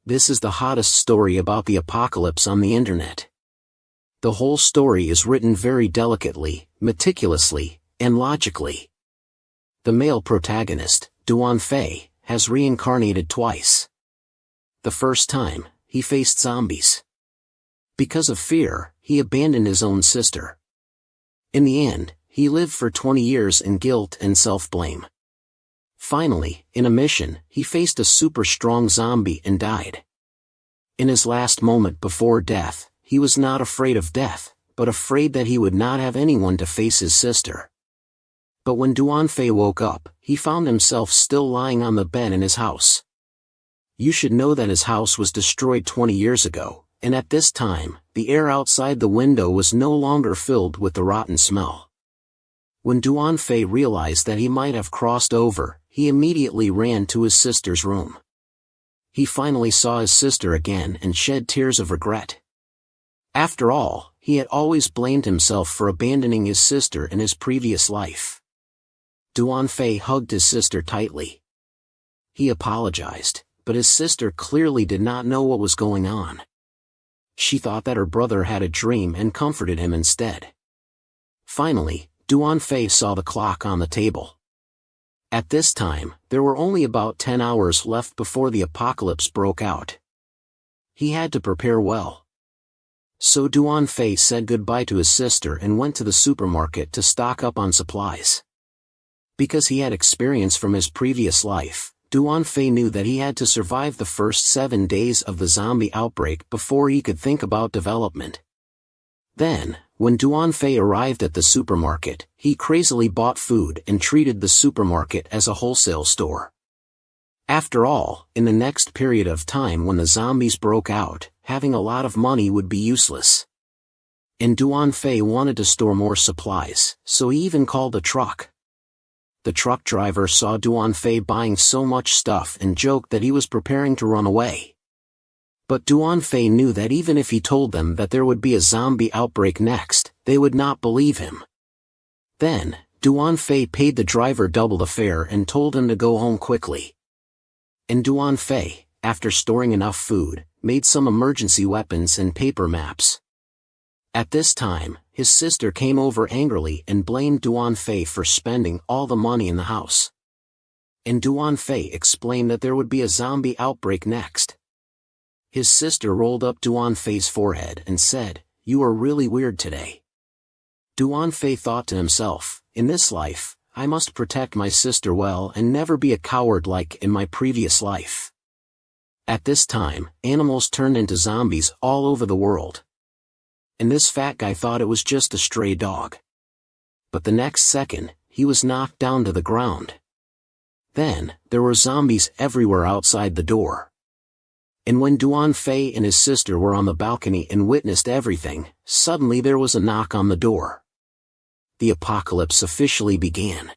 This is the hottest story about the apocalypse on the internet. The whole story is written very delicately, meticulously, and logically. The male protagonist, Duan Fei, has reincarnated twice. The first time, he faced zombies. Because of fear, he abandoned his own sister. In the end, he lived for 20 years in guilt and self-blame. Finally, in a mission, he faced a super strong zombie and died. In his last moment before death, he was not afraid of death, but afraid that he would not have anyone to face his sister. But when Duan Fei woke up, he found himself still lying on the bed in his house. You should know that his house was destroyed 20 years ago, and at this time, the air outside the window was no longer filled with the rotten smell. When Duan Fei realized that he might have crossed over, he immediately ran to his sister's room. He finally saw his sister again and shed tears of regret. After all, he had always blamed himself for abandoning his sister in his previous life. Duan Fei hugged his sister tightly. He apologized, but his sister clearly did not know what was going on. She thought that her brother had a dream and comforted him instead. Finally, Duan Fei saw the clock on the table. At this time, there were only about 10 hours left before the apocalypse broke out. He had to prepare well. So Duan Fei said goodbye to his sister and went to the supermarket to stock up on supplies. Because he had experience from his previous life, Duan Fei knew that he had to survive the first 7 days of the zombie outbreak before he could think about development. Then, when Duan Fei arrived at the supermarket, he crazily bought food and treated the supermarket as a wholesale store. After all, in the next period of time when the zombies broke out, having a lot of money would be useless. And Duan Fei wanted to store more supplies, so he even called a truck. The truck driver saw Duan Fei buying so much stuff and joked that he was preparing to run away. But Duan Fei knew that even if he told them that there would be a zombie outbreak next, they would not believe him. Then, Duan Fei paid the driver double the fare and told him to go home quickly. And Duan Fei, after storing enough food, made some emergency weapons and paper maps. At this time, his sister came over angrily and blamed Duan Fei for spending all the money in the house. And Duan Fei explained that there would be a zombie outbreak next. His sister rolled up Duan Fei's forehead and said, "You are really weird today." Duan Fei thought to himself, in this life, I must protect my sister well and never be a coward like in my previous life. At this time, animals turned into zombies all over the world. And this fat guy thought it was just a stray dog. But the next second, he was knocked down to the ground. Then, there were zombies everywhere outside the door. And when Duan Fei and his sister were on the balcony and witnessed everything, suddenly there was a knock on the door. The apocalypse officially began.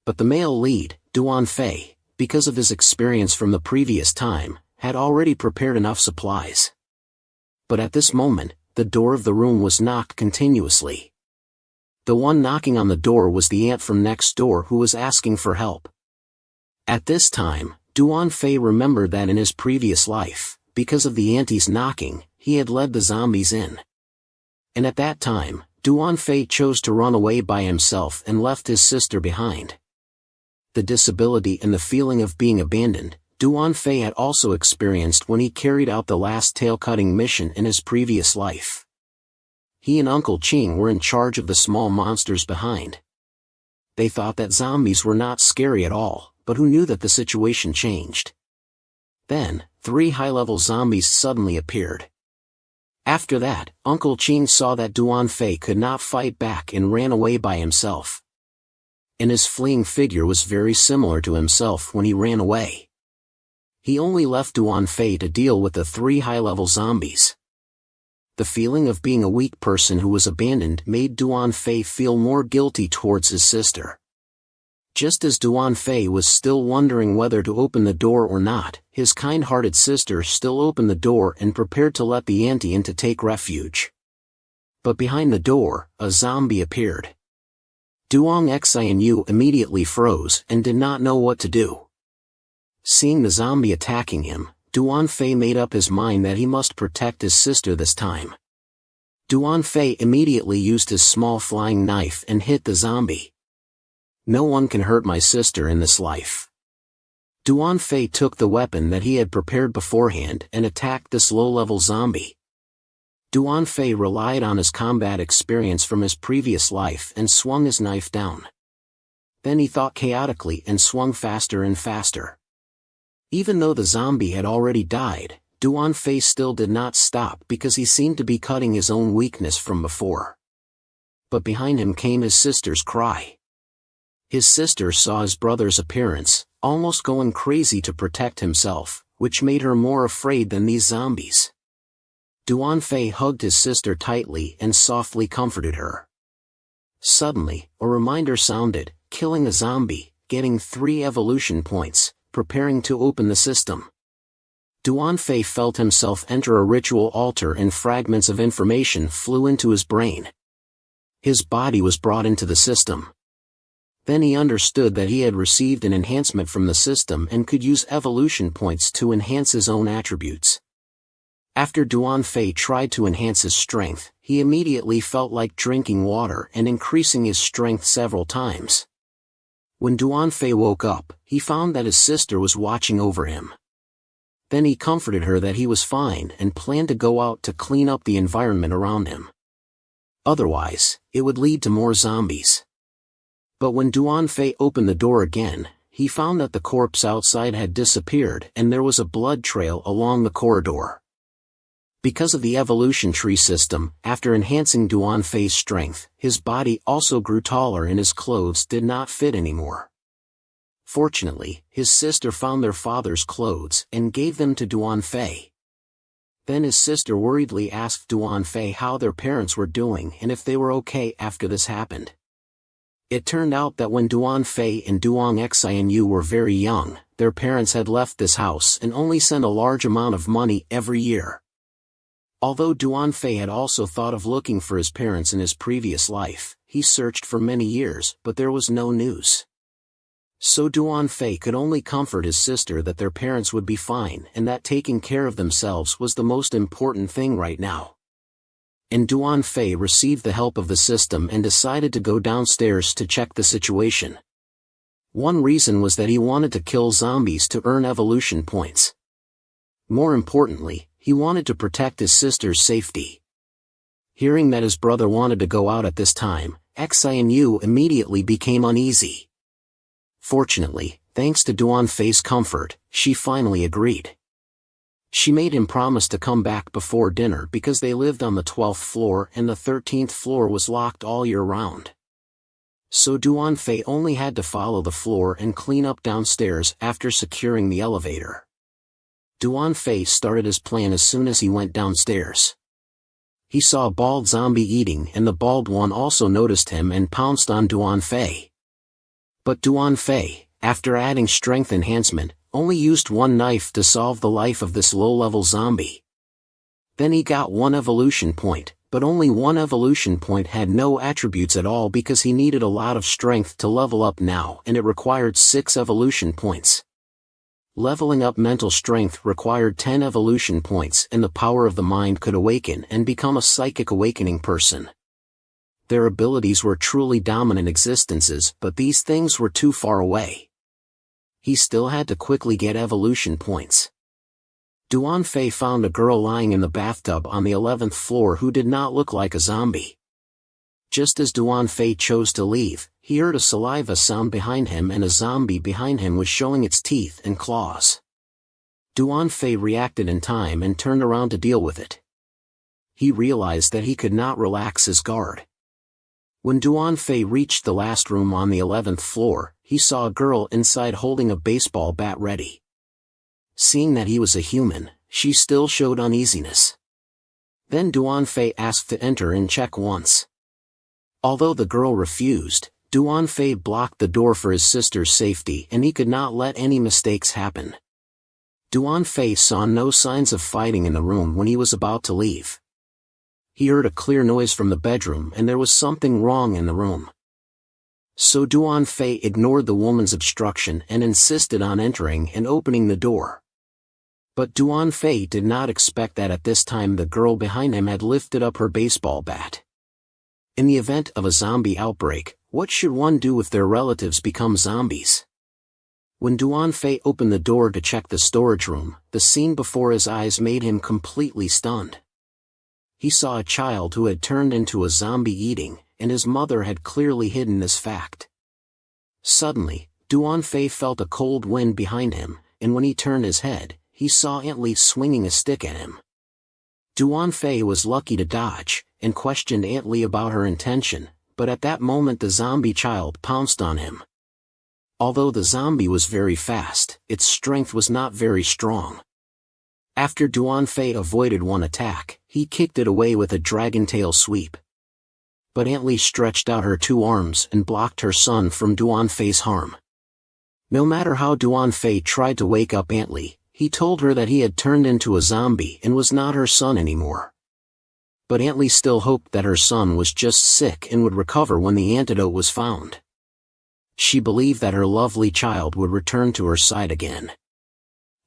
But the male lead, Duan Fei, because of his experience from the previous time, had already prepared enough supplies. But at this moment, the door of the room was knocked continuously. The one knocking on the door was the aunt from next door who was asking for help. At this time, Duan Fei remembered that in his previous life, because of the auntie's knocking, he had led the zombies in. And at that time, Duan Fei chose to run away by himself and left his sister behind. The disability and the feeling of being abandoned, Duan Fei had also experienced when he carried out the last tail-cutting mission in his previous life. He and Uncle Ching were in charge of the small monsters behind. They thought that zombies were not scary at all, but who knew that the situation changed? Then, 3 high-level zombies suddenly appeared. After that, Uncle Ching saw that Duan Fei could not fight back and ran away by himself. And his fleeing figure was very similar to himself when he ran away. He only left Duan Fei to deal with the 3 high-level zombies. The feeling of being a weak person who was abandoned made Duan Fei feel more guilty towards his sister. Just as Duan Fei was still wondering whether to open the door or not, his kind-hearted sister still opened the door and prepared to let the auntie in to take refuge. But behind the door, a zombie appeared. Duong Xianyu immediately froze and did not know what to do. Seeing the zombie attacking him, Duan Fei made up his mind that he must protect his sister this time. Duan Fei immediately used his small flying knife and hit the zombie. No one can hurt my sister in this life. Duan Fei took the weapon that he had prepared beforehand and attacked this low-level zombie. Duan Fei relied on his combat experience from his previous life and swung his knife down. Then he thought chaotically and swung faster and faster. Even though the zombie had already died, Duan Fei still did not stop because he seemed to be cutting his own weakness from before. But behind him came his sister's cry. His sister saw his brother's appearance, almost going crazy to protect himself, which made her more afraid than these zombies. Duan Fei hugged his sister tightly and softly comforted her. Suddenly, a reminder sounded, killing a zombie, getting 3 evolution points, preparing to open the system. Duan Fei felt himself enter a ritual altar and fragments of information flew into his brain. His body was brought into the system. Then he understood that he had received an enhancement from the system and could use evolution points to enhance his own attributes. After Duan Fei tried to enhance his strength, he immediately felt like drinking water and increasing his strength several times. When Duan Fei woke up, he found that his sister was watching over him. Then he comforted her that he was fine and planned to go out to clean up the environment around him. Otherwise, it would lead to more zombies. But when Duan Fei opened the door again, he found that the corpse outside had disappeared and there was a blood trail along the corridor. Because of the evolution tree system, after enhancing Duan Fei's strength, his body also grew taller and his clothes did not fit anymore. Fortunately, his sister found their father's clothes and gave them to Duan Fei. Then his sister worriedly asked Duan Fei how their parents were doing and if they were okay after this happened. It turned out that when Duan Fei and Duan Xianyu were very young, their parents had left this house and only sent a large amount of money every year. Although Duan Fei had also thought of looking for his parents in his previous life, he searched for many years but there was no news. So Duan Fei could only comfort his sister that their parents would be fine and that taking care of themselves was the most important thing right now. And Duan Fei received the help of the system and decided to go downstairs to check the situation. One reason was that he wanted to kill zombies to earn evolution points. More importantly, he wanted to protect his sister's safety. Hearing that his brother wanted to go out at this time, Xianyu immediately became uneasy. Fortunately, thanks to Duan Fei's comfort, she finally agreed. She made him promise to come back before dinner because they lived on the 12th floor and the 13th floor was locked all year round. So Duan Fei only had to follow the floor and clean up downstairs after securing the elevator. Duan Fei started his plan as soon as he went downstairs. He saw a bald zombie eating and the bald one also noticed him and pounced on Duan Fei. But Duan Fei, after adding strength enhancement, only used one knife to solve the life of this low-level zombie. Then he got 1 evolution point, but only 1 evolution point had no attributes at all because he needed a lot of strength to level up now and it required 6 evolution points. Leveling up mental strength required 10 evolution points and the power of the mind could awaken and become a psychic awakening person. Their abilities were truly dominant existences but these things were too far away. He still had to quickly get evolution points. Duan Fei found a girl lying in the bathtub on the 11th floor who did not look like a zombie. Just as Duan Fei chose to leave, he heard a saliva sound behind him and a zombie behind him was showing its teeth and claws. Duan Fei reacted in time and turned around to deal with it. He realized that he could not relax his guard. When Duan Fei reached the last room on the 11th floor, he saw a girl inside holding a baseball bat ready. Seeing that he was a human, she still showed uneasiness. Then Duan Fei asked to enter and check once. Although the girl refused, Duan Fei blocked the door for his sister's safety and he could not let any mistakes happen. Duan Fei saw no signs of fighting in the room when he was about to leave. He heard a clear noise from the bedroom and there was something wrong in the room. So Duan Fei ignored the woman's obstruction and insisted on entering and opening the door. But Duan Fei did not expect that at this time the girl behind him had lifted up her baseball bat. In the event of a zombie outbreak, what should one do if their relatives become zombies? When Duan Fei opened the door to check the storage room, the scene before his eyes made him completely stunned. He saw a child who had turned into a zombie eating, and his mother had clearly hidden this fact. Suddenly, Duan Fei felt a cold wind behind him, and when he turned his head, he saw Aunt Li swinging a stick at him. Duan Fei was lucky to dodge, and questioned Aunt Li about her intention, but at that moment the zombie child pounced on him. Although the zombie was very fast, its strength was not very strong. After Duan Fei avoided one attack, he kicked it away with a dragon tail sweep. But Aunt Li stretched out her two arms and blocked her son from Duan Fei's harm. No matter how Duan Fei tried to wake up Aunt Li, he told her that he had turned into a zombie and was not her son anymore. But Aunt Li still hoped that her son was just sick and would recover when the antidote was found. She believed that her lovely child would return to her side again.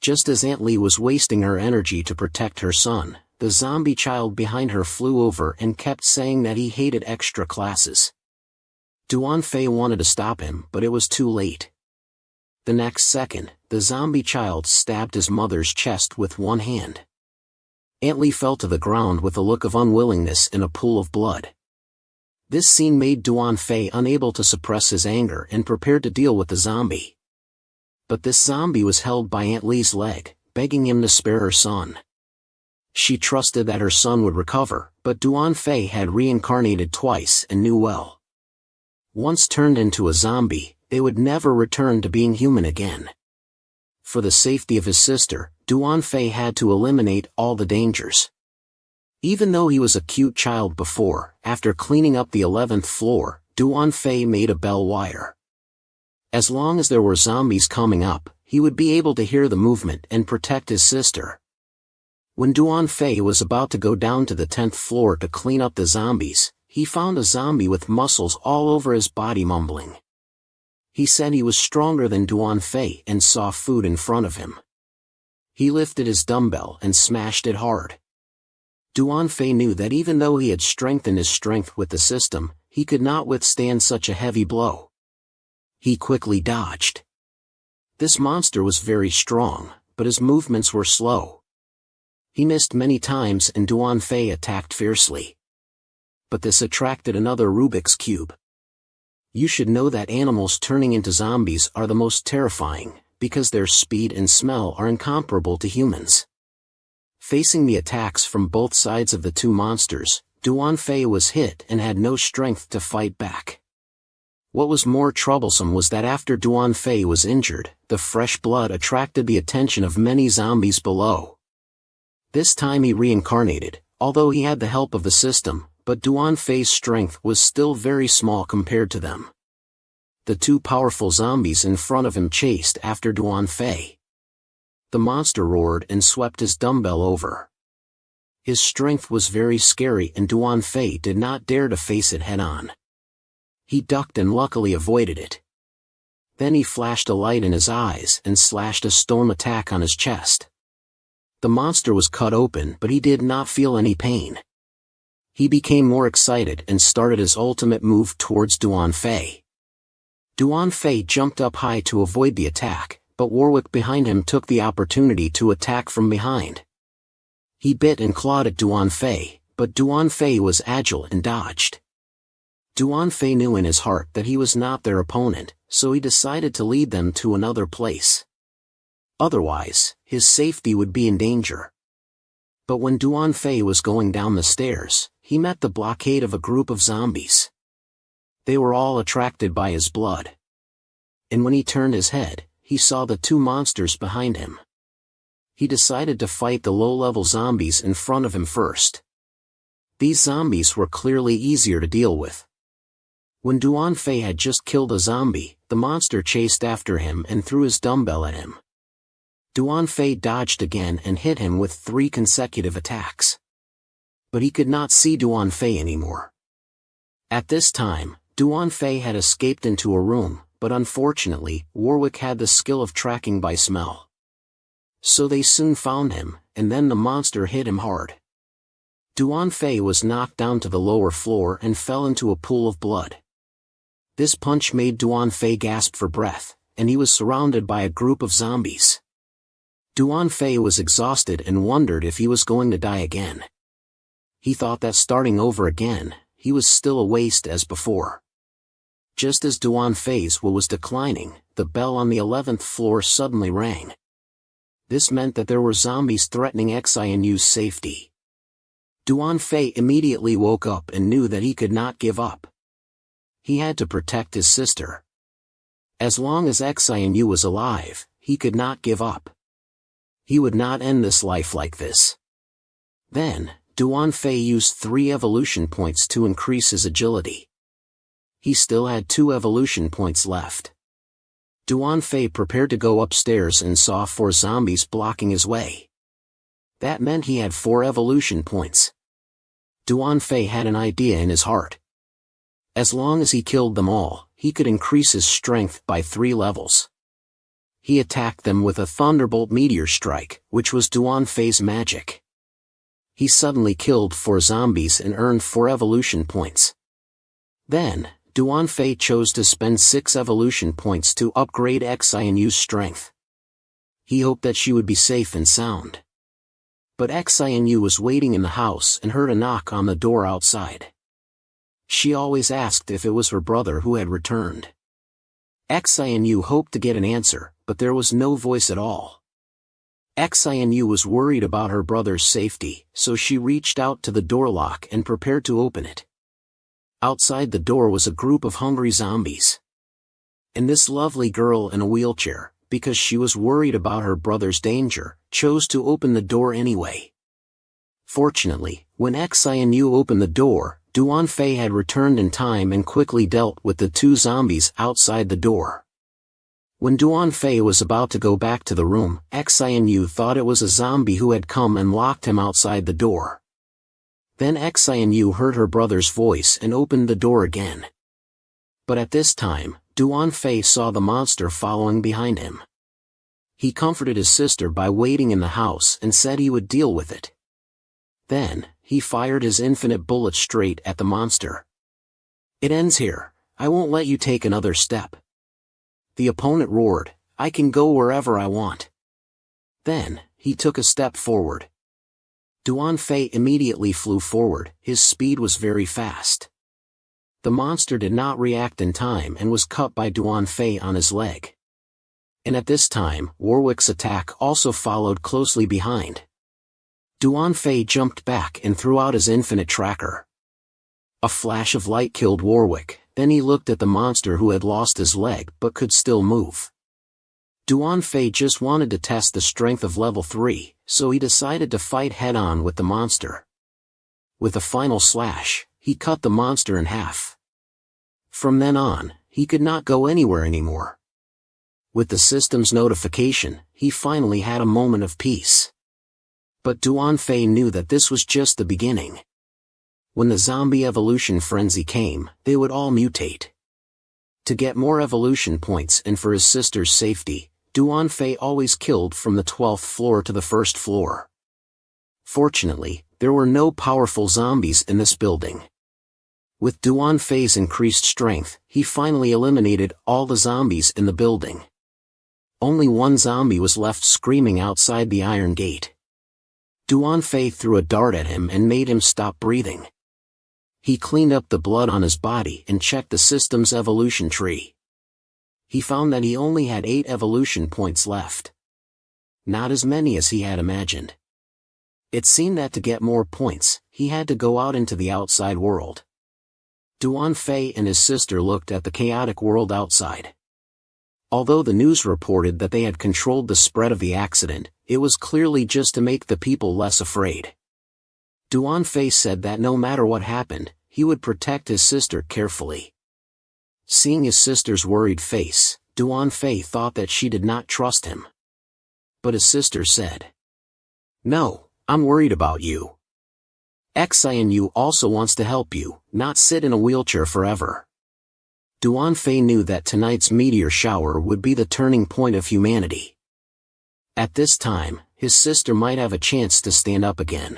Just as Aunt Li was wasting her energy to protect her son, the zombie child behind her flew over and kept saying that he hated extra classes. Duan Fei wanted to stop him, but it was too late. The next second, the zombie child stabbed his mother's chest with one hand. Aunt Li fell to the ground with a look of unwillingness in a pool of blood. This scene made Duan Fei unable to suppress his anger and prepared to deal with the zombie. But this zombie was held by Aunt Li's leg, begging him to spare her son. She trusted that her son would recover, but Duan Fei had reincarnated twice and knew well. Once turned into a zombie, they would never return to being human again. For the safety of his sister, Duan Fei had to eliminate all the dangers. Even though he was a cute child before, after cleaning up the 11th floor, Duan Fei made a bell wire. As long as there were zombies coming up, he would be able to hear the movement and protect his sister. When Duan Fei was about to go down to the 10th floor to clean up the zombies, he found a zombie with muscles all over his body mumbling. He said he was stronger than Duan Fei and saw food in front of him. He lifted his dumbbell and smashed it hard. Duan Fei knew that even though he had strengthened his strength with the system, he could not withstand such a heavy blow. He quickly dodged. This monster was very strong, but his movements were slow. He missed many times and Duan Fei attacked fiercely. But this attracted another Rubik's Cube. You should know that animals turning into zombies are the most terrifying, because their speed and smell are incomparable to humans. Facing the attacks from both sides of the two monsters, Duan Fei was hit and had no strength to fight back. What was more troublesome was that after Duan Fei was injured, the fresh blood attracted the attention of many zombies below. This time he reincarnated, although he had the help of the system, but Duan Fei's strength was still very small compared to them. The two powerful zombies in front of him chased after Duan Fei. The monster roared and swept his dumbbell over. His strength was very scary and Duan Fei did not dare to face it head-on. He ducked and luckily avoided it. Then he flashed a light in his eyes and slashed a stone attack on his chest. The monster was cut open but he did not feel any pain. He became more excited and started his ultimate move towards Duan Fei. Duan Fei jumped up high to avoid the attack, but Warwick behind him took the opportunity to attack from behind. He bit and clawed at Duan Fei, but Duan Fei was agile and dodged. Duan Fei knew in his heart that he was not their opponent, so he decided to lead them to another place. Otherwise, his safety would be in danger. But when Duan Fei was going down the stairs, he met the blockade of a group of zombies. They were all attracted by his blood. And when he turned his head, he saw the two monsters behind him. He decided to fight the low-level zombies in front of him first. These zombies were clearly easier to deal with. When Duan Fei had just killed a zombie, the monster chased after him and threw his dumbbell at him. Duan Fei dodged again and hit him with 3 consecutive attacks. But he could not see Duan Fei anymore. At this time, Duan Fei had escaped into a room, but unfortunately, Warwick had the skill of tracking by smell. So they soon found him, and then the monster hit him hard. Duan Fei was knocked down to the lower floor and fell into a pool of blood. This punch made Duan Fei gasp for breath, and he was surrounded by a group of zombies. Duan Fei was exhausted and wondered if he was going to die again. He thought that starting over again, he was still a waste as before. Just as Duan Fei's will was declining, the bell on the 11th floor suddenly rang. This meant that there were zombies threatening Xianyu's safety. Duan Fei immediately woke up and knew that he could not give up. He had to protect his sister. As long as Xianyu was alive, he could not give up. He would not end this life like this. Then, Duan Fei used 3 evolution points to increase his agility. He still had 2 evolution points left. Duan Fei prepared to go upstairs and saw 4 zombies blocking his way. That meant he had 4 evolution points. Duan Fei had an idea in his heart. As long as he killed them all, he could increase his strength by 3 levels. He attacked them with a Thunderbolt Meteor Strike, which was Duan Fei's magic. He suddenly killed 4 zombies and earned 4 evolution points. Then, Duan Fei chose to spend 6 evolution points to upgrade Xianyu's strength. He hoped that she would be safe and sound. But Xianyu was waiting in the house and heard a knock on the door outside. She always asked if it was her brother who had returned. Xianyu hoped to get an answer, but there was no voice at all. Xianyu was worried about her brother's safety, so she reached out to the door lock and prepared to open it. Outside the door was a group of hungry zombies. And this lovely girl in a wheelchair, because she was worried about her brother's danger, chose to open the door anyway. Fortunately, when Xianyu opened the door, Duan Fei had returned in time and quickly dealt with the 2 zombies outside the door. When Duan Fei was about to go back to the room, Xianyu thought it was a zombie who had come and locked him outside the door. Then Xianyu heard her brother's voice and opened the door again. But at this time, Duan Fei saw the monster following behind him. He comforted his sister by waiting in the house and said he would deal with it. Then, he fired his infinite bullet straight at the monster. "It ends here. I won't let you take another step." The opponent roared, "I can go wherever I want." Then, he took a step forward. Duan Fei immediately flew forward, his speed was very fast. The monster did not react in time and was cut by Duan Fei on his leg. And at this time, Warwick's attack also followed closely behind. Duan Fei jumped back and threw out his infinite tracker. A flash of light killed Warwick, then he looked at the monster who had lost his leg but could still move. Duan Fei just wanted to test the strength of level 3, so he decided to fight head-on with the monster. With a final slash, he cut the monster in half. From then on, he could not go anywhere anymore. With the system's notification, he finally had a moment of peace. But Duan Fei knew that this was just the beginning. When the zombie evolution frenzy came, they would all mutate. To get more evolution points and for his sister's safety, Duan Fei always killed from the 12th floor to the 1st floor. Fortunately, there were no powerful zombies in this building. With Duan Fei's increased strength, he finally eliminated all the zombies in the building. Only one zombie was left screaming outside the iron gate. Duan Fei threw a dart at him and made him stop breathing. He cleaned up the blood on his body and checked the system's evolution tree. He found that he only had 8 evolution points left. Not as many as he had imagined. It seemed that to get more points, he had to go out into the outside world. Duan Fei and his sister looked at the chaotic world outside. Although the news reported that they had controlled the spread of the accident, it was clearly just to make the people less afraid. Duan Fei said that no matter what happened, he would protect his sister carefully. Seeing his sister's worried face, Duan Fei thought that she did not trust him. But his sister said, "No, I'm worried about you. Xianyu also wants to help you, not sit in a wheelchair forever." Duan Fei knew that tonight's meteor shower would be the turning point of humanity. At this time, his sister might have a chance to stand up again.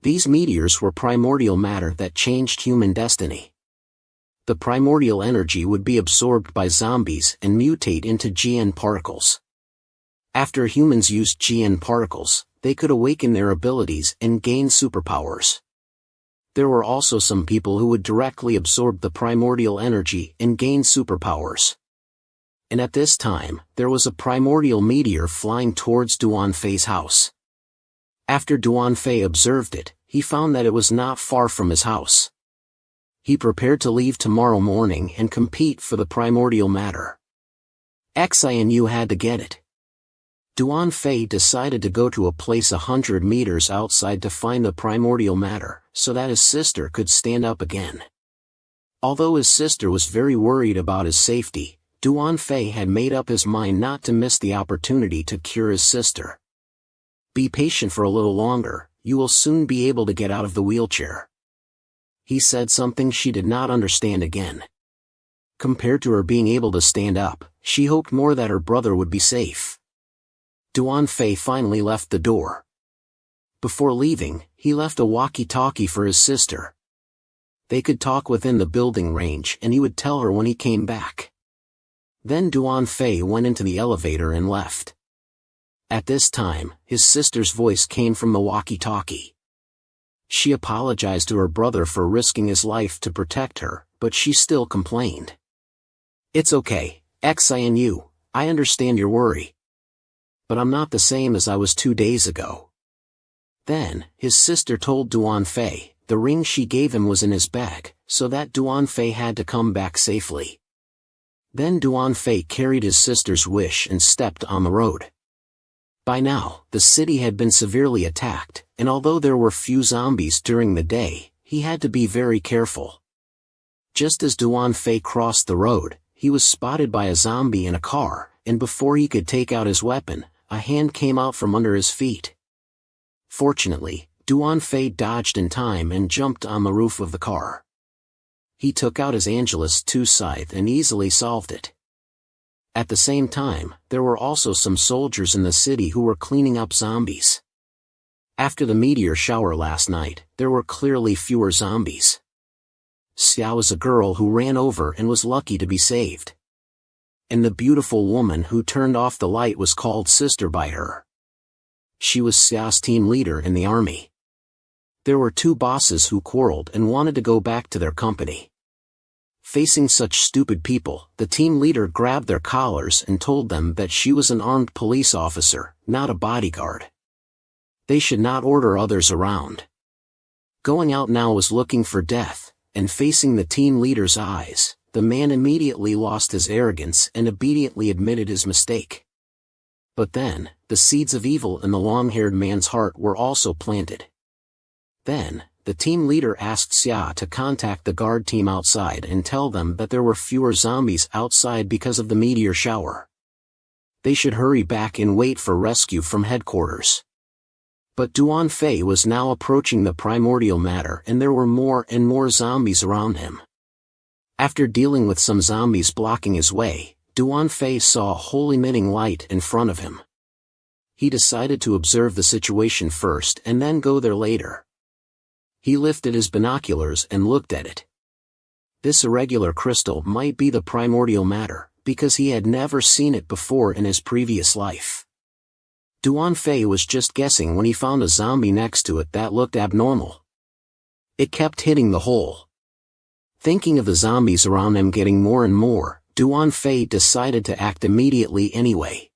These meteors were primordial matter that changed human destiny. The primordial energy would be absorbed by zombies and mutate into GN particles. After humans used GN particles, they could awaken their abilities and gain superpowers. There were also some people who would directly absorb the primordial energy and gain superpowers. And at this time, there was a primordial meteor flying towards Duan Fei's house. After Duan Fei observed it, he found that it was not far from his house. He prepared to leave tomorrow morning and compete for the primordial matter. Xianyu had to get it. Duan Fei decided to go to a place 100 meters outside to find the primordial matter, so that his sister could stand up again. Although his sister was very worried about his safety, Duan Fei had made up his mind not to miss the opportunity to cure his sister. Be patient for a little longer, you will soon be able to get out of the wheelchair. He said something she did not understand again. Compared to her being able to stand up, she hoped more that her brother would be safe. Duan Fei finally left the door. Before leaving, he left a walkie-talkie for his sister. They could talk within the building range and he would tell her when he came back. Then Duan Fei went into the elevator and left. At this time, his sister's voice came from the walkie-talkie. She apologized to her brother for risking his life to protect her, but she still complained. "It's okay, Xianyu, I understand your worry. But I'm not the same as I was 2 days ago." Then, his sister told Duan Fei, the ring she gave him was in his bag, so that Duan Fei had to come back safely. Then Duan Fei carried his sister's wish and stepped on the road. By now, the city had been severely attacked, and although there were few zombies during the day, he had to be very careful. Just as Duan Fei crossed the road, he was spotted by a zombie in a car, and before he could take out his weapon, a hand came out from under his feet. Fortunately, Duan Fei dodged in time and jumped on the roof of the car. He took out his Angelus 2 scythe and easily solved it. At the same time, there were also some soldiers in the city who were cleaning up zombies. After the meteor shower last night, there were clearly fewer zombies. Xia was a girl who ran over and was lucky to be saved. And the beautiful woman who turned off the light was called Sister by her. She was Xia's team leader in the army. There were 2 bosses who quarreled and wanted to go back to their company. Facing such stupid people, the team leader grabbed their collars and told them that she was an armed police officer, not a bodyguard. They should not order others around. Going out now was looking for death, and facing the team leader's eyes, the man immediately lost his arrogance and obediently admitted his mistake. But then, the seeds of evil in the long-haired man's heart were also planted. Then, the team leader asked Xia to contact the guard team outside and tell them that there were fewer zombies outside because of the meteor shower. They should hurry back and wait for rescue from headquarters. But Duan Fei was now approaching the primordial matter and there were more and more zombies around him. After dealing with some zombies blocking his way, Duan Fei saw a hole emitting light in front of him. He decided to observe the situation first and then go there later. He lifted his binoculars and looked at it. This irregular crystal might be the primordial matter, because he had never seen it before in his previous life. Duan Fei was just guessing when he found a zombie next to it that looked abnormal. It kept hitting the hole. Thinking of the zombies around him getting more and more, Duan Fei decided to act immediately anyway.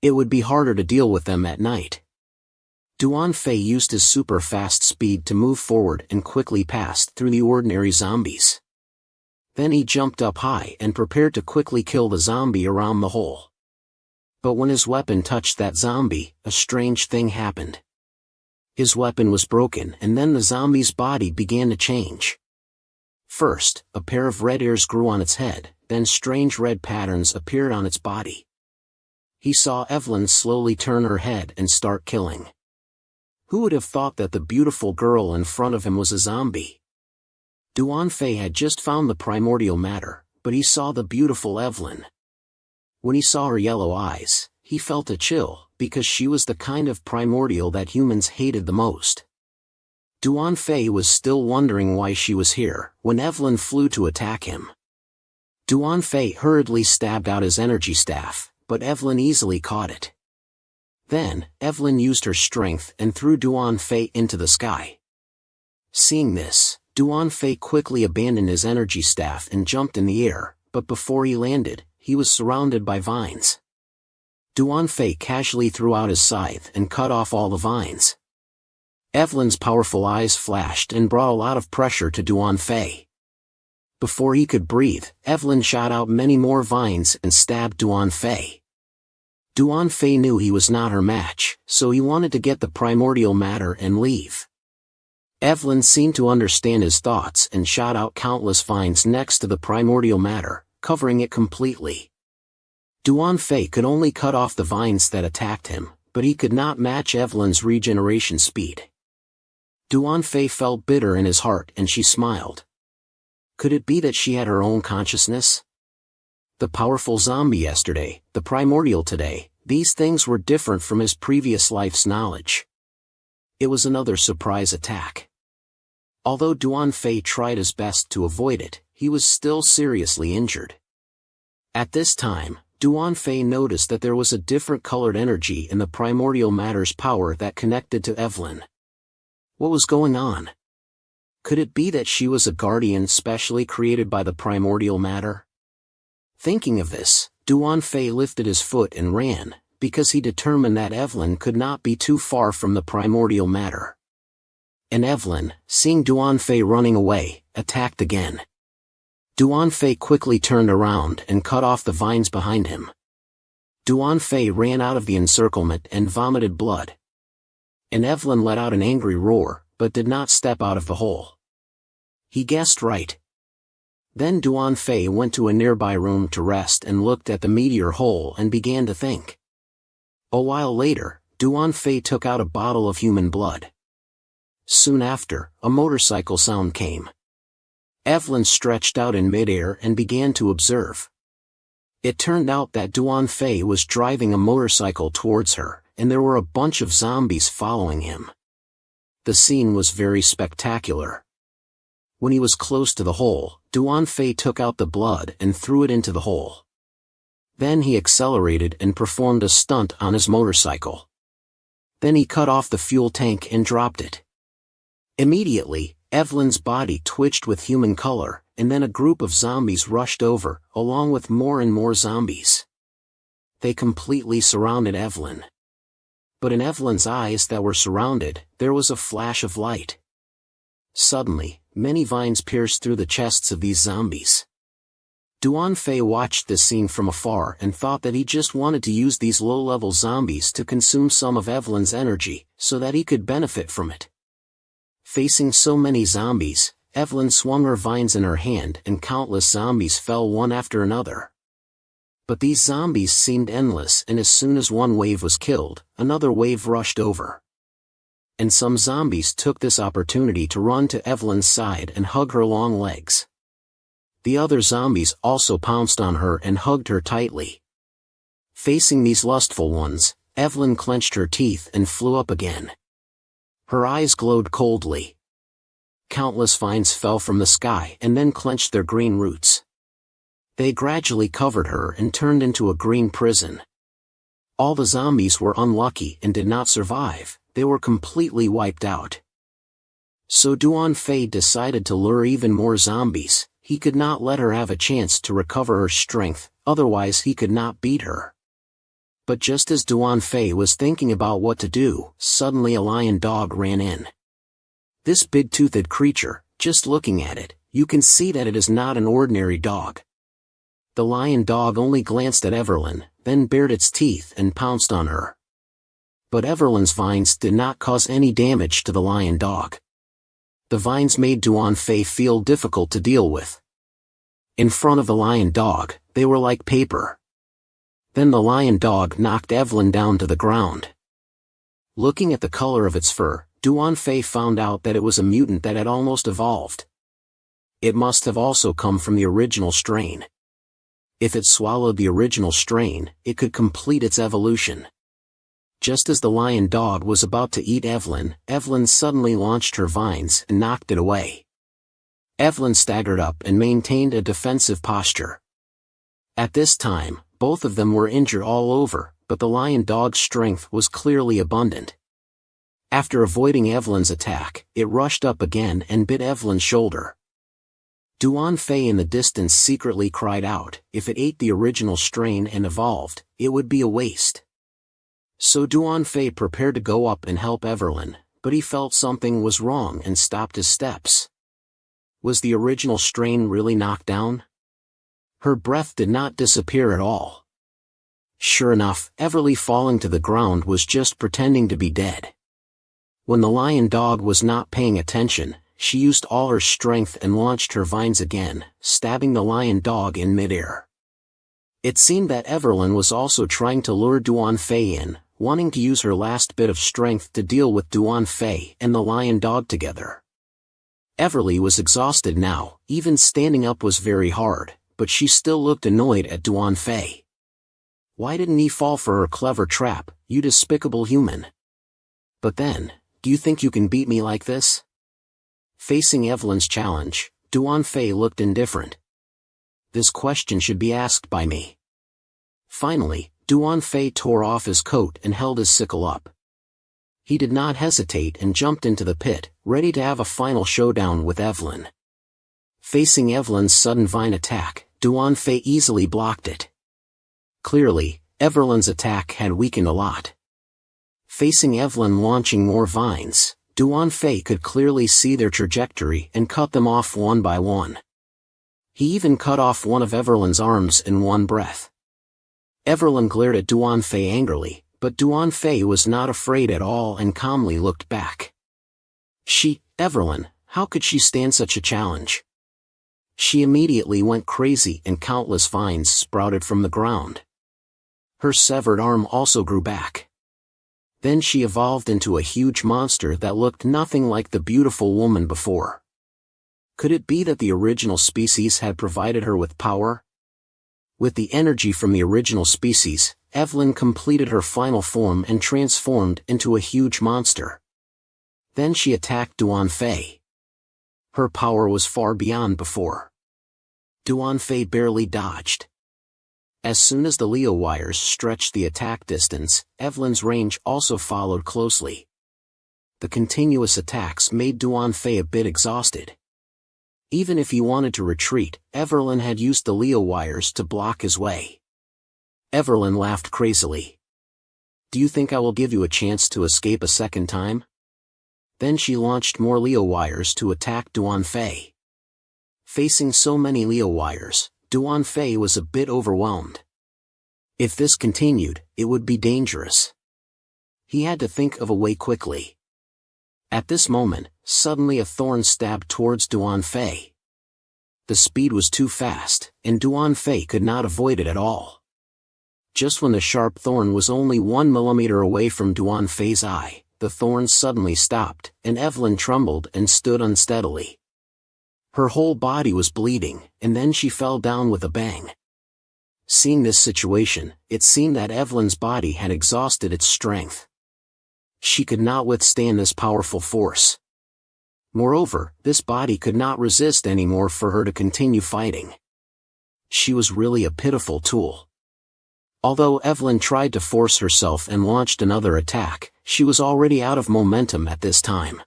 It would be harder to deal with them at night. Duan Fei used his super fast speed to move forward and quickly passed through the ordinary zombies. Then he jumped up high and prepared to quickly kill the zombie around the hole. But when his weapon touched that zombie, a strange thing happened. His weapon was broken and then the zombie's body began to change. First, a pair of red ears grew on its head, then strange red patterns appeared on its body. He saw Evelyn slowly turn her head and start killing. Who would have thought that the beautiful girl in front of him was a zombie? Duan Fei had just found the primordial matter, but he saw the beautiful Evelyn. When he saw her yellow eyes, he felt a chill, because she was the kind of primordial that humans hated the most. Duan Fei was still wondering why she was here, when Evelyn flew to attack him. Duan Fei hurriedly stabbed out his energy staff, but Evelyn easily caught it. Then, Evelyn used her strength and threw Duan Fei into the sky. Seeing this, Duan Fei quickly abandoned his energy staff and jumped in the air, but before he landed, he was surrounded by vines. Duan Fei casually threw out his scythe and cut off all the vines. Evelyn's powerful eyes flashed and brought a lot of pressure to Duan Fei. Before he could breathe, Evelyn shot out many more vines and stabbed Duan Fei. Duan Fei knew he was not her match, so he wanted to get the primordial matter and leave. Evelyn seemed to understand his thoughts and shot out countless vines next to the primordial matter, covering it completely. Duan Fei could only cut off the vines that attacked him, but he could not match Evelyn's regeneration speed. Duan Fei felt bitter in his heart and she smiled. Could it be that she had her own consciousness? The powerful zombie yesterday, the primordial today, these things were different from his previous life's knowledge. It was another surprise attack. Although Duan Fei tried his best to avoid it, he was still seriously injured. At this time, Duan Fei noticed that there was a different colored energy in the primordial matter's power that connected to Evelyn. What was going on? Could it be that she was a guardian specially created by the primordial matter? Thinking of this, Duan Fei lifted his foot and ran, because he determined that Evelyn could not be too far from the primordial matter. And Evelyn, seeing Duan Fei running away, attacked again. Duan Fei quickly turned around and cut off the vines behind him. Duan Fei ran out of the encirclement and vomited blood. And Evelyn let out an angry roar, but did not step out of the hole. He guessed right. Then Duan Fei went to a nearby room to rest and looked at the meteor hole and began to think. A while later, Duan Fei took out a bottle of human blood. Soon after, a motorcycle sound came. Evelyn stretched out in midair and began to observe. It turned out that Duan Fei was driving a motorcycle towards her, and there were a bunch of zombies following him. The scene was very spectacular. When he was close to the hole, Duan Fei took out the blood and threw it into the hole. Then he accelerated and performed a stunt on his motorcycle. Then he cut off the fuel tank and dropped it. Immediately, Evelyn's body twitched with human color, and then a group of zombies rushed over, along with more and more zombies. They completely surrounded Evelyn. But in Evelyn's eyes that were surrounded, there was a flash of light. Suddenly, many vines pierced through the chests of these zombies. Duan Fei watched this scene from afar and thought that he just wanted to use these low-level zombies to consume some of Evelyn's energy, so that he could benefit from it. Facing so many zombies, Evelyn swung her vines in her hand and countless zombies fell one after another. But these zombies seemed endless, and as soon as one wave was killed, another wave rushed over. And some zombies took this opportunity to run to Evelyn's side and hug her long legs. The other zombies also pounced on her and hugged her tightly. Facing these lustful ones, Evelyn clenched her teeth and flew up again. Her eyes glowed coldly. Countless vines fell from the sky and then clenched their green roots. They gradually covered her and turned into a green prison. All the zombies were unlucky and did not survive, they were completely wiped out. So Duan Fei decided to lure even more zombies. He could not let her have a chance to recover her strength, otherwise he could not beat her. But just as Duan Fei was thinking about what to do, suddenly a lion dog ran in. This big-toothed creature, just looking at it, you can see that it is not an ordinary dog. The lion dog only glanced at Evelyn, then bared its teeth and pounced on her. But Evelyn's vines did not cause any damage to the lion dog. The vines made Duan Fei feel difficult to deal with. In front of the lion dog, they were like paper. Then the lion dog knocked Evelyn down to the ground. Looking at the color of its fur, Duan Fei found out that it was a mutant that had almost evolved. It must have also come from the original strain. If it swallowed the original strain, it could complete its evolution. Just as the lion dog was about to eat Evelyn, Evelyn suddenly launched her vines and knocked it away. Evelyn staggered up and maintained a defensive posture. At this time, both of them were injured all over, but the lion dog's strength was clearly abundant. After avoiding Evelyn's attack, it rushed up again and bit Evelyn's shoulder. Duan Fei in the distance secretly cried out, if it ate the original strain and evolved, it would be a waste. So Duan Fei prepared to go up and help Evelyn, but he felt something was wrong and stopped his steps. Was the original strain really knocked down? Her breath did not disappear at all. Sure enough, Everly falling to the ground was just pretending to be dead. When the lion dog was not paying attention, she used all her strength and launched her vines again, stabbing the lion dog in midair. It seemed that Evelyn was also trying to lure Duan Fei in, wanting to use her last bit of strength to deal with Duan Fei and the lion dog together. Everly was exhausted now, even standing up was very hard, but she still looked annoyed at Duan Fei. Why didn't he fall for her clever trap, you despicable human? But then, do you think you can beat me like this? Facing Evelyn's challenge, Duan Fei looked indifferent. This question should be asked by me. Finally, Duan Fei tore off his coat and held his sickle up. He did not hesitate and jumped into the pit, ready to have a final showdown with Evelyn. Facing Evelyn's sudden vine attack, Duan Fei easily blocked it. Clearly, Evelyn's attack had weakened a lot. Facing Evelyn launching more vines, Duan Fei could clearly see their trajectory and cut them off one by one. He even cut off one of Evelyn's arms in one breath. Evelyn glared at Duan Fei angrily, but Duan Fei was not afraid at all and calmly looked back. Evelyn, how could she stand such a challenge? She immediately went crazy and countless vines sprouted from the ground. Her severed arm also grew back. Then she evolved into a huge monster that looked nothing like the beautiful woman before. Could it be that the original species had provided her with power? With the energy from the original species, Evelyn completed her final form and transformed into a huge monster. Then she attacked Duan Fei. Her power was far beyond before. Duan Fei barely dodged. As soon as the Leo wires stretched the attack distance, Evelyn's range also followed closely. The continuous attacks made Duan Fei a bit exhausted. Even if he wanted to retreat, Evelyn had used the Leo wires to block his way. Evelyn laughed crazily. Do you think I will give you a chance to escape a second time? Then she launched more Leo wires to attack Duan Fei. Facing so many Leo wires, Duan Fei was a bit overwhelmed. If this continued, it would be dangerous. He had to think of a way quickly. At this moment, suddenly a thorn stabbed towards Duan Fei. The speed was too fast, and Duan Fei could not avoid it at all. Just when the sharp thorn was only 1 millimeter away from Duan Fei's eye, the thorn suddenly stopped, and Evelyn trembled and stood unsteadily. Her whole body was bleeding, and then she fell down with a bang. Seeing this situation, it seemed that Evelyn's body had exhausted its strength. She could not withstand this powerful force. Moreover, this body could not resist anymore for her to continue fighting. She was really a pitiful tool. Although Evelyn tried to force herself and launched another attack, she was already out of momentum at this time.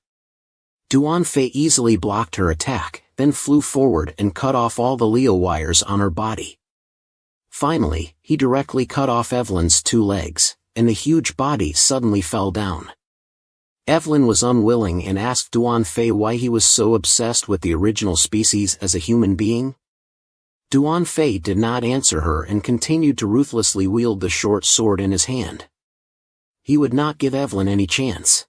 Duan Fei easily blocked her attack, then flew forward and cut off all the Leo wires on her body. Finally, he directly cut off Evelyn's 2 legs, and the huge body suddenly fell down. Evelyn was unwilling and asked Duan Fei why he was so obsessed with the original species as a human being. Duan Fei did not answer her and continued to ruthlessly wield the short sword in his hand. He would not give Evelyn any chance.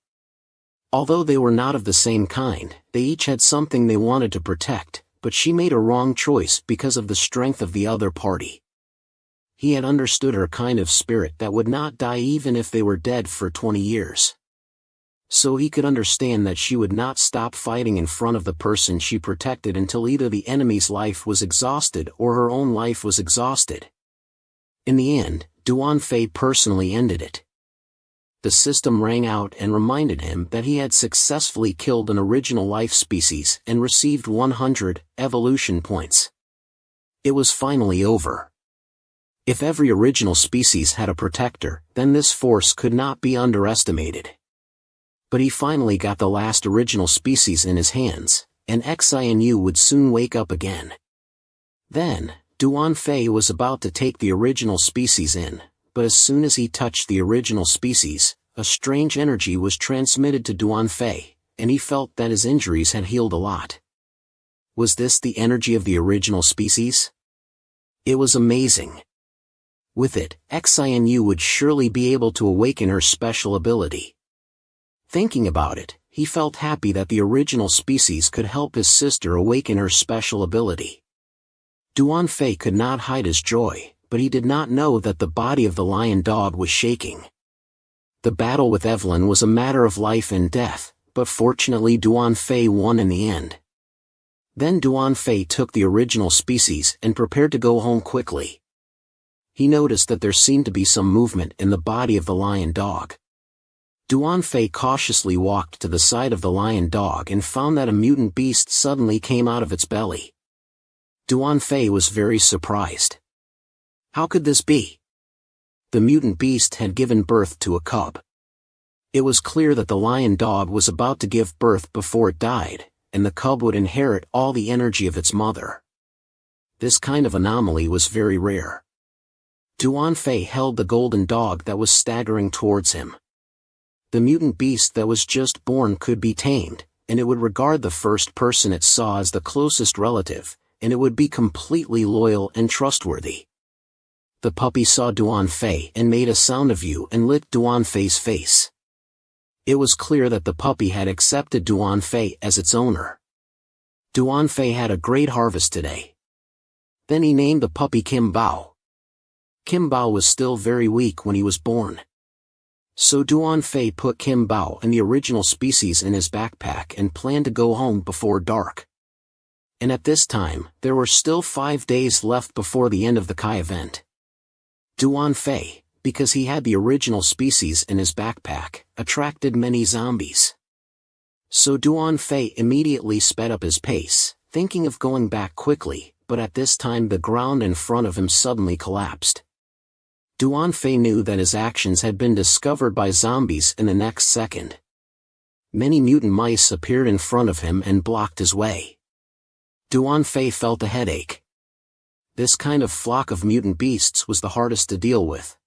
Although they were not of the same kind, they each had something they wanted to protect, but she made a wrong choice because of the strength of the other party. He had understood her kind of spirit that would not die even if they were dead for 20 years. So he could understand that she would not stop fighting in front of the person she protected until either the enemy's life was exhausted or her own life was exhausted. In the end, Duan Fei personally ended it. The system rang out and reminded him that he had successfully killed an original life species and received 100 evolution points. It was finally over. If every original species had a protector, then this force could not be underestimated. But he finally got the last original species in his hands, and Xinu would soon wake up again. Then, Duan Fei was about to take the original species in, but as soon as he touched the original species, a strange energy was transmitted to Duan Fei, and he felt that his injuries had healed a lot. Was this the energy of the original species? It was amazing. With it, Xinu would surely be able to awaken her special ability. Thinking about it, he felt happy that the original species could help his sister awaken her special ability. Duan Fei could not hide his joy, but he did not know that the body of the lion dog was shaking. The battle with Evelyn was a matter of life and death, but fortunately Duan Fei won in the end. Then Duan Fei took the original species and prepared to go home quickly. He noticed that there seemed to be some movement in the body of the lion dog. Duan Fei cautiously walked to the side of the lion dog and found that a mutant beast suddenly came out of its belly. Duan Fei was very surprised. How could this be? The mutant beast had given birth to a cub. It was clear that the lion dog was about to give birth before it died, and the cub would inherit all the energy of its mother. This kind of anomaly was very rare. Duan Fei held the golden dog that was staggering towards him. The mutant beast that was just born could be tamed, and it would regard the first person it saw as the closest relative, and it would be completely loyal and trustworthy. The puppy saw Duan Fei and made a sound of you and licked Duan Fei's face. It was clear that the puppy had accepted Duan Fei as its owner. Duan Fei had a great harvest today. Then he named the puppy Kim Bao. Kim Bao was still very weak when he was born. So Duan Fei put Kim Bao and the original species in his backpack and planned to go home before dark. And at this time, there were still 5 days left before the end of the Kai event. Duan Fei, because he had the original species in his backpack, attracted many zombies. So Duan Fei immediately sped up his pace, thinking of going back quickly, but at this time the ground in front of him suddenly collapsed. Duan Fei knew that his actions had been discovered by zombies in the next second. Many mutant mice appeared in front of him and blocked his way. Duan Fei felt a headache. This kind of flock of mutant beasts was the hardest to deal with.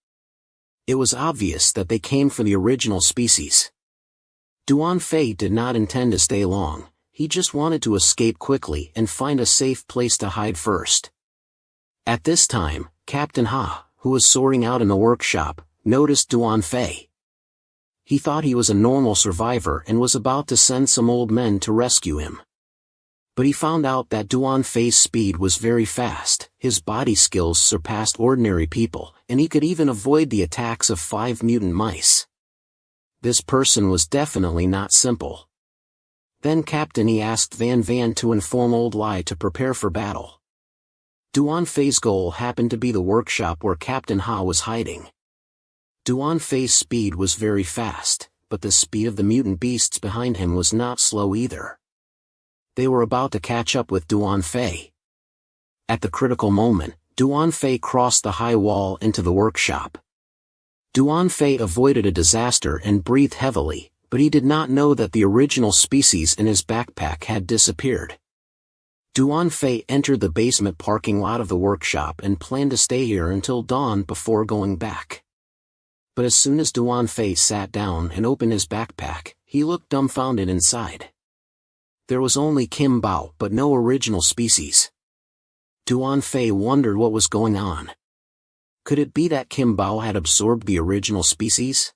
It was obvious that they came for the original species. Duan Fei did not intend to stay long, he just wanted to escape quickly and find a safe place to hide first. At this time, Captain Ha, who was sorting out in the workshop, noticed Duan Fei. He thought he was a normal survivor and was about to send some old men to rescue him. But he found out that Duan Fei's speed was very fast, his body skills surpassed ordinary people, and he could even avoid the attacks of 5 mutant mice. This person was definitely not simple. Then Captain He asked Van Van to inform Old Lai to prepare for battle. Duan Fei's goal happened to be the workshop where Captain Ha was hiding. Duan Fei's speed was very fast, but the speed of the mutant beasts behind him was not slow either. They were about to catch up with Duan Fei. At the critical moment, Duan Fei crossed the high wall into the workshop. Duan Fei avoided a disaster and breathed heavily, but he did not know that the original species in his backpack had disappeared. Duan Fei entered the basement parking lot of the workshop and planned to stay here until dawn before going back. But as soon as Duan Fei sat down and opened his backpack, he looked dumbfounded inside. There was only Kim Bao but no original species. Duan Fei wondered what was going on. Could it be that Kim Bao had absorbed the original species?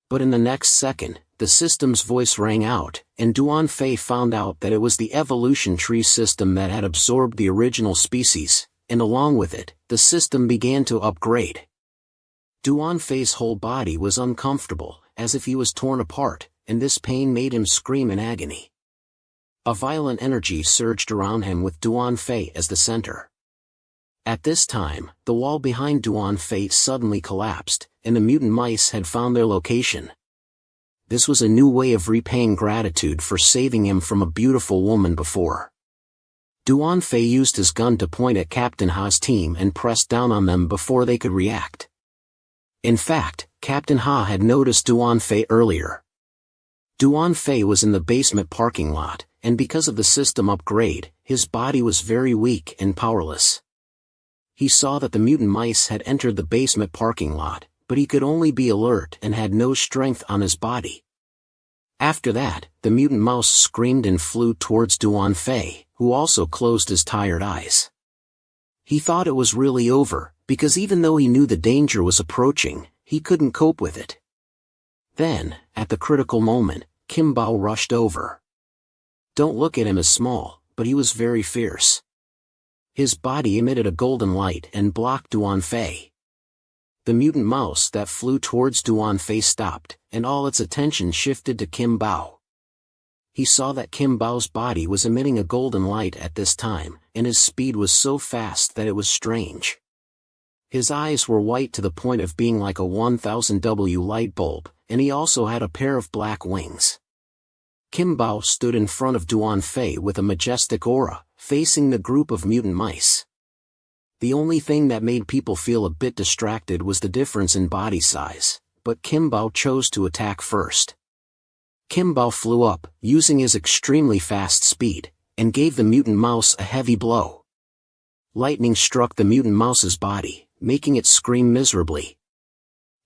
But in the next second, the system's voice rang out, and Duan Fei found out that it was the evolution tree system that had absorbed the original species, and along with it, the system began to upgrade. Duan Fei's whole body was uncomfortable, as if he was torn apart, and this pain made him scream in agony. A violent energy surged around him with Duan Fei as the center. At this time, the wall behind Duan Fei suddenly collapsed, and the mutant mice had found their location. This was a new way of repaying gratitude for saving him from a beautiful woman before. Duan Fei used his gun to point at Captain Ha's team and pressed down on them before they could react. In fact, Captain Ha had noticed Duan Fei earlier. Duan Fei was in the basement parking lot, and because of the system upgrade, his body was very weak and powerless. He saw that the mutant mice had entered the basement parking lot, but he could only be alert and had no strength on his body. After that, the mutant mouse screamed and flew towards Duan Fei, who also closed his tired eyes. He thought it was really over, because even though he knew the danger was approaching, he couldn't cope with it. Then, at the critical moment, Kim Bao rushed over. Don't look at him as small, but he was very fierce. His body emitted a golden light and blocked Duan Fei. The mutant mouse that flew towards Duan Fei stopped, and all its attention shifted to Kim Bao. He saw that Kim Bao's body was emitting a golden light at this time, and his speed was so fast that it was strange. His eyes were white to the point of being like a 1000W light bulb, and he also had a pair of black wings. Kim Bao stood in front of Duan Fei with a majestic aura, facing the group of mutant mice. The only thing that made people feel a bit distracted was the difference in body size, but Kim Bao chose to attack first. Kim Bao flew up, using his extremely fast speed, and gave the mutant mouse a heavy blow. Lightning struck the mutant mouse's body, making it scream miserably.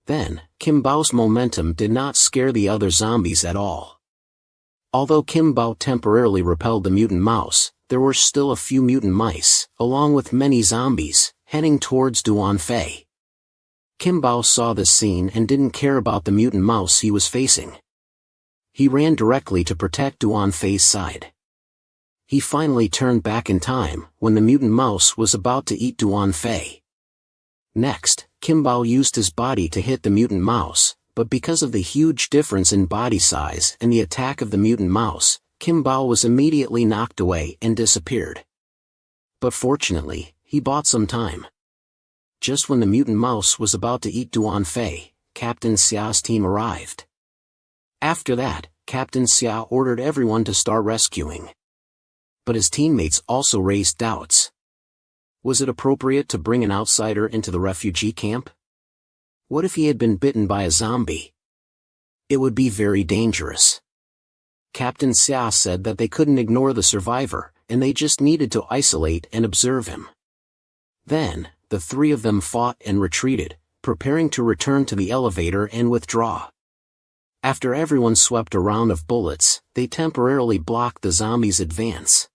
Then, Kim Bao's momentum did not scare the other zombies at all. Although Kim Bao temporarily repelled the mutant mouse, there were still a few mutant mice, along with many zombies, heading towards Duan Fei. Kim Bao saw this scene and didn't care about the mutant mouse he was facing. He ran directly to protect Duan Fei's side. He finally turned back in time, when the mutant mouse was about to eat Duan Fei. Next, Kim Bao used his body to hit the mutant mouse, but because of the huge difference in body size and the attack of the mutant mouse, Kim Bao was immediately knocked away and disappeared. But fortunately, he bought some time. Just when the mutant mouse was about to eat Duan Fei, Captain Xia's team arrived. After that, Captain Xia ordered everyone to start rescuing. But his teammates also raised doubts. Was it appropriate to bring an outsider into the refugee camp? What if he had been bitten by a zombie? It would be very dangerous. Captain Xia said that they couldn't ignore the survivor, and they just needed to isolate and observe him. Then, the three of them fought and retreated, preparing to return to the elevator and withdraw. After everyone swept a round of bullets, they temporarily blocked the zombies' advance.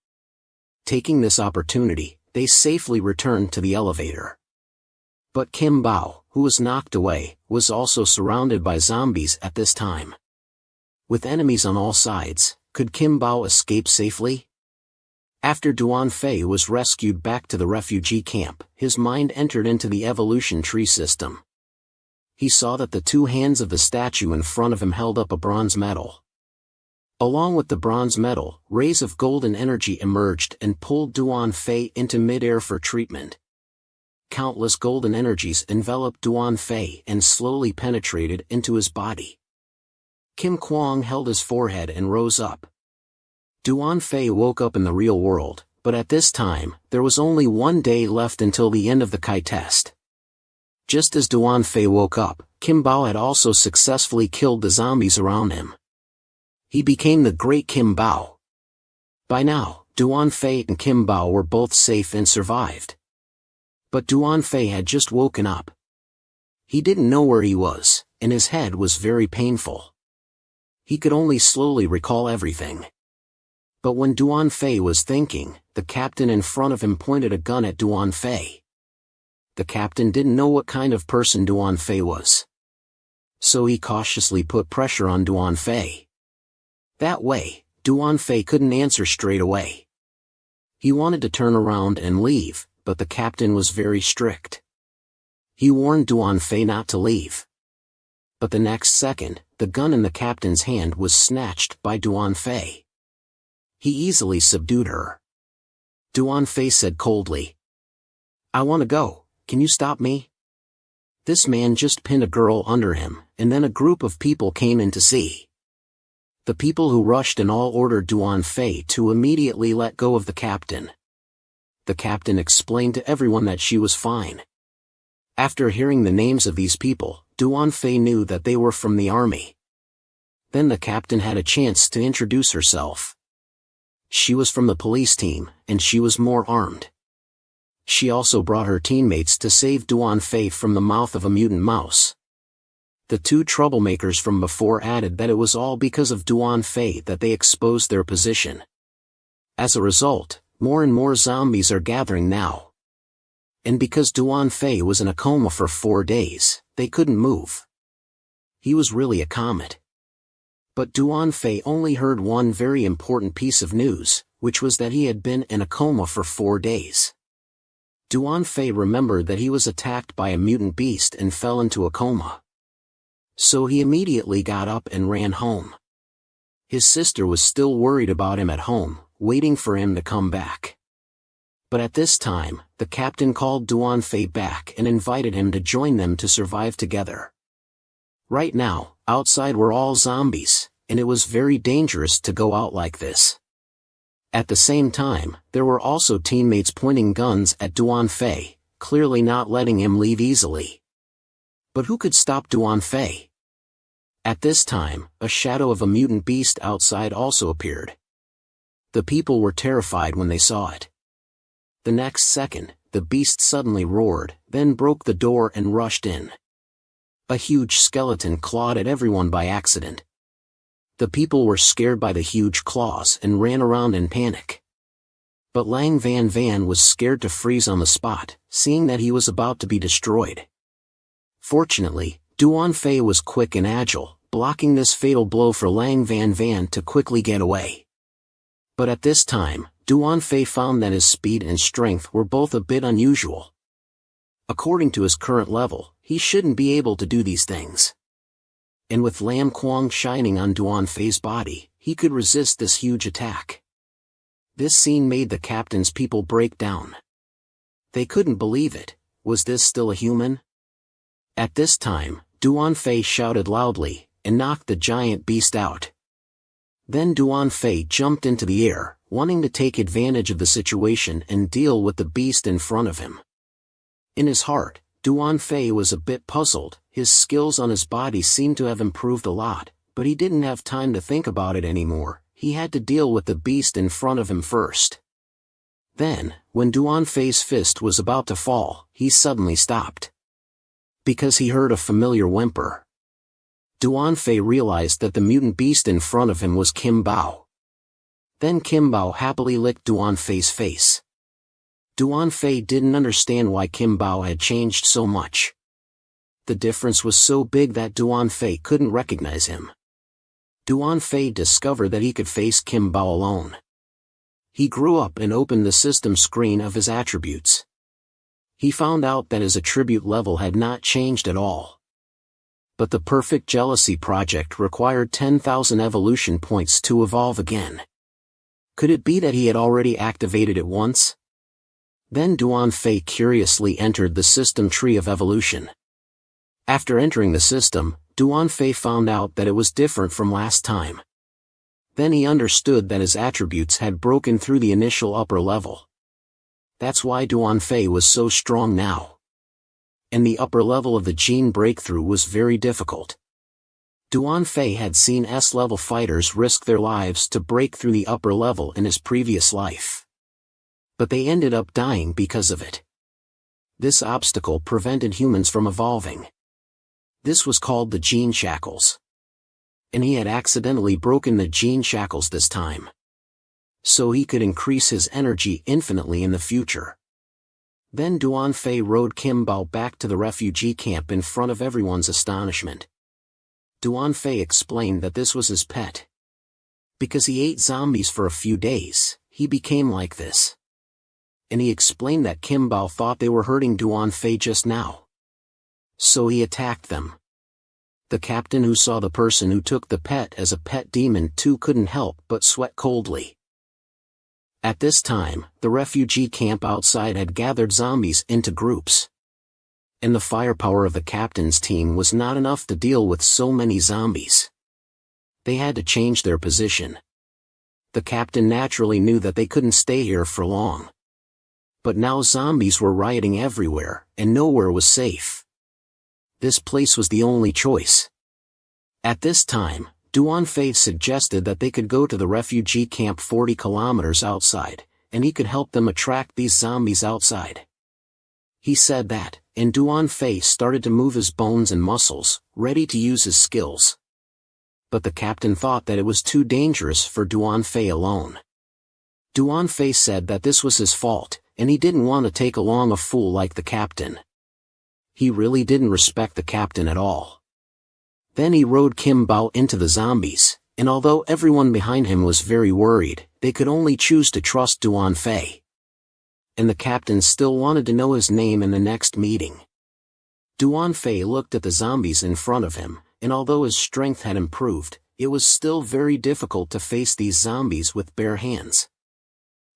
Taking this opportunity, they safely returned to the elevator. But Kim Bao, who was knocked away, was also surrounded by zombies at this time. With enemies on all sides, could Kim Bao escape safely? After Duan Fei was rescued back to the refugee camp, his mind entered into the evolution tree system. He saw that the two hands of the statue in front of him held up a bronze medal. Along with the bronze medal, rays of golden energy emerged and pulled Duan Fei into midair for treatment. Countless golden energies enveloped Duan Fei and slowly penetrated into his body. Kim Kwang held his forehead and rose up. Duan Fei woke up in the real world, but at this time, there was only 1 day left until the end of the Kai test. Just as Duan Fei woke up, Kim Bao had also successfully killed the zombies around him. He became the Great Kim Bao. By now, Duan Fei and Kim Bao were both safe and survived. But Duan Fei had just woken up. He didn't know where he was, and his head was very painful. He could only slowly recall everything. But when Duan Fei was thinking, the captain in front of him pointed a gun at Duan Fei. The captain didn't know what kind of person Duan Fei was. So he cautiously put pressure on Duan Fei. That way, Duan Fei couldn't answer straight away. He wanted to turn around and leave, but the captain was very strict. He warned Duan Fei not to leave. But the next second, the gun in the captain's hand was snatched by Duan Fei. He easily subdued her. Duan Fei said coldly, "I want to go, can you stop me?" This man just pinned a girl under him, and then a group of people came in to see. The people who rushed and all ordered Duan Fei to immediately let go of the captain. The captain explained to everyone that she was fine. After hearing the names of these people, Duan Fei knew that they were from the army. Then the captain had a chance to introduce herself. She was from the police team, and she was more armed. She also brought her teammates to save Duan Fei from the mouth of a mutant mouse. The two troublemakers from before added that it was all because of Duan Fei that they exposed their position. As a result, more and more zombies are gathering now. And because Duan Fei was in a coma for 4 days, they couldn't move. He was really a comet. But Duan Fei only heard one very important piece of news, which was that he had been in a coma for 4 days. Duan Fei remembered that he was attacked by a mutant beast and fell into a coma. So he immediately got up and ran home. His sister was still worried about him at home, waiting for him to come back. But at this time, the captain called Duan Fei back and invited him to join them to survive together. Right now, outside were all zombies, and it was very dangerous to go out like this. At the same time, there were also teammates pointing guns at Duan Fei, clearly not letting him leave easily. But who could stop Duan Fei? At this time, a shadow of a mutant beast outside also appeared. The people were terrified when they saw it. The next second, the beast suddenly roared, then broke the door and rushed in. A huge skeleton clawed at everyone by accident. The people were scared by the huge claws and ran around in panic. But Lang Van Van was scared to freeze on the spot, seeing that he was about to be destroyed. Fortunately, Duan Fei was quick and agile, blocking this fatal blow for Lang Van Van to quickly get away. But at this time, Duan Fei found that his speed and strength were both a bit unusual. According to his current level, he shouldn't be able to do these things. And with Lam Kuang shining on Duan Fei's body, he could resist this huge attack. This scene made the captain's people break down. They couldn't believe it. Was this still a human? At this time, Duan Fei shouted loudly, and knocked the giant beast out. Then Duan Fei jumped into the air, wanting to take advantage of the situation and deal with the beast in front of him. In his heart, Duan Fei was a bit puzzled. His skills on his body seemed to have improved a lot, but he didn't have time to think about it anymore. He had to deal with the beast in front of him first. Then, when Duan Fei's fist was about to fall, he suddenly stopped. Because he heard a familiar whimper. Duan Fei realized that the mutant beast in front of him was Kim Bao. Then Kim Bao happily licked Duan Fei's face. Duan Fei didn't understand why Kim Bao had changed so much. The difference was so big that Duan Fei couldn't recognize him. Duan Fei discovered that he could face Kim Bao alone. He grew up and opened the system screen of his attributes. He found out that his attribute level had not changed at all. But the Perfect Jealousy project required 10,000 evolution points to evolve again. Could it be that he had already activated it once? Then Duan Fei curiously entered the system tree of evolution. After entering the system, Duan Fei found out that it was different from last time. Then he understood that his attributes had broken through the initial upper level. That's why Duan Fei was so strong now. And the upper level of the gene breakthrough was very difficult. Duan Fei had seen S-level fighters risk their lives to break through the upper level in his previous life. But they ended up dying because of it. This obstacle prevented humans from evolving. This was called the gene shackles. And he had accidentally broken the gene shackles this time. So he could increase his energy infinitely in the future. Then Duan Fei rode Kim Bao back to the refugee camp in front of everyone's astonishment. Duan Fei explained that this was his pet. Because he ate zombies for a few days, he became like this. And he explained that Kim Bao thought they were hurting Duan Fei just now. So he attacked them. The captain who saw the person who took the pet as a pet demon too couldn't help but sweat coldly. At this time, the refugee camp outside had gathered zombies into groups. And the firepower of the captain's team was not enough to deal with so many zombies. They had to change their position. The captain naturally knew that they couldn't stay here for long. But now zombies were rioting everywhere, and nowhere was safe. This place was the only choice. At this time, Duanfei suggested that they could go to the refugee camp 40 kilometers outside, and he could help them attract these zombies outside. He said that, and Duanfei started to move his bones and muscles, ready to use his skills. But the captain thought that it was too dangerous for Duanfei alone. Duanfei said that this was his fault, and he didn't want to take along a fool like the captain. He really didn't respect the captain at all. Then he rode Kim Bao into the zombies, and although everyone behind him was very worried, they could only choose to trust Duanfei. And the captain still wanted to know his name in the next meeting. Duanfei looked at the zombies in front of him, and although his strength had improved, it was still very difficult to face these zombies with bare hands.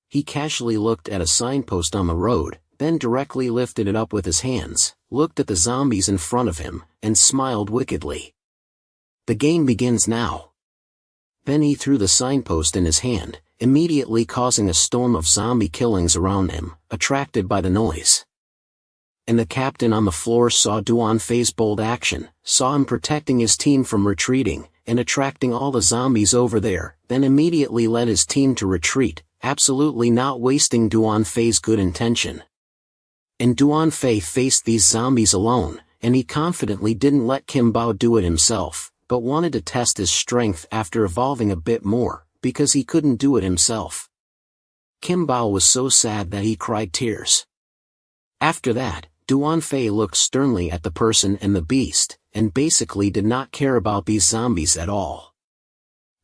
He casually looked at a signpost on the road, then directly lifted it up with his hands, looked at the zombies in front of him, and smiled wickedly. The game begins now. Then he threw the signpost in his hand, immediately causing a storm of zombie killings around him, attracted by the noise. And the captain on the floor saw Duanfei's bold action, saw him protecting his team from retreating, and attracting all the zombies over there, then immediately led his team to retreat, absolutely not wasting Duanfei's good intention. And Duanfei faced these zombies alone, and he confidently didn't let Kim Bao do it himself, but wanted to test his strength after evolving a bit more, because he couldn't do it himself. Kim Bao was so sad that he cried tears. After that, Duanfei looked sternly at the person and the beast, and basically did not care about these zombies at all.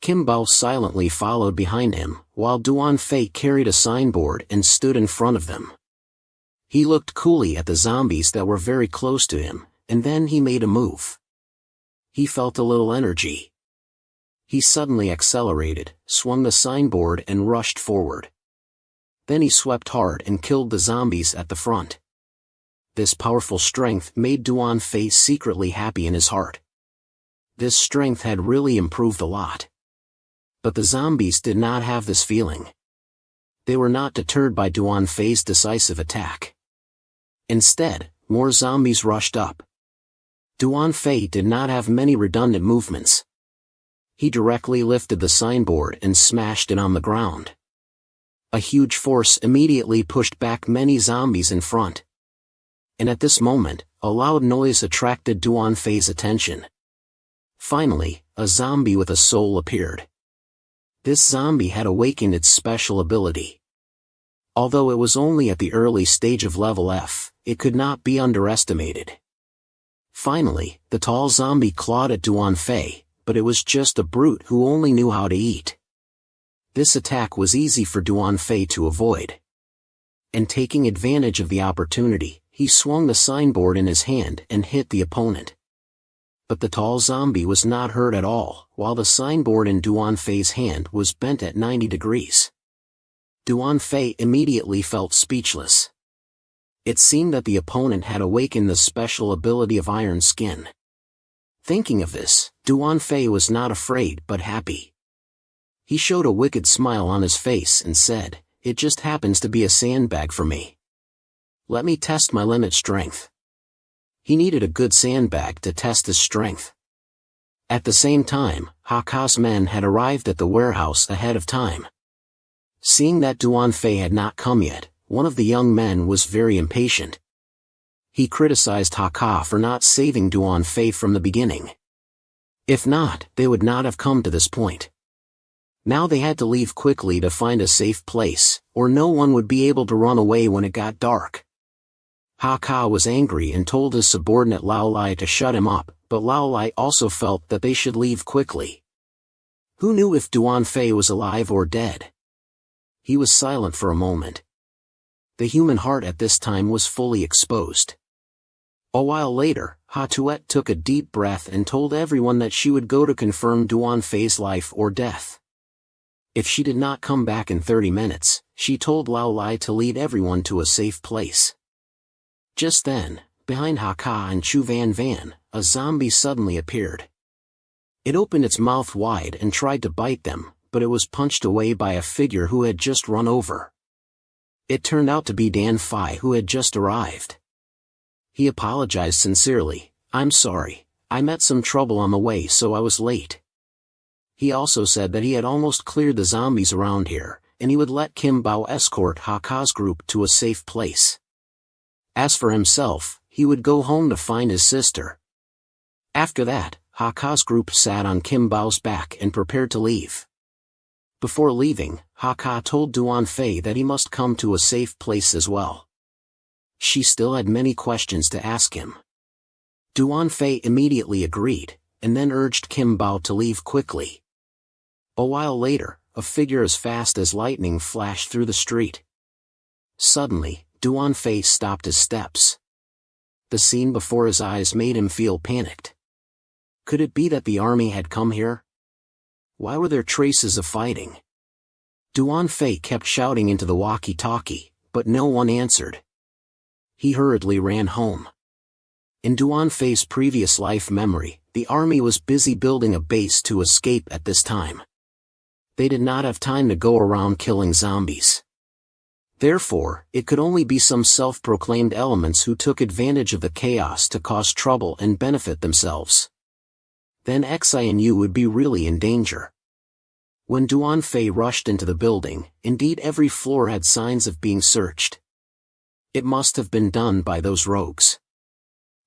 Kim Bao silently followed behind him, while Duanfei carried a signboard and stood in front of them. He looked coolly at the zombies that were very close to him, and then he made a move. He felt a little energy. He suddenly accelerated, swung the signboard and rushed forward. Then he swept hard and killed the zombies at the front. This powerful strength made Duanfei secretly happy in his heart. This strength had really improved a lot. But the zombies did not have this feeling. They were not deterred by Duanfei's decisive attack. Instead, more zombies rushed up. Duanfei did not have many redundant movements. He directly lifted the signboard and smashed it on the ground. A huge force immediately pushed back many zombies in front. And at this moment, a loud noise attracted Duanfei's attention. Finally, a zombie with a soul appeared. This zombie had awakened its special ability. Although it was only at the early stage of level F, it could not be underestimated. Finally, the tall zombie clawed at Duanfei, but it was just a brute who only knew how to eat. This attack was easy for Duanfei to avoid. And taking advantage of the opportunity, he swung the signboard in his hand and hit the opponent. But the tall zombie was not hurt at all, while the signboard in Duanfei's hand was bent at 90 degrees. Duanfei immediately felt speechless. It seemed that the opponent had awakened the special ability of Iron Skin. Thinking of this, Duanfei was not afraid but happy. He showed a wicked smile on his face and said, "It just happens to be a sandbag for me. Let me test my limit strength." He needed a good sandbag to test his strength. At the same time, Haka's men had arrived at the warehouse ahead of time. Seeing that Duanfei had not come yet, one of the young men was very impatient. He criticized Haka for not saving Duanfei from the beginning. If not, they would not have come to this point. Now they had to leave quickly to find a safe place, or no one would be able to run away when it got dark. Haka was angry and told his subordinate Lao Lai to shut him up, but Lao Lai also felt that they should leave quickly. Who knew if Duanfei was alive or dead? He was silent for a moment. The human heart at this time was fully exposed. A while later, Hatuet took a deep breath and told everyone that she would go to confirm Duan Fei's life or death. If she did not come back in 30 minutes, she told Lao Lai to lead everyone to a safe place. Just then, behind Haka and Chu Van Van, a zombie suddenly appeared. It opened its mouth wide and tried to bite them, but it was punched away by a figure who had just run over. It turned out to be Dan Phi, who had just arrived. He apologized sincerely. "I'm sorry, I met some trouble on the way so I was late." He also said that he had almost cleared the zombies around here, and he would let Kim Bao escort Haka's group to a safe place. As for himself, he would go home to find his sister. After that, Haka's group sat on Kim Bao's back and prepared to leave. Before leaving, Haka told Duan Fei that he must come to a safe place as well. She still had many questions to ask him. Duan Fei immediately agreed, and then urged Kim Bao to leave quickly. A while later, a figure as fast as lightning flashed through the street. Suddenly, Duan Fei stopped his steps. The scene before his eyes made him feel panicked. Could it be that the army had come here? Why were there traces of fighting? Duan Fei kept shouting into the walkie-talkie, but no one answered. He hurriedly ran home. In Duan Fei's previous life memory, the army was busy building a base to escape at this time. They did not have time to go around killing zombies. Therefore, it could only be some self-proclaimed elements who took advantage of the chaos to cause trouble and benefit themselves. Then Xianyu would be really in danger. When Duan Fei rushed into the building, indeed every floor had signs of being searched. It must have been done by those rogues.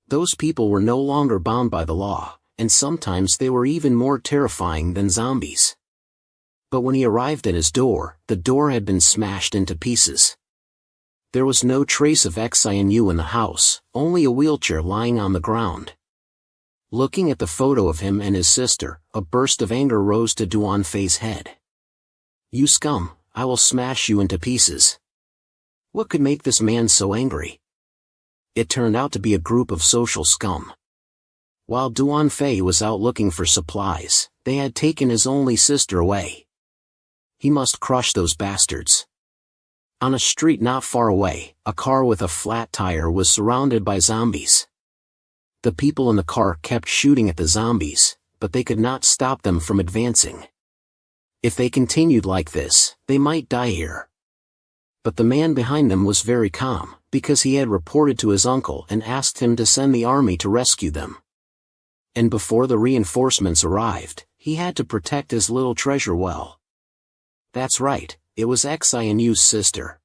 Those people were no longer bound by the law, and sometimes they were even more terrifying than zombies. But when he arrived at his door, the door had been smashed into pieces. There was no trace of Xianyu in the house, only a wheelchair lying on the ground. Looking at the photo of him and his sister, a burst of anger rose to Duan Fei's head. "You scum, I will smash you into pieces." What could make this man so angry? It turned out to be a group of social scum. While Duan Fei was out looking for supplies, they had taken his only sister away. He must crush those bastards. On a street not far away, a car with a flat tire was surrounded by zombies. The people in the car kept shooting at the zombies, but they could not stop them from advancing. If they continued like this, they might die here. But the man behind them was very calm, because he had reported to his uncle and asked him to send the army to rescue them. And before the reinforcements arrived, he had to protect his little treasure well. That's right, it was Xianyu's sister.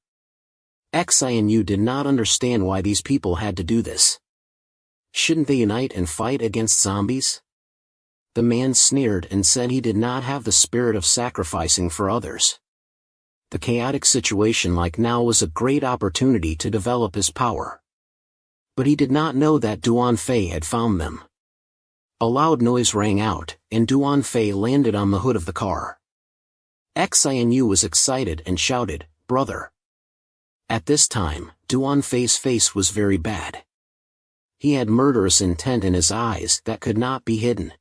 Xianyu did not understand why these people had to do this. Shouldn't they unite and fight against zombies? The man sneered and said he did not have the spirit of sacrificing for others. The chaotic situation like now was a great opportunity to develop his power. But he did not know that Duan Fei had found them. A loud noise rang out, and Duan Fei landed on the hood of the car. Xianyu was excited and shouted, "Brother!" At this time, Duan Fei's face was very bad. He had murderous intent in his eyes that could not be hidden.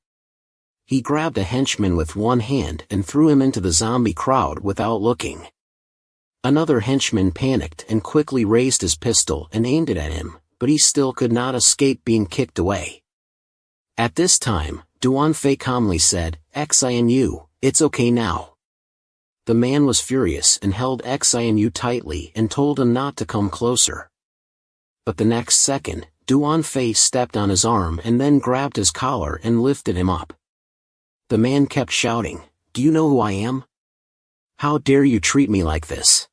He grabbed a henchman with one hand and threw him into the zombie crowd without looking. Another henchman panicked and quickly raised his pistol and aimed it at him, but he still could not escape being kicked away. At this time, Duan Fei calmly said, "Xianyu, it's okay now." The man was furious and held Xianyu tightly and told him not to come closer. But the next second, Duan Fei stepped on his arm and then grabbed his collar and lifted him up. The man kept shouting, "Do you know who I am? How dare you treat me like this?"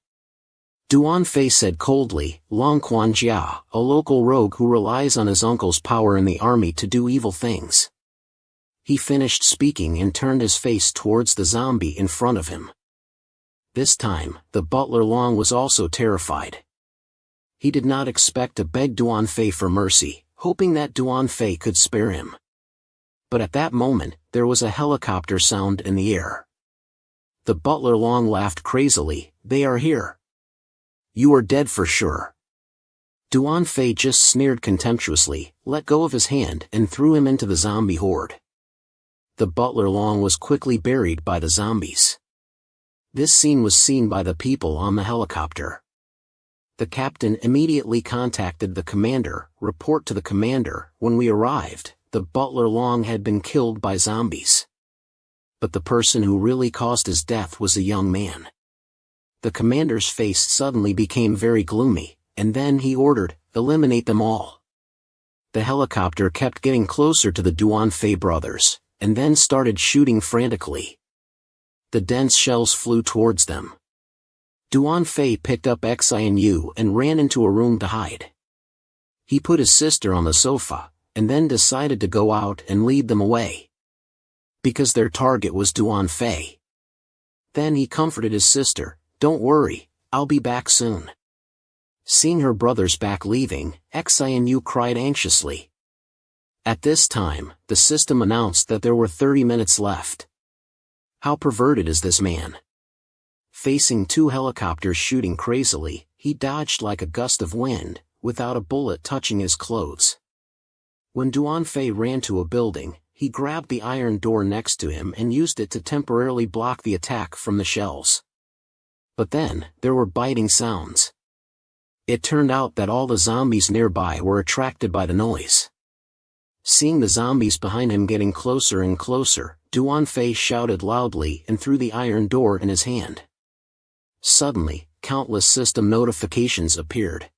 Duan Fei said coldly, "Long Quan Jia, a local rogue who relies on his uncle's power in the army to do evil things." He finished speaking and turned his face towards the zombie in front of him. This time, the butler Long was also terrified. He did not expect to beg Duan Fei for mercy, hoping that Duan Fei could spare him. But at that moment, there was a helicopter sound in the air. The butler Long laughed crazily, "They are here. You are dead for sure." Duan Fei just sneered contemptuously, let go of his hand and threw him into the zombie horde. The butler Long was quickly buried by the zombies. This scene was seen by the people on the helicopter. The captain immediately contacted the commander. Report to the commander, when we arrived, the butler Long had been killed by zombies. But the person who really caused his death was a young man. The commander's face suddenly became very gloomy, and then he ordered, eliminate them all. The helicopter kept getting closer to the Duan Fei brothers, and then started shooting frantically. The dense shells flew towards them. Duan Fei picked up Xinu and ran into a room to hide. He put his sister on the sofa, and then decided to go out and lead them away. Because their target was Duan Fei. Then he comforted his sister, don't worry, I'll be back soon. Seeing her brothers back leaving, Xinu cried anxiously. At this time, the system announced that there were 30 minutes left. How perverted is this man? Facing two helicopters shooting crazily, he dodged like a gust of wind, without a bullet touching his clothes. When Duan Fei ran to a building, he grabbed the iron door next to him and used it to temporarily block the attack from the shells. But then, there were biting sounds. It turned out that all the zombies nearby were attracted by the noise. Seeing the zombies behind him getting closer and closer, Duan Fei shouted loudly and threw the iron door in his hand. Suddenly, countless system notifications appeared.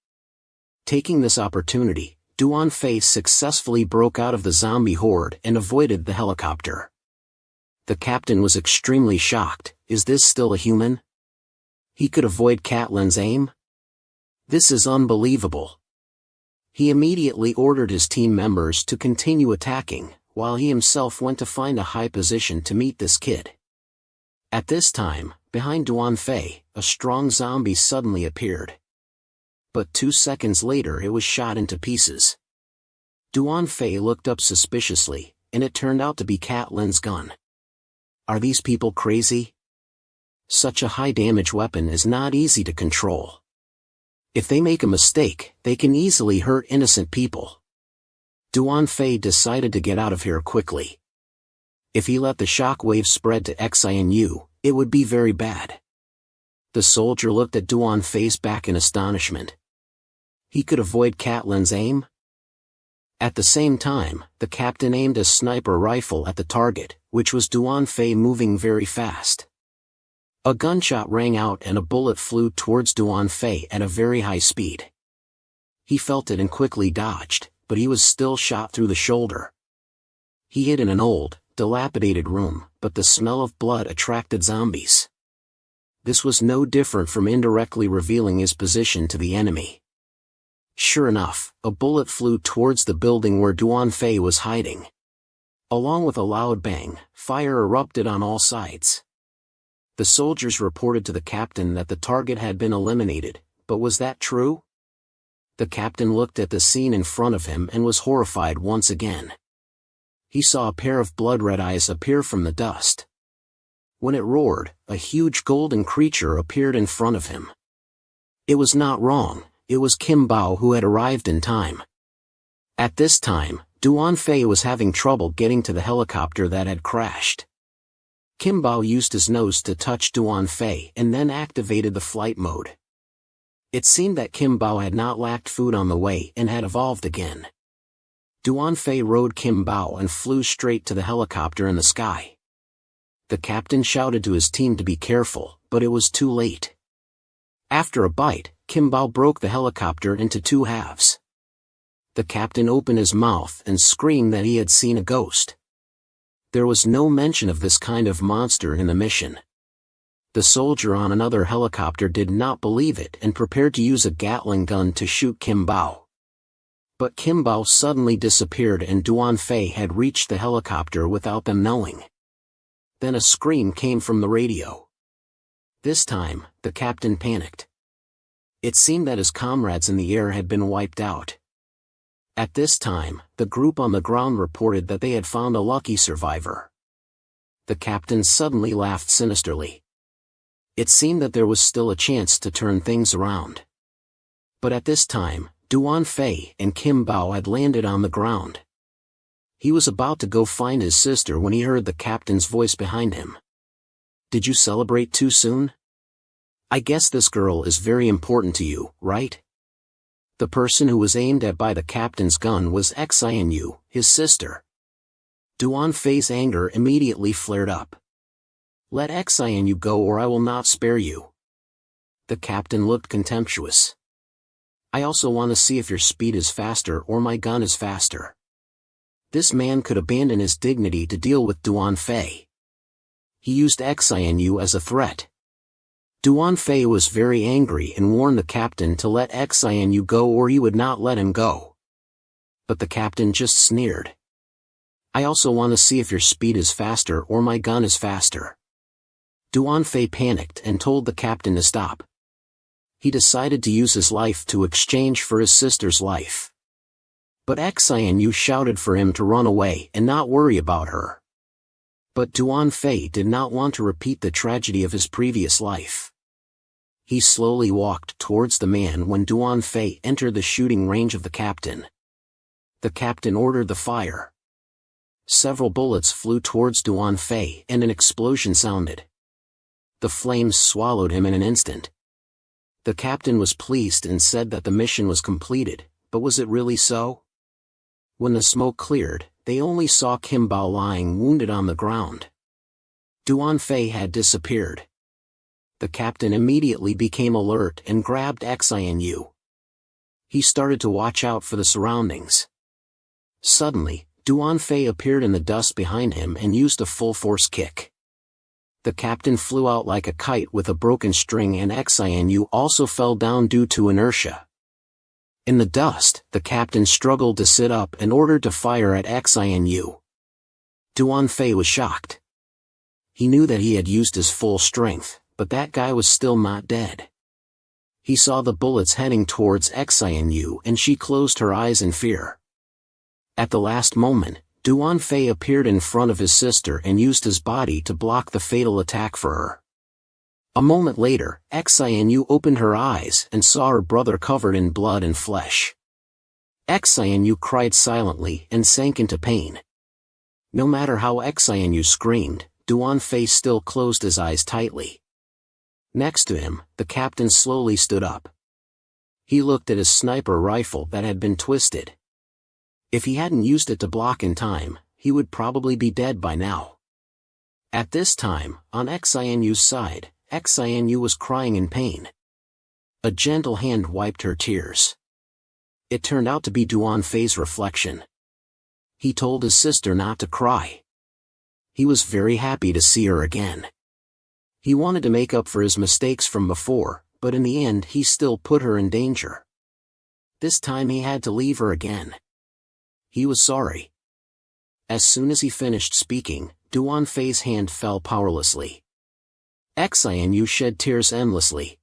Taking this opportunity, Duan Fei successfully broke out of the zombie horde and avoided the helicopter. The captain was extremely shocked. Is this still a human? He could avoid Catlin's aim? This is unbelievable. He immediately ordered his team members to continue attacking, while he himself went to find a high position to meet this kid. At this time, behind Duan Fei, a strong zombie suddenly appeared. But 2 seconds later it was shot into pieces. Duan Fei looked up suspiciously, and it turned out to be Catlin's gun. Are these people crazy? Such a high-damage weapon is not easy to control. If they make a mistake, they can easily hurt innocent people. Duan Fei decided to get out of here quickly. If he let the shockwave spread to Xinu, it would be very bad. The soldier looked at Duan Fei's back in astonishment. He could avoid Catlin's aim? At the same time, the captain aimed a sniper rifle at the target, which was Duan Fei moving very fast. A gunshot rang out and a bullet flew towards Duan Fei at a very high speed. He felt it and quickly dodged, but he was still shot through the shoulder. He hid in an old, dilapidated room, but the smell of blood attracted zombies. This was no different from indirectly revealing his position to the enemy. Sure enough, a bullet flew towards the building where Duan Fei was hiding. Along with a loud bang, fire erupted on all sides. The soldiers reported to the captain that the target had been eliminated, but was that true? The captain looked at the scene in front of him and was horrified once again. He saw a pair of blood-red eyes appear from the dust. When it roared, a huge golden creature appeared in front of him. It was not wrong, it was Kim Bao who had arrived in time. At this time, Duan Fei was having trouble getting to the helicopter that had crashed. Kim Bao used his nose to touch Duan Fei and then activated the flight mode. It seemed that Kim Bao had not lacked food on the way and had evolved again. Duan Fei rode Kim Bao and flew straight to the helicopter in the sky. The captain shouted to his team to be careful, but it was too late. After a bite, Kim Bao broke the helicopter into 2 halves. The captain opened his mouth and screamed that he had seen a ghost. There was no mention of this kind of monster in the mission. The soldier on another helicopter did not believe it and prepared to use a Gatling gun to shoot Kim Bao. But Kim Bao suddenly disappeared and Duan Fei had reached the helicopter without them knowing. Then a scream came from the radio. This time, the captain panicked. It seemed that his comrades in the air had been wiped out. At this time, the group on the ground reported that they had found a lucky survivor. The captain suddenly laughed sinisterly. It seemed that there was still a chance to turn things around. But at this time, Duan Fei and Kim Bao had landed on the ground. He was about to go find his sister when he heard the captain's voice behind him. Did you celebrate too soon? I guess this girl is very important to you, right? The person who was aimed at by the captain's gun was Xianyu, his sister. Duan Fei's anger immediately flared up. Let Xianyu go or I will not spare you. The captain looked contemptuous. I also want to see if your speed is faster or my gun is faster. This man could abandon his dignity to deal with Duan Fei. He used Xianyu as a threat. Duan Fei was very angry and warned the captain to let Xianyu go or he would not let him go. But the captain just sneered. I also want to see if your speed is faster or my gun is faster. Duan Fei panicked and told the captain to stop. He decided to use his life to exchange for his sister's life. But Xianyu shouted for him to run away and not worry about her. But Duan Fei did not want to repeat the tragedy of his previous life. He slowly walked towards the man when Duan Fei entered the shooting range of the captain. The captain ordered the fire. Several bullets flew towards Duan Fei and an explosion sounded. The flames swallowed him in an instant. The captain was pleased and said that the mission was completed, but was it really so? When the smoke cleared, they only saw Kim Bao lying wounded on the ground. Duan Fei had disappeared. The captain immediately became alert and grabbed Xianyu. He started to watch out for the surroundings. Suddenly, Duan Fei appeared in the dust behind him and used a full-force kick. The captain flew out like a kite with a broken string and Xianyu also fell down due to inertia. In the dust, the captain struggled to sit up and ordered to fire at Xianyu. Duan Fei was shocked. He knew that he had used his full strength, but that guy was still not dead. He saw the bullets heading towards Xianyu and she closed her eyes in fear. At the last moment, Duan Fei appeared in front of his sister and used his body to block the fatal attack for her. A moment later, Xianyu opened her eyes and saw her brother covered in blood and flesh. Xianyu cried silently and sank into pain. No matter how Xianyu screamed, Duan Fei still closed his eyes tightly. Next to him, the captain slowly stood up. He looked at his sniper rifle that had been twisted. If he hadn't used it to block in time, he would probably be dead by now. At this time, on Xianyu's side, Xianyu was crying in pain. A gentle hand wiped her tears. It turned out to be Duan Fei's reflection. He told his sister not to cry. He was very happy to see her again. He wanted to make up for his mistakes from before, but in the end he still put her in danger. This time he had to leave her again. He was sorry. As soon as he finished speaking, Duan Fei's hand fell powerlessly. Xianyu shed tears endlessly.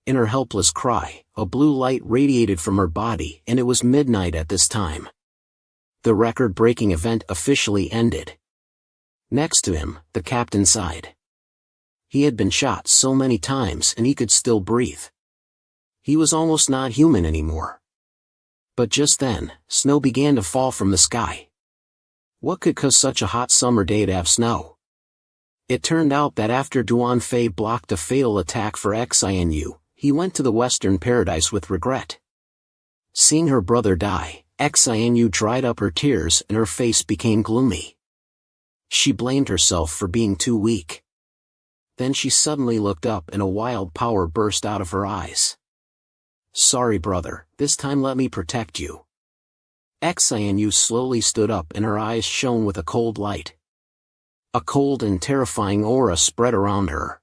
In her helpless cry, a blue light radiated from her body and it was midnight at this time. The record-breaking event officially ended. Next to him, the captain sighed. He had been shot so many times and he could still breathe. He was almost not human anymore. But just then, snow began to fall from the sky. What could cause such a hot summer day to have snow? It turned out that after Duan Fei blocked a fatal attack for Xianyu, he went to the Western Paradise with regret. Seeing her brother die, Xianyu dried up her tears and her face became gloomy. She blamed herself for being too weak. Then she suddenly looked up and a wild power burst out of her eyes. Sorry brother, this time let me protect you. Xianyu slowly stood up and her eyes shone with a cold light. A cold and terrifying aura spread around her.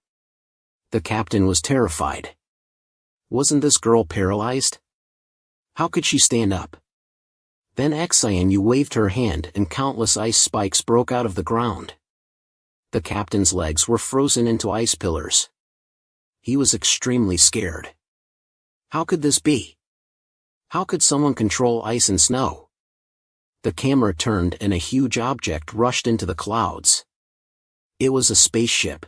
The captain was terrified. Wasn't this girl paralyzed? How could she stand up? Then Xianyu waved her hand and countless ice spikes broke out of the ground. The captain's legs were frozen into ice pillars. He was extremely scared. How could this be? How could someone control ice and snow? The camera turned and a huge object rushed into the clouds. It was a spaceship.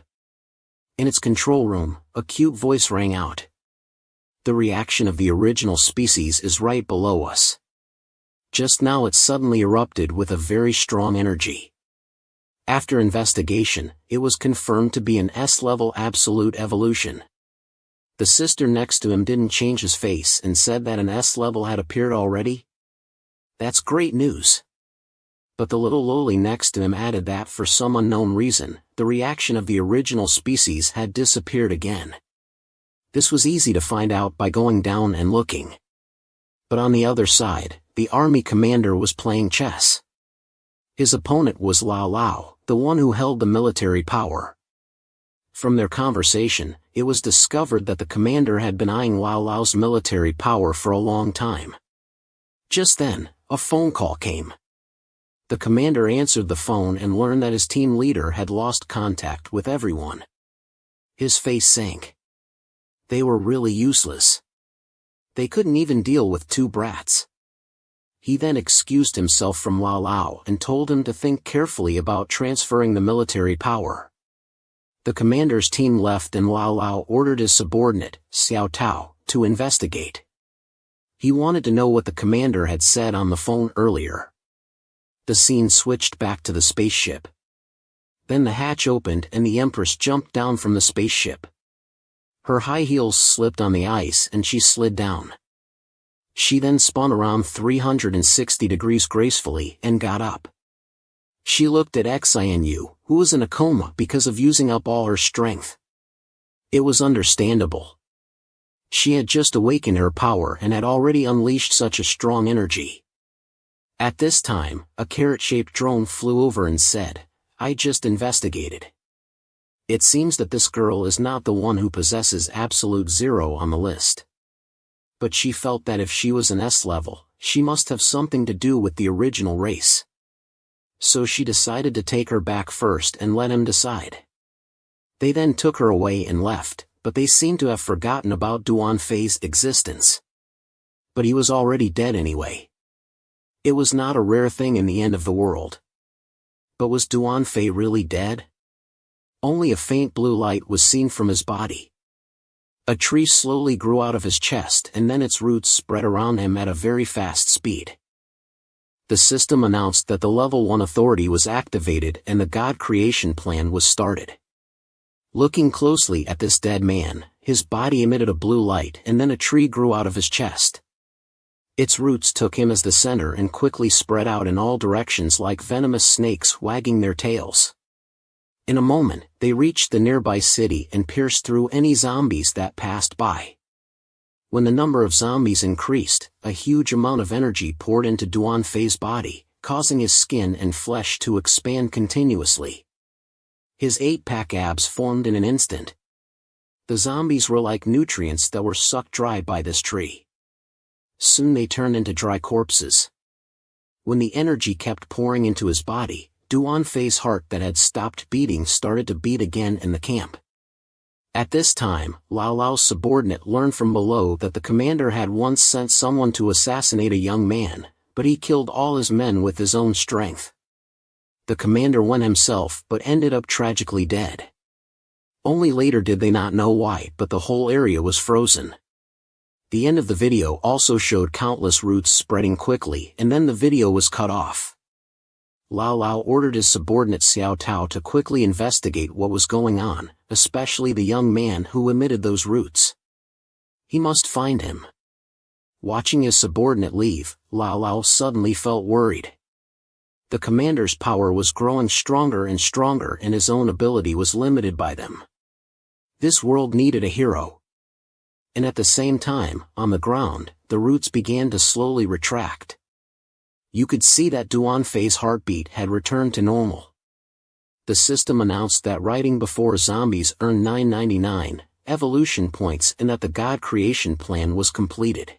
In its control room, a cute voice rang out. The reaction of the original species is right below us. Just now it suddenly erupted with a very strong energy. After investigation, it was confirmed to be an S-level absolute evolution. The sister next to him didn't change his face and said that an S-level had appeared already. That's great news. But the little loli next to him added that for some unknown reason, the reaction of the original species had disappeared again. This was easy to find out by going down and looking. But on the other side, the army commander was playing chess. His opponent was Lao Lao, the one who held the military power. From their conversation, it was discovered that the commander had been eyeing Lao Lao's military power for a long time. Just then, a phone call came. The commander answered the phone and learned that his team leader had lost contact with everyone. His face sank. They were really useless. They couldn't even deal with two brats. He then excused himself from Lao Lao and told him to think carefully about transferring the military power. The commander's team left and Lao Lao ordered his subordinate, Xiao Tao, to investigate. He wanted to know what the commander had said on the phone earlier. The scene switched back to the spaceship. Then the hatch opened and the Empress jumped down from the spaceship. Her high heels slipped on the ice and she slid down. She then spun around 360 degrees gracefully and got up. She looked at Xinu, who was in a coma because of using up all her strength. It was understandable. She had just awakened her power and had already unleashed such a strong energy. At this time, a carrot-shaped drone flew over and said, "I just investigated. It seems that this girl is not the one who possesses absolute zero on the list. But she felt that if she was an S-level, she must have something to do with the original race. So she decided to take her back first and let him decide." They then took her away and left, but they seemed to have forgotten about Duan Fei's existence. But he was already dead anyway. It was not a rare thing in the end of the world. But was Duan Fei really dead? Only a faint blue light was seen from his body. A tree slowly grew out of his chest and then its roots spread around him at a very fast speed. The system announced that the Level 1 authority was activated and the God creation plan was started. Looking closely at this dead man, his body emitted a blue light and then a tree grew out of his chest. Its roots took him as the center and quickly spread out in all directions like venomous snakes wagging their tails. In a moment, they reached the nearby city and pierced through any zombies that passed by. When the number of zombies increased, a huge amount of energy poured into Duan Fei's body, causing his skin and flesh to expand continuously. His 8-pack abs formed in an instant. The zombies were like nutrients that were sucked dry by this tree. Soon they turned into dry corpses. When the energy kept pouring into his body, Duan Fei's heart that had stopped beating started to beat again in the camp. At this time, Lao Lao's subordinate learned from below that the commander had once sent someone to assassinate a young man, but he killed all his men with his own strength. The commander went himself but ended up tragically dead. Only later did they not know why, but the whole area was frozen. The end of the video also showed countless roots spreading quickly and then the video was cut off. Lao Lao ordered his subordinate Xiao Tao to quickly investigate what was going on, especially the young man who emitted those roots. He must find him. Watching his subordinate leave, Lao Lao suddenly felt worried. The commander's power was growing stronger and stronger and his own ability was limited by them. This world needed a hero. And at the same time, on the ground, the roots began to slowly retract. You could see that Duan Fei's heartbeat had returned to normal. The system announced that riding before zombies earned 999 evolution points and that the God creation plan was completed.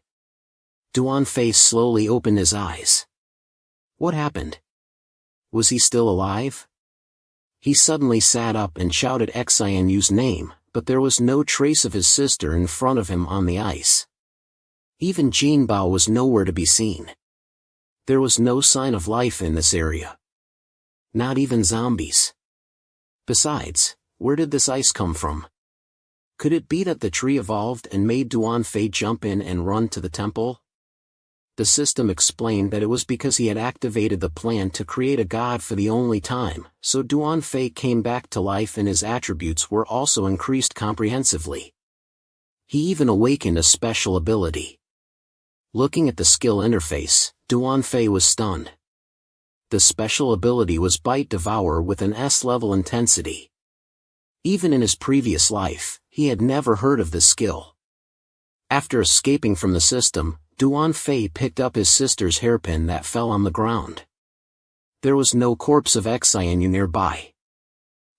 Duan Fei slowly opened his eyes. What happened? Was he still alive? He suddenly sat up and shouted Xinu's name, but there was no trace of his sister in front of him on the ice. Even Jin Bao was nowhere to be seen. There was no sign of life in this area. Not even zombies. Besides, where did this ice come from? Could it be that the tree evolved and made Duan Fei jump in and run to the temple? The system explained that it was because he had activated the plan to create a god for the only time, so Duan Fei came back to life and his attributes were also increased comprehensively. He even awakened a special ability. Looking at the skill interface, Duan Fei was stunned. The special ability was Bite Devour with an S-level intensity. Even in his previous life, he had never heard of this skill. After escaping from the system, Duan Fei picked up his sister's hairpin that fell on the ground. There was no corpse of Xianyu nearby.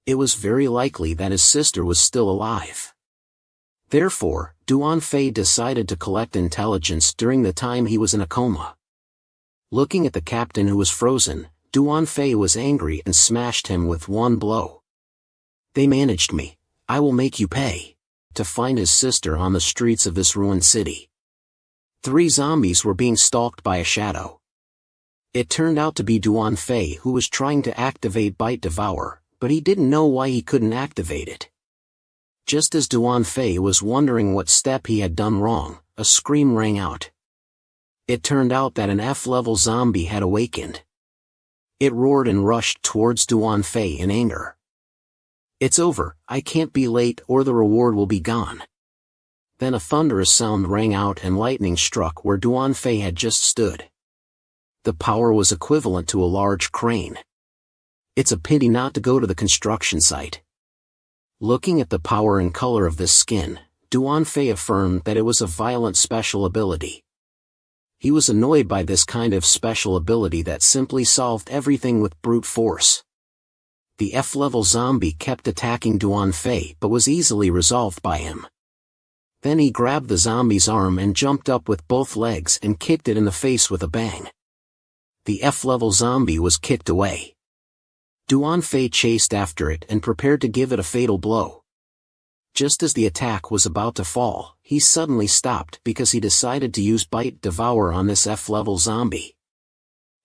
It was very likely that his sister was still alive. Therefore, Duan Fei decided to collect intelligence during the time he was in a coma. Looking at the captain who was frozen, Duan Fei was angry and smashed him with one blow. "They managed me. I will make you pay," to find his sister on the streets of this ruined city. 3 zombies were being stalked by a shadow. It turned out to be Duan Fei who was trying to activate Bite Devour, but he didn't know why he couldn't activate it. Just as Duan Fei was wondering what step he had done wrong, a scream rang out. It turned out that an F-level zombie had awakened. It roared and rushed towards Duan Fei in anger. "It's over, I can't be late or the reward will be gone." Then a thunderous sound rang out and lightning struck where Duan Fei had just stood. The power was equivalent to a large crane. It's a pity not to go to the construction site. Looking at the power and color of this skin, Duan Fei affirmed that it was a violent special ability. He was annoyed by this kind of special ability that simply solved everything with brute force. The F-level zombie kept attacking Duan Fei but was easily resolved by him. Then he grabbed the zombie's arm and jumped up with both legs and kicked it in the face with a bang. The F-level zombie was kicked away. Duan Fei chased after it and prepared to give it a fatal blow. Just as the attack was about to fall, he suddenly stopped because he decided to use Bite Devour on this F-level zombie.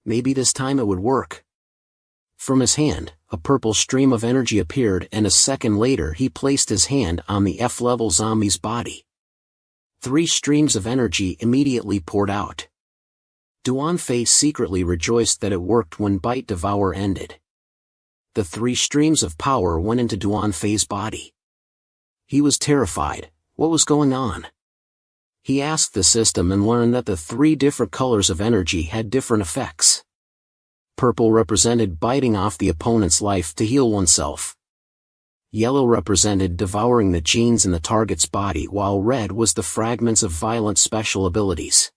Maybe this time it would work. From his hand, a purple stream of energy appeared and a second later he placed his hand on the F-level zombie's body. 3 streams of energy immediately poured out. Duan Fei secretly rejoiced that it worked when Bite Devour ended. The 3 streams of power went into Duan Fei's body. He was terrified. What was going on? He asked the system and learned that the 3 different colors of energy had different effects. Purple represented biting off the opponent's life to heal oneself. Yellow represented devouring the genes in the target's body, while red was the fragments of violent special abilities.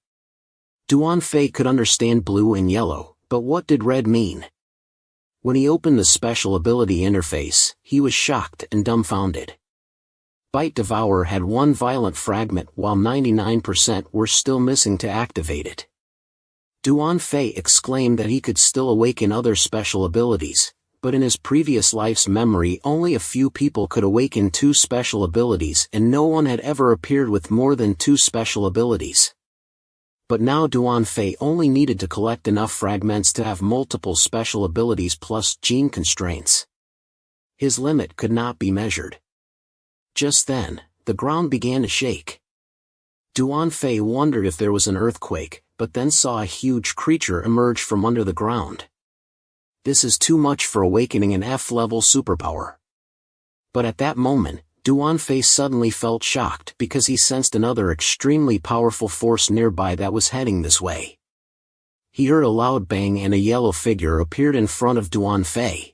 Duan Fei could understand blue and yellow, but what did red mean? When he opened the special ability interface, he was shocked and dumbfounded. Bite Devour had 1 violent fragment while 99% were still missing to activate it. Duan Fei exclaimed that he could still awaken other special abilities, but in his previous life's memory only a few people could awaken 2 special abilities and no one had ever appeared with more than 2 special abilities. But now Duan Fei only needed to collect enough fragments to have multiple special abilities plus gene constraints. His limit could not be measured. Just then, the ground began to shake. Duan Fei wondered if there was an earthquake, but then saw a huge creature emerge from under the ground. This is too much for awakening an F-level superpower. But at that moment, Duan Fei suddenly felt shocked because he sensed another extremely powerful force nearby that was heading this way. He heard a loud bang and a yellow figure appeared in front of Duan Fei.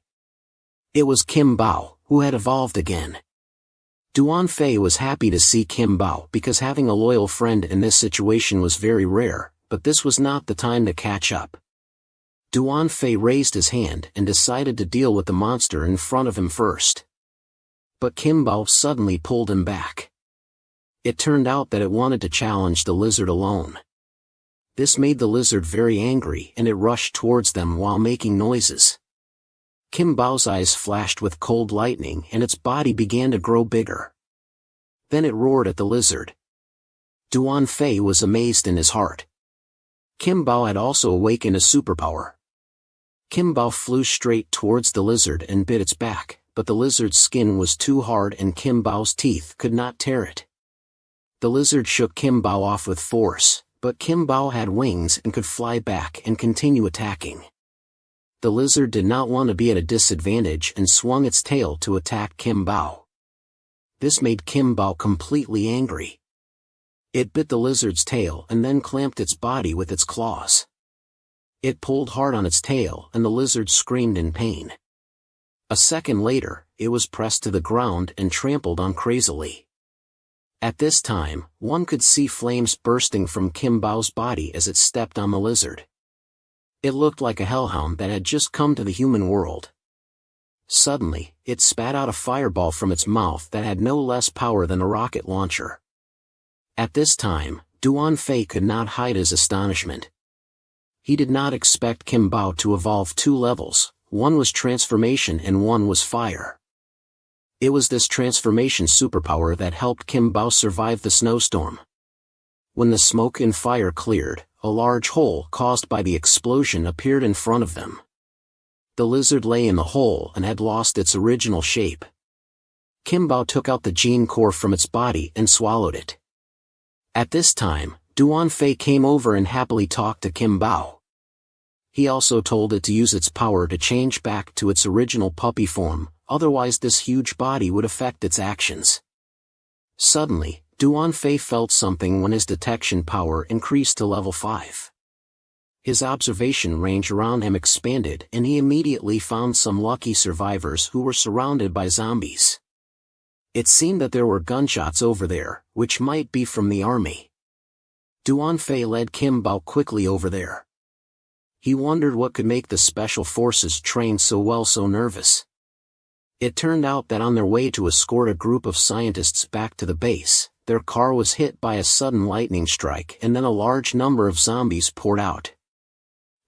It was Kim Bao, who had evolved again. Duan Fei was happy to see Kim Bao because having a loyal friend in this situation was very rare, but this was not the time to catch up. Duan Fei raised his hand and decided to deal with the monster in front of him first. But Kim Bao suddenly pulled him back. It turned out that it wanted to challenge the lizard alone. This made the lizard very angry and it rushed towards them while making noises. Kim Bao's eyes flashed with cold lightning and its body began to grow bigger. Then it roared at the lizard. Duan Fei was amazed in his heart. Kim Bao had also awakened a superpower. Kim Bao flew straight towards the lizard and bit its back, but the lizard's skin was too hard and Kim Bao's teeth could not tear it. The lizard shook Kim Bao off with force, but Kim Bao had wings and could fly back and continue attacking. The lizard did not want to be at a disadvantage and swung its tail to attack Kim Bao. This made Kim Bao completely angry. It bit the lizard's tail and then clamped its body with its claws. It pulled hard on its tail and the lizard screamed in pain. A second later, it was pressed to the ground and trampled on crazily. At this time, one could see flames bursting from Kim Bao's body as it stepped on the lizard. It looked like a hellhound that had just come to the human world. Suddenly, it spat out a fireball from its mouth that had no less power than a rocket launcher. At this time, Duan Fei could not hide his astonishment. He did not expect Kim Bao to evolve 2 levels, one was transformation and one was fire. It was this transformation superpower that helped Kim Bao survive the snowstorm. When the smoke and fire cleared, a large hole caused by the explosion appeared in front of them. The lizard lay in the hole and had lost its original shape. Kim Bao took out the gene core from its body and swallowed it. At this time, Duan Fei came over and happily talked to Kim Bao. He also told it to use its power to change back to its original puppy form, otherwise this huge body would affect its actions. Suddenly, Duan Fei felt something when his detection power increased to level 5. His observation range around him expanded and he immediately found some lucky survivors who were surrounded by zombies. It seemed that there were gunshots over there, which might be from the army. Duan Fei led Kim Bao quickly over there. He wondered what could make the special forces trained so well so nervous. It turned out that on their way to escort a group of scientists back to the base, their car was hit by a sudden lightning strike and then a large number of zombies poured out.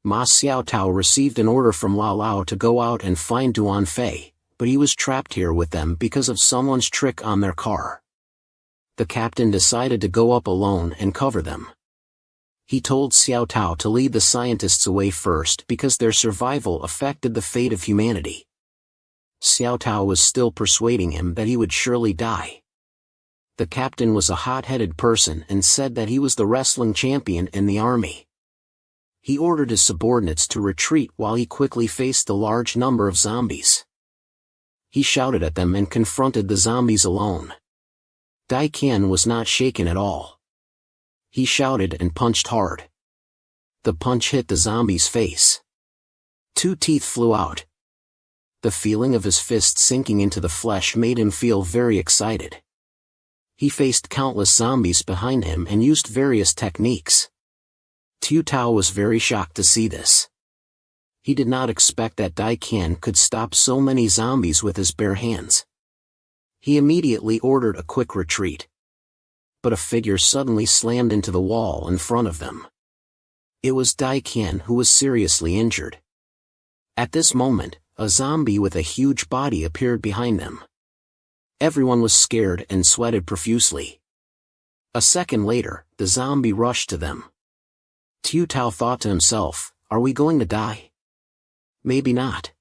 Ma Xiaotao received an order from Lao Lao to go out and find Duan Fei, but he was trapped here with them because of someone's trick on their car. The captain decided to go up alone and cover them. He told Xiaotao to lead the scientists away first because their survival affected the fate of humanity. Xiaotao was still persuading him that he would surely die. The captain was a hot-headed person and said that he was the wrestling champion in the army. He ordered his subordinates to retreat while he quickly faced a large number of zombies. He shouted at them and confronted the zombies alone. Dai Qian was not shaken at all. He shouted and punched hard. The punch hit the zombie's face. 2 teeth flew out. The feeling of his fist sinking into the flesh made him feel very excited. He faced countless zombies behind him and used various techniques. Tu Tao was very shocked to see this. He did not expect that Dai Qian could stop so many zombies with his bare hands. He immediately ordered a quick retreat. But a figure suddenly slammed into the wall in front of them. It was Dai Qian who was seriously injured. At this moment, a zombie with a huge body appeared behind them. Everyone was scared and sweated profusely. A second later, the zombie rushed to them. Tu Tao thought to himself, are we going to die? Maybe not.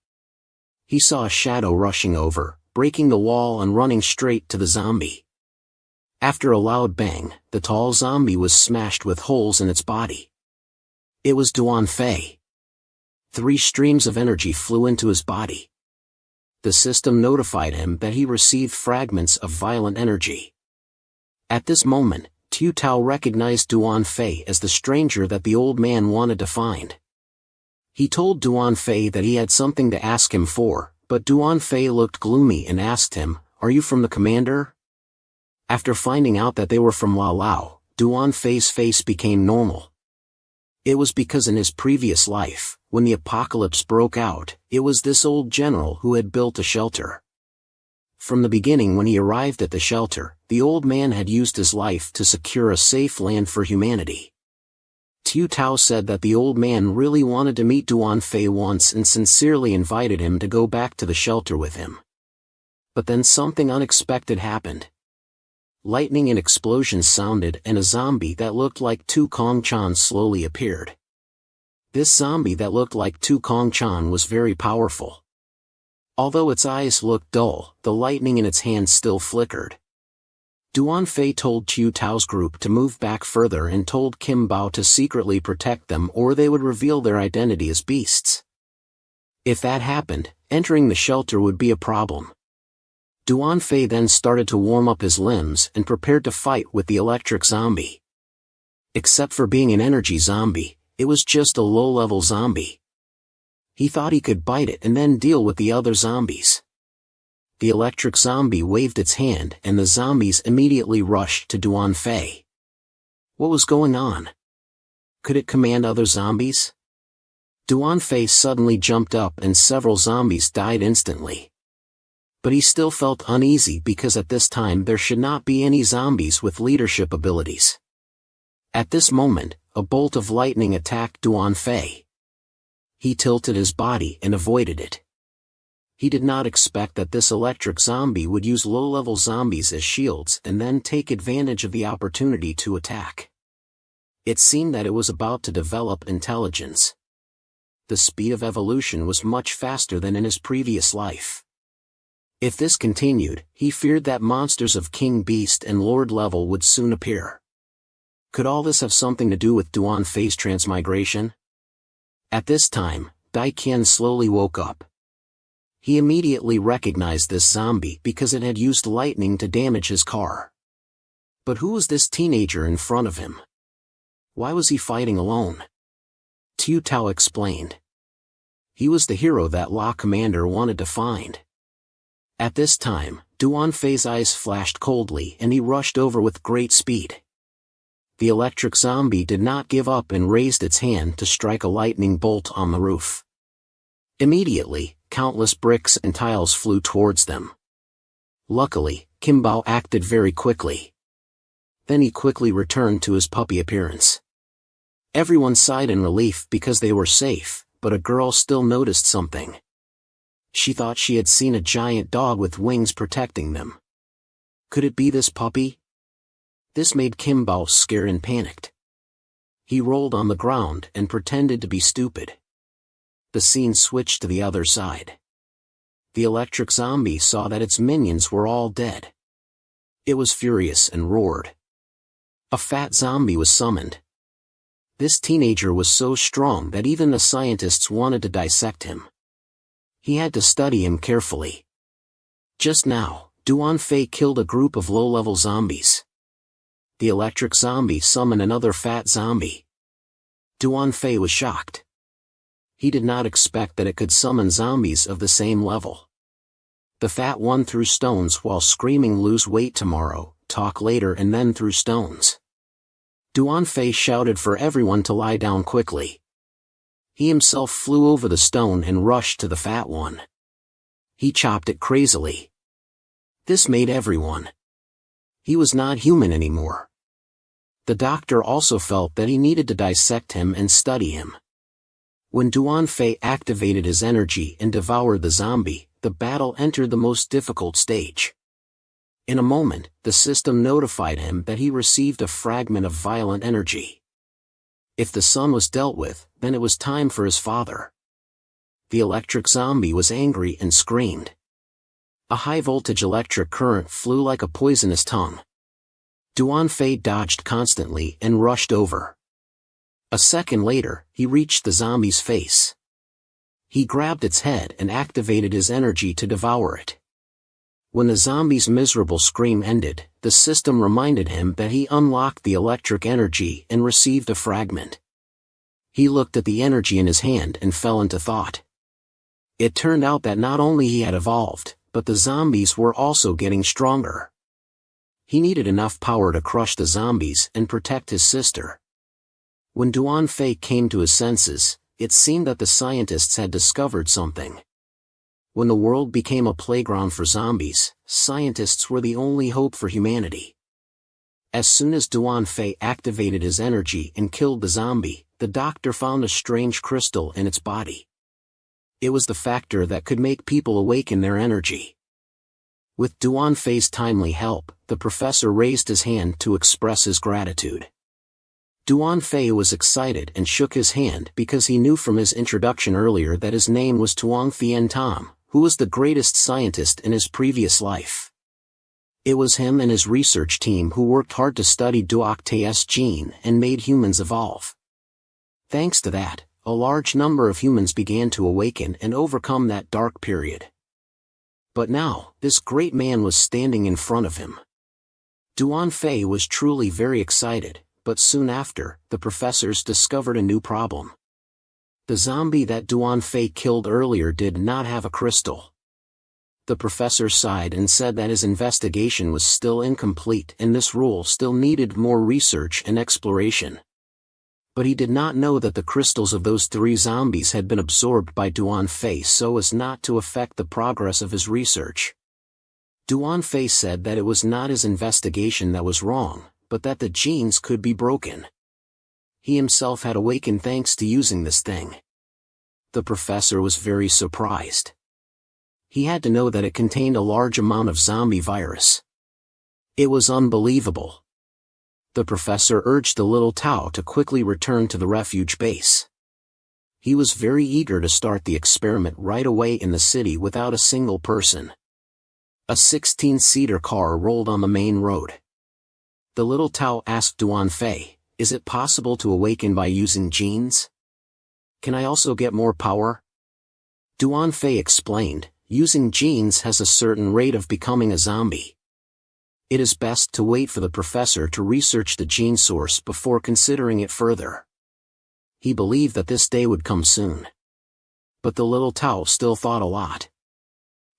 He saw a shadow rushing over, breaking the wall and running straight to the zombie. After a loud bang, the tall zombie was smashed with holes in its body. It was Duan Fei. 3 streams of energy flew into his body. The system notified him that he received fragments of violent energy. At this moment, Tu Tao recognized Duan Fei as the stranger that the old man wanted to find. He told Duan Fei that he had something to ask him for, but Duan Fei looked gloomy and asked him, "Are you from the commander?" After finding out that they were from Lao Lao, Duan Fei's face became normal. It was because in his previous life, when the apocalypse broke out, it was this old general who had built a shelter. From the beginning when he arrived at the shelter, the old man had used his life to secure a safe land for humanity. Tu Tao said that the old man really wanted to meet Duan Fei once and sincerely invited him to go back to the shelter with him. But then something unexpected happened. Lightning and explosions sounded and a zombie that looked like Tu Kong Chan slowly appeared. This zombie that looked like Tu Kong Chan was very powerful. Although its eyes looked dull, the lightning in its hands still flickered. Duan Fei told Qiu Tao's group to move back further and told Kim Bao to secretly protect them or they would reveal their identity as beasts. If that happened, entering the shelter would be a problem. Duan Fei then started to warm up his limbs and prepared to fight with the electric zombie. Except for being an energy zombie, it was just a low-level zombie. He thought he could bite it and then deal with the other zombies. The electric zombie waved its hand and the zombies immediately rushed to Duan Fei. What was going on? Could it command other zombies? Duan Fei suddenly jumped up and several zombies died instantly. But he still felt uneasy because at this time there should not be any zombies with leadership abilities. At this moment, a bolt of lightning attacked Duan Fei. He tilted his body and avoided it. He did not expect that this electric zombie would use low-level zombies as shields and then take advantage of the opportunity to attack. It seemed that it was about to develop intelligence. The speed of evolution was much faster than in his previous life. If this continued, he feared that monsters of King Beast and Lord level would soon appear. Could all this have something to do with Duan Fei's transmigration? At this time, Dai Qian slowly woke up. He immediately recognized this zombie because it had used lightning to damage his car. But who was this teenager in front of him? Why was he fighting alone? Qiu Tao explained. He was the hero that La Commander wanted to find. At this time, Duan Fei's eyes flashed coldly and he rushed over with great speed. The electric zombie did not give up and raised its hand to strike a lightning bolt on the roof. Immediately, countless bricks and tiles flew towards them. Luckily, Kim Bao acted very quickly. Then he quickly returned to his puppy appearance. Everyone sighed in relief because they were safe, but a girl still noticed something. She thought she had seen a giant dog with wings protecting them. Could it be this puppy? This made Kim Bao scared and panicked. He rolled on the ground and pretended to be stupid. The scene switched to the other side. The electric zombie saw that its minions were all dead. It was furious and roared. A fat zombie was summoned. This teenager was so strong that even the scientists wanted to dissect him. He had to study him carefully. Just now, Duan Fei killed a group of low-level zombies. The electric zombie summoned another fat zombie. Duan Fei was shocked. He did not expect that it could summon zombies of the same level. The fat one threw stones while screaming, "Lose weight tomorrow, talk later," and then threw stones. Duan Fei shouted for everyone to lie down quickly. He himself flew over the stone and rushed to the fat one. He chopped it crazily. This made everyone. He was not human anymore. The doctor also felt that he needed to dissect him and study him. When Duan Fei activated his energy and devoured the zombie, the battle entered the most difficult stage. In a moment, the system notified him that he received a fragment of violent energy. If the son was dealt with, then it was time for his father. The electric zombie was angry and screamed. A high-voltage electric current flew like a poisonous tongue. Duan Fei dodged constantly and rushed over. A second later, he reached the zombie's face. He grabbed its head and activated his energy to devour it. When the zombie's miserable scream ended, the system reminded him that he unlocked the electric energy and received a fragment. He looked at the energy in his hand and fell into thought. It turned out that not only he had evolved, but the zombies were also getting stronger. He needed enough power to crush the zombies and protect his sister. When Duan Fei came to his senses, it seemed that the scientists had discovered something. When the world became a playground for zombies, scientists were the only hope for humanity. As soon as Duan Fei activated his energy and killed the zombie, the doctor found a strange crystal in its body. It was the factor that could make people awaken their energy. With Duan Fei's timely help, the professor raised his hand to express his gratitude. Duan Fei was excited and shook his hand because he knew from his introduction earlier that his name was Tuong Thien Tam, who was the greatest scientist in his previous life. It was him and his research team who worked hard to study Duocta's gene and made humans evolve. Thanks to that, a large number of humans began to awaken and overcome that dark period. But now, this great man was standing in front of him. Duan Fei was truly very excited, but soon after, the professors discovered a new problem. The zombie that Duan Fei killed earlier did not have a crystal. The professor sighed and said that his investigation was still incomplete and this rule still needed more research and exploration. But he did not know that the crystals of those 3 zombies had been absorbed by Duan Fei so as not to affect the progress of his research. Duan Fei said that it was not his investigation that was wrong, but that the genes could be broken. He himself had awakened thanks to using this thing. The professor was very surprised. He had to know that it contained a large amount of zombie virus. It was unbelievable. The professor urged the little Tao to quickly return to the refuge base. He was very eager to start the experiment right away in the city without a single person. A 16-seater car rolled on the main road. The little Tao asked Duan Fei, "Is it possible to awaken by using genes? Can I also get more power?" Duan Fei explained, "Using genes has a certain rate of becoming a zombie. It is best to wait for the professor to research the gene source before considering it further." He believed that this day would come soon. But the little Tao still thought a lot.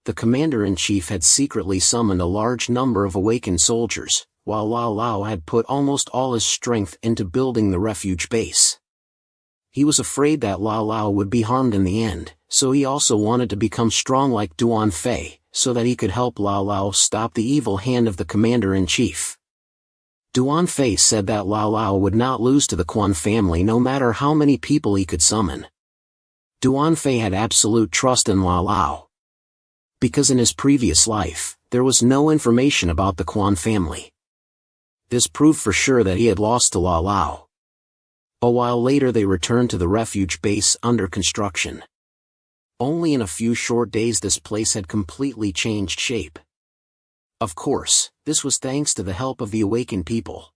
The commander-in-chief had secretly summoned a large number of awakened soldiers, while Lao Lao had put almost all his strength into building the refuge base. He was afraid that Lao Lao would be harmed in the end, so he also wanted to become strong like Duan Fei, so that he could help Lao Lao stop the evil hand of the commander-in-chief. Duan Fei said that Lao Lao would not lose to the Quan family no matter how many people he could summon. Duan Fei had absolute trust in Lao Lao. Because in his previous life, there was no information about the Quan family. This proved for sure that he had lost to Lao Lao. A while later they returned to the refuge base under construction. Only in a few short days this place had completely changed shape. Of course, this was thanks to the help of the awakened people.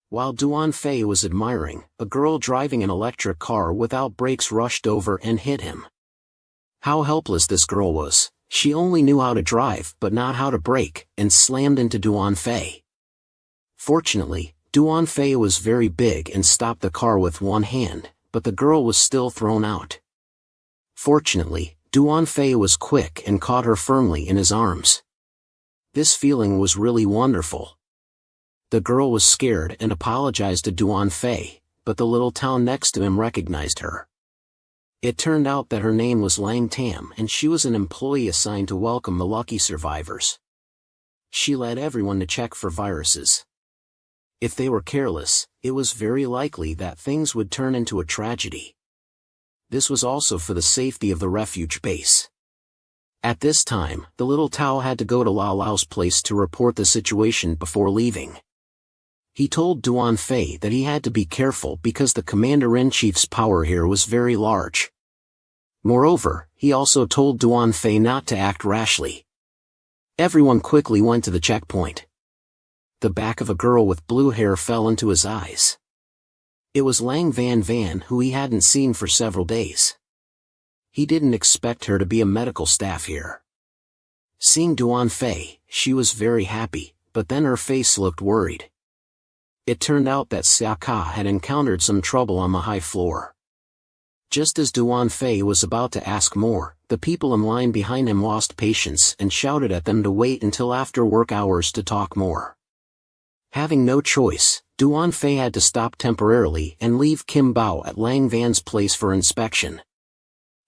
While Duan Fei was admiring, a girl driving an electric car without brakes rushed over and hit him. How helpless this girl was, she only knew how to drive but not how to brake, and slammed into Duan Fei. Fortunately, Duan Fei was very big and stopped the car with one hand, but the girl was still thrown out. Fortunately, Duan Fei was quick and caught her firmly in his arms. This feeling was really wonderful. The girl was scared and apologized to Duan Fei, but the little town next to him recognized her. It turned out that her name was Lang Tam and she was an employee assigned to welcome the lucky survivors. She led everyone to check for viruses. If they were careless, it was very likely that things would turn into a tragedy. This was also for the safety of the refuge base. At this time, the little Tao had to go to Lao Lao's place to report the situation before leaving. He told Duan Fei that he had to be careful because the commander-in-chief's power here was very large. Moreover, he also told Duan Fei not to act rashly. Everyone quickly went to the checkpoint. The back of a girl with blue hair fell into his eyes. It was Lang Van Van, who he hadn't seen for several days. He didn't expect her to be a medical staff here. Seeing Duan Fei, she was very happy, but then her face looked worried. It turned out that Xia Ka had encountered some trouble on the high floor. Just as Duan Fei was about to ask more, the people in line behind him lost patience and shouted at them to wait until after work hours to talk more. Having no choice, Duan Fei had to stop temporarily and leave Kim Bao at Lang Van's place for inspection.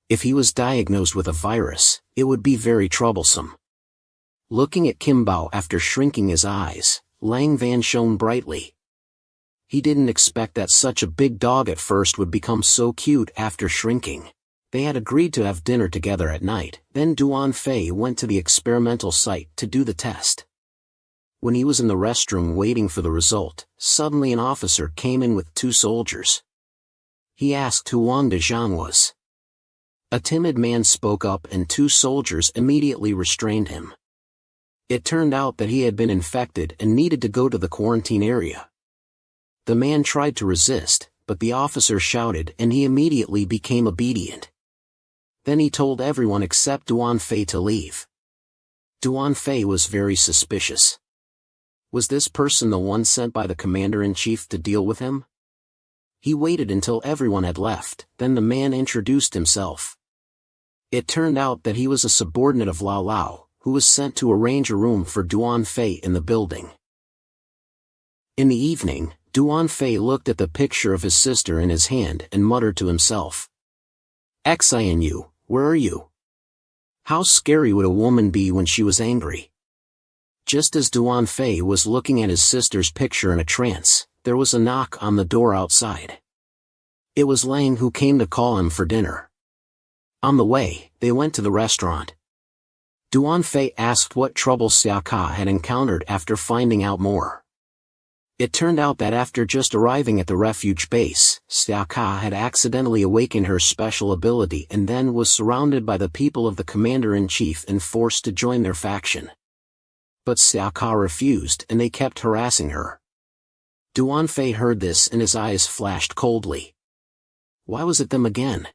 If he was diagnosed with a virus, it would be very troublesome. Looking at Kim Bao after shrinking his eyes, Lang Van shone brightly. He didn't expect that such a big dog at first would become so cute after shrinking. They had agreed to have dinner together at night, then Duan Fei went to the experimental site to do the test. When he was in the restroom waiting for the result, suddenly an officer came in with 2 soldiers. He asked who Wang Dezhan was. A timid man spoke up and 2 soldiers immediately restrained him. It turned out that he had been infected and needed to go to the quarantine area. The man tried to resist, but the officer shouted and he immediately became obedient. Then he told everyone except Duan Fei to leave. Duan Fei was very suspicious. Was this person the one sent by the commander-in-chief to deal with him? He waited until everyone had left, then the man introduced himself. It turned out that he was a subordinate of Lao Lao, who was sent to arrange a room for Duan Fei in the building. In the evening, Duan Fei looked at the picture of his sister in his hand and muttered to himself. "Xinu, where are you? How scary would a woman be when she was angry?" Just as Duan Fei was looking at his sister's picture in a trance, there was a knock on the door outside. It was Lang who came to call him for dinner. On the way, they went to the restaurant. Duan Fei asked what trouble Xia Ka had encountered after finding out more. It turned out that after just arriving at the refuge base, Xia Ka had accidentally awakened her special ability and then was surrounded by the people of the commander-in-chief and forced to join their faction. But Xia Ka refused and they kept harassing her. Duan Fei heard this and his eyes flashed coldly. Why was it them again?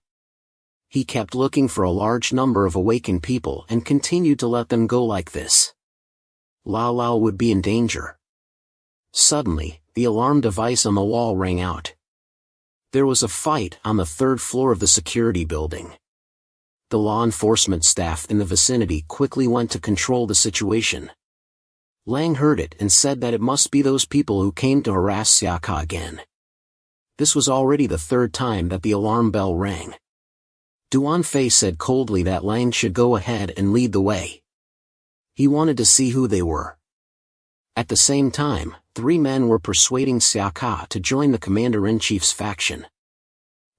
He kept looking for a large number of awakened people and continued to let them go like this. Lao Lao would be in danger. Suddenly, the alarm device on the wall rang out. There was a fight on the 3rd floor of the security building. The law enforcement staff in the vicinity quickly went to control the situation. Lang heard it and said that it must be those people who came to harass Xia Ka again. This was already the 3rd time that the alarm bell rang. Duan Fei said coldly that Lang should go ahead and lead the way. He wanted to see who they were. At the same time, 3 men were persuading Xia Ka to join the commander-in-chief's faction.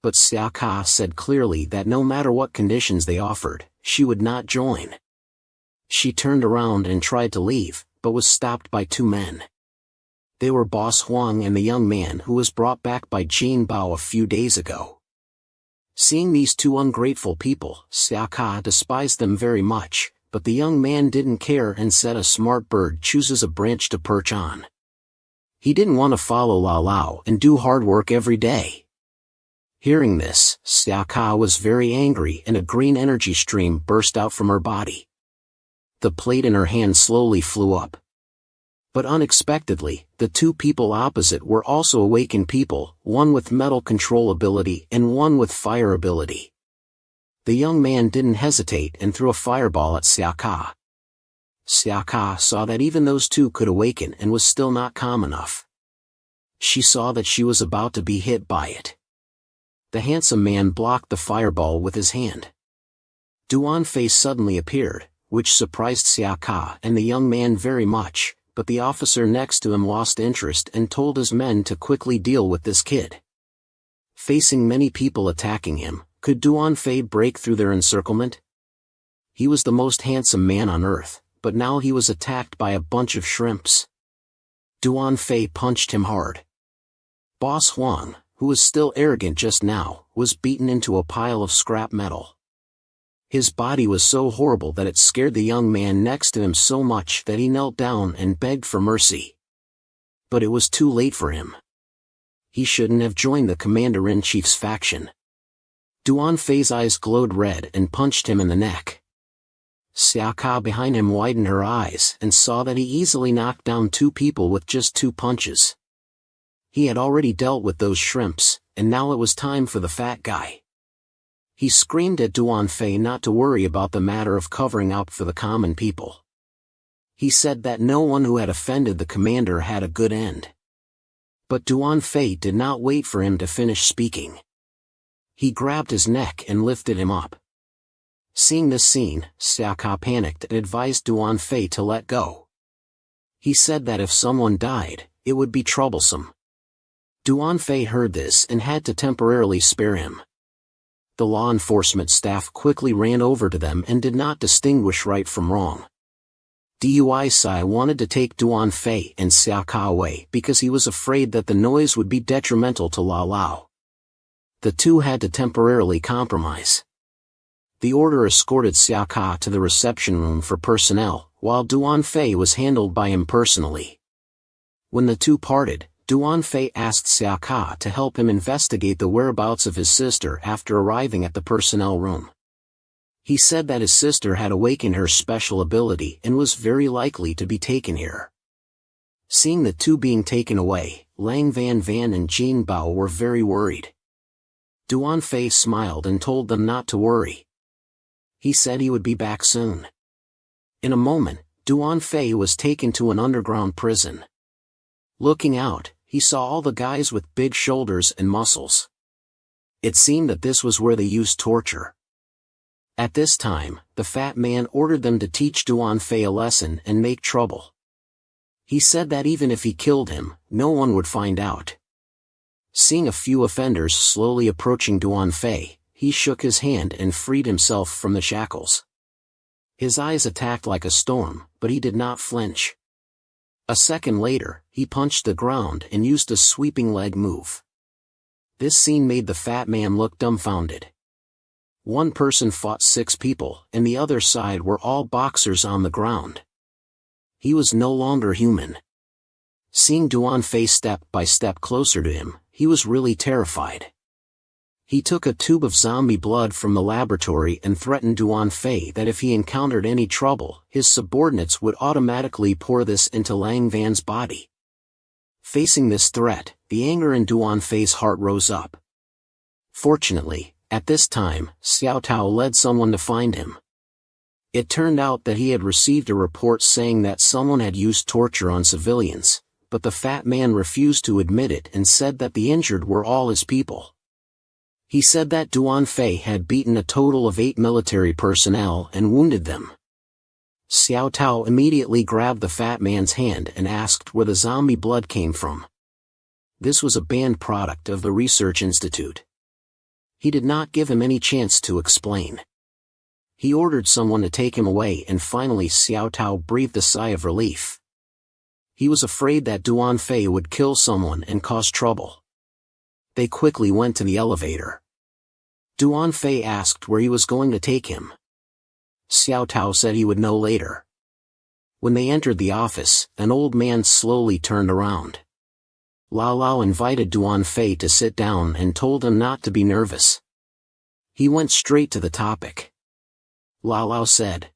But Xia Ka said clearly that no matter what conditions they offered, she would not join. She turned around and tried to leave, but was stopped by 2 men. They were Boss Huang and the young man who was brought back by Jin Bao a few days ago. Seeing these 2 ungrateful people, Xia Ka despised them very much, but the young man didn't care and said a smart bird chooses a branch to perch on. He didn't want to follow Lao Lao and do hard work every day. Hearing this, Xia Ka was very angry and a green energy stream burst out from her body. The plate in her hand slowly flew up. But unexpectedly, the 2 people opposite were also awakened people, one with metal control ability and one with fire ability. The young man didn't hesitate and threw a fireball at Xia Ka. Xia Ka saw that even those 2 could awaken and was still not calm enough. She saw that she was about to be hit by it. The handsome man blocked the fireball with his hand. Duan Fei suddenly appeared, which surprised Xia Ka and the young man very much. But the officer next to him lost interest and told his men to quickly deal with this kid. Facing many people attacking him, could Duan Fei break through their encirclement? He was the most handsome man on earth, but now he was attacked by a bunch of shrimps. Duan Fei punched him hard. Boss Huang, who was still arrogant just now, was beaten into a pile of scrap metal. His body was so horrible that it scared the young man next to him so much that he knelt down and begged for mercy. But it was too late for him. He shouldn't have joined the commander-in-chief's faction. Duan Fei's eyes glowed red and punched him in the neck. Xia Ka behind him widened her eyes and saw that he easily knocked down 2 people with just 2 punches. He had already dealt with those shrimps, and now it was time for the fat guy. He screamed at Duan Fei not to worry about the matter of covering up for the common people. He said that no one who had offended the commander had a good end. But Duan Fei did not wait for him to finish speaking. He grabbed his neck and lifted him up. Seeing this scene, Xia Ka panicked and advised Duan Fei to let go. He said that if someone died, it would be troublesome. Duan Fei heard this and had to temporarily spare him. The law enforcement staff quickly ran over to them and did not distinguish right from wrong. Dui Sai wanted to take Duan Fei and Xia Ka away because he was afraid that the noise would be detrimental to Lao Lao. The 2 had to temporarily compromise. The order escorted Xiao Ka to the reception room for personnel, while Duan Fei was handled by him personally. When the two parted, Duan Fei asked Xiao Ka to help him investigate the whereabouts of his sister after arriving at the personnel room. He said that his sister had awakened her special ability and was very likely to be taken here. Seeing the two being taken away, Lang Van Van and Jin Bao were very worried. Duan Fei smiled and told them not to worry. He said he would be back soon. In a moment, Duan Fei was taken to an underground prison. Looking out, he saw all the guys with big shoulders and muscles. It seemed that this was where they used torture. At this time, the fat man ordered them to teach Duan Fei a lesson and make trouble. He said that even if he killed him, no one would find out. Seeing a few offenders slowly approaching Duan Fei, he shook his hand and freed himself from the shackles. His eyes attacked like a storm, but he did not flinch. A second later, he punched the ground and used a sweeping leg move. This scene made the fat man look dumbfounded. One person fought 6 people, and the other side were all boxers on the ground. He was no longer human. Seeing Duan Fei step by step closer to him, he was really terrified. He took a tube of zombie blood from the laboratory and threatened Duan Fei that if he encountered any trouble, his subordinates would automatically pour this into Lang Van's body. Facing this threat, the anger in Duan Fei's heart rose up. Fortunately, at this time, Xiao Tao led someone to find him. It turned out that he had received a report saying that someone had used torture on civilians, but the fat man refused to admit it and said that the injured were all his people. He said that Duan Fei had beaten a total of 8 military personnel and wounded them. Xiao Tao immediately grabbed the fat man's hand and asked where the zombie blood came from. This was a banned product of the research institute. He did not give him any chance to explain. He ordered someone to take him away, and finally Xiao Tao breathed a sigh of relief. He was afraid that Duan Fei would kill someone and cause trouble. They quickly went to the elevator. Duan Fei asked where he was going to take him. Xiao Tao said he would know later. When they entered the office, an old man slowly turned around. Lao Lao invited Duan Fei to sit down and told him not to be nervous. He went straight to the topic. Lao Lao said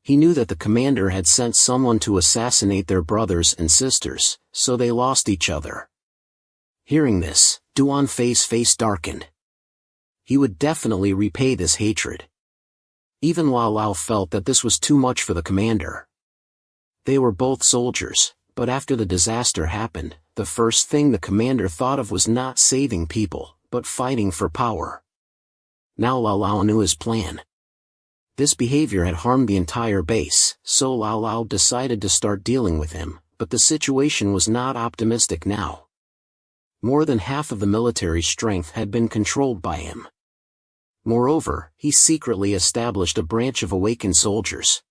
he knew that the commander had sent someone to assassinate their brothers and sisters, so they lost each other. Hearing this, Duan Fei's face darkened. He would definitely repay this hatred. Even Lao Lao felt that this was too much for the commander. They were both soldiers, but after the disaster happened, the first thing the commander thought of was not saving people, but fighting for power. Now Lao Lao knew his plan. This behavior had harmed the entire base, so Lao Lao decided to start dealing with him, but the situation was not optimistic now. More than half of the military strength had been controlled by him. Moreover, he secretly established a branch of awakened soldiers.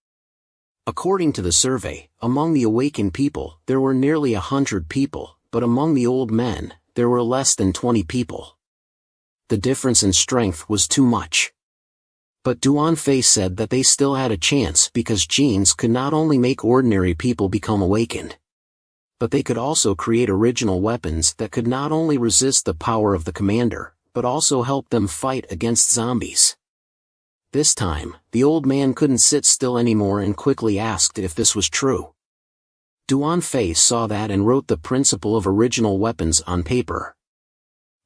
According to the survey, among the awakened people, there were nearly 100 people, but among the old men, there were less than 20 people. The difference in strength was too much. But Duan Fei said that they still had a chance because genes could not only make ordinary people become awakened, but they could also create original weapons that could not only resist the power of the commander, but also help them fight against zombies. This time, the old man couldn't sit still anymore and quickly asked if this was true. Duan Fei saw that and wrote the principle of original weapons on paper.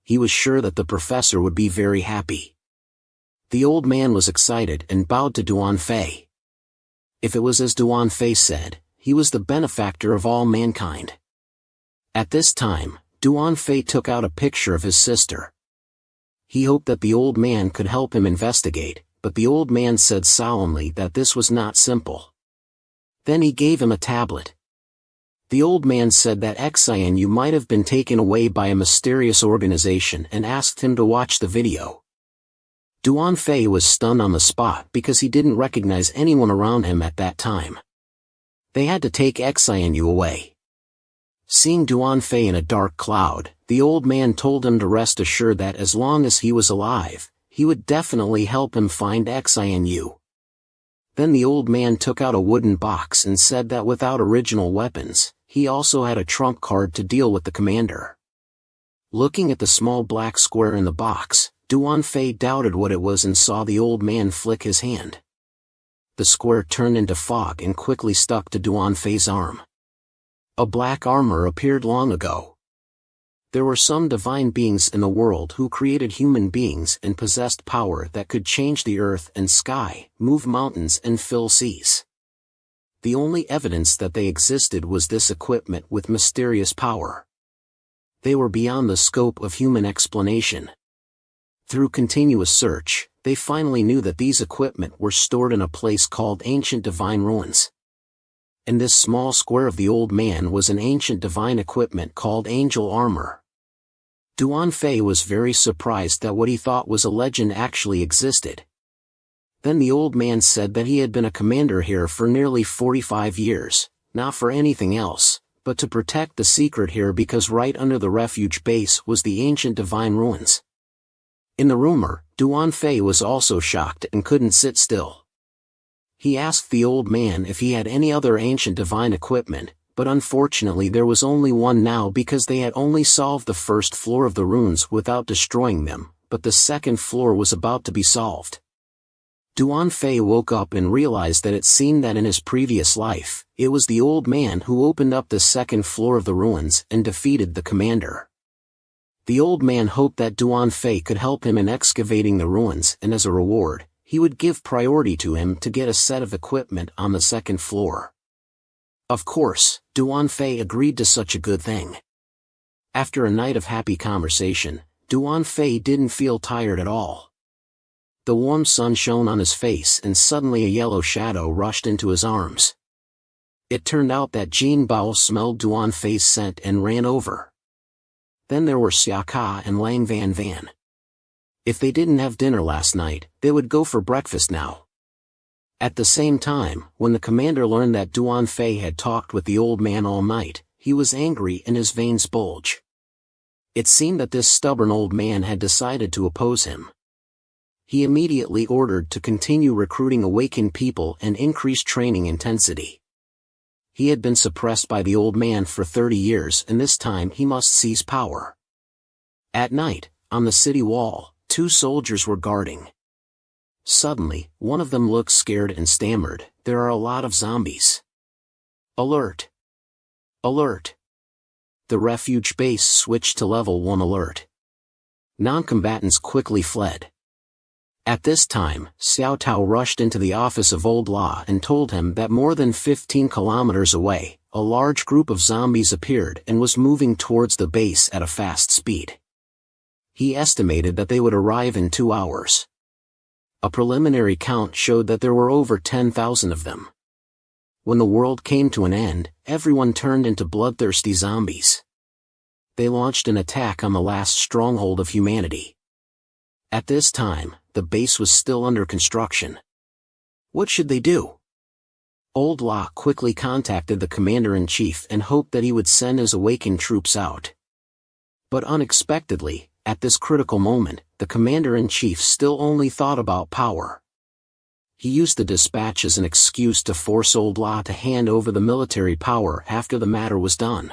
He was sure that the professor would be very happy. The old man was excited and bowed to Duan Fei. If it was as Duan Fei said, he was the benefactor of all mankind. At this time, Duan Fei took out a picture of his sister. He hoped that the old man could help him investigate, but the old man said solemnly that this was not simple. Then he gave him a tablet. The old man said that Xianyu might have been taken away by a mysterious organization and asked him to watch the video. Duan Fei was stunned on the spot because he didn't recognize anyone around him at that time. They had to take Xianyu away. Seeing Duan Fei in a dark cloud, the old man told him to rest assured that as long as he was alive, he would definitely help him find Xinu. Then the old man took out a wooden box and said that without original weapons, he also had a trump card to deal with the commander. Looking at the small black square in the box, Duanfei doubted what it was and saw the old man flick his hand. The square turned into fog and quickly stuck to Duanfei's arm. A black armor appeared long ago. There were some divine beings in the world who created human beings and possessed power that could change the earth and sky, move mountains and fill seas. The only evidence that they existed was this equipment with mysterious power. They were beyond the scope of human explanation. Through continuous search, they finally knew that these equipment were stored in a place called Ancient Divine Ruins. In this small square of the old man was an ancient divine equipment called Angel Armor. Duanfei was very surprised that what he thought was a legend actually existed. Then the old man said that he had been a commander here for nearly 45 years, not for anything else, but to protect the secret here because right under the refuge base was the ancient divine ruins. In the rumor, Duanfei was also shocked and couldn't sit still. He asked the old man if he had any other ancient divine equipment, but unfortunately there was only one now because they had only solved the first floor of the ruins without destroying them, but the second floor was about to be solved. Duanfei woke up and realized that it seemed that in his previous life, it was the old man who opened up the second floor of the ruins and defeated the commander. The old man hoped that Duanfei could help him in excavating the ruins and as a reward, he would give priority to him to get a set of equipment on the second floor. Of course, Duanfei agreed to such a good thing. After a night of happy conversation, Duanfei didn't feel tired at all. The warm sun shone on his face and suddenly a yellow shadow rushed into his arms. It turned out that Jin Bao smelled Duanfei's scent and ran over. Then there were Xia Ka and Lang Van Van. If they didn't have dinner last night, they would go for breakfast now. At the same time, when the commander learned that Duanfei had talked with the old man all night, he was angry and his veins bulged. It seemed that this stubborn old man had decided to oppose him. He immediately ordered to continue recruiting awakened people and increase training intensity. He had been suppressed by the old man for 30 years and this time he must seize power. At night, on the city wall, 2 soldiers were guarding. Suddenly, one of them looked scared and stammered, "There are a lot of zombies. Alert! Alert!" The refuge base switched to level 1 alert. Non-combatants quickly fled. At this time, Xiao Tao rushed into the office of Old Law and told him that more than 15 kilometers away, a large group of zombies appeared and was moving towards the base at a fast speed. He estimated that they would arrive in 2 hours. A preliminary count showed that there were over 10,000 of them. When the world came to an end, everyone turned into bloodthirsty zombies. They launched an attack on the last stronghold of humanity. At this time, the base was still under construction. What should they do? Old Law quickly contacted the commander-in-chief and hoped that he would send his awakened troops out. But unexpectedly, at this critical moment, the commander-in-chief still only thought about power. He used the dispatch as an excuse to force Old Law to hand over the military power after the matter was done.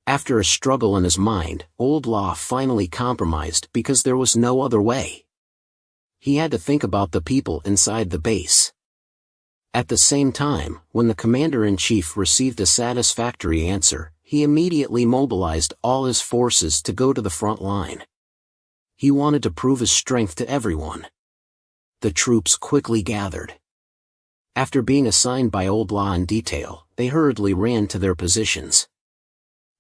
After a struggle in his mind, Old Law finally compromised because there was no other way. He had to think about the people inside the base. At the same time, when the commander-in-chief received a satisfactory answer, he immediately mobilized all his forces to go to the front line. He wanted to prove his strength to everyone. The troops quickly gathered. After being assigned by Old Law in detail, they hurriedly ran to their positions.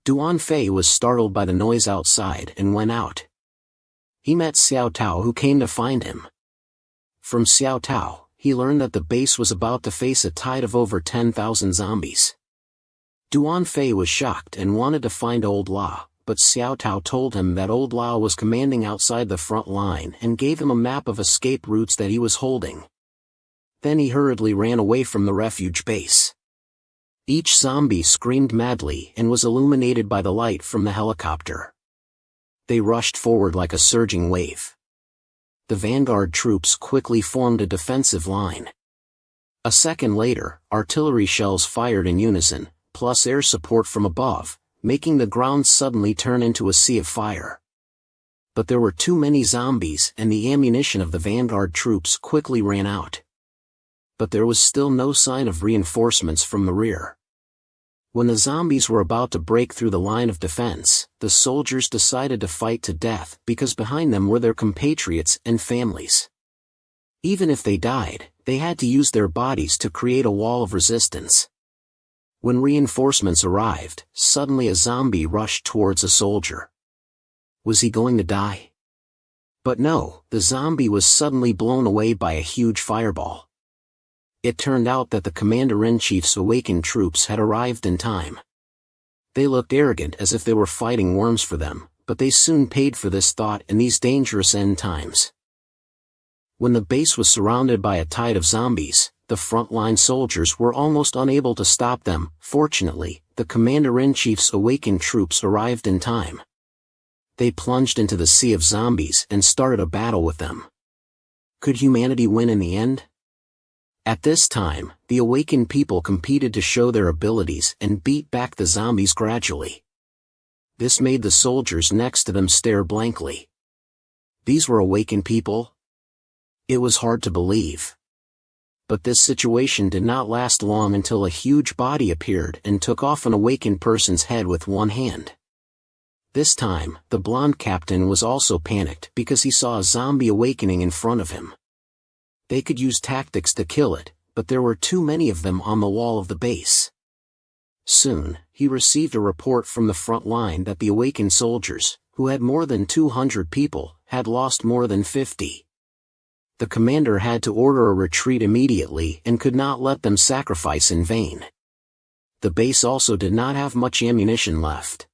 Duanfei was startled by the noise outside and went out. He met Xiao Tao who came to find him. From Xiao Tao, he learned that the base was about to face a tide of over 10,000 zombies. Duanfei was shocked and wanted to find Old Law, but Xiao Tao told him that Old Law was commanding outside the front line and gave him a map of escape routes that he was holding. Then he hurriedly ran away from the refuge base. Each zombie screamed madly and was illuminated by the light from the helicopter. They rushed forward like a surging wave. The vanguard troops quickly formed a defensive line. A second later, artillery shells fired in unison, plus air support from above, making the ground suddenly turn into a sea of fire. But there were too many zombies and the ammunition of the vanguard troops quickly ran out. But there was still no sign of reinforcements from the rear. When the zombies were about to break through the line of defense, the soldiers decided to fight to death because behind them were their compatriots and families. Even if they died, they had to use their bodies to create a wall of resistance. When reinforcements arrived, suddenly a zombie rushed towards a soldier. Was he going to die? But no, the zombie was suddenly blown away by a huge fireball. It turned out that the commander-in-chief's awakened troops had arrived in time. They looked arrogant as if they were fighting worms for them, but they soon paid for this thought in these dangerous end times. When the base was surrounded by a tide of zombies, the frontline soldiers were almost unable to stop them. Fortunately, the commander-in-chief's awakened troops arrived in time. They plunged into the sea of zombies and started a battle with them. Could humanity win in the end? At this time, the awakened people competed to show their abilities and beat back the zombies gradually. This made the soldiers next to them stare blankly. These were awakened people? It was hard to believe. But this situation did not last long until a huge body appeared and took off an awakened person's head with one hand. This time, the blonde captain was also panicked because he saw a zombie awakening in front of him. They could use tactics to kill it, but there were too many of them on the wall of the base. Soon, he received a report from the front line that the awakened soldiers, who had more than 200 people, had lost more than 50. The commander had to order a retreat immediately and could not let them sacrifice in vain. The base also did not have much ammunition left.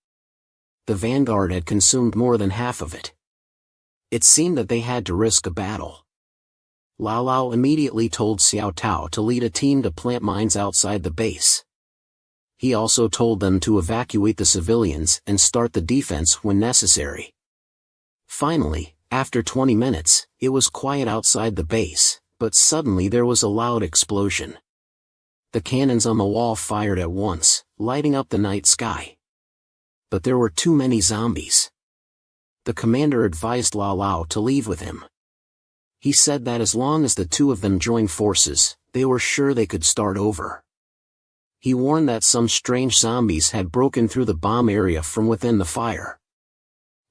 The vanguard had consumed more than half of it. It seemed that they had to risk a battle. Lao Lao immediately told Xiao Tao to lead a team to plant mines outside the base. He also told them to evacuate the civilians and start the defense when necessary. Finally, after 20 minutes, it was quiet outside the base, but suddenly there was a loud explosion. The cannons on the wall fired at once, lighting up the night sky. But there were too many zombies. The commander advised Lao Lao to leave with him. He said that as long as the two of them joined forces, they were sure they could start over. He warned that some strange zombies had broken through the bomb area from within the fire.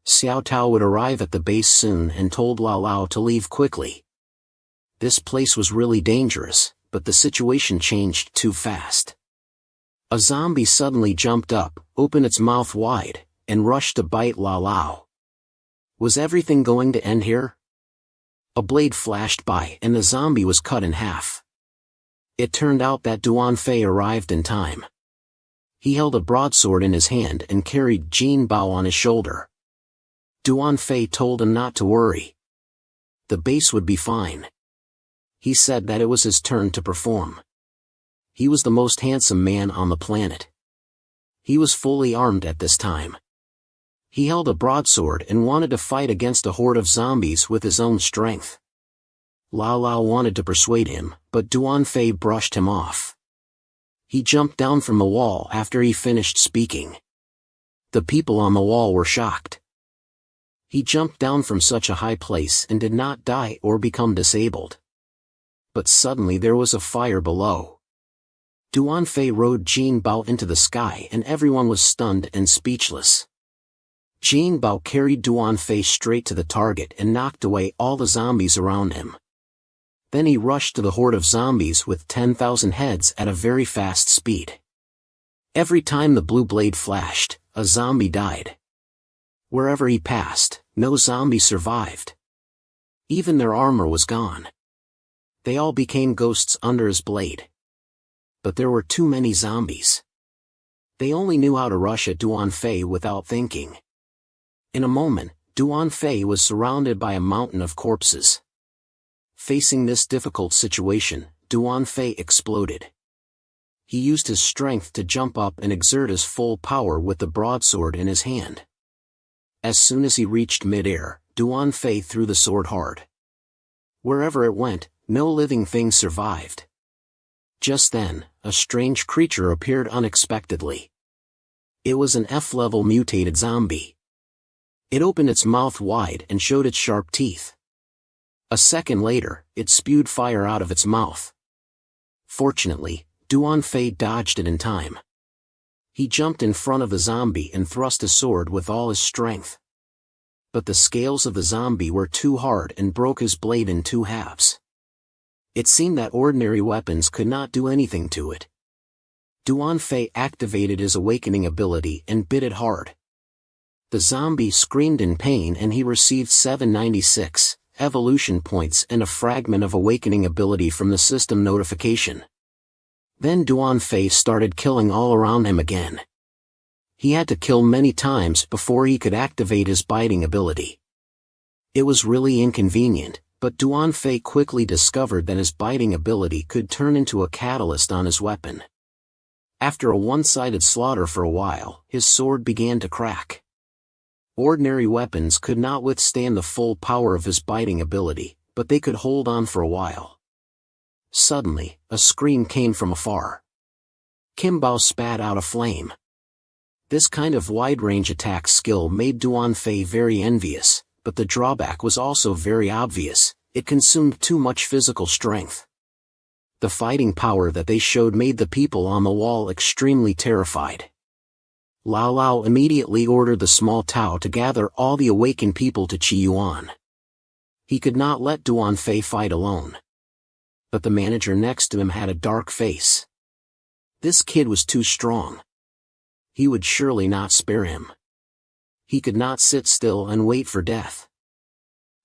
Xiao Tao would arrive at the base soon and told Lao Lao to leave quickly. This place was really dangerous, but the situation changed too fast. A zombie suddenly jumped up, opened its mouth wide, and rushed to bite Lao Lao. Was everything going to end here? A blade flashed by and the zombie was cut in half. It turned out that Duan Fei arrived in time. He held a broadsword in his hand and carried Jin Bao on his shoulder. Duan Fei told him not to worry. The base would be fine. He said that it was his turn to perform. He was the most handsome man on the planet. He was fully armed at this time. He held a broadsword and wanted to fight against a horde of zombies with his own strength. Lao Lao wanted to persuade him, but Duan Fei brushed him off. He jumped down from the wall after he finished speaking. The people on the wall were shocked. He jumped down from such a high place and did not die or become disabled. But suddenly there was a fire below. Duan Fei rode Jin Bao into the sky and everyone was stunned and speechless. Jin Bao carried Duan Fei straight to the target and knocked away all the zombies around him. Then he rushed to the horde of zombies with 10,000 heads at a very fast speed. Every time the blue blade flashed, a zombie died. Wherever he passed, no zombie survived. Even their armor was gone. They all became ghosts under his blade. But there were too many zombies. They only knew how to rush at Duan Fei without thinking. In a moment, Duan Fei was surrounded by a mountain of corpses. Facing this difficult situation, Duan Fei exploded. He used his strength to jump up and exert his full power with the broadsword in his hand. As soon as he reached mid-air, Duan Fei threw the sword hard. Wherever it went, no living thing survived. Just then, a strange creature appeared unexpectedly. It was an F-level mutated zombie. It opened its mouth wide and showed its sharp teeth. A second later, it spewed fire out of its mouth. Fortunately, Duan Fei dodged it in time. He jumped in front of the zombie and thrust a sword with all his strength. But the scales of the zombie were too hard and broke his blade in two halves. It seemed that ordinary weapons could not do anything to it. Duan Fei activated his awakening ability and bit it hard. The zombie screamed in pain and he received 796 evolution points and a fragment of awakening ability from the system notification. Then Duan Fei started killing all around him again. He had to kill many times before he could activate his biting ability. It was really inconvenient, but Duan Fei quickly discovered that his biting ability could turn into a catalyst on his weapon. After a one-sided slaughter for a while, his sword began to crack. Ordinary weapons could not withstand the full power of his biting ability, but they could hold on for a while. Suddenly, a scream came from afar. Kim Bao spat out a flame. This kind of wide-range attack skill made Duan Fei very envious, but the drawback was also very obvious: it consumed too much physical strength. The fighting power that they showed made the people on the wall extremely terrified. Lao Lao immediately ordered the small Tao to gather all the awakened people to Qi Yuan. He could not let Duan Fei fight alone. But the manager next to him had a dark face. This kid was too strong. He would surely not spare him. He could not sit still and wait for death.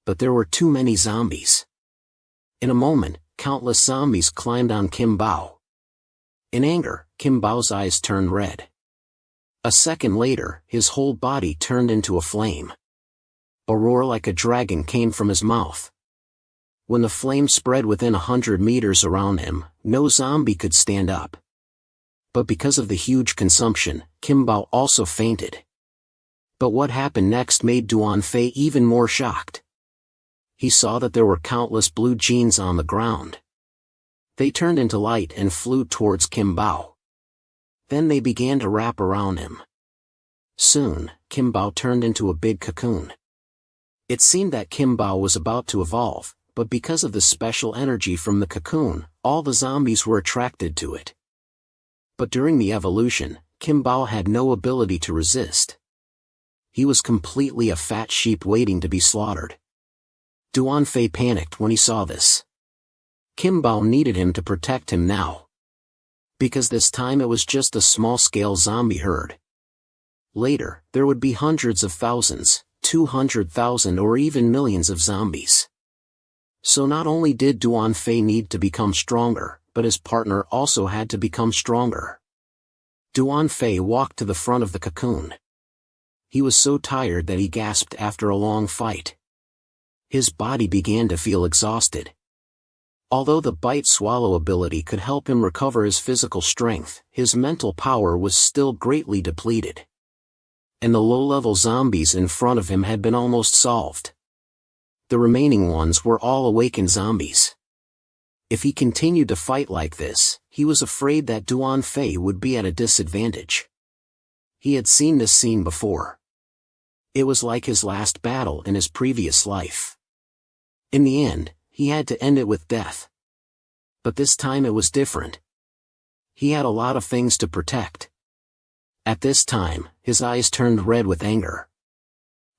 But there were too many zombies. In a moment, countless zombies climbed on Kim Bao. In anger, Kim Bao's eyes turned red. A second later, his whole body turned into a flame. A roar like a dragon came from his mouth. When the flame spread within 100 meters around him, no zombie could stand up. But because of the huge consumption, Kim Bao also fainted. But what happened next made Duan Fei even more shocked. He saw that there were countless blue jeans on the ground. They turned into light and flew towards Kim Bao. Then they began to wrap around him. Soon, Kim Bao turned into a big cocoon. It seemed that Kim Bao was about to evolve, but because of the special energy from the cocoon, all the zombies were attracted to it. But during the evolution, Kim Bao had no ability to resist. He was completely a fat sheep waiting to be slaughtered. Duan Fei panicked when he saw this. Kim Bao needed him to protect him now. Because this time it was just a small-scale zombie herd. Later, there would be hundreds of thousands, 200,000 or even millions of zombies. So not only did Duan Fei need to become stronger, but his partner also had to become stronger. Duan Fei walked to the front of the cocoon. He was so tired that he gasped after a long fight. His body began to feel exhausted. Although the bite-swallow ability could help him recover his physical strength, his mental power was still greatly depleted. And the low-level zombies in front of him had been almost solved. The remaining ones were all awakened zombies. If he continued to fight like this, he was afraid that Duan Fei would be at a disadvantage. He had seen this scene before. It was like his last battle in his previous life. In the end, he had to end it with death. But this time it was different. He had a lot of things to protect. At this time, his eyes turned red with anger.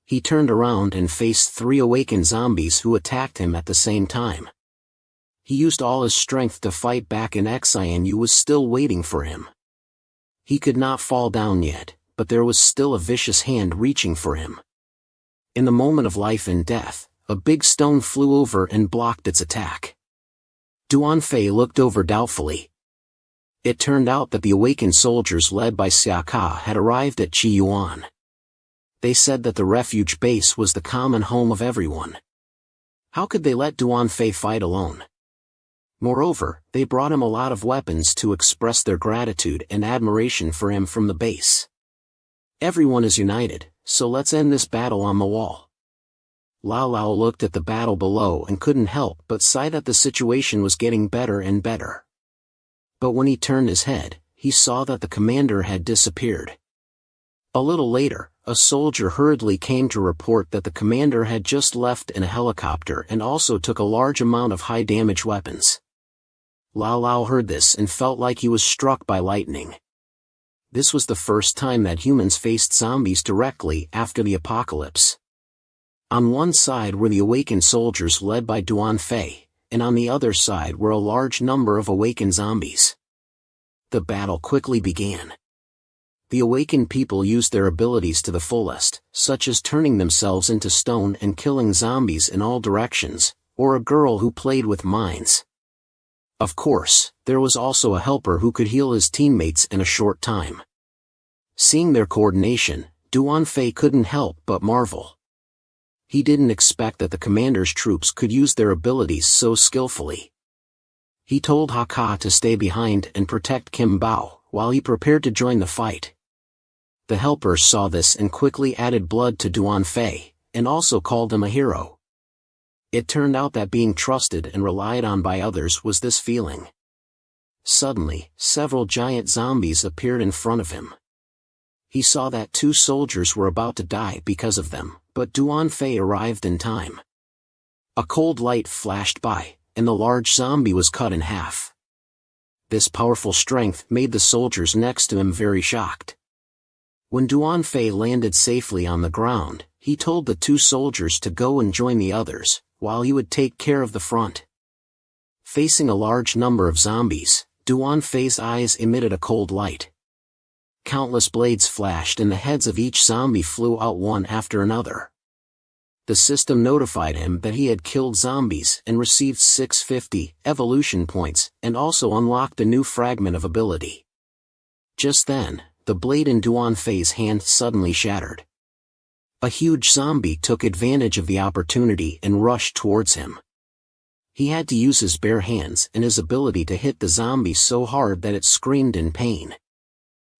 He turned around and faced 3 awakened zombies who attacked him at the same time. He used all his strength to fight back and Xianyu was still waiting for him. He could not fall down yet, but there was still a vicious hand reaching for him. In the moment of life and death, a big stone flew over and blocked its attack. Duan Fei looked over doubtfully. It turned out that the awakened soldiers led by Xia Ka had arrived at Qi Yuan. They said that the refuge base was the common home of everyone. How could they let Duan Fei fight alone? Moreover, they brought him a lot of weapons to express their gratitude and admiration for him from the base. Everyone is united, so let's end this battle on the wall. Lao Lao looked at the battle below and couldn't help but sigh that the situation was getting better and better. But when he turned his head, he saw that the commander had disappeared. A little later, a soldier hurriedly came to report that the commander had just left in a helicopter and also took a large amount of high-damage weapons. Lao Lao heard this and felt like he was struck by lightning. This was the first time that humans faced zombies directly after the apocalypse. On one side were the awakened soldiers led by Duan Fei, and on the other side were a large number of awakened zombies. The battle quickly began. The awakened people used their abilities to the fullest, such as turning themselves into stone and killing zombies in all directions, or a girl who played with mines. Of course, there was also a helper who could heal his teammates in a short time. Seeing their coordination, Duan Fei couldn't help but marvel. He didn't expect that the commander's troops could use their abilities so skillfully. He told Haka to stay behind and protect Kim Bao, while he prepared to join the fight. The helpers saw this and quickly added blood to Duan Fei, and also called him a hero. It turned out that being trusted and relied on by others was this feeling. Suddenly, several giant zombies appeared in front of him. He saw that 2 soldiers were about to die because of them, but Duan Fei arrived in time. A cold light flashed by, and the large zombie was cut in half. This powerful strength made the soldiers next to him very shocked. When Duan Fei landed safely on the ground, he told the 2 soldiers to go and join the others, while he would take care of the front. Facing a large number of zombies, Duan Fei's eyes emitted a cold light. Countless blades flashed and the heads of each zombie flew out one after another. The system notified him that he had killed zombies and received 650 evolution points, and also unlocked a new fragment of ability. Just then, the blade in Duan Fei's hand suddenly shattered. A huge zombie took advantage of the opportunity and rushed towards him. He had to use his bare hands and his ability to hit the zombie so hard that it screamed in pain.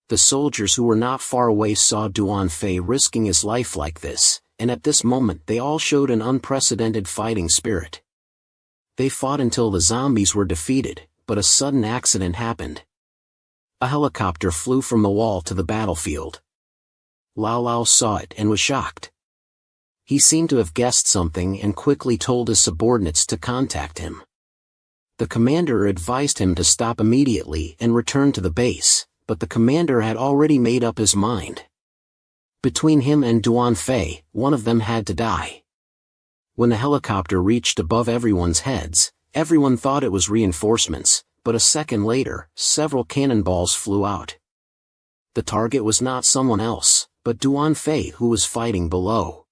The soldiers who were not far away saw Duan Fei risking his life like this, and at this moment they all showed an unprecedented fighting spirit. They fought until the zombies were defeated, but a sudden accident happened. A helicopter flew from the wall to the battlefield. Lao Lao saw it and was shocked. He seemed to have guessed something and quickly told his subordinates to contact him. The commander advised him to stop immediately and return to the base, but the commander had already made up his mind. Between him and Duan Fei, one of them had to die. When the helicopter reached above everyone's heads, everyone thought it was reinforcements, but a second later, several cannonballs flew out. The target was not someone else, but Duan Fei, who was fighting below.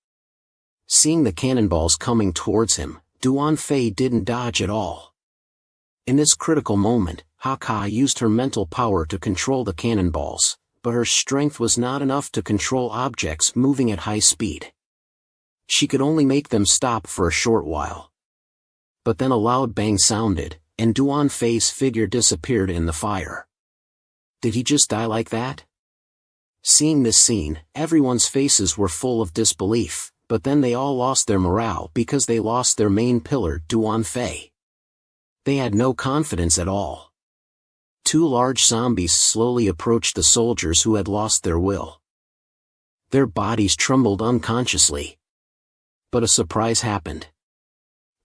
Seeing the cannonballs coming towards him, Duan Fei didn't dodge at all. In this critical moment, Haka used her mental power to control the cannonballs, but her strength was not enough to control objects moving at high speed. She could only make them stop for a short while. But then a loud bang sounded, and Duan Fei's figure disappeared in the fire. Did he just die like that? Seeing this scene, everyone's faces were full of disbelief, but then they all lost their morale because they lost their main pillar, Duan Fei. They had no confidence at all. 2 large zombies slowly approached the soldiers who had lost their will. Their bodies trembled unconsciously. But a surprise happened.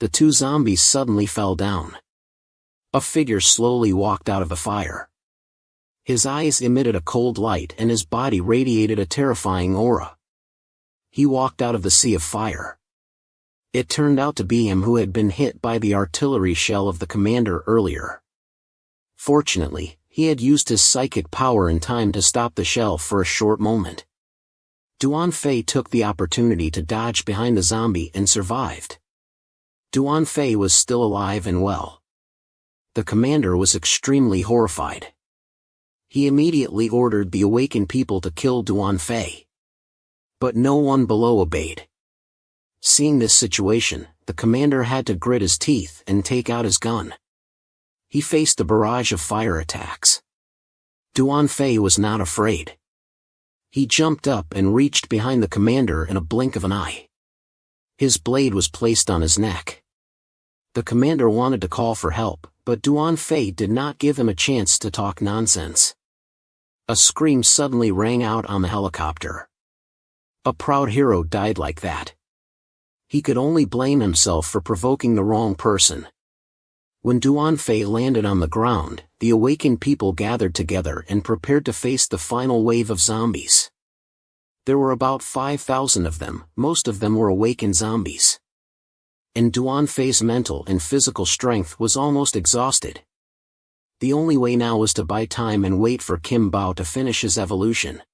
The 2 zombies suddenly fell down. A figure slowly walked out of the fire. His eyes emitted a cold light and his body radiated a terrifying aura. He walked out of the sea of fire. It turned out to be him who had been hit by the artillery shell of the commander earlier. Fortunately, he had used his psychic power in time to stop the shell for a short moment. Duan Fei took the opportunity to dodge behind the zombie and survived. Duan Fei was still alive and well. The commander was extremely horrified. He immediately ordered the awakened people to kill Duan Fei. But no one below obeyed. Seeing this situation, the commander had to grit his teeth and take out his gun. He faced a barrage of fire attacks. Duan Fei was not afraid. He jumped up and reached behind the commander in a blink of an eye. His blade was placed on his neck. The commander wanted to call for help, but Duan Fei did not give him a chance to talk nonsense. A scream suddenly rang out on the helicopter. A proud hero died like that. He could only blame himself for provoking the wrong person. When Duan Fei landed on the ground, the awakened people gathered together and prepared to face the final wave of zombies. There were about 5,000 of them, most of them were awakened zombies. And Duan Fei's mental and physical strength was almost exhausted. The only way now was to buy time and wait for Kim Bao to finish his evolution.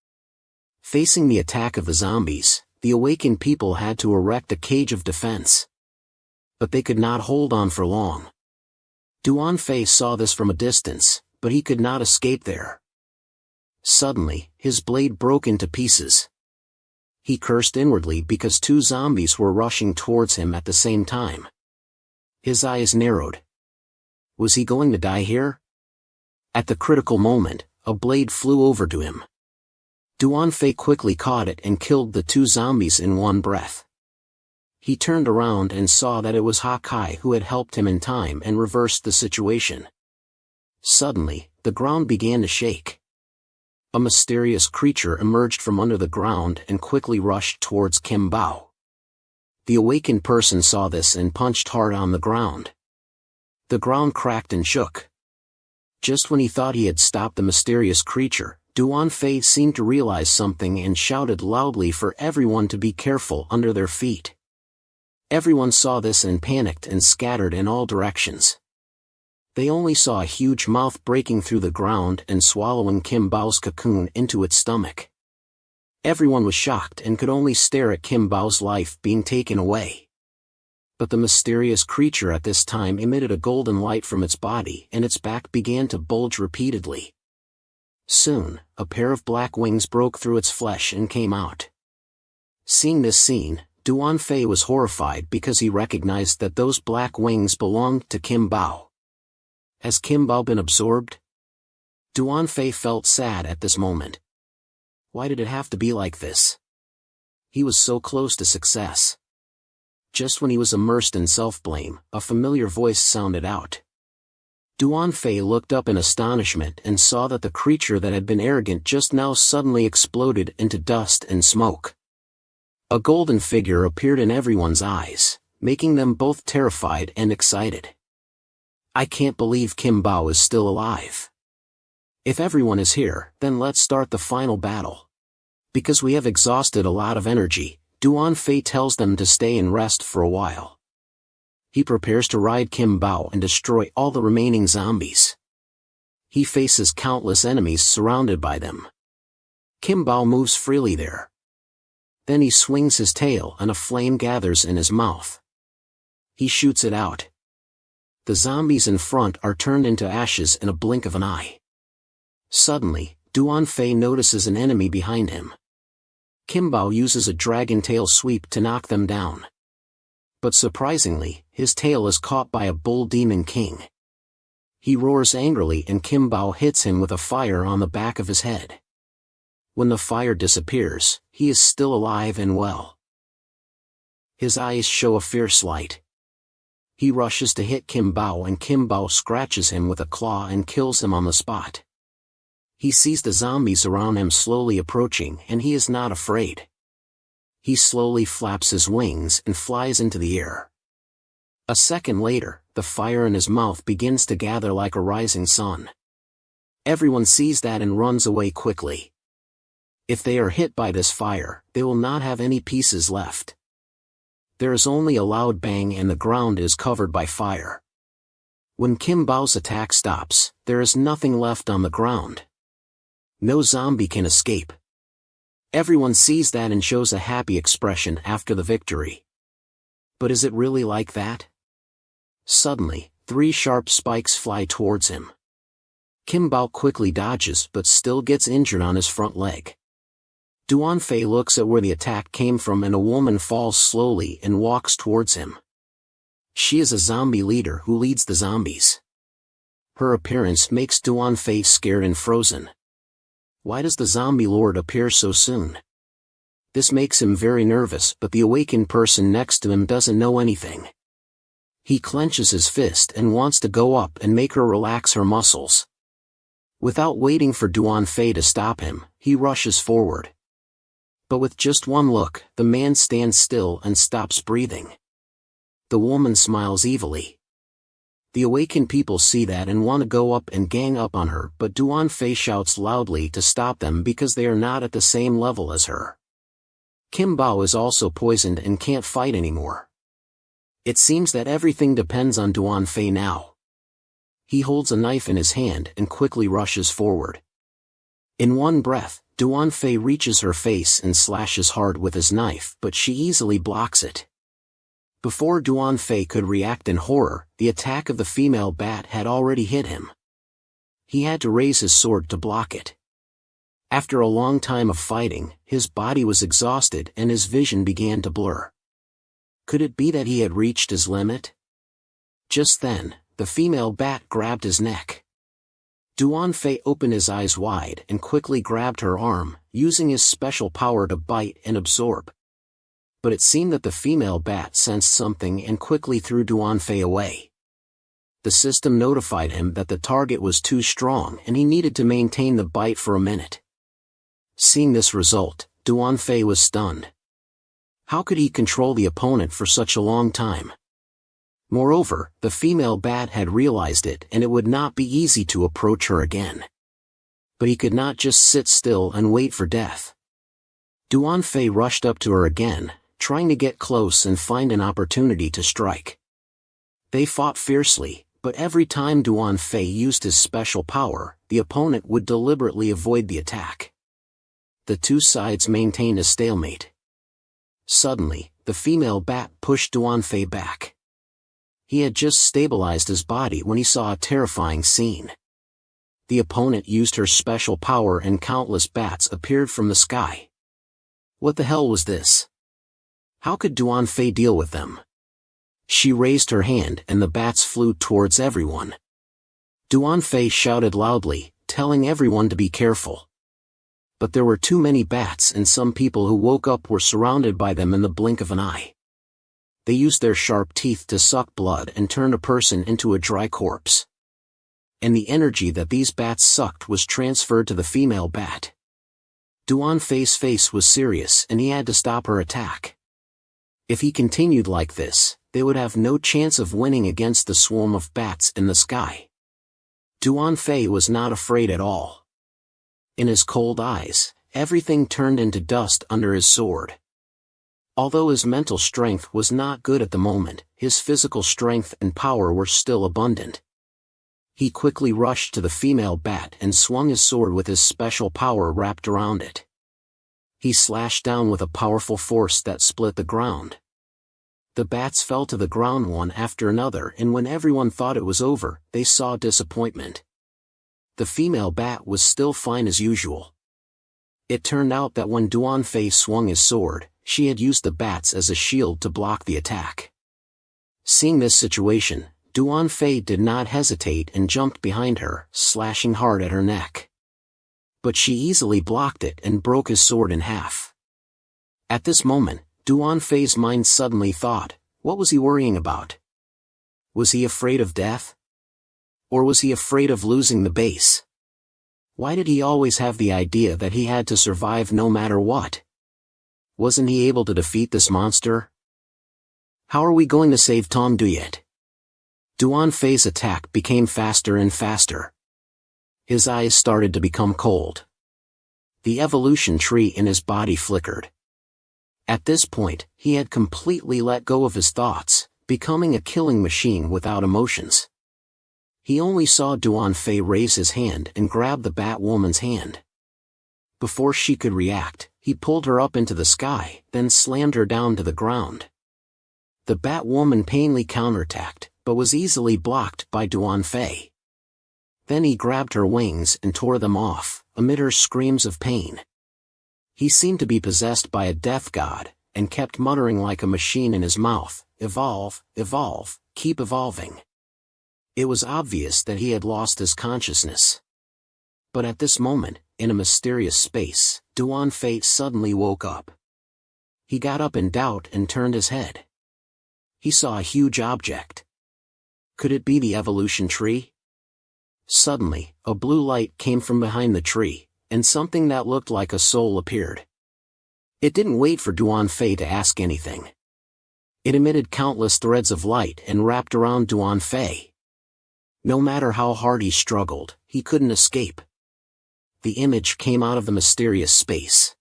Facing the attack of the zombies, the awakened people had to erect a cage of defense. But they could not hold on for long. Duan Fei saw this from a distance, but he could not escape there. Suddenly, his blade broke into pieces. He cursed inwardly because 2 zombies were rushing towards him at the same time. His eyes narrowed. Was he going to die here? At the critical moment, a blade flew over to him. Duan Fei quickly caught it and killed the 2 zombies in one breath. He turned around and saw that it was Hakai who had helped him in time and reversed the situation. Suddenly, the ground began to shake. A mysterious creature emerged from under the ground and quickly rushed towards Kim Bao. The awakened person saw this and punched hard on the ground. The ground cracked and shook. Just when he thought he had stopped the mysterious creature, Duan Fei seemed to realize something and shouted loudly for everyone to be careful under their feet. Everyone saw this and panicked and scattered in all directions. They only saw a huge mouth breaking through the ground and swallowing Kim Bao's cocoon into its stomach. Everyone was shocked and could only stare at Kim Bao's life being taken away. But the mysterious creature at this time emitted a golden light from its body and its back began to bulge repeatedly. Soon, a pair of black wings broke through its flesh and came out. Seeing this scene, Duan Fei was horrified because he recognized that those black wings belonged to Kim Bao. Has Kim Bao been absorbed? Duan Fei felt sad at this moment. Why did it have to be like this? He was so close to success. Just when he was immersed in self-blame, a familiar voice sounded out. Duan Fei looked up in astonishment and saw that the creature that had been arrogant just now suddenly exploded into dust and smoke. A golden figure appeared in everyone's eyes, making them both terrified and excited. I can't believe Kim Bao is still alive. If everyone is here, then let's start the final battle. Because we have exhausted a lot of energy, Duan Fei tells them to stay and rest for a while. He prepares to ride Kim Bao and destroy all the remaining zombies. He faces countless enemies surrounded by them. Kim Bao moves freely there. Then he swings his tail and a flame gathers in his mouth. He shoots it out. The zombies in front are turned into ashes in a blink of an eye. Suddenly, Duan Fei notices an enemy behind him. Kim Bao uses a dragon tail sweep to knock them down. But surprisingly, his tail is caught by a bull demon king. He roars angrily and Kim Bao hits him with a fire on the back of his head. When the fire disappears, he is still alive and well. His eyes show a fierce light. He rushes to hit Kim Bao and Kim Bao scratches him with a claw and kills him on the spot. He sees the zombies around him slowly approaching and he is not afraid. He slowly flaps his wings and flies into the air. A second later, the fire in his mouth begins to gather like a rising sun. Everyone sees that and runs away quickly. If they are hit by this fire, they will not have any pieces left. There is only a loud bang and the ground is covered by fire. When Kim Bao's attack stops, there is nothing left on the ground. No zombie can escape. Everyone sees that and shows a happy expression after the victory. But is it really like that? Suddenly, 3 sharp spikes fly towards him. Kim Bao quickly dodges but still gets injured on his front leg. Duan Fei looks at where the attack came from and a woman falls slowly and walks towards him. She is a zombie leader who leads the zombies. Her appearance makes Duan Fei scared and frozen. Why does the zombie lord appear so soon? This makes him very nervous, but the awakened person next to him doesn't know anything. He clenches his fist and wants to go up and make her relax her muscles. Without waiting for Duan Fei to stop him, he rushes forward. But with just one look, the man stands still and stops breathing. The woman smiles evilly. The awakened people see that and want to go up and gang up on her, but Duan Fei shouts loudly to stop them because they are not at the same level as her. Kim Bao is also poisoned and can't fight anymore. It seems that everything depends on Duan Fei now. He holds a knife in his hand and quickly rushes forward. In one breath, Duan Fei reaches her face and slashes hard with his knife, but she easily blocks it. Before Duan Fei could react in horror, the attack of the female bat had already hit him. He had to raise his sword to block it. After a long time of fighting, his body was exhausted and his vision began to blur. Could it be that he had reached his limit? Just then, the female bat grabbed his neck. Duan Fei opened his eyes wide and quickly grabbed her arm, using his special power to bite and absorb. But it seemed that the female bat sensed something and quickly threw Duan Fei away. The system notified him that the target was too strong and he needed to maintain the bite for a minute. Seeing this result, Duan Fei was stunned. How could he control the opponent for such a long time? Moreover, the female bat had realized it and it would not be easy to approach her again. But he could not just sit still and wait for death. Duan Fei rushed up to her again, trying to get close and find an opportunity to strike. They fought fiercely, but every time Duan Fei used his special power, the opponent would deliberately avoid the attack. The two sides maintained a stalemate. Suddenly, the female bat pushed Duan Fei back. He had just stabilized his body when he saw a terrifying scene. The opponent used her special power and countless bats appeared from the sky. What the hell was this? How could Duan Fei deal with them? She raised her hand and the bats flew towards everyone. Duan Fei shouted loudly, telling everyone to be careful. But there were too many bats and some people who woke up were surrounded by them in the blink of an eye. They used their sharp teeth to suck blood and turn a person into a dry corpse. And the energy that these bats sucked was transferred to the female bat. Duan Fei's face was serious and he had to stop her attack. If he continued like this, they would have no chance of winning against the swarm of bats in the sky. Duan Fei was not afraid at all. In his cold eyes, everything turned into dust under his sword. Although his mental strength was not good at the moment, his physical strength and power were still abundant. He quickly rushed to the female bat and swung his sword with his special power wrapped around it. He slashed down with a powerful force that split the ground. The bats fell to the ground one after another, and when everyone thought it was over, they saw disappointment. The female bat was still fine as usual. It turned out that when Duan Fei swung his sword, she had used the bats as a shield to block the attack. Seeing this situation, Duan Fei did not hesitate and jumped behind her, slashing hard at her neck. But she easily blocked it and broke his sword in half. At this moment, Duan Fei's mind suddenly thought, what was he worrying about? Was he afraid of death? Or was he afraid of losing the base? Why did he always have the idea that he had to survive no matter what? Wasn't he able to defeat this monster? How are we going to save Tong Du yet? Duan Fei's attack became faster and faster. His eyes started to become cold. The evolution tree in his body flickered. At this point, he had completely let go of his thoughts, becoming a killing machine without emotions. He only saw Duan Fei raise his hand and grab the Bat Woman's hand. Before she could react, he pulled her up into the sky, then slammed her down to the ground. The Bat Woman painfully counterattacked, but was easily blocked by Duan Fei. Then he grabbed her wings and tore them off, amid her screams of pain. He seemed to be possessed by a death god, and kept muttering like a machine in his mouth, "Evolve, evolve, keep evolving." It was obvious that he had lost his consciousness. But at this moment, in a mysterious space, Duan Fei suddenly woke up. He got up in doubt and turned his head. He saw a huge object. Could it be the evolution tree? Suddenly, a blue light came from behind the tree, and something that looked like a soul appeared. It didn't wait for Duan Fei to ask anything. It emitted countless threads of light and wrapped around Duan Fei. No matter how hard he struggled, he couldn't escape. The image came out of the mysterious space.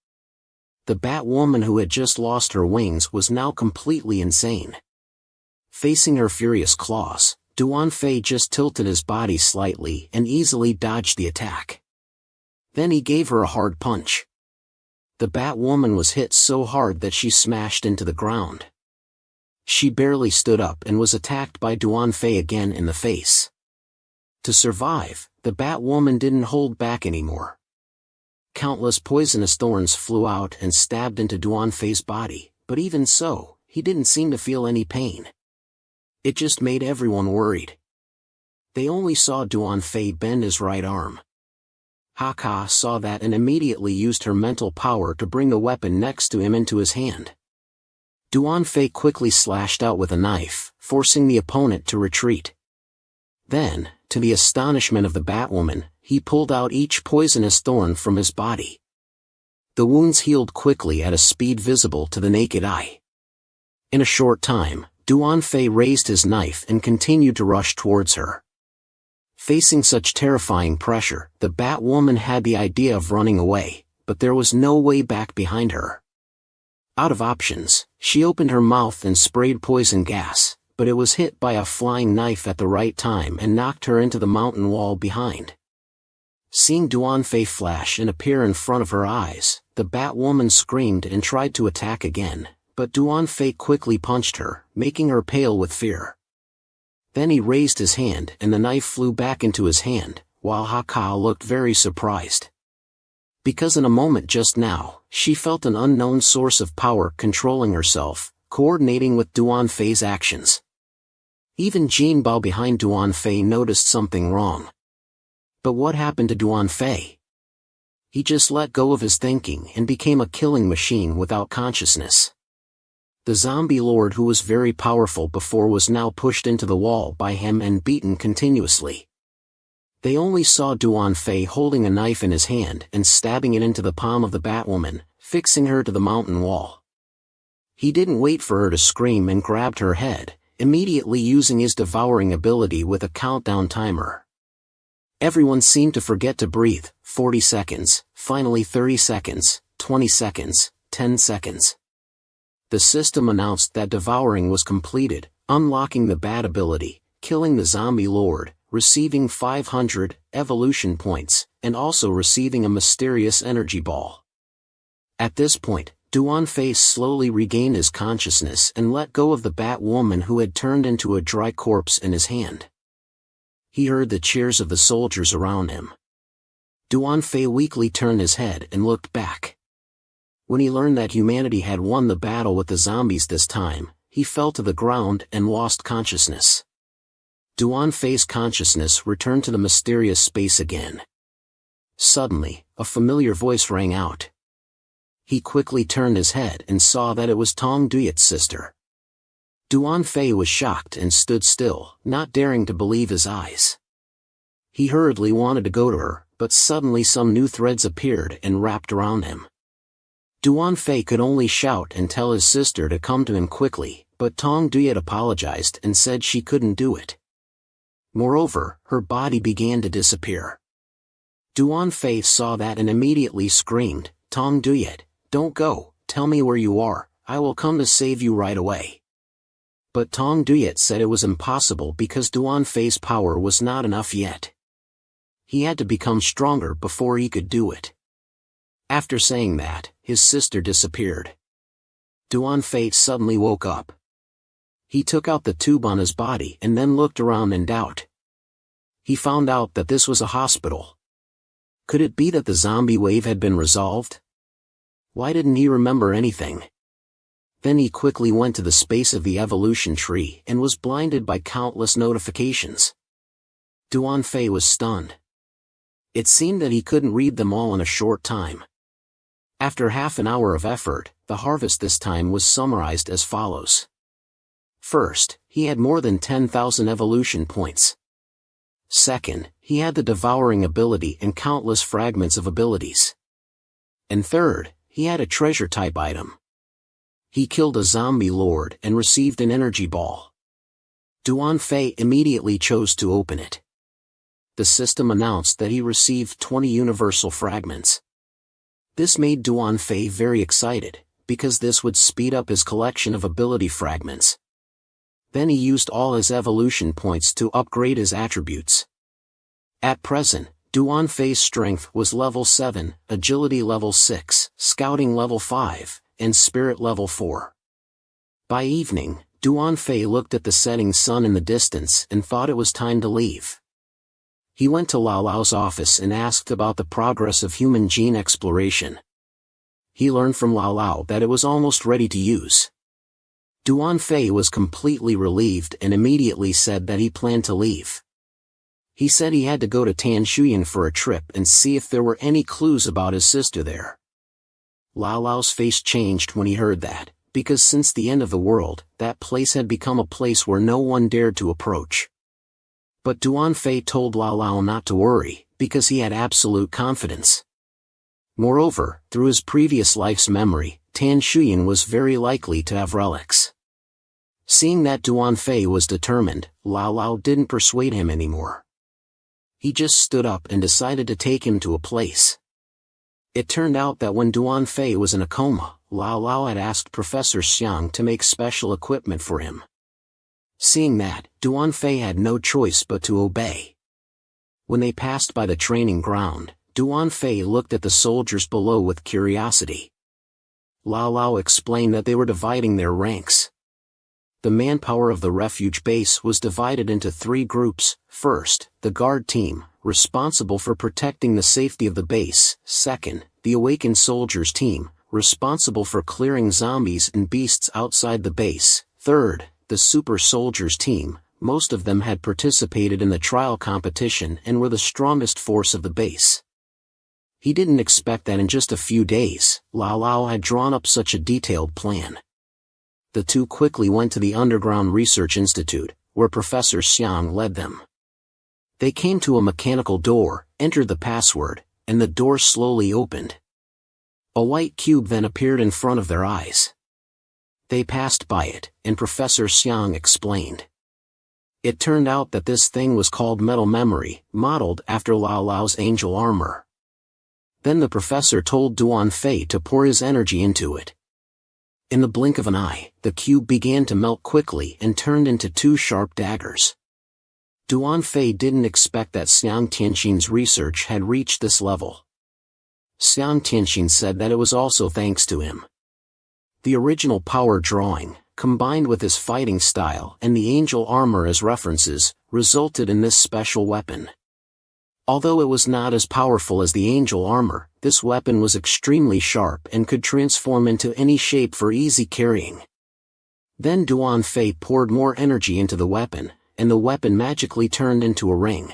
The Batwoman who had just lost her wings was now completely insane. Facing her furious claws, Duan Fei just tilted his body slightly and easily dodged the attack. Then he gave her a hard punch. The Batwoman was hit so hard that she smashed into the ground. She barely stood up and was attacked by Duan Fei again in the face. To survive, the Batwoman didn't hold back anymore. Countless poisonous thorns flew out and stabbed into Duan Fei's body, but even so, he didn't seem to feel any pain. It just made everyone worried. They only saw Duan Fei bend his right arm. Haka saw that and immediately used her mental power to bring the weapon next to him into his hand. Duan Fei quickly slashed out with a knife, forcing the opponent to retreat. Then, to the astonishment of the Batwoman, he pulled out each poisonous thorn from his body. The wounds healed quickly at a speed visible to the naked eye. In a short time, Duan Fei raised his knife and continued to rush towards her. Facing such terrifying pressure, the Batwoman had the idea of running away, but there was no way back behind her. Out of options, she opened her mouth and sprayed poison gas, but it was hit by a flying knife at the right time and knocked her into the mountain wall behind. Seeing Duan Fei flash and appear in front of her eyes, the Batwoman screamed and tried to attack again, but Duan Fei quickly punched her, making her pale with fear. Then he raised his hand and the knife flew back into his hand, while Haka looked very surprised. Because in a moment just now, she felt an unknown source of power controlling herself, coordinating with Duan Fei's actions. Even Jin Bao behind Duan Fei noticed something wrong. But what happened to Duan Fei? He just let go of his thinking and became a killing machine without consciousness. The zombie lord who was very powerful before was now pushed into the wall by him and beaten continuously. They only saw Duan Fei holding a knife in his hand and stabbing it into the palm of the Batwoman, fixing her to the mountain wall. He didn't wait for her to scream and grabbed her head, immediately using his devouring ability with a countdown timer. Everyone seemed to forget to breathe. 40 seconds, finally 30 seconds, 20 seconds, 10 seconds. The system announced that devouring was completed, unlocking the Bat ability, killing the zombie lord, receiving 500 evolution points, and also receiving a mysterious energy ball. At this point, Duan Fei slowly regained his consciousness and let go of the Batwoman who had turned into a dry corpse in his hand. He heard the cheers of the soldiers around him. Duan Fei weakly turned his head and looked back. When he learned that humanity had won the battle with the zombies this time, he fell to the ground and lost consciousness. Duan Fei's consciousness returned to the mysterious space again. Suddenly, a familiar voice rang out. He quickly turned his head and saw that it was Tong Duyet's sister. Duan Fei was shocked and stood still, not daring to believe his eyes. He hurriedly wanted to go to her, but suddenly some new threads appeared and wrapped around him. Duan Fei could only shout and tell his sister to come to him quickly, but Tong Duyet apologized and said she couldn't do it. Moreover, her body began to disappear. Duan Fei saw that and immediately screamed, "Tong Duyet, don't go, tell me where you are, I will come to save you right away." But Tong Duyet said it was impossible because Duan Fei's power was not enough yet. He had to become stronger before he could do it. After saying that, his sister disappeared. Duan Fei suddenly woke up. He took out the tube on his body and then looked around in doubt. He found out that this was a hospital. Could it be that the zombie wave had been resolved? Why didn't he remember anything? Then he quickly went to the space of the evolution tree and was blinded by countless notifications. Duan Fei was stunned. It seemed that he couldn't read them all in a short time. After half an hour of effort, the harvest this time was summarized as follows. First, he had more than 10,000 evolution points. Second, he had the devouring ability and countless fragments of abilities. And third, he had a treasure-type item. He killed a zombie lord and received an energy ball. Duan Fei immediately chose to open it. The system announced that he received 20 universal fragments. This made Duan Fei very excited, because this would speed up his collection of ability fragments. Then he used all his evolution points to upgrade his attributes. At present, Duan Fei's strength was level 7, agility level 6, scouting level 5, and spirit level 4. By evening, Duan Fei looked at the setting sun in the distance and thought it was time to leave. He went to Lao Lao's office and asked about the progress of human gene exploration. He learned from Lao Lao that it was almost ready to use. Duan Fei was completely relieved and immediately said that he planned to leave. He said he had to go to Tanshuyan for a trip and see if there were any clues about his sister there. Lao Lao's face changed when he heard that, because since the end of the world, that place had become a place where no one dared to approach. But Duan Fei told Lao Lao not to worry, because he had absolute confidence. Moreover, through his previous life's memory, Tanshuyan was very likely to have relics. Seeing that Duan Fei was determined, Lao Lao didn't persuade him anymore. He just stood up and decided to take him to a place. It turned out that when Duan Fei was in a coma, Lao Lao had asked Professor Xiang to make special equipment for him. Seeing that, Duan Fei had no choice but to obey. When they passed by the training ground, Duan Fei looked at the soldiers below with curiosity. Lao Lao explained that they were dividing their ranks. The manpower of the refuge base was divided into 3 groups. First, the guard team, responsible for protecting the safety of the base. Second, the awakened soldiers team, responsible for clearing zombies and beasts outside the base. Third, the super soldiers team. Most of them had participated in the trial competition and were the strongest force of the base. He didn't expect that in just a few days, Lao Lao had drawn up such a detailed plan. The two quickly went to the Underground Research Institute, where Professor Xiang led them. They came to a mechanical door, entered the password, and the door slowly opened. A white cube then appeared in front of their eyes. They passed by it, and Professor Xiang explained. It turned out that this thing was called metal memory, modeled after Lao Lao's angel armor. Then the professor told Duan Fei to pour his energy into it. In the blink of an eye, the cube began to melt quickly and turned into 2 sharp daggers. Duan Fei didn't expect that Xiang Tianxin's research had reached this level. Xiang Tianxin said that it was also thanks to him. The original power drawing, combined with his fighting style and the angel armor as references, resulted in this special weapon. Although it was not as powerful as the angel armor, this weapon was extremely sharp and could transform into any shape for easy carrying. Then Duan Fei poured more energy into the weapon, and the weapon magically turned into a ring.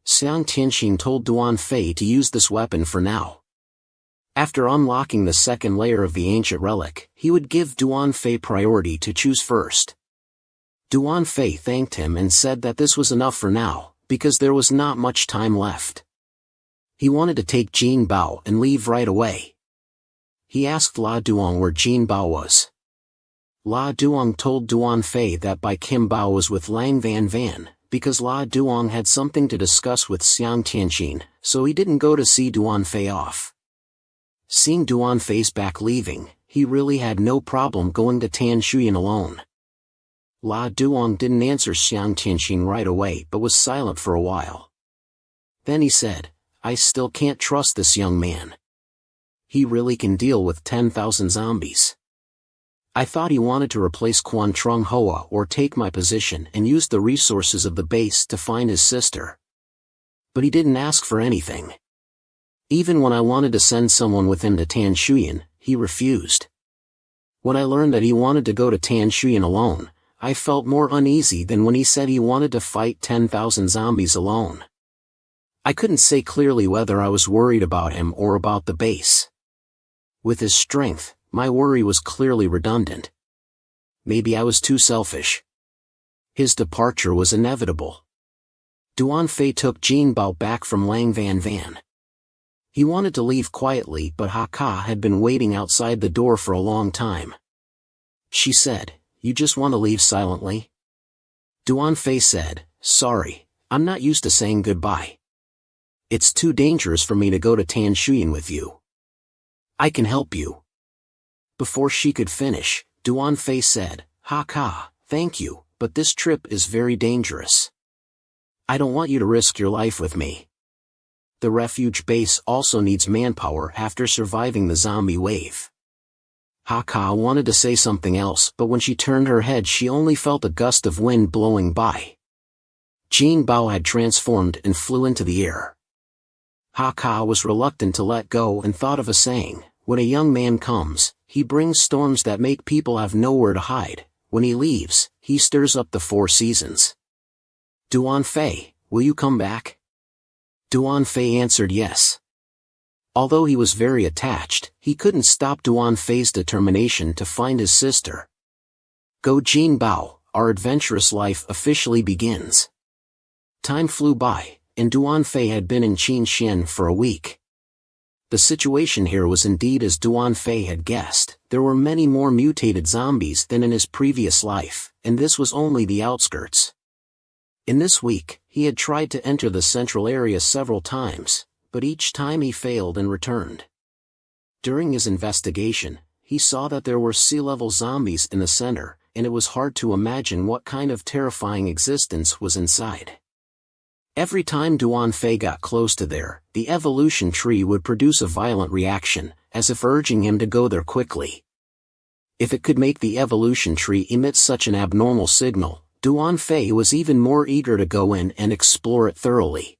Xiang Tianxin told Duan Fei to use this weapon for now. After unlocking the second layer of the ancient relic, he would give Duan Fei priority to choose first. Duan Fei thanked him and said that this was enough for now, because there was not much time left. He wanted to take Jin Bao and leave right away. He asked La Duong where Jin Bao was. La Duong told Duan Fei that Bai Kim Bao was with Lang Van Van, because La Duong had something to discuss with Xiang Tianxin, so he didn't go to see Duan Fei off. Seeing Duan Fei's back leaving, he really had no problem going to Tanshuyan alone. La Duong didn't answer Xiang Tianxin right away but was silent for a while. Then he said, "I still can't trust this young man. He really can deal with 10,000 zombies. I thought he wanted to replace Quan Trung Hoa or take my position and use the resources of the base to find his sister. But he didn't ask for anything. Even when I wanted to send someone with him to Tanshuyan, he refused. When I learned that he wanted to go to Tanshuyan alone, I felt more uneasy than when he said he wanted to fight 10,000 zombies alone. I couldn't say clearly whether I was worried about him or about the base. With his strength, my worry was clearly redundant. Maybe I was too selfish. His departure was inevitable. Duan Fei took Jin Bao back from Lang Van Van. He wanted to leave quietly, but Ha Ka had been waiting outside the door for a long time. She said, "You just want to leave silently?" Duan Fei said, "Sorry, I'm not used to saying goodbye. It's too dangerous for me to go to Tan Shuyan with you. I can help you." Before she could finish, Duan Fei said, "Ha Ka, thank you, but this trip is very dangerous. I don't want you to risk your life with me. The refuge base also needs manpower after surviving the zombie wave." Ha Ka wanted to say something else, but when she turned her head she only felt a gust of wind blowing by. Jin Bao had transformed and flew into the air. Ha Ka was reluctant to let go and thought of a saying, "When a young man comes, he brings storms that make people have nowhere to hide. When he leaves, he stirs up the four seasons." "Duan Fei, will you come back?" Duan Fei answered yes. Although he was very attached, he couldn't stop Duan Fei's determination to find his sister. "Go Jin Bao, our adventurous life officially begins." Time flew by, and Duan Fei had been in Qinshan for a week. The situation here was indeed as Duan Fei had guessed. There were many more mutated zombies than in his previous life, and this was only the outskirts. In this week, he had tried to enter the central area several times, but each time he failed and returned. During his investigation, he saw that there were sea-level zombies in the center, and it was hard to imagine what kind of terrifying existence was inside. Every time Duan Fei got close to there, the evolution tree would produce a violent reaction, as if urging him to go there quickly. If it could make the evolution tree emit such an abnormal signal, Duan Fei was even more eager to go in and explore it thoroughly.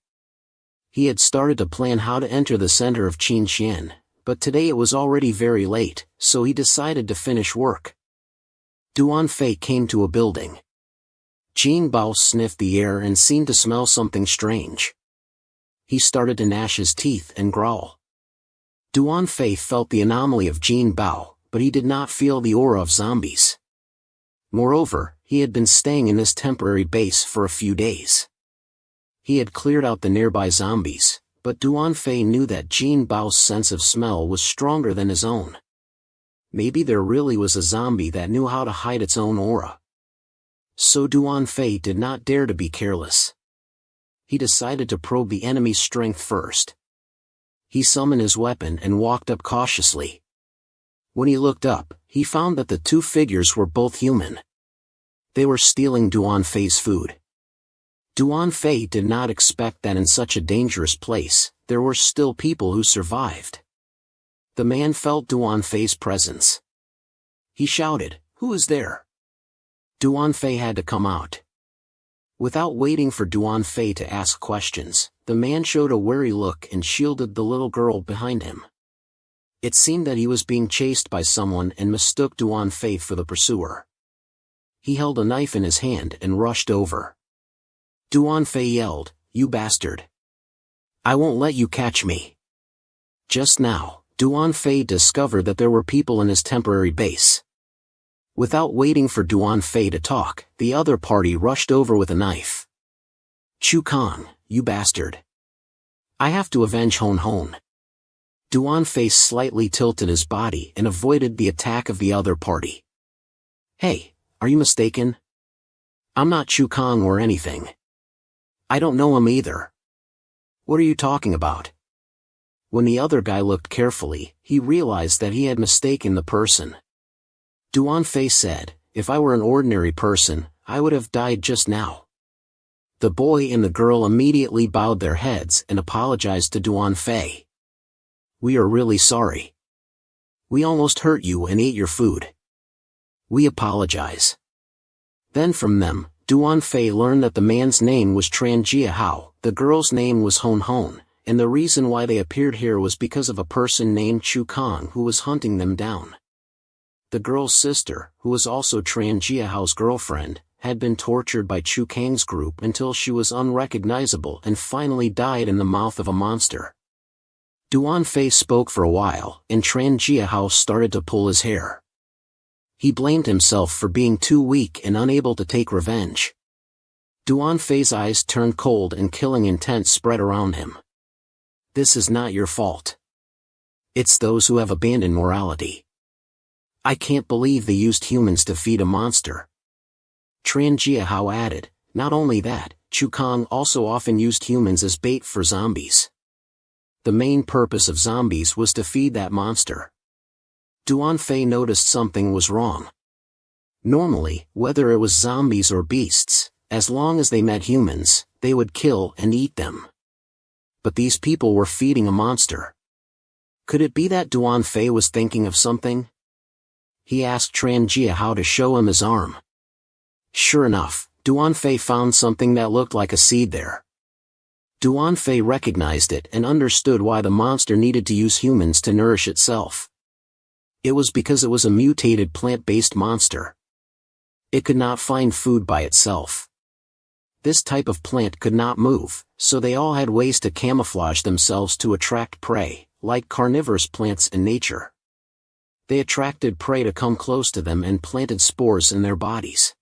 He had started to plan how to enter the center of Qinshan, but today it was already very late, so he decided to finish work. Duan Fei came to a building. Jin Bao sniffed the air and seemed to smell something strange. He started to gnash his teeth and growl. Duan Fei felt the anomaly of Jin Bao, but he did not feel the aura of zombies. Moreover, he had been staying in this temporary base for a few days. He had cleared out the nearby zombies, but Duan Fei knew that Jin Bao's sense of smell was stronger than his own. Maybe there really was a zombie that knew how to hide its own aura. So Duan Fei did not dare to be careless. He decided to probe the enemy's strength first. He summoned his weapon and walked up cautiously. When he looked up, he found that the two figures were both human. They were stealing Duan Fei's food. Duan Fei did not expect that in such a dangerous place, there were still people who survived. The man felt Duan Fei's presence. He shouted, "Who is there?" Duan Fei had to come out. Without waiting for Duan Fei to ask questions, the man showed a wary look and shielded the little girl behind him. It seemed that he was being chased by someone and mistook Duan Fei for the pursuer. He held a knife in his hand and rushed over. Duan Fei yelled, "You bastard! I won't let you catch me." Just now, Duan Fei discovered that there were people in his temporary base. Without waiting for Duan Fei to talk, the other party rushed over with a knife. "Chu Kang, you bastard! I have to avenge Hon Hon." Duan Fei slightly tilted his body and avoided the attack of the other party. "Hey, are you mistaken? I'm not Chu Kang or anything. I don't know him either." "What are you talking about?" When the other guy looked carefully, he realized that he had mistaken the person. Duan Fei said, "If I were an ordinary person, I would have died just now." The boy and the girl immediately bowed their heads and apologized to Duan Fei. "We are really sorry. We almost hurt you and ate your food. We apologize." Then from them, Duan Fei learned that the man's name was Tran Jia Hao, the girl's name was Hon Hon, and the reason why they appeared here was because of a person named Chu Kang who was hunting them down. The girl's sister, who was also Tran Jia Hao's girlfriend, had been tortured by Chu Kang's group until she was unrecognizable and finally died in the mouth of a monster. Duan Fei spoke for a while, and Tran Jiahao started to pull his hair. He blamed himself for being too weak and unable to take revenge. Duan Fei's eyes turned cold and killing intent spread around him. This is not your fault. It's those who have abandoned morality. I can't believe they used humans to feed a monster. Tran Jiahao added, not only that, Chu Kang also often used humans as bait for zombies. The main purpose of zombies was to feed that monster. Duan Fei noticed something was wrong. Normally, whether it was zombies or beasts, as long as they met humans, they would kill and eat them. But these people were feeding a monster. Could it be that Duan Fei was thinking of something? He asked Tran Jiahao to show him his arm. Sure enough, Duan Fei found something that looked like a seed there. Duan Fei recognized it and understood why the monster needed to use humans to nourish itself. It was because it was a mutated plant-based monster. It could not find food by itself. This type of plant could not move, so they all had ways to camouflage themselves to attract prey, like carnivorous plants in nature. They attracted prey to come close to them and planted spores in their bodies.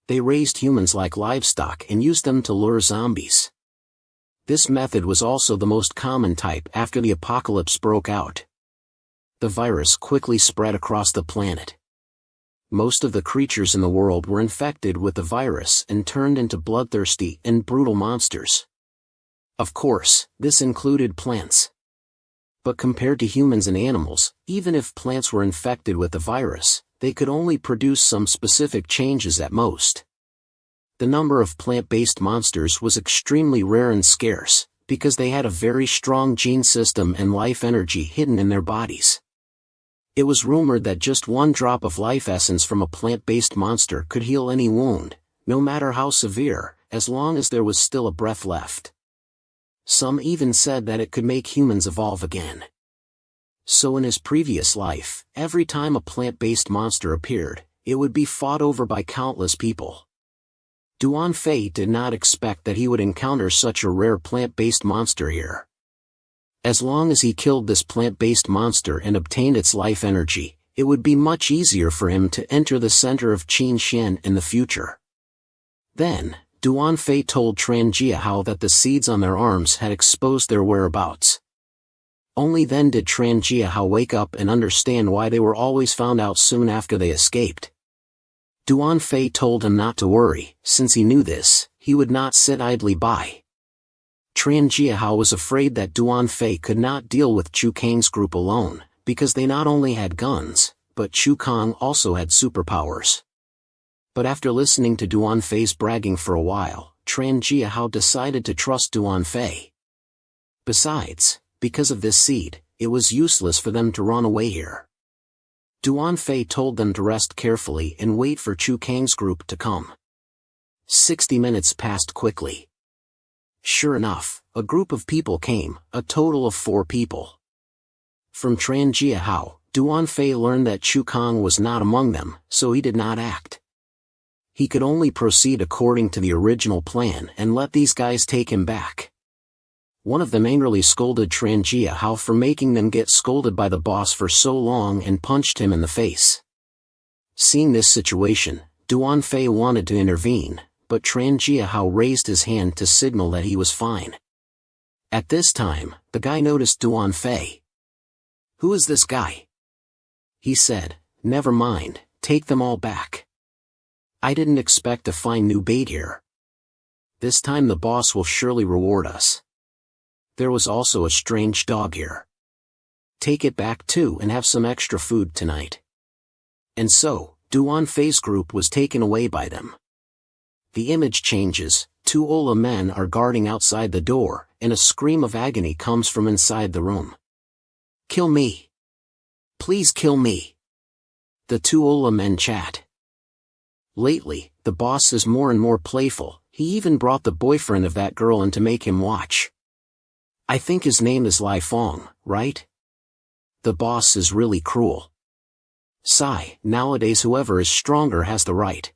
They raised humans like livestock and used them to lure zombies. This method was also the most common type after the apocalypse broke out. The virus quickly spread across the planet. Most of the creatures in the world were infected with the virus and turned into bloodthirsty and brutal monsters. Of course, this included plants. But compared to humans and animals, even if plants were infected with the virus, they could only produce some specific changes at most. The number of plant-based monsters was extremely rare and scarce, because they had a very strong gene system and life energy hidden in their bodies. It was rumored that just one drop of life essence from a plant-based monster could heal any wound, no matter how severe, as long as there was still a breath left. Some even said that it could make humans evolve again. So in his previous life, every time a plant-based monster appeared, it would be fought over by countless people. Duan Fei did not expect that he would encounter such a rare plant-based monster here. As long as he killed this plant-based monster and obtained its life energy, it would be much easier for him to enter the center of Qin Xian in the future. Then, Duan Fei told Tran Jiahao that the seeds on their arms had exposed their whereabouts. Only then did Tran Jiahao wake up and understand why they were always found out soon after they escaped. Duan Fei told him not to worry, since he knew this, he would not sit idly by. Tran Jiahao was afraid that Duan Fei could not deal with Chu Kang's group alone, because they not only had guns, but Chu Kang also had superpowers. But after listening to Duan Fei's bragging for a while, Tran Jiahao decided to trust Duan Fei. Besides, because of this seed, it was useless for them to run away here. Duan Fei told them to rest carefully and wait for Chu Kang's group to come. 60 minutes passed quickly. Sure enough, a group of people came, a total of 4 people. From Tran Jiahao, Duan Fei learned that Chu Kang was not among them, so he did not act. He could only proceed according to the original plan and let these guys take him back. One of them angrily scolded Tran Jiahao for making them get scolded by the boss for so long and punched him in the face. Seeing this situation, Duan Fei wanted to intervene, but Tran Jiahao raised his hand to signal that he was fine. At this time, the guy noticed Duan Fei. "Who is this guy?" He said, "Never mind, take them all back. I didn't expect to find new bait here. This time the boss will surely reward us. There was also a strange dog here. Take it back too and have some extra food tonight." And so, Duan Fei's group was taken away by them. The image changes, 2 Ola men are guarding outside the door, and a scream of agony comes from inside the room. "Kill me! Please kill me!" The 2 Ola men chat. Lately, the boss is more and more playful, he even brought the boyfriend of that girl in to make him watch. I think his name is Lai Fong, right? The boss is really cruel. Sigh, nowadays whoever is stronger has the right.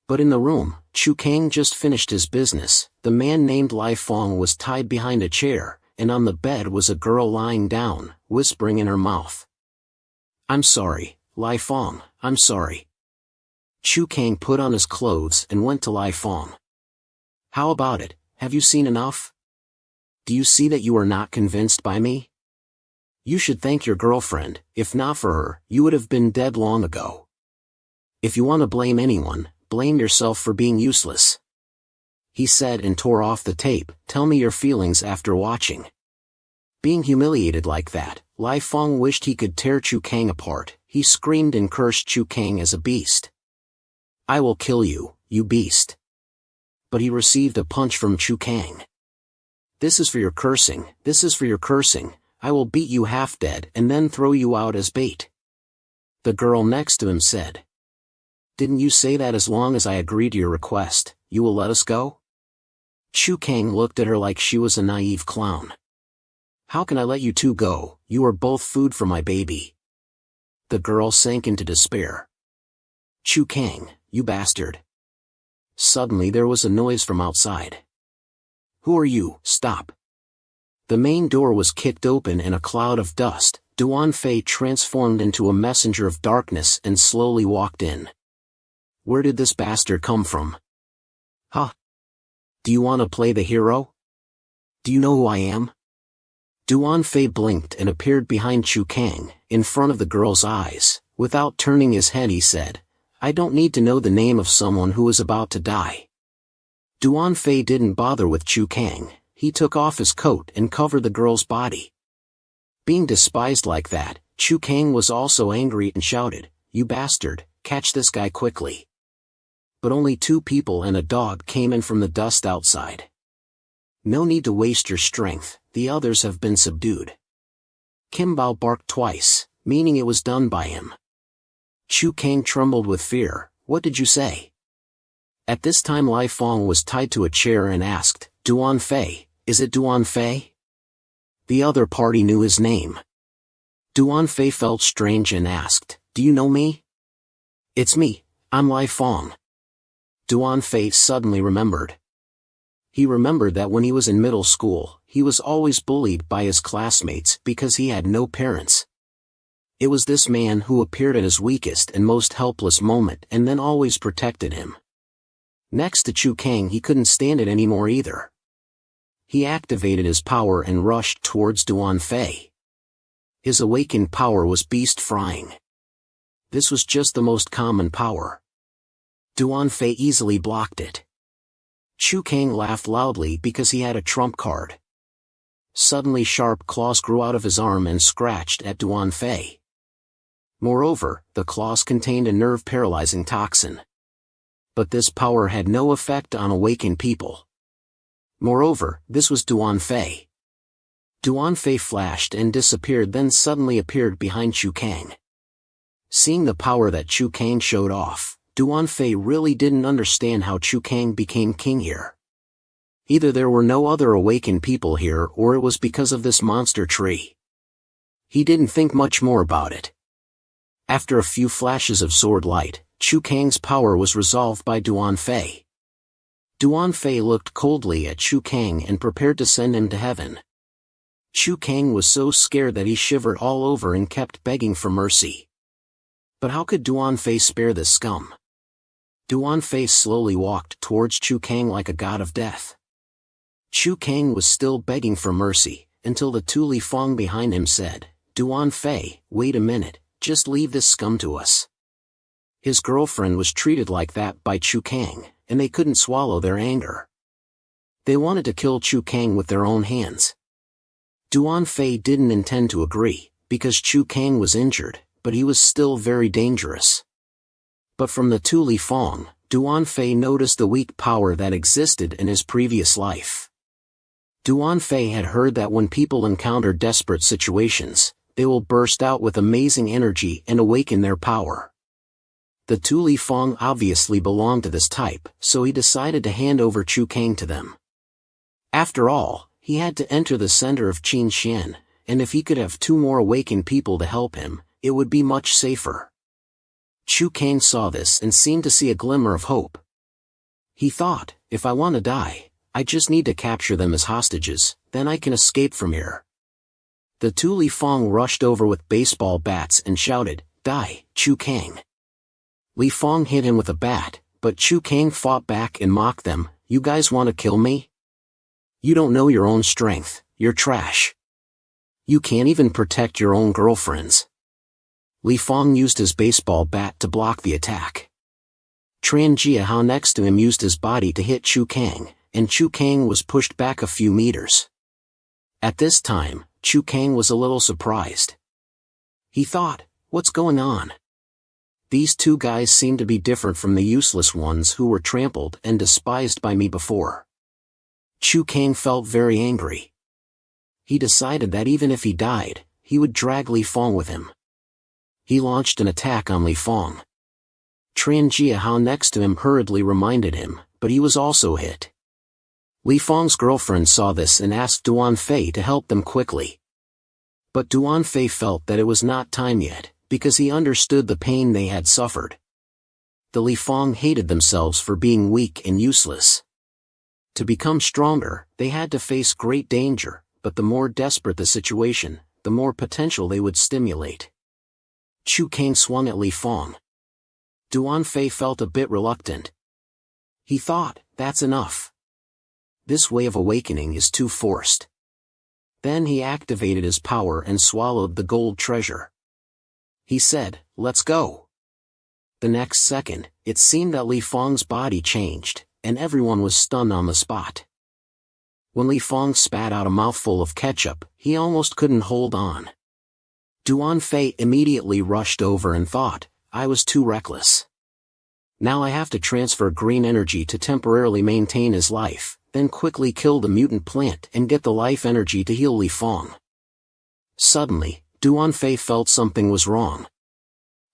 But in the room, Chu Kang just finished his business. The man named Lai Fong was tied behind a chair, and on the bed was a girl lying down, whispering in her mouth. "I'm sorry, Lai Fong, I'm sorry." Chu Kang put on his clothes and went to Lai Fong. "How about it, have you seen enough? Do you see that you are not convinced by me? You should thank your girlfriend, if not for her, you would have been dead long ago. If you want to blame anyone, blame yourself for being useless," he said and tore off the tape. "Tell me your feelings after watching." Being humiliated like that, Lai Fong wished he could tear Chu Kang apart. He screamed and cursed Chu Kang as a beast. "I will kill you, you beast." But he received a punch from Chu Kang. "This is for your cursing, this is for your cursing. I will beat you half dead and then throw you out as bait." The girl next to him said, "Didn't you say that as long as I agree to your request, you will let us go?" Chu Kang looked at her like she was a naive clown. "How can I let you two go? You are both food for my baby." The girl sank into despair. "Chu Kang, you bastard." Suddenly there was a noise from outside. "Who are you? Stop." The main door was kicked open and a cloud of dust. Duan Fei transformed into a messenger of darkness and slowly walked in. "Where did this bastard come from? Huh? Do you want to play the hero? Do you know who I am?" Duan Fei blinked and appeared behind Chu Kang, in front of the girl's eyes. Without turning his head he said, "I don't need to know the name of someone who is about to die." Duan Fei didn't bother with Chu Kang. He took off his coat and covered the girl's body. Being despised like that, Chu Kang was also angry and shouted, "You bastard, catch this guy quickly." But only 2 people and a dog came in from the dust outside. "No need to waste your strength, the others have been subdued." Kim Bao barked twice, meaning it was done by him. Chu Kang trembled with fear. "What did you say?" At this time Lai Fong was tied to a chair and asked, "Duan Fei, is it Duan Fei?" The other party knew his name. Duan Fei felt strange and asked, "Do you know me?" "It's me, I'm Lai Fong." Duan Fei suddenly remembered. He remembered that when he was in middle school, he was always bullied by his classmates because he had no parents. It was this man who appeared at his weakest and most helpless moment and then always protected him. Next to Chu Kang he couldn't stand it anymore either. He activated his power and rushed towards Duan Fei. His awakened power was beast frying. This was just the most common power. Duan Fei easily blocked it. Chu Kang laughed loudly because he had a trump card. Suddenly sharp claws grew out of his arm and scratched at Duan Fei. Moreover, the claws contained a nerve-paralyzing toxin. But this power had no effect on awakened people. Moreover, this was Duan Fei. Duan Fei flashed and disappeared, then suddenly appeared behind Chu Kang. Seeing the power that Chu Kang showed off, Duan Fei really didn't understand how Chu Kang became king here. Either there were no other awakened people here or it was because of this monster tree. He didn't think much more about it. After a few flashes of sword light, Chu Kang's power was resolved by Duan Fei. Duan Fei looked coldly at Chu Kang and prepared to send him to heaven. Chu Kang was so scared that he shivered all over and kept begging for mercy. But how could Duan Fei spare this scum? Duan Fei slowly walked towards Chu Kang like a god of death. Chu Kang was still begging for mercy, until the Tu Li Fong behind him said, "Duan Fei, wait a minute, just leave this scum to us." His girlfriend was treated like that by Chu Kang, and they couldn't swallow their anger. They wanted to kill Chu Kang with their own hands. Duan Fei didn't intend to agree, because Chu Kang was injured, but he was still very dangerous. But from the Tu Li Fong, Duan Fei noticed the weak power that existed in his previous life. Duan Fei had heard that when people encounter desperate situations, they will burst out with amazing energy and awaken their power. The Tu Li Fong obviously belonged to this type, so he decided to hand over Chu Kang to them. After all, he had to enter the center of Qin Xian, and if he could have 2 more awakened people to help him, it would be much safer. Chu Kang saw this and seemed to see a glimmer of hope. He thought, if I want to die, I just need to capture them as hostages, then I can escape from here. The two Li Fong rushed over with baseball bats and shouted, "Die, Chu Kang!" Li Fong hit him with a bat, but Chu Kang fought back and mocked them, "You guys want to kill me? You don't know your own strength, you're trash. You can't even protect your own girlfriends." Li Fong used his baseball bat to block the attack. Tran Jiahao next to him used his body to hit Chu Kang, and Chu Kang was pushed back a few meters. At this time, Chu Kang was a little surprised. He thought, "What's going on? These two guys seem to be different from the useless ones who were trampled and despised by me before." Chu Kang felt very angry. He decided that even if he died, he would drag Li Fong with him. He launched an attack on Li Fong. Tran Jiahao next to him hurriedly reminded him, but he was also hit. Li Fong's girlfriend saw this and asked Duan Fei to help them quickly. But Duan Fei felt that it was not time yet, because he understood the pain they had suffered. The Li Fong hated themselves for being weak and useless. To become stronger, they had to face great danger, but the more desperate the situation, the more potential they would stimulate. Chu Kang swung at Li Fong. Duan Fei felt a bit reluctant. He thought, "That's enough. This way of awakening is too forced." Then he activated his power and swallowed the gold treasure. He said, "Let's go." The next second, it seemed that Li Fong's body changed, and everyone was stunned on the spot. When Li Fong spat out a mouthful of ketchup, he almost couldn't hold on. Duan Fei immediately rushed over and thought, "I was too reckless. Now I have to transfer green energy to temporarily maintain his life, then quickly kill the mutant plant and get the life energy to heal Li Fong." Suddenly, Duan Fei felt something was wrong.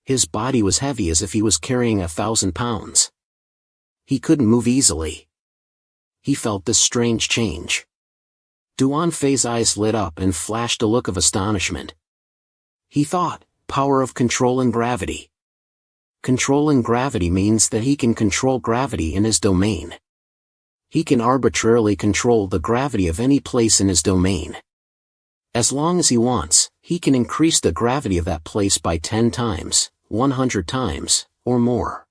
His body was heavy as if he was carrying 1,000 pounds. He couldn't move easily. He felt this strange change. Duan Fei's eyes lit up and flashed a look of astonishment. He thought, "Power of controlling gravity. Controlling gravity means that he can control gravity in his domain. He can arbitrarily control the gravity of any place in his domain. As long as he wants, he can increase the gravity of that place by 10 times, 100 times, or more.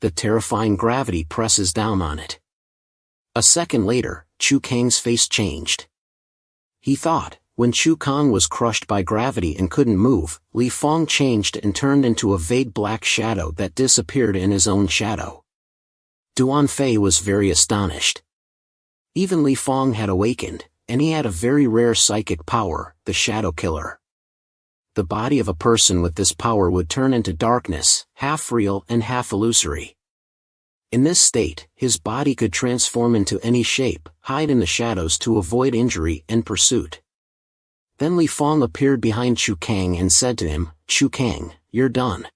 The terrifying gravity presses down on it." A second later, Chu Kang's face changed. He thought, when Chu Kang was crushed by gravity and couldn't move, Li Fong changed and turned into a vague black shadow that disappeared in his own shadow. Duan Fei was very astonished. Even Li Fong had awakened, and he had a very rare psychic power, the Shadow Killer. The body of a person with this power would turn into darkness, half real and half illusory. In this state, his body could transform into any shape, hide in the shadows to avoid injury and pursuit. Then Li Fong appeared behind Chu Kang and said to him, "Chu Kang, you're done."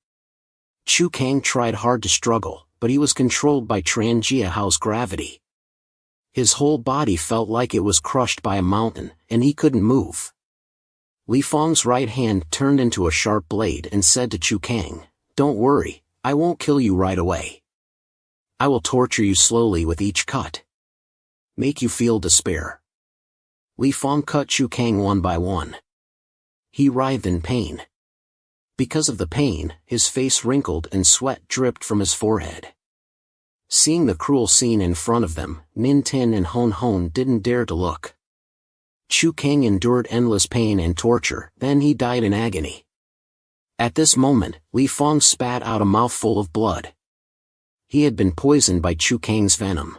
Chu Kang tried hard to struggle, but he was controlled by Tran Jiahao's gravity. His whole body felt like it was crushed by a mountain, and he couldn't move. Li Fong's right hand turned into a sharp blade and said to Chu Kang, "Don't worry, I won't kill you right away. I will torture you slowly with each cut. Make you feel despair." Li Fong cut Chu Kang one by one. He writhed in pain. Because of the pain, his face wrinkled and sweat dripped from his forehead. Seeing the cruel scene in front of them, Nin Tin and Hon Hon didn't dare to look. Chu Kang endured endless pain and torture, then he died in agony. At this moment, Li Fong spat out a mouthful of blood. He had been poisoned by Chu Kang's venom.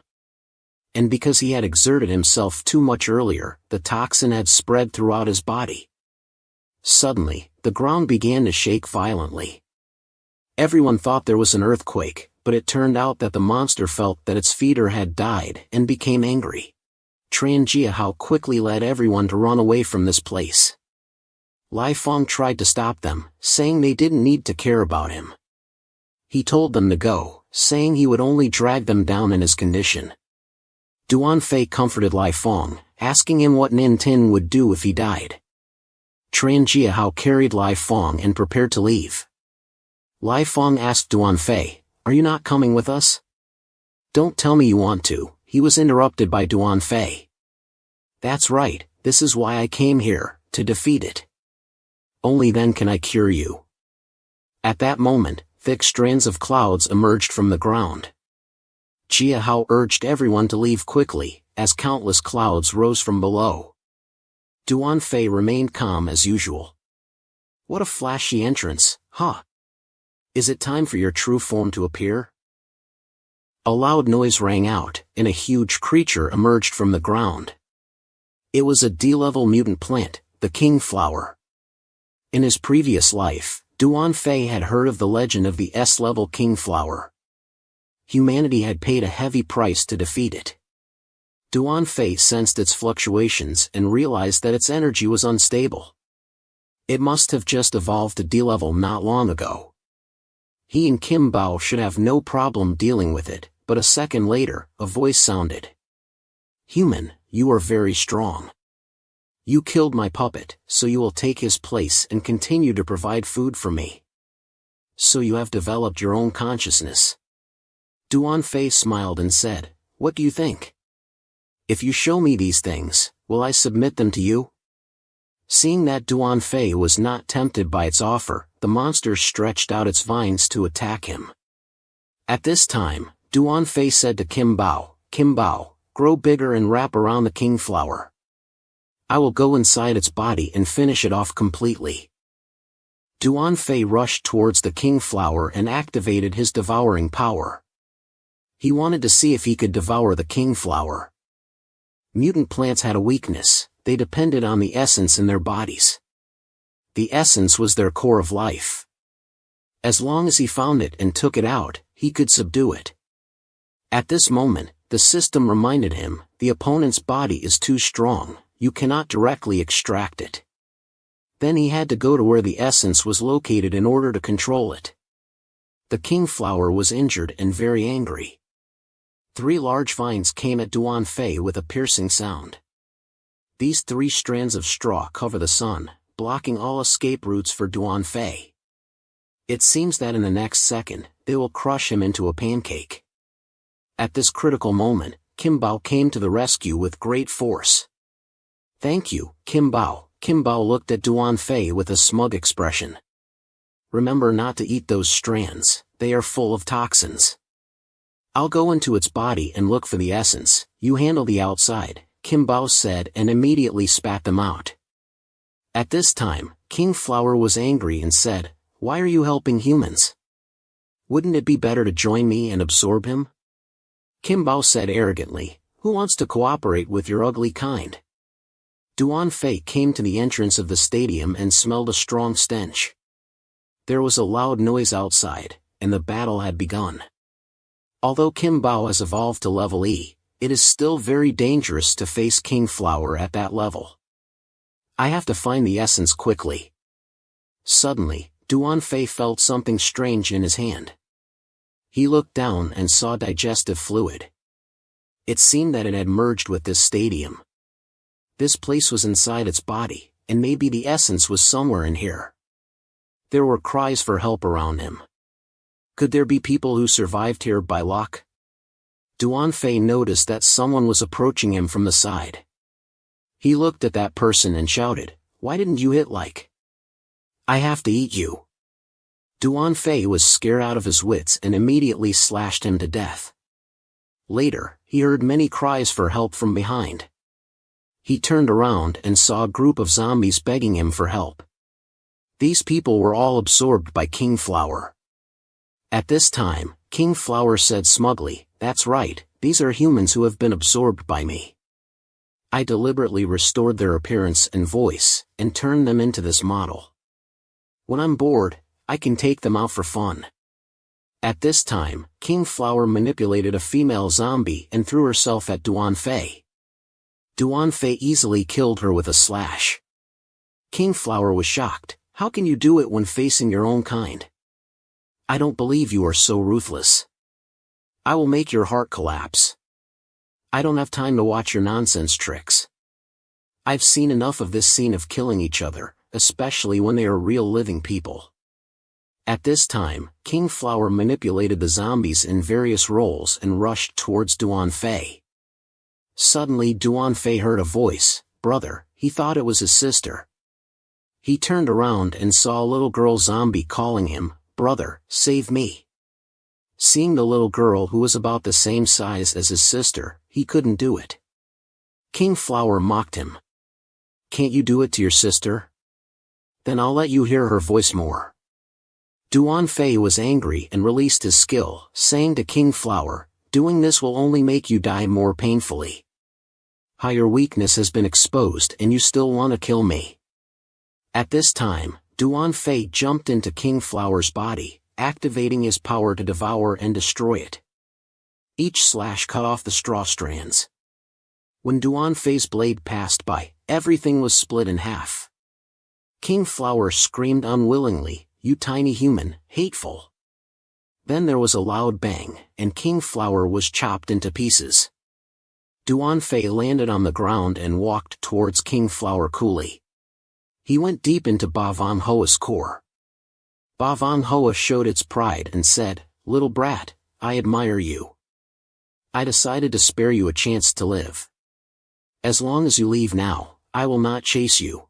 And because he had exerted himself too much earlier, the toxin had spread throughout his body. Suddenly, the ground began to shake violently. Everyone thought there was an earthquake, but it turned out that the monster felt that its feeder had died and became angry. Tran Jiahao quickly led everyone to run away from this place. Li Fong tried to stop them, saying they didn't need to care about him. He told them to go, saying he would only drag them down in his condition. Duan Fei comforted Li Fong, asking him what Nin Tin would do if he died. Tran Jiahao carried Li Fong and prepared to leave. Li Fong asked Duan Fei, "Are you not coming with us? Don't tell me you want to," he was interrupted by Duan Fei. That's right, this is why I came here, to defeat it. Only then can I cure you. At that moment, thick strands of clouds emerged from the ground. Jia Hao urged everyone to leave quickly, as countless clouds rose from below. Duan Fei remained calm as usual. What a flashy entrance, huh? Is it time for your true form to appear? A loud noise rang out, and a huge creature emerged from the ground. It was a D-level mutant plant, the King Flower. In his previous life, Duan Fei had heard of the legend of the S-level King Flower. Humanity had paid a heavy price to defeat it. Duan Fei sensed its fluctuations and realized that its energy was unstable. It must have just evolved to D-level not long ago. He and Kim Bao should have no problem dealing with it, but a second later, a voice sounded. Human, you are very strong. You killed my puppet, so you will take his place and continue to provide food for me. So you have developed your own consciousness. Duan Fei smiled and said, what do you think? If you show me these things, will I submit them to you? Seeing that Duan Fei was not tempted by its offer, the monster stretched out its vines to attack him. At this time, Duan Fei said to Kim Bao, grow bigger and wrap around the King Flower. I will go inside its body and finish it off completely. Duan Fei rushed towards the King Flower and activated his devouring power. He wanted to see if he could devour the King Flower. Mutant plants had a weakness, they depended on the essence in their bodies. The essence was their core of life. As long as he found it and took it out, he could subdue it. At this moment, the system reminded him, the opponent's body is too strong, you cannot directly extract it. Then he had to go to where the essence was located in order to control it. The King Flower was injured and very angry. 3 large vines came at Duan Fei with a piercing sound. These 3 strands of straw cover the sun, blocking all escape routes for Duan Fei. It seems that in the next second, they will crush him into a pancake. At this critical moment, Kim Bao came to the rescue with great force. Thank you, Kim Bao. Kim Bao looked at Duan Fei with a smug expression. Remember not to eat those strands, they are full of toxins. I'll go into its body and look for the essence, you handle the outside, Kim Bao said and immediately spat them out. At this time, King Flower was angry and said, why are you helping humans? Wouldn't it be better to join me and absorb him? Kim Bao said arrogantly, who wants to cooperate with your ugly kind? Duan Fei came to the entrance of the stadium and smelled a strong stench. There was a loud noise outside, and the battle had begun. Although Kim Bao has evolved to level E, it is still very dangerous to face King Flower at that level. I have to find the essence quickly. Suddenly, Duan Fei felt something strange in his hand. He looked down and saw digestive fluid. It seemed that it had merged with this stadium. This place was inside its body, and maybe the essence was somewhere in here. There were cries for help around him. Could there be people who survived here by luck? Duan Fei noticed that someone was approaching him from the side. He looked at that person and shouted, why didn't you hit like? I have to eat you. Duan Fei was scared out of his wits and immediately slashed him to death. Later, he heard many cries for help from behind. He turned around and saw a group of zombies begging him for help. These people were all absorbed by King Flower. At this time, King Flower said smugly, that's right, these are humans who have been absorbed by me. I deliberately restored their appearance and voice, and turned them into this model. When I'm bored, I can take them out for fun. At this time, King Flower manipulated a female zombie and threw herself at Duan Fei. Duan Fei easily killed her with a slash. King Flower was shocked, how can you do it when facing your own kind? I don't believe you are so ruthless. I will make your heart collapse. I don't have time to watch your nonsense tricks. I've seen enough of this scene of killing each other, especially when they are real living people. At this time, King Flower manipulated the zombies in various roles and rushed towards Duan Fei. Suddenly Duan Fei heard a voice, "Brother," he thought it was his sister. He turned around and saw a little girl zombie calling him, "Brother, save me." Seeing the little girl who was about the same size as his sister, he couldn't do it. King Flower mocked him. "Can't you do it to your sister? Then I'll let you hear her voice more." Duan Fei was angry and released his skill, saying to King Flower, "Doing this will only make you die more painfully. How your weakness has been exposed and you still want to kill me." At this time, Duan Fei jumped into King Flower's body, activating his power to devour and destroy it. Each slash cut off the straw strands. When Duan Fei's blade passed by, everything was split in half. King Flower screamed unwillingly, "You tiny human, hateful." Then there was a loud bang, and King Flower was chopped into pieces. Duan Fei landed on the ground and walked towards King Flower coolly. He went deep into Ba Van Hoa's core. Ba Van Hoa showed its pride and said, "Little brat, I admire you. I decided to spare you a chance to live. As long as you leave now, I will not chase you."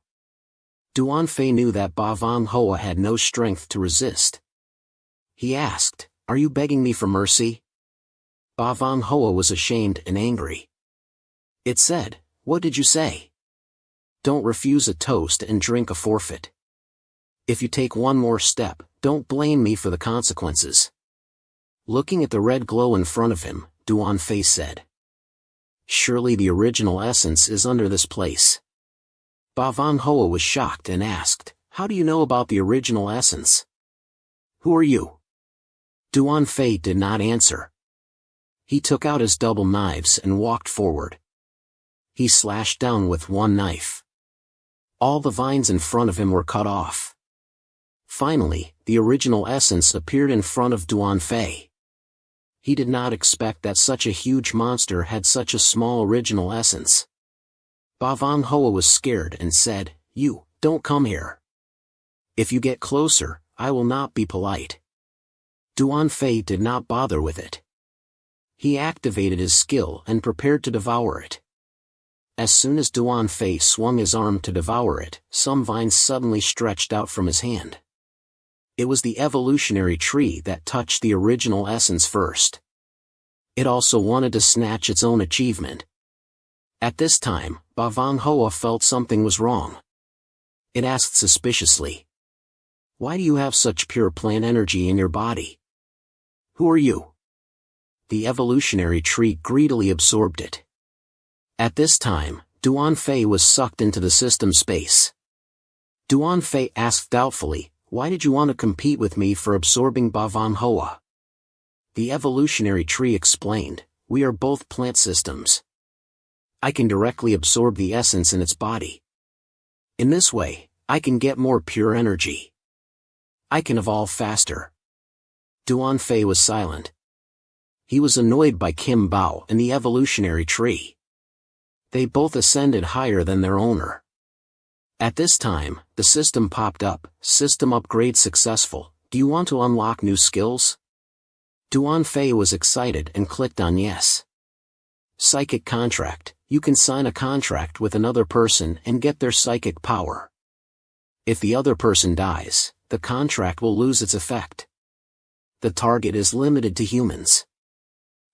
Duan Fei knew that Ba Van Hoa had no strength to resist. He asked, "Are you begging me for mercy?" Ba Van Hoa was ashamed and angry. It said, "What did you say? Don't refuse a toast and drink a forfeit. If you take one more step, don't blame me for the consequences." Looking at the red glow in front of him, Duan Fei said, "Surely the original essence is under this place." Ba Van Hoa was shocked and asked, "How do you know about the original essence? Who are you?" Duan Fei did not answer. He took out his double knives and walked forward. He slashed down with one knife. All the vines in front of him were cut off. Finally, the original essence appeared in front of Duan Fei. He did not expect that such a huge monster had such a small original essence. Ba Van Hoa was scared and said, "You, don't come here. If you get closer, I will not be polite." Duan Fei did not bother with it. He activated his skill and prepared to devour it. As soon as Duan Fei swung his arm to devour it, some vines suddenly stretched out from his hand. It was the evolutionary tree that touched the original essence first. It also wanted to snatch its own achievement. At this time, Ba Van Hoa felt something was wrong. It asked suspiciously, "Why do you have such pure plant energy in your body? Who are you?" The evolutionary tree greedily absorbed it. At this time, Duan Fei was sucked into the system space. Duan Fei asked doubtfully, "Why did you want to compete with me for absorbing Ba Van Hoa?" The evolutionary tree explained, "We are both plant systems. I can directly absorb the essence in its body. In this way, I can get more pure energy. I can evolve faster." Duan Fei was silent. He was annoyed by Kim Bao and the evolutionary tree. They both ascended higher than their owner. At this time, the system popped up, "System upgrade successful. Do you want to unlock new skills?" Duan Fei was excited and clicked on yes. Psychic contract. You can sign a contract with another person and get their psychic power. If the other person dies, the contract will lose its effect. The target is limited to humans.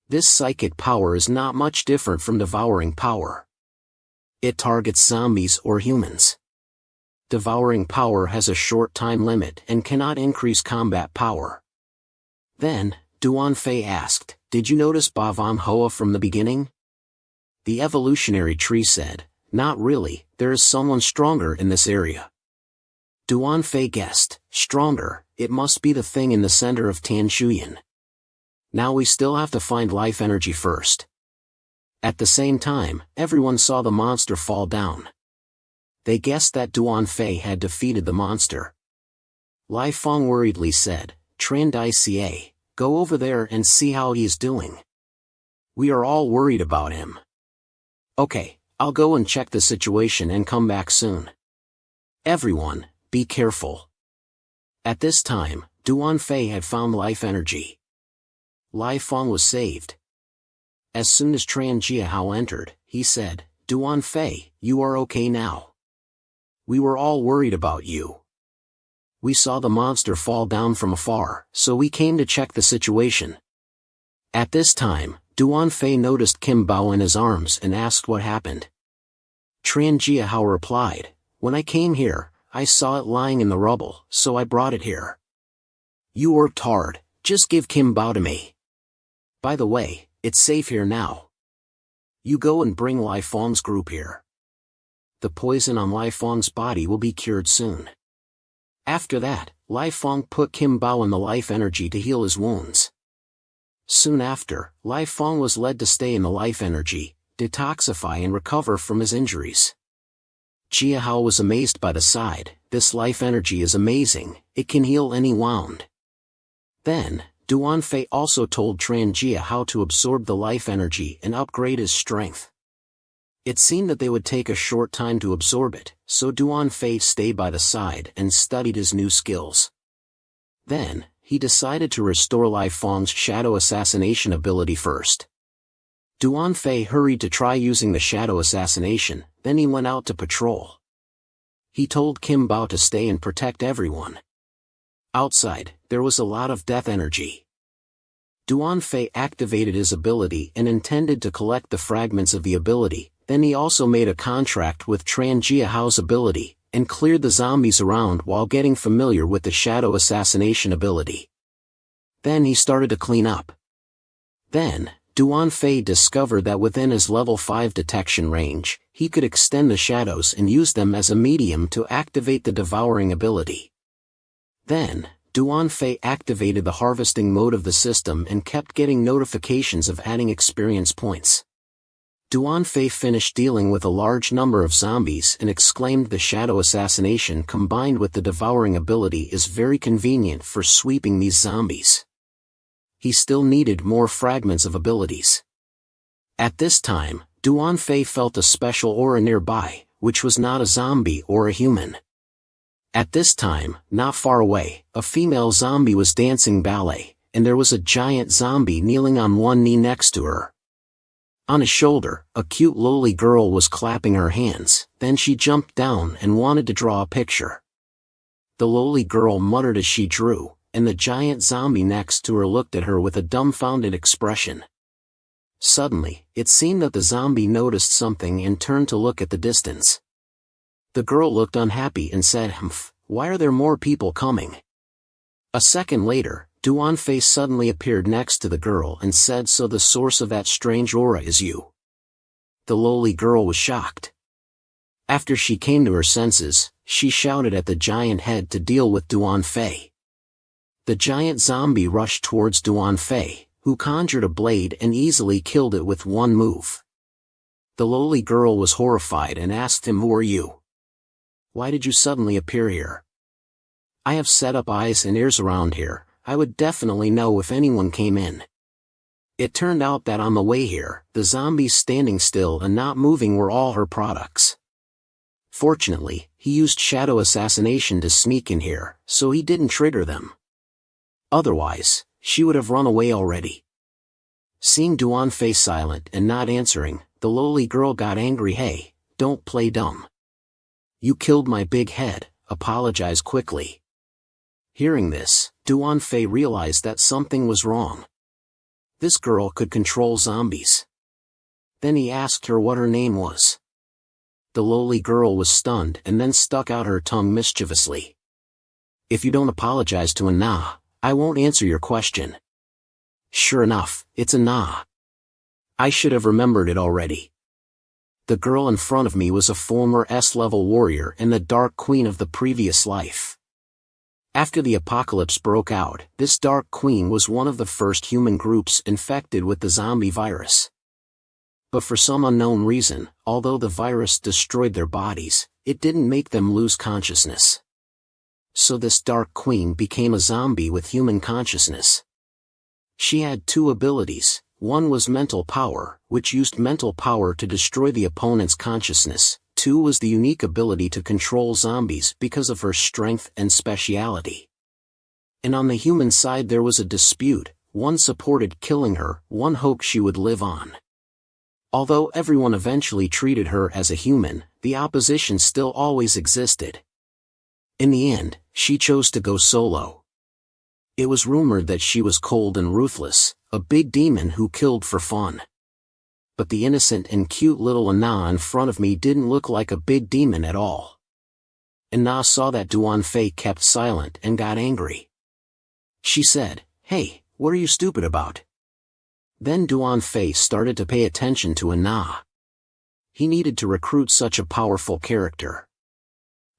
This psychic power is not much different from devouring power. It targets zombies or humans. Devouring power has a short time limit and cannot increase combat power. Then, Duan Fei asked, "Did you notice Ba Van Hoa from the beginning?" The evolutionary tree said, "Not really, there is someone stronger in this area." Duan Fei guessed, "Stronger, it must be the thing in the center of Tanshuyan. Now we still have to find life energy first." At the same time, everyone saw the monster fall down. They guessed that Duan Fei had defeated the monster. Lai Feng worriedly said, "Tran Dai Xie, go over there and see how he is doing. We are all worried about him." "Okay, I'll go and check the situation and come back soon. Everyone, be careful." At this time, Duan Fei had found life energy. Lai Feng was saved. As soon as Tran Jiahao entered, he said, "Duan Fei, you are okay now. We were all worried about you. We saw the monster fall down from afar, so we came to check the situation." At this time, Duan Fei noticed Kim Bao in his arms and asked what happened. Tran Jiahao replied, "When I came here, I saw it lying in the rubble, so I brought it here." "You worked hard, just give Kim Bao to me. By the way, it's safe here now. You go and bring Lai Feng's group here. The poison on Lai Feng's body will be cured soon." After that, Lai Feng put Kim Bao in the life energy to heal his wounds. Soon after, Lai Feng was led to stay in the life energy, detoxify and recover from his injuries. Jiahao was amazed by the sight. "This life energy is amazing, it can heal any wound." Then, Duan Fei also told Tran Jia how to absorb the life energy and upgrade his strength. It seemed that they would take a short time to absorb it, so Duan Fei stayed by the side and studied his new skills. Then, he decided to restore Lai Feng's shadow assassination ability first. Duan Fei hurried to try using the shadow assassination, then he went out to patrol. He told Kim Bao to stay and protect everyone. Outside, there was a lot of death energy. Duan Fei activated his ability and intended to collect the fragments of the ability, then he also made a contract with Tran Jiahao's ability, and cleared the zombies around while getting familiar with the shadow assassination ability. Then he started to clean up. Then, Duan Fei discovered that within his level 5 detection range, he could extend the shadows and use them as a medium to activate the devouring ability. Then, Duan Fei activated the harvesting mode of the system and kept getting notifications of adding experience points. Duan Fei finished dealing with a large number of zombies and exclaimed the shadow assassination combined with the devouring ability is very convenient for sweeping these zombies. He still needed more fragments of abilities. At this time, Duan Fei felt a special aura nearby, which was not a zombie or a human. At this time, not far away, a female zombie was dancing ballet, and there was a giant zombie kneeling on one knee next to her. On his shoulder, a cute lowly girl was clapping her hands, then she jumped down and wanted to draw a picture. The lowly girl muttered as she drew, and the giant zombie next to her looked at her with a dumbfounded expression. Suddenly, it seemed that the zombie noticed something and turned to look at the distance. The girl looked unhappy and said, "Humph, why are there more people coming?" A second later, Duan Fei suddenly appeared next to the girl and said, "So the source of that strange aura is you." The lowly girl was shocked. After she came to her senses, she shouted at the giant head to deal with Duan Fei. The giant zombie rushed towards Duan Fei, who conjured a blade and easily killed it with one move. The lowly girl was horrified and asked him, "Who are you? Why did you suddenly appear here? I have set up eyes and ears around here, I would definitely know if anyone came in." It turned out that on the way here, the zombies standing still and not moving were all her products. Fortunately, he used shadow assassination to sneak in here, so he didn't trigger them. Otherwise, she would have run away already. Seeing Duan Fei silent and not answering, the lowly girl got angry. "Hey, don't play dumb. You killed my big head, apologize quickly." Hearing this, Duan Fei realized that something was wrong. This girl could control zombies. Then he asked her what her name was. The lowly girl was stunned and then stuck out her tongue mischievously. "If you don't apologize to Anna, I won't answer your question." Sure enough, it's Anna. I should have remembered it already. The girl in front of me was a former S-level warrior and the Dark Queen of the previous life. After the apocalypse broke out, this Dark Queen was one of the first human groups infected with the zombie virus. But for some unknown reason, although the virus destroyed their bodies, it didn't make them lose consciousness. So this Dark Queen became a zombie with human consciousness. She had two abilities. One was mental power, which used mental power to destroy the opponent's consciousness. Two was the unique ability to control zombies because of her strength and speciality. And on the human side there was a dispute, one supported killing her, one hoped she would live on. Although everyone eventually treated her as a human, the opposition still always existed. In the end, she chose to go solo. It was rumored that she was cold and ruthless, a big demon who killed for fun. But the innocent and cute little Anna in front of me didn't look like a big demon at all. Anna saw that Duan Fei kept silent and got angry. She said, "Hey, what are you stupid about?" Then Duan Fei started to pay attention to Anna. He needed to recruit such a powerful character.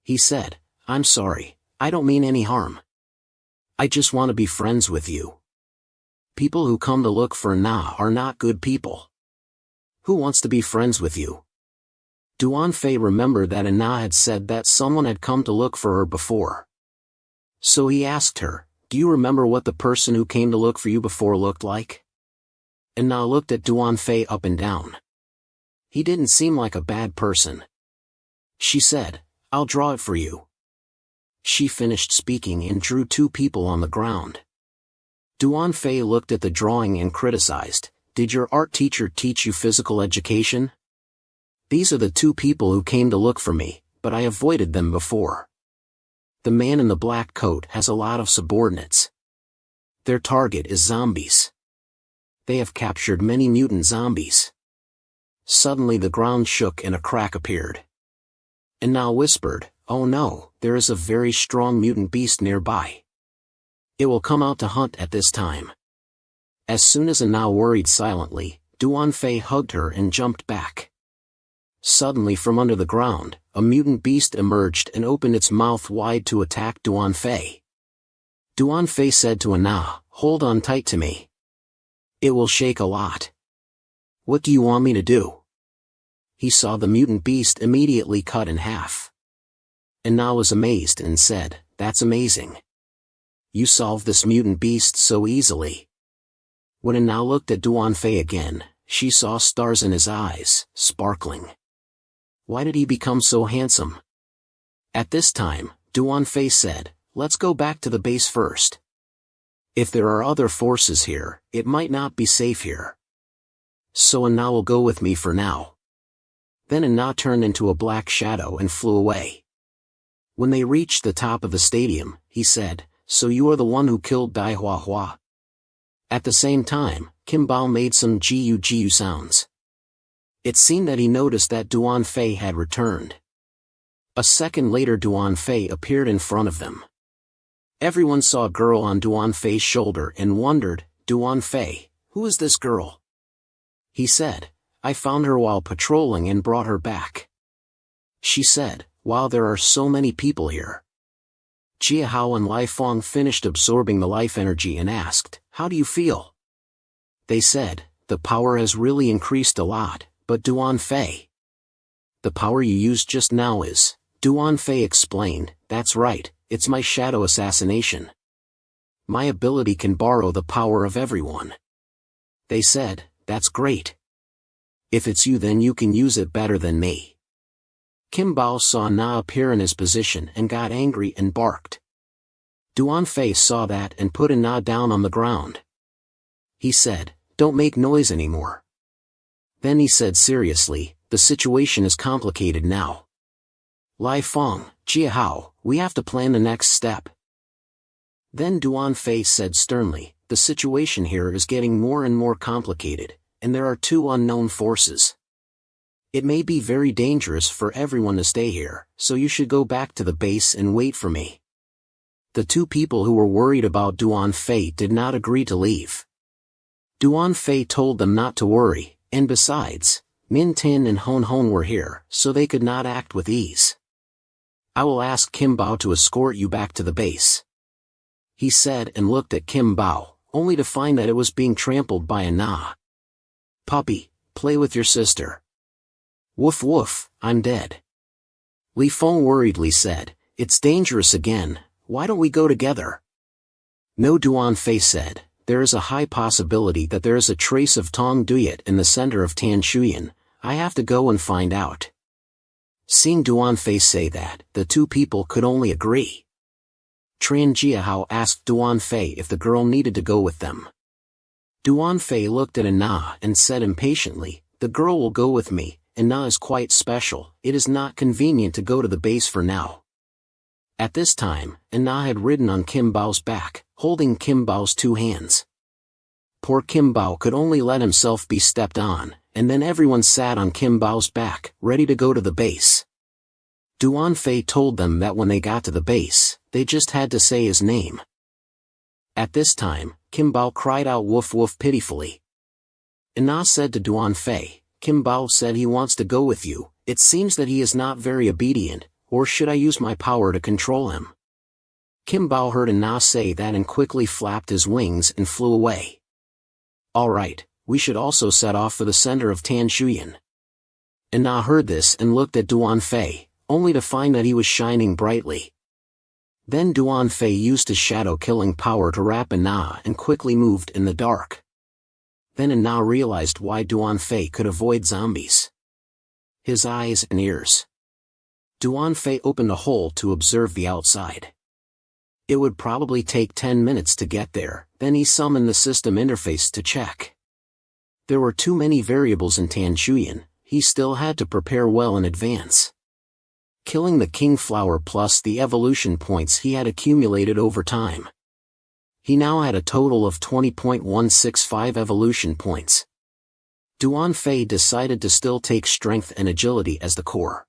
He said, "I'm sorry, I don't mean any harm. I just want to be friends with you. People who come to look for Anna are not good people. Who wants to be friends with you?" Duan Fei remembered that Anna had said that someone had come to look for her before. So he asked her, "Do you remember what the person who came to look for you before looked like?" Anna looked at Duan Fei up and down. He didn't seem like a bad person. She said, "I'll draw it for you." She finished speaking and drew two people on the ground. Duan Fei looked at the drawing and criticized, "Did your art teacher teach you physical education? These are the two people who came to look for me, but I avoided them before. The man in the black coat has a lot of subordinates. Their target is zombies. They have captured many mutant zombies." Suddenly the ground shook and a crack appeared. Anna whispered, "Oh no, there is a very strong mutant beast nearby. It will come out to hunt at this time." As soon as Anna worried silently, Duan Fei hugged her and jumped back. Suddenly from under the ground, a mutant beast emerged and opened its mouth wide to attack Duan Fei. Duan Fei said to Anna, "Hold on tight to me. It will shake a lot. What do you want me to do?" He saw the mutant beast immediately cut in half. Anna was amazed and said, "That's amazing. You solved this mutant beast so easily." When Anna looked at Duan Fei again, she saw stars in his eyes, sparkling. Why did he become so handsome? At this time, Duan Fei said, "Let's go back to the base first. If there are other forces here, it might not be safe here. So Anna will go with me for now." Then Anna turned into a black shadow and flew away. When they reached the top of the stadium, he said, "So you are the one who killed Dai Hua Hua?" At the same time, Kim Bao made some GU sounds. It seemed that he noticed that Duan Fei had returned. A second later Duan Fei appeared in front of them. Everyone saw a girl on Duan Fei's shoulder and wondered, "Duan Fei, who is this girl?" He said, "I found her while patrolling and brought her back." She said, "Wow, there are so many people here." Jia Hao and Lai Fong finished absorbing the life energy and asked, "How do you feel?" They said, "The power has really increased a lot, but Duan Fei, the power you used just now is..." Duan Fei explained, "That's right, it's my shadow assassination. My ability can borrow the power of everyone." They said, "That's great. If it's you then you can use it better than me." Kim Bao saw Na appear in his position and got angry and barked. Duan Fei saw that and put Na down on the ground. He said, "Don't make noise anymore." Then he said seriously, "The situation is complicated now. Lai Fong, Jia Hao, we have to plan the next step." Then Duan Fei said sternly, "The situation here is getting more and more complicated, and there are two unknown forces. It may be very dangerous for everyone to stay here, so you should go back to the base and wait for me." The two people who were worried about Duan Fei did not agree to leave. Duan Fei told them not to worry, and besides, Min Tin and Hon Hon were here, so they could not act with ease. "I will ask Kim Bao to escort you back to the base," he said, and looked at Kim Bao, only to find that it was being trampled by a Na. "Puppy, play with your sister." "Woof woof, I'm dead." Li Feng worriedly said, "It's dangerous again, why don't we go together?" "No," Duan Fei said, "there is a high possibility that there is a trace of Tong Duyet in the center of Tan Shuyan. I have to go and find out." Seeing Duan Fei say that, the two people could only agree. Tran Jiahao asked Duan Fei if the girl needed to go with them. Duan Fei looked at Na and said impatiently, The girl will go with me, and Na is quite special. It is not convenient to go to the base for now. At this time, Na had ridden on Kim Bao's back, holding Kim Bao's two hands. Poor Kim Bao could only let himself be stepped on, and then everyone sat on Kim Bao's back, ready to go to the base. Duan Fei told them that when they got to the base, they just had to say his name. At this time, Kim Bao cried out woof woof pitifully. Na said to Duan Fei, Kim Bao said he wants to go with you. It seems that he is not very obedient, or should I use my power to control him? Kim Bao heard Na say that and quickly flapped his wings and flew away. Alright, we should also set off for the center of Tanshuyan. Na heard this and looked at Duan Fei, only to find that he was shining brightly. Then Duan Fei used his shadow-killing power to wrap Na and quickly moved in the dark. Then Na realized why Duan Fei could avoid zombies. His eyes and ears. Duan Fei opened a hole to observe the outside. It would probably take 10 minutes to get there, then he summoned the system interface to check. There were too many variables in Tanshuyan, he still had to prepare well in advance. Killing the King Flower plus the evolution points he had accumulated over time. He now had a total of 20.165 evolution points. Duan Fei decided to still take strength and agility as the core.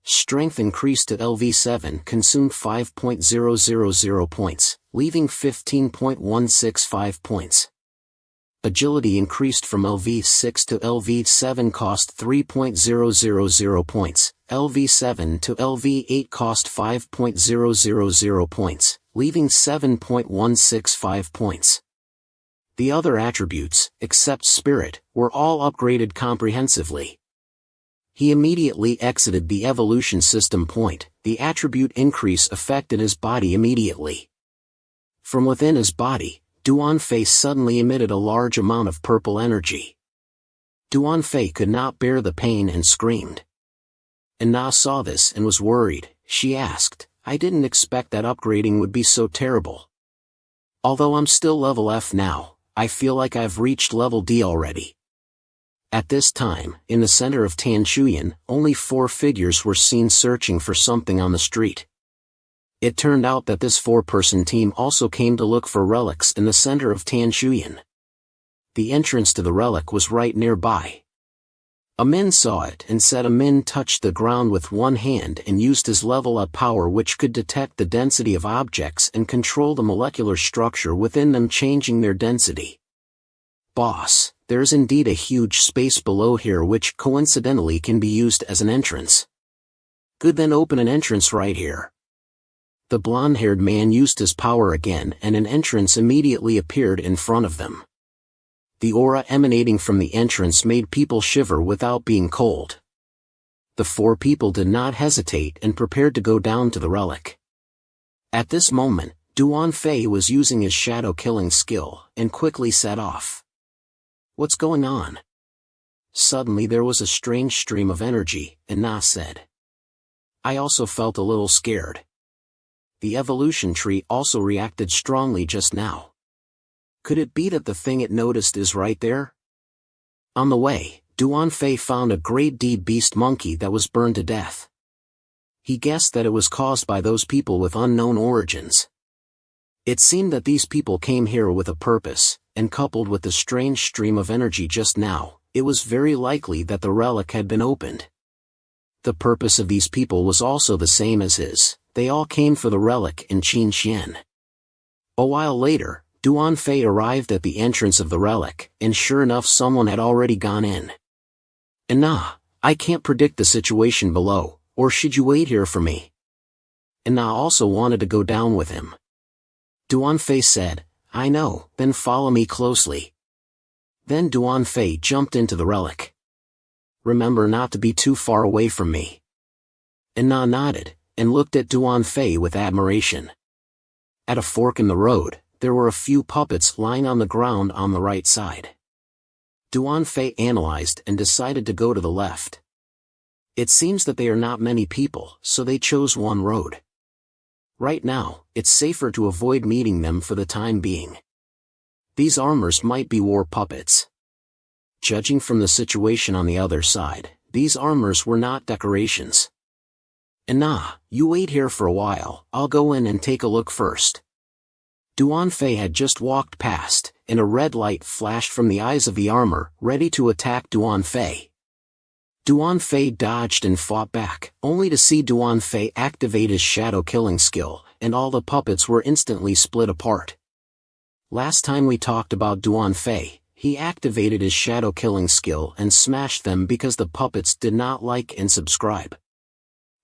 Strength increased to LV7, consumed 5.000 points, leaving 15.165 points. Agility increased from LV6 to LV7, cost 3.000 points, LV7 to LV8 cost 5.000 points, leaving 7.165 points. The other attributes, except Spirit, were all upgraded comprehensively. He immediately exited the evolution system point. The attribute increase affected his body immediately. From within his body, Duan Fei suddenly emitted a large amount of purple energy. Duan Fei could not bear the pain and screamed. Na saw this and was worried. She asked, I didn't expect that upgrading would be so terrible. Although I'm still level F now, I feel like I've reached level D already. At this time, in the center of Tanshuyan, only 4 figures were seen searching for something on the street. It turned out that this 4-person team also came to look for relics in the center of Tanshuyan. The entrance to the relic was right nearby. Amin saw it and said Amin touched the ground with one hand and used his level up power, which could detect the density of objects and control the molecular structure within them, changing their density. Boss, there's indeed a huge space below here which coincidentally can be used as an entrance. Good, then open an entrance right here. The blonde-haired man used his power again and an entrance immediately appeared in front of them. The aura emanating from the entrance made people shiver without being cold. The 4 people did not hesitate and prepared to go down to the relic. At this moment, Duan Fei was using his shadow-killing skill and quickly set off. What's going on? Suddenly there was a strange stream of energy, and Na said. I also felt a little scared. The evolution tree also reacted strongly just now. Could it be that the thing it noticed is right there? On the way, Duan Fei found a grade D beast monkey that was burned to death. He guessed that it was caused by those people with unknown origins. It seemed that these people came here with a purpose, and coupled with the strange stream of energy just now, it was very likely that the relic had been opened. The purpose of these people was also the same as his. They all came for the relic in Qinxian. A while later, Duan Fei arrived at the entrance of the relic, and sure enough someone had already gone in. Na, I can't predict the situation below, or should you wait here for me? Na also wanted to go down with him. Duan Fei said, I know, then follow me closely. Then Duan Fei jumped into the relic. Remember not to be too far away from me. Na nodded, and looked at Duan Fei with admiration. At a fork in the road, there were a few puppets lying on the ground on the right side. Duan Fei analyzed and decided to go to the left. It seems that they are not many people, so they chose one road. Right now, it's safer to avoid meeting them for the time being. These armors might be war puppets. Judging from the situation on the other side, these armors were not decorations. You wait here for a while, I'll go in and take a look first. Duan Fei had just walked past, and a red light flashed from the eyes of the armor, ready to attack Duan Fei. Duan Fei dodged and fought back, only to see Duan Fei activate his shadow killing skill, and all the puppets were instantly split apart. Last time we talked about Duan Fei, he activated his shadow killing skill and smashed them because the puppets did not like and subscribe.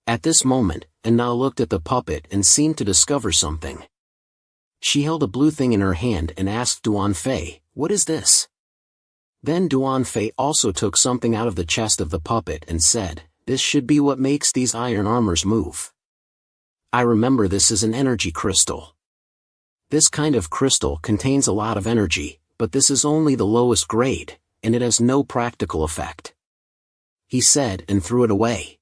At this moment, Anna looked at the puppet and seemed to discover something. She held a blue thing in her hand and asked Duan Fei, "What is this?" Then Duan Fei also took something out of the chest of the puppet and said, "This should be what makes these iron armors move. I remember this is an energy crystal. This kind of crystal contains a lot of energy, but this is only the lowest grade, and it has no practical effect," he said and threw it away.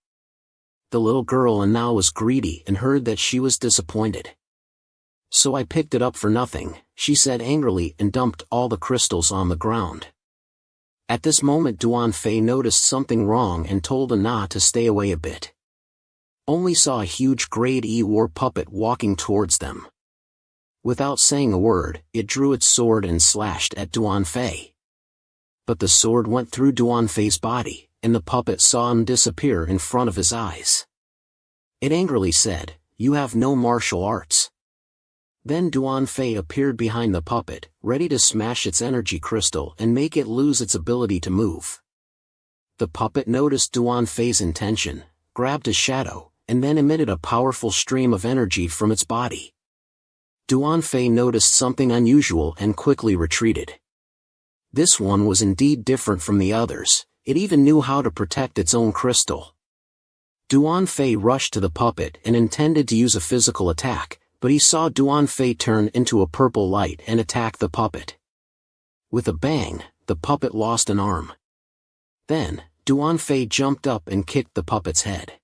The little girl now was greedy and heard that she was disappointed. "So I picked it up for nothing," she said angrily and dumped all the crystals on the ground. At this moment Duan Fei noticed something wrong and told Anna to stay away a bit. Only saw a huge grade E war puppet walking towards them. Without saying a word, it drew its sword and slashed at Duan Fei. But the sword went through Duan Fei's body, and the puppet saw him disappear in front of his eyes. It angrily said, "You have no martial arts." Then Duan Fei appeared behind the puppet, ready to smash its energy crystal and make it lose its ability to move. The puppet noticed Duan Fei's intention, grabbed a shadow, and then emitted a powerful stream of energy from its body. Duan Fei noticed something unusual and quickly retreated. This one was indeed different from the others, it even knew how to protect its own crystal. Duan Fei rushed to the puppet and intended to use a physical attack, but he saw Duan Fei turn into a purple light and attack the puppet. With a bang, the puppet lost an arm. Then, Duan Fei jumped up and kicked the puppet's head.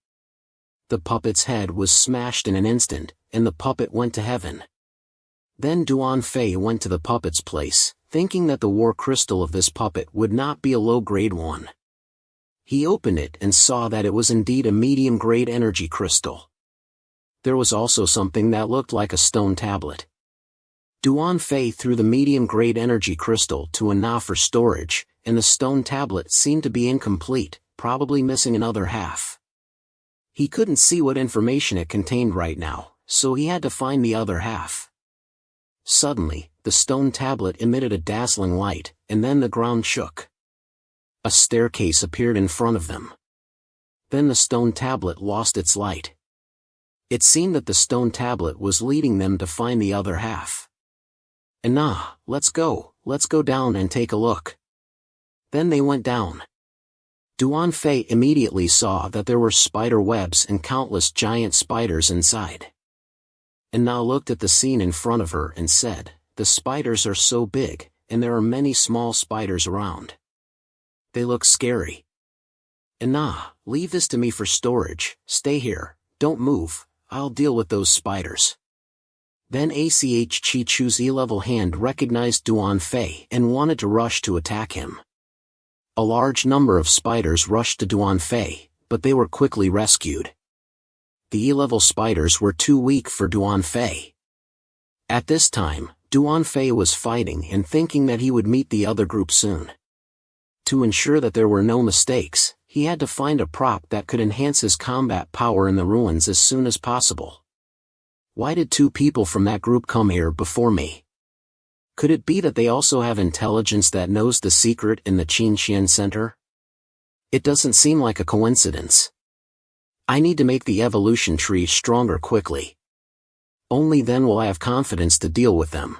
The puppet's head was smashed in an instant, and the puppet went to heaven. Then Duan Fei went to the puppet's place, thinking that the war crystal of this puppet would not be a low-grade one. He opened it and saw that it was indeed a medium-grade energy crystal. There was also something that looked like a stone tablet. Duan Fei threw the medium-grade energy crystal to Anna for storage, and the stone tablet seemed to be incomplete, probably missing another half. He couldn't see what information it contained right now, so he had to find the other half. Suddenly, the stone tablet emitted a dazzling light, and then the ground shook. A staircase appeared in front of them. Then the stone tablet lost its light. It seemed that the stone tablet was leading them to find the other half. "Anna, let's go down and take a look." Then they went down. Duan Fei immediately saw that there were spider webs and countless giant spiders inside. Anna looked at the scene in front of her and said, "The spiders are so big, and there are many small spiders around. They look scary. Anna, leave this to me for storage, stay here, don't move, I'll deal with those spiders." Then Chi Chu's E-level hand recognized Duan Fei and wanted to rush to attack him. A large number of spiders rushed to Duan Fei, but they were quickly rescued. The E-level spiders were too weak for Duan Fei. At this time, Duan Fei was fighting and thinking that he would meet the other group soon. To ensure that there were no mistakes, he had to find a prop that could enhance his combat power in the ruins as soon as possible. Why did two people from that group come here before me? Could it be that they also have intelligence that knows the secret in the Qinxian Center? It doesn't seem like a coincidence. I need to make the evolution tree stronger quickly. Only then will I have confidence to deal with them.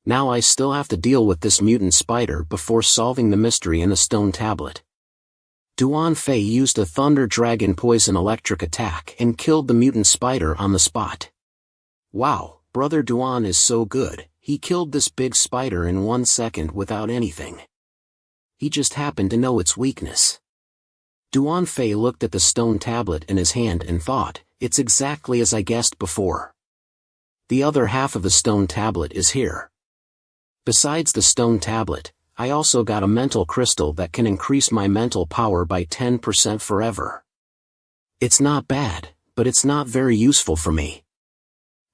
Now I still have to deal with this mutant spider before solving the mystery in the stone tablet. Duan Fei used a Thunder Dragon Poison Electric attack and killed the mutant spider on the spot. Wow, Brother Duan is so good, he killed this big spider in 1 second without anything. He just happened to know its weakness. Duan Fei looked at the stone tablet in his hand and thought, it's exactly as I guessed before. The other half of the stone tablet is here. Besides the stone tablet, I also got a mental crystal that can increase my mental power by 10% forever. It's not bad, but it's not very useful for me.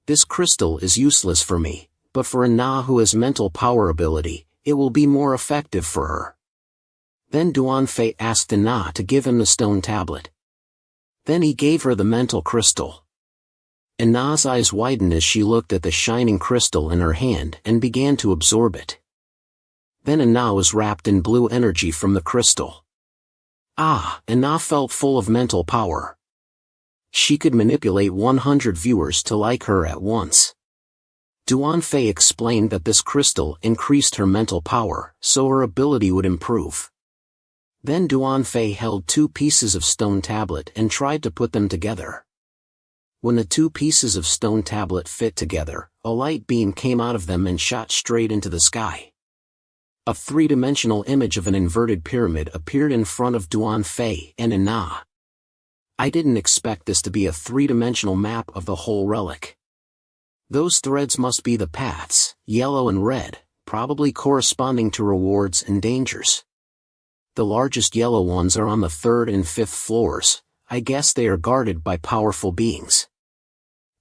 This crystal is useless for me, but for a Na who has mental power ability, it will be more effective for her. Then Duan Fei asked a Na to give him the stone tablet. Then he gave her the mental crystal. And Na's eyes widened as she looked at the shining crystal in her hand and began to absorb it. Then Na was wrapped in blue energy from the crystal. Na felt full of mental power. She could manipulate 100 viewers to like her at once. Duan Fei explained that this crystal increased her mental power, so her ability would improve. Then Duan Fei held 2 pieces of stone tablet and tried to put them together. When the 2 pieces of stone tablet fit together, a light beam came out of them and shot straight into the sky. A 3-dimensional image of an inverted pyramid appeared in front of Duan Fei and Na. I didn't expect this to be a 3-dimensional map of the whole relic. Those threads must be the paths, yellow and red, probably corresponding to rewards and dangers. The largest yellow ones are on the 3rd and 5th floors. I guess they are guarded by powerful beings.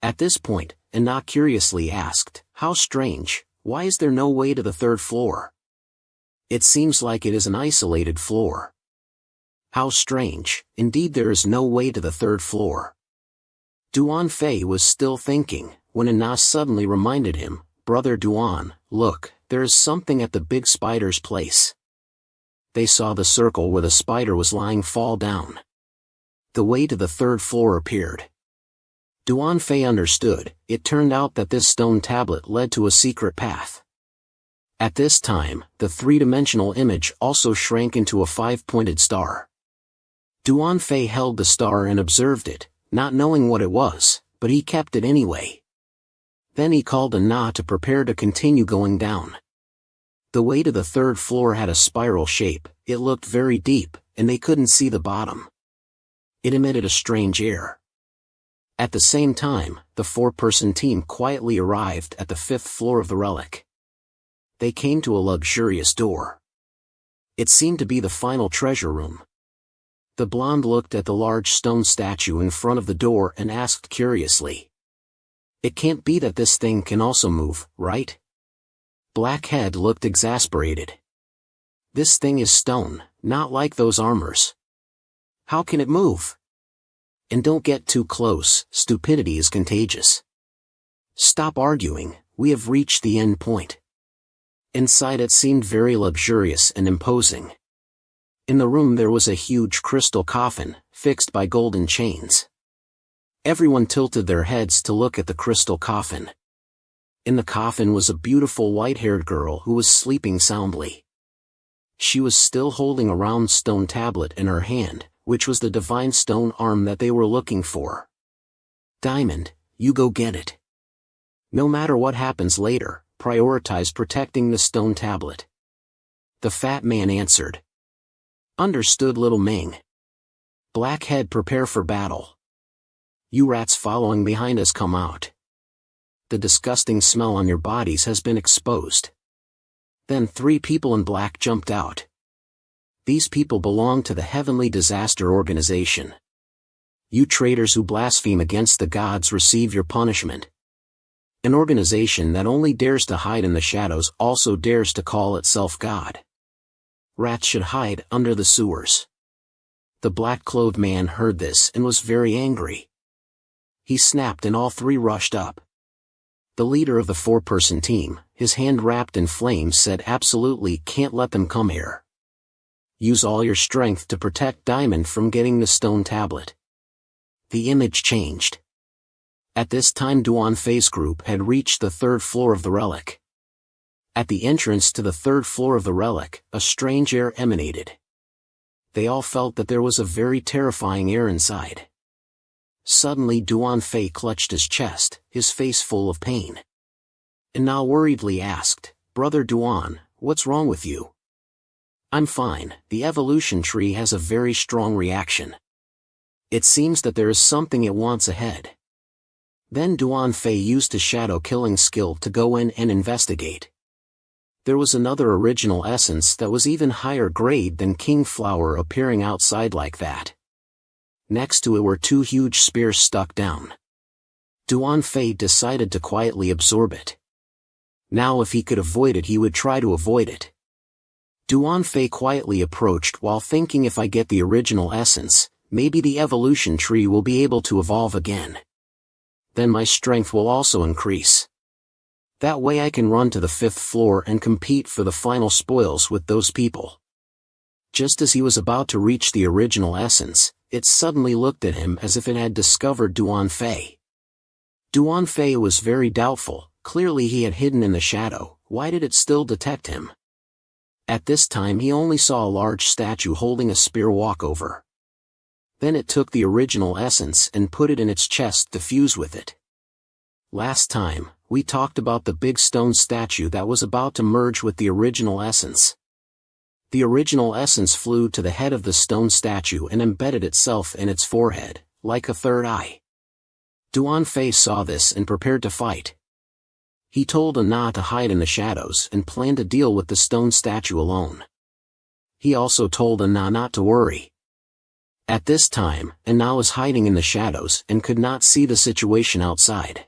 At this point, Na curiously asked, "How strange, why is there no way to the 3rd floor? It seems like it is an isolated floor." How strange, indeed there is no way to the 3rd floor. Duan Fei was still thinking, when Na suddenly reminded him, "Brother Duan, look, there is something at the big spider's place." They saw the circle where the spider was lying fall down. The way to the 3rd floor appeared. Duan Fei understood. It turned out that this stone tablet led to a secret path. At this time, the 3-dimensional image also shrank into a 5-pointed star. Duan Fei held the star and observed it, not knowing what it was, but he kept it anyway. Then he called a Na to prepare to continue going down. The way to the 3rd floor had a spiral shape, it looked very deep, and they couldn't see the bottom. It emitted a strange air. At the same time, the 4-person team quietly arrived at the 5th floor of the relic. They came to a luxurious door. It seemed to be the final treasure room. The blonde looked at the large stone statue in front of the door and asked curiously, "It can't be that this thing can also move, right?" Blackhead looked exasperated. "This thing is stone, not like those armors. How can it move? And don't get too close, stupidity is contagious. Stop arguing, we have reached the end point." Inside it seemed very luxurious and imposing. In the room there was a huge crystal coffin, fixed by golden chains. Everyone tilted their heads to look at the crystal coffin. In the coffin was a beautiful white-haired girl who was sleeping soundly. She was still holding a round stone tablet in her hand, which was the divine stone arm that they were looking for. "Diamond, you go get it. No matter what happens later, prioritize protecting the stone tablet." The fat man answered. "Understood, little Ming. Blackhead, prepare for battle. You rats following behind us, come out. The disgusting smell on your bodies has been exposed." Then 3 people in black jumped out. These people belong to the Heavenly Disaster Organization. "You traitors who blaspheme against the gods, receive your punishment." An organization that only dares to hide in the shadows also dares to call itself God. Rats should hide under the sewers. The black-clothed man heard this and was very angry. He snapped and all 3 rushed up. The leader of the 4-person team, his hand wrapped in flames, said, "Absolutely can't let them come here. Use all your strength to protect Diamond from getting the stone tablet." The image changed. At this time Duan Fei's group had reached the 3rd floor of the relic. At the entrance to the 3rd floor of the relic, a strange air emanated. They all felt that there was a very terrifying air inside. Suddenly Duan Fei clutched his chest, his face full of pain. And Na worriedly asked, "Brother Duan, what's wrong with you?" "I'm fine, the evolution tree has a very strong reaction. It seems that there is something it wants ahead." Then Duan Fei used his shadow killing skill to go in and investigate. There was another original essence that was even higher grade than King Flower appearing outside like that. Next to it were two huge spears stuck down. Duan Fei decided to quietly absorb it. Now if he could avoid it he would try to avoid it. Duan Fei quietly approached while thinking, if I get the original essence, maybe the evolution tree will be able to evolve again. Then my strength will also increase. That way I can run to the 5th floor and compete for the final spoils with those people. Just as he was about to reach the original essence, it suddenly looked at him as if it had discovered Duan Fei. Duan Fei was very doubtful. Clearly he had hidden in the shadow. Why did it still detect him? At this time he only saw a large statue holding a spear walk over. Then it took the original essence and put it in its chest to fuse with it. Last time, we talked about the big stone statue that was about to merge with the original essence. The original essence flew to the head of the stone statue and embedded itself in its forehead, like a third eye. Duan Fei saw this and prepared to fight. He told Anna to hide in the shadows and planned to deal with the stone statue alone. He also told Anna not to worry. At this time, Anna was hiding in the shadows and could not see the situation outside.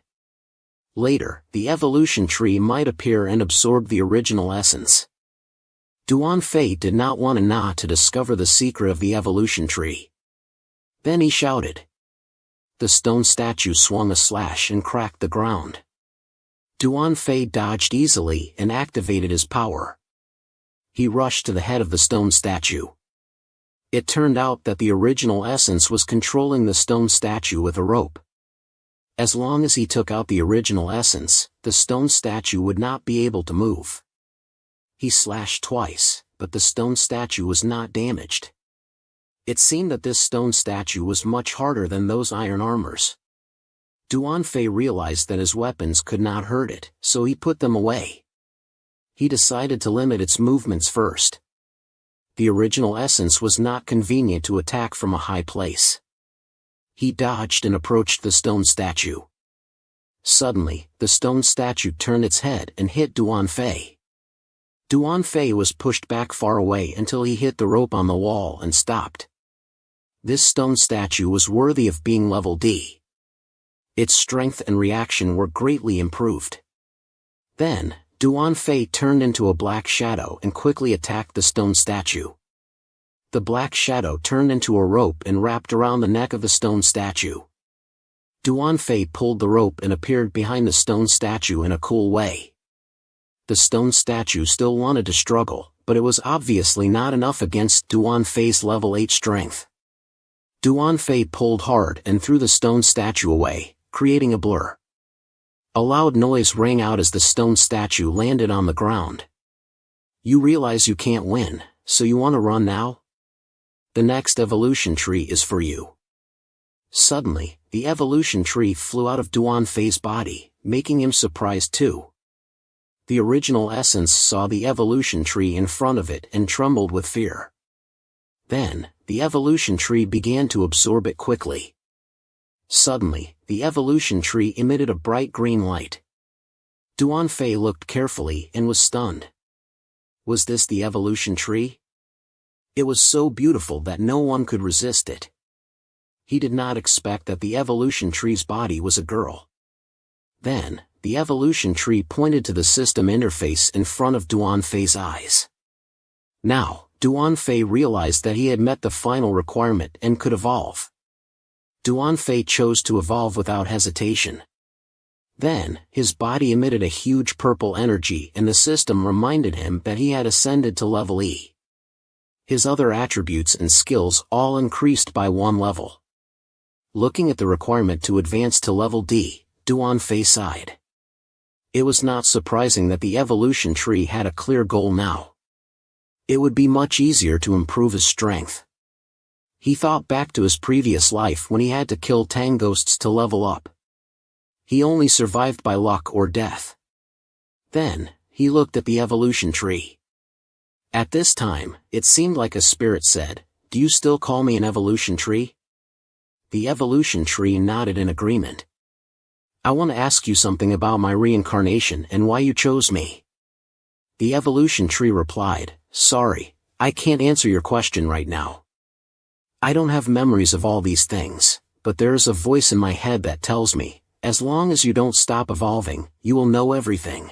Later, the evolution tree might appear and absorb the original essence. Duan Fei did not want Anna to discover the secret of the evolution tree. Then he shouted. The stone statue swung a slash and cracked the ground. Duan Fei dodged easily and activated his power. He rushed to the head of the stone statue. It turned out that the original essence was controlling the stone statue with a rope. As long as he took out the original essence, the stone statue would not be able to move. He slashed twice, but the stone statue was not damaged. It seemed that this stone statue was much harder than those iron armors. Duan Fei realized that his weapons could not hurt it, so he put them away. He decided to limit its movements first. The original essence was not convenient to attack from a high place. He dodged and approached the stone statue. Suddenly, the stone statue turned its head and hit Duan Fei. Duan Fei was pushed back far away until he hit the rope on the wall and stopped. This stone statue was worthy of being level D. Its strength and reaction were greatly improved. Then, Duan Fei turned into a black shadow and quickly attacked the stone statue. The black shadow turned into a rope and wrapped around the neck of the stone statue. Duan Fei pulled the rope and appeared behind the stone statue in a cool way. The stone statue still wanted to struggle, but it was obviously not enough against Duan Fei's level 8 strength. Duan Fei pulled hard and threw the stone statue away, creating a blur. A loud noise rang out as the stone statue landed on the ground. You realize you can't win, so you want to run now? The next evolution tree is for you. Suddenly, the evolution tree flew out of Duan Fei's body, making him surprised too. The original essence saw the evolution tree in front of it and trembled with fear. Then, the evolution tree began to absorb it quickly. Suddenly, the evolution tree emitted a bright green light. Duan Fei looked carefully and was stunned. Was this the evolution tree? It was so beautiful that no one could resist it. He did not expect that the evolution tree's body was a girl. Then, the evolution tree pointed to the system interface in front of Duan Fei's eyes. Now, Duan Fei realized that he had met the final requirement and could evolve. Duan Fei chose to evolve without hesitation. Then, his body emitted a huge purple energy and the system reminded him that he had ascended to level E. His other attributes and skills all increased by 1 level. Looking at the requirement to advance to level D, Duan Fei sighed. It was not surprising that the evolution tree had a clear goal now. It would be much easier to improve his strength. He thought back to his previous life when he had to kill Tang ghosts to level up. He only survived by luck or death. Then, he looked at the evolution tree. At this time, it seemed like a spirit said, "Do you still call me an evolution tree?" The evolution tree nodded in agreement. "I want to ask you something about my reincarnation and why you chose me." The evolution tree replied, "Sorry, I can't answer your question right now. I don't have memories of all these things, but there is a voice in my head that tells me, as long as you don't stop evolving, you will know everything.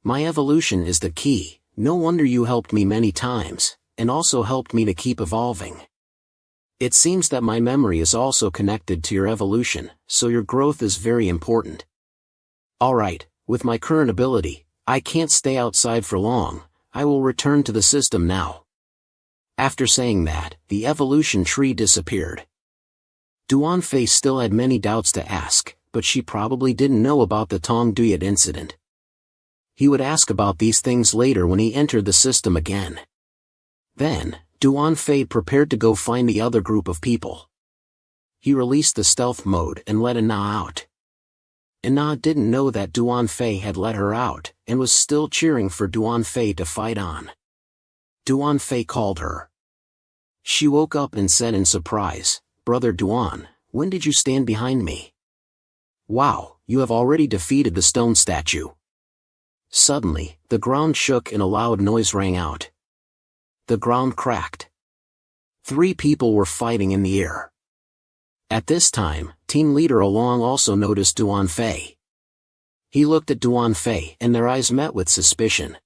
My evolution is the key. No wonder you helped me many times, and also helped me to keep evolving. It seems that my memory is also connected to your evolution, so your growth is very important. Alright, with my current ability, I can't stay outside for long. I will return to the system now." After saying that, the evolution tree disappeared. Duanfei still had many doubts to ask, but she probably didn't know about the Tong Duyet incident. He would ask about these things later when he entered the system again. Then, Duanfei prepared to go find the other group of people. He released the stealth mode and let Anna out. Anna didn't know that Duanfei had let her out, and was still cheering for Duanfei to fight on. Duanfei called her. She woke up and said in surprise, "Brother Duan, when did you stand behind me? Wow, you have already defeated the stone statue." Suddenly, the ground shook and a loud noise rang out. The ground cracked. 3 people were fighting in the air. At this time, team leader Along also noticed Duanfei. He looked at Duanfei and their eyes met with suspicion.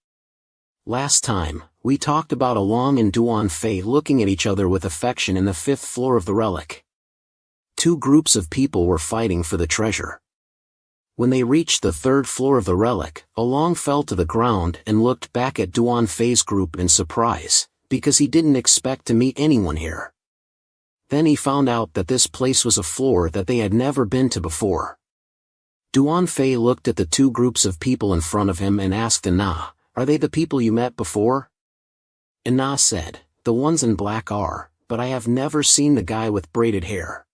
Last time, we talked about Along and Duanfei looking at each other with affection in the 5th floor of the relic. 2 groups of people were fighting for the treasure. When they reached the 3rd floor of the relic, Along fell to the ground and looked back at Duanfei's group in surprise, because he didn't expect to meet anyone here. Then he found out that this place was a floor that they had never been to before. Duanfei looked at the 2 groups of people in front of him and asked Anna, "Are they the people you met before?" Anna said, "The ones in black are, but I have never seen the guy with braided hair."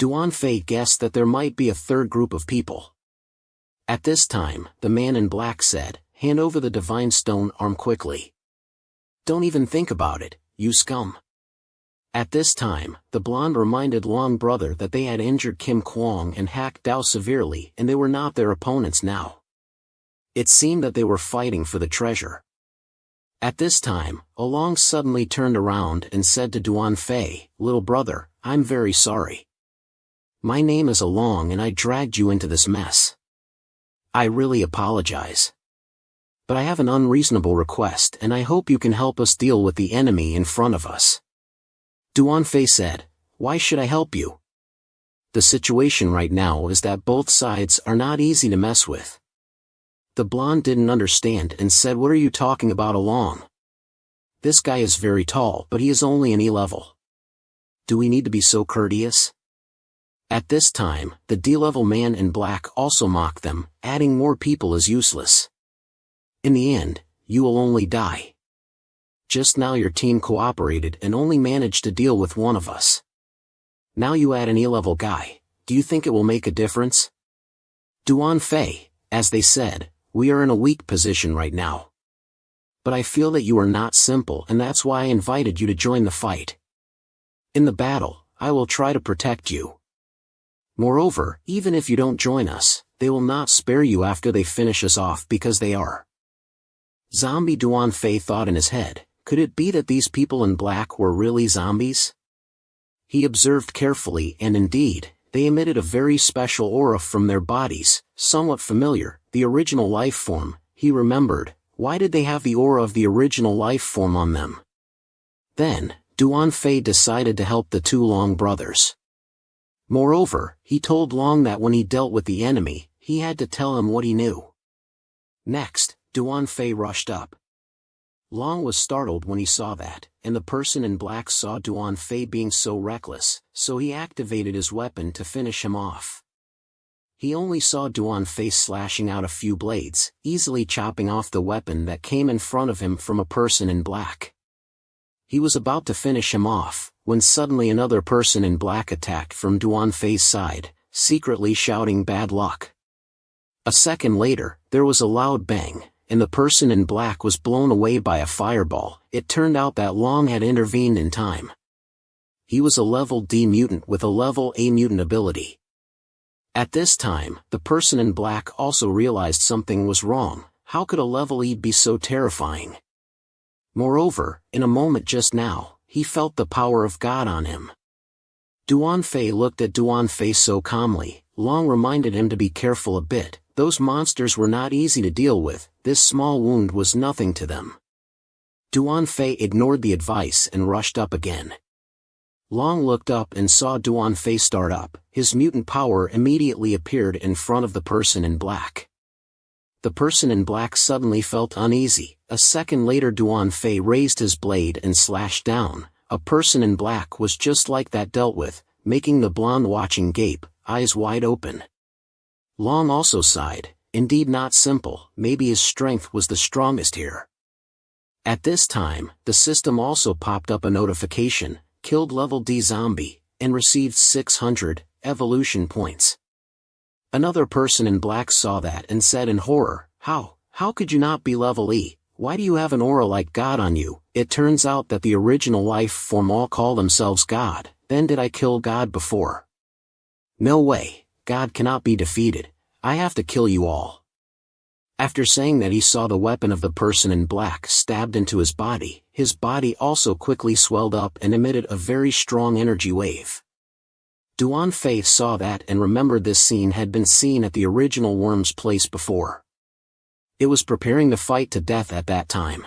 Duanfei guessed that there might be a 3rd group of people. At this time, the man in black said, "Hand over the divine stone arm quickly. Don't even think about it, you scum." At this time, the blonde reminded Long brother that they had injured Kim Kwong and Hak Dao severely and they were not their opponents now. It seemed that they were fighting for the treasure. At this time, Along suddenly turned around and said to Duanfei, "Little brother, I'm very sorry. My name is Along and I dragged you into this mess. I really apologize. But I have an unreasonable request and I hope you can help us deal with the enemy in front of us." Duanfei said, "Why should I help you? The situation right now is that both sides are not easy to mess with." The blonde didn't understand and said, "What are you talking about, Along? This guy is very tall but he is only an E level. Do we need to be so courteous?" At this time, the D-level man in black also mocked them, adding more people is useless. In the end, you will only die. Just now your team cooperated and only managed to deal with one of us. Now you add an E-level guy, do you think it will make a difference? Duanfei, as they said, we are in a weak position right now. But I feel that you are not simple and that's why I invited you to join the fight. In the battle, I will try to protect you. Moreover, even if you don't join us, they will not spare you after they finish us off because they are. Zombie Duanfei thought in his head, could it be that these people in black were really zombies? He observed carefully and indeed, they emitted a very special aura from their bodies, somewhat familiar, the original life form. He remembered, why did they have the aura of the original life form on them? Then, Duanfei decided to help the 2 Long brothers. Moreover, he told Long that when he dealt with the enemy, he had to tell him what he knew. Next, Duanfei rushed up. Long was startled when he saw that, and the person in black saw Duanfei being so reckless, so he activated his weapon to finish him off. He only saw Duanfei slashing out a few blades, easily chopping off the weapon that came in front of him from a person in black. He was about to finish him off, when suddenly another person in black attacked from Duanfei's side, secretly shouting bad luck. A second later, there was a loud bang, and the person in black was blown away by a fireball. It turned out that Long had intervened in time. He was a level D mutant with a level A mutant ability. At this time, the person in black also realized something was wrong. how could a level E be so terrifying? Moreover, in a moment just now, he felt the power of God on him. Duan Fei looked at Duan Fei so calmly. Long reminded him to be careful a bit. Those monsters were not easy to deal with. This small wound was nothing to them. Duan Fei ignored the advice and rushed up again. Long looked up and saw Duan Fei start up. His mutant power immediately appeared in front of the person in black. The person in black suddenly felt uneasy. A second later Duan Fei raised his blade and slashed down. A person in black was just like that dealt with, making the blonde watching gape, eyes wide open. Long also sighed. Indeed not simple, maybe his strength was the strongest here. At this time, the system also popped up a notification, killed level D zombie, and received 600 evolution points. Another person in black saw that and said in horror, How could you not be level E? Why do you have an aura like God on you? It turns out that the original life form all call themselves God. Then did I kill God before? No way, God cannot be defeated. I have to kill you all. After saying that, he saw the weapon of the person in black stabbed into his body. His body also quickly swelled up and emitted a very strong energy wave. Duan Fei saw that and remembered this scene had been seen at the original worm's place before. It was preparing to fight to death at that time.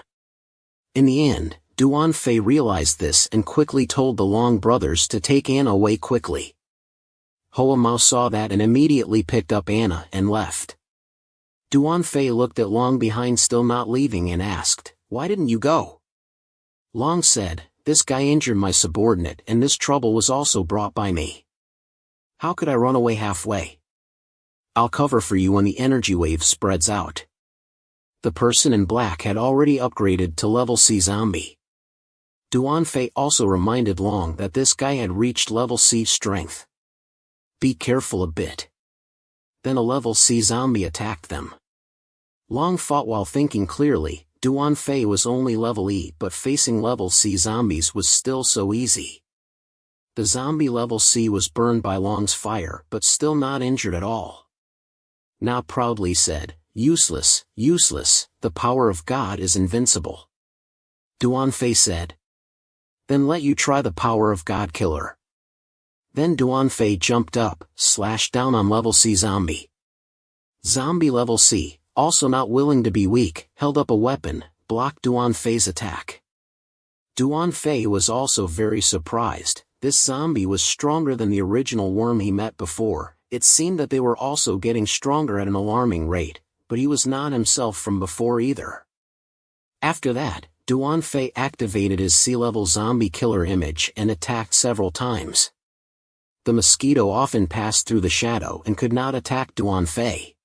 In the end, Duan Fei realized this and quickly told the Long brothers to take Anna away quickly. Hoa Mao saw that and immediately picked up Anna and left. Duan Fei looked at Long behind, still not leaving, and asked, "Why didn't you go?" Long said, "This guy injured my subordinate and this trouble was also brought by me. How could I run away halfway? I'll cover for you when the energy wave spreads out." The person in black had already upgraded to level C zombie. Duan Fei also reminded Long that this guy had reached level C strength. Be careful a bit. Then a level C zombie attacked them. Long fought while thinking clearly. Duan Fei was only level E, but facing level C zombies was still so easy. The zombie level C was burned by Long's fire but still not injured at all. Na proudly said, "Useless, useless, the power of God is invincible." Duan Fei said, "Then let you try the power of God, killer." Then Duan Fei jumped up, slashed down on level C zombie. Zombie level C, also not willing to be weak, held up a weapon, blocked Duan Fei's attack. Duan Fei was also very surprised. This zombie was stronger than the original worm he met before. It seemed that they were also getting stronger at an alarming rate, but he was not himself from before either. After that, Duan Fei activated his C-level zombie killer image and attacked several times. The mosquito often passed through the shadow and could not attack Duan Fei.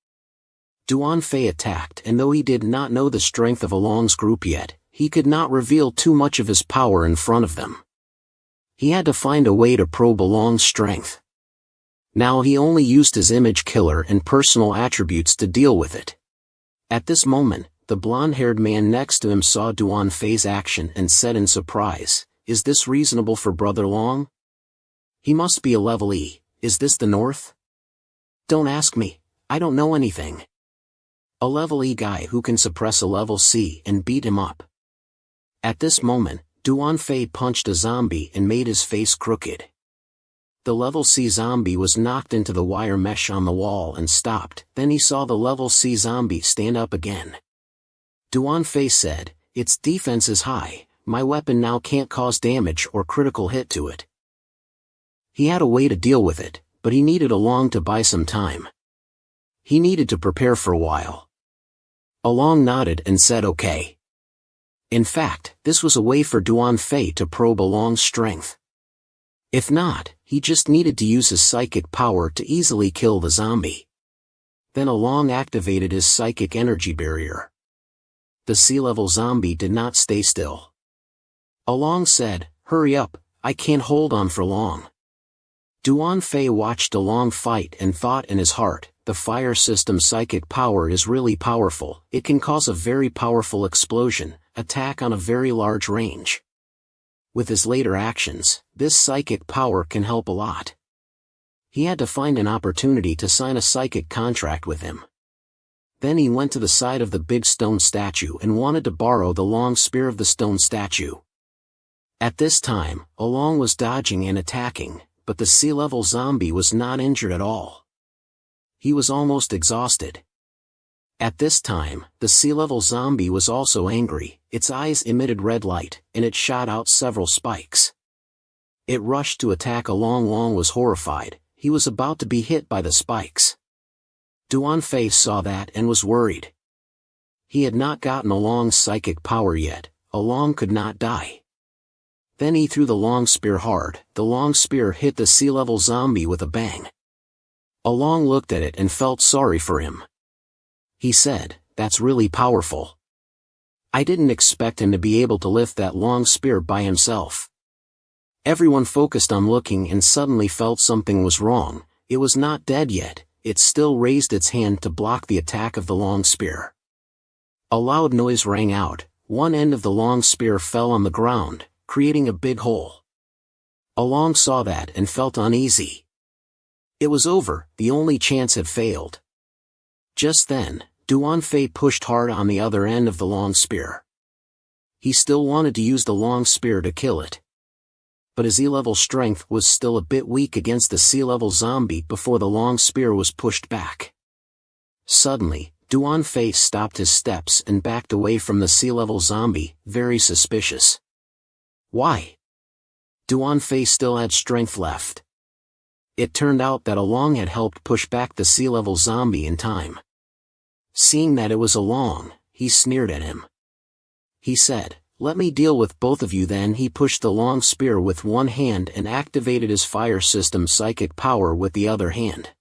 Duan Fei attacked, and though he did not know the strength of Along's group yet, he could not reveal too much of his power in front of them. He had to find a way to probe Along's strength. Now he only used his image killer and personal attributes to deal with it. At this moment, the blonde-haired man next to him saw Duan Fei's action and said in surprise, "Is this reasonable for Brother Long? He must be a level E. Is this the North? Don't ask me, I don't know anything. A level E guy who can suppress a level C and beat him up." At this moment, Duan Fei punched a zombie and made his face crooked. The level C zombie was knocked into the wire mesh on the wall and stopped. Then he saw the level C zombie stand up again. Duan Fei said, "Its defense is high, my weapon now can't cause damage or critical hit to it." He had a way to deal with it, but he needed Along to buy some time. He needed to prepare for a while. Along nodded and said okay. In fact, this was a way for Duan Fei to probe Along's strength. If not, he just needed to use his psychic power to easily kill the zombie. Then Along activated his psychic energy barrier. The C-level zombie did not stay still. Along said, "Hurry up, I can't hold on for long." Duan Fei watched Along fight and thought in his heart, the fire system's psychic power is really powerful. It can cause a very powerful explosion, attack on a very large range. With his later actions, this psychic power can help a lot. He had to find an opportunity to sign a psychic contract with him. Then he went to the side of the big stone statue and wanted to borrow the long spear of the stone statue. At this time, Along was dodging and attacking, but the sea-level zombie was not injured at all. He was almost exhausted. At this time, the sea-level zombie was also angry, its eyes emitted red light, and it shot out several spikes. It rushed to attack Along. Along was horrified, he was about to be hit by the spikes. Duan Fei saw that and was worried. He had not gotten Along's psychic power yet, Along could not die. Then he threw the long spear hard, the long spear hit the sea-level zombie with a bang. Along looked at it and felt sorry for him. He said, "That's really powerful. I didn't expect him to be able to lift that long spear by himself." Everyone focused on looking and suddenly felt something was wrong. It was not dead yet, it still raised its hand to block the attack of the long spear. A loud noise rang out, one end of the long spear fell on the ground, creating a big hole. Along saw that and felt uneasy. It was over, the only chance had failed. Just then, Duan Fei pushed hard on the other end of the long spear. He still wanted to use the long spear to kill it. But his E-level strength was still a bit weak against the sea-level zombie before the long spear was pushed back. Suddenly, Duan Fei stopped his steps and backed away from the sea-level zombie, very suspicious. Why? Duan Fei still had strength left. It turned out that Along had helped push back the sea-level zombie in time. Seeing that it was Along, he sneered at him. He said, "Let me deal with both of you." Then he pushed the long spear with one hand and activated his fire system psychic power with the other hand.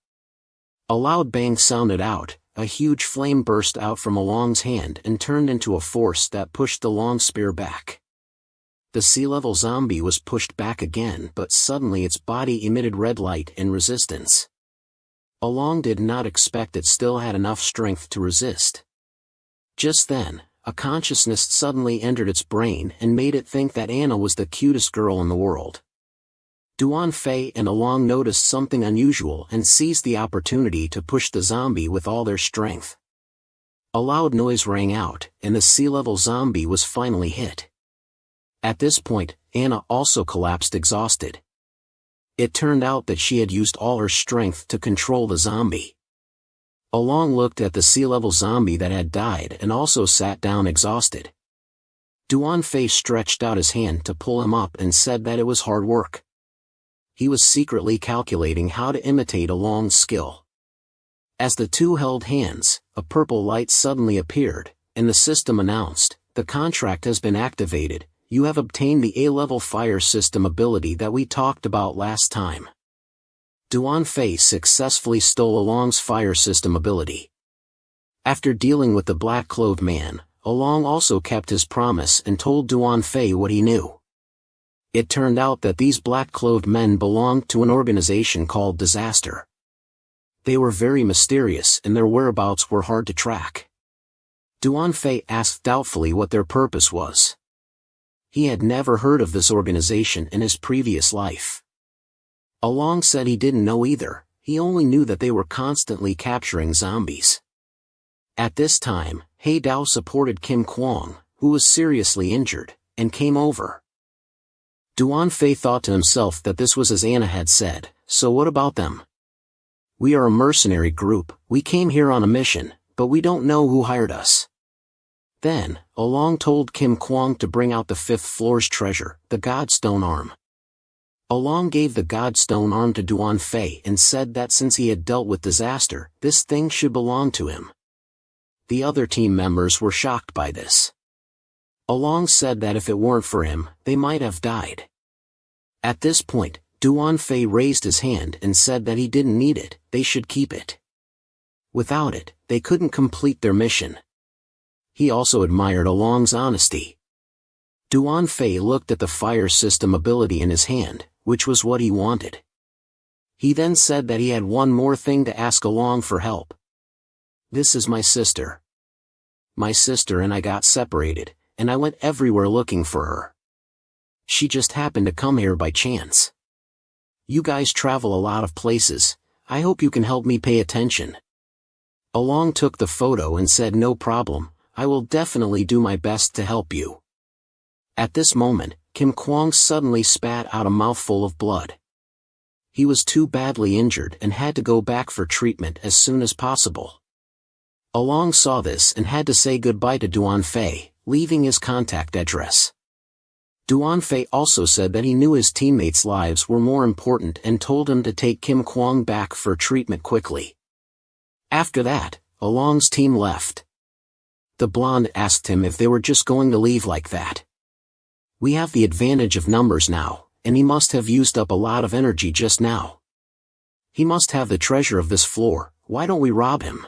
A loud bang sounded out, a huge flame burst out from Along's hand and turned into a force that pushed the long spear back. The sea-level zombie was pushed back again, but suddenly its body emitted red light in resistance. Along did not expect it still had enough strength to resist. Just then, a consciousness suddenly entered its brain and made it think that Anna was the cutest girl in the world. Duan Fei and Along noticed something unusual and seized the opportunity to push the zombie with all their strength. A loud noise rang out, and the sea-level zombie was finally hit. At this point, Anna also collapsed exhausted. It turned out that she had used all her strength to control the zombie. Along looked at the sea-level zombie that had died and also sat down exhausted. Duan Fei stretched out his hand to pull him up and said that it was hard work. He was secretly calculating how to imitate Along's skill. As the two held hands, a purple light suddenly appeared, and the system announced, "The contract has been activated. You have obtained the A-level fire system ability that we talked about last time." Duan Fei successfully stole Along's fire system ability. After dealing with the black-clothed man, Along also kept his promise and told Duan Fei what he knew. It turned out that these black-clothed men belonged to an organization called Disaster. They were very mysterious and their whereabouts were hard to track. Duan Fei asked doubtfully what their purpose was. He had never heard of this organization in his previous life. Along said he didn't know either, he only knew that they were constantly capturing zombies. At this time, He Dao supported Kim Kwong, who was seriously injured, and came over. Duan Fei thought to himself that this was as Anna had said, so what about them? We are a mercenary group, we came here on a mission, but we don't know who hired us. Then, Along told Kim Kwong to bring out the fifth floor's treasure, the Godstone Arm. Along gave the Godstone Arm to Duan Fei and said that since he had dealt with Disaster, this thing should belong to him. The other team members were shocked by this. Along said that if it weren't for him, they might have died. At this point, Duan Fei raised his hand and said that he didn't need it, they should keep it. Without it, they couldn't complete their mission. He also admired Along's honesty. Duan Fei looked at the fire system ability in his hand, which was what he wanted. He then said that he had one more thing to ask Along for help. "This is my sister. My sister and I got separated, and I went everywhere looking for her. She just happened to come here by chance. You guys travel a lot of places, I hope you can help me pay attention." Along took the photo and said, "No problem, I will definitely do my best to help you." At this moment, Kim Kwang suddenly spat out a mouthful of blood. He was too badly injured and had to go back for treatment as soon as possible. Along saw this and had to say goodbye to Duan Fei, leaving his contact address. Duan Fei also said that he knew his teammates' lives were more important and told him to take Kim Kwang back for treatment quickly. After that, Along's team left. The blonde asked him if they were just going to leave like that. "We have the advantage of numbers now, and he must have used up a lot of energy just now. He must have the treasure of this floor, why don't we rob him?"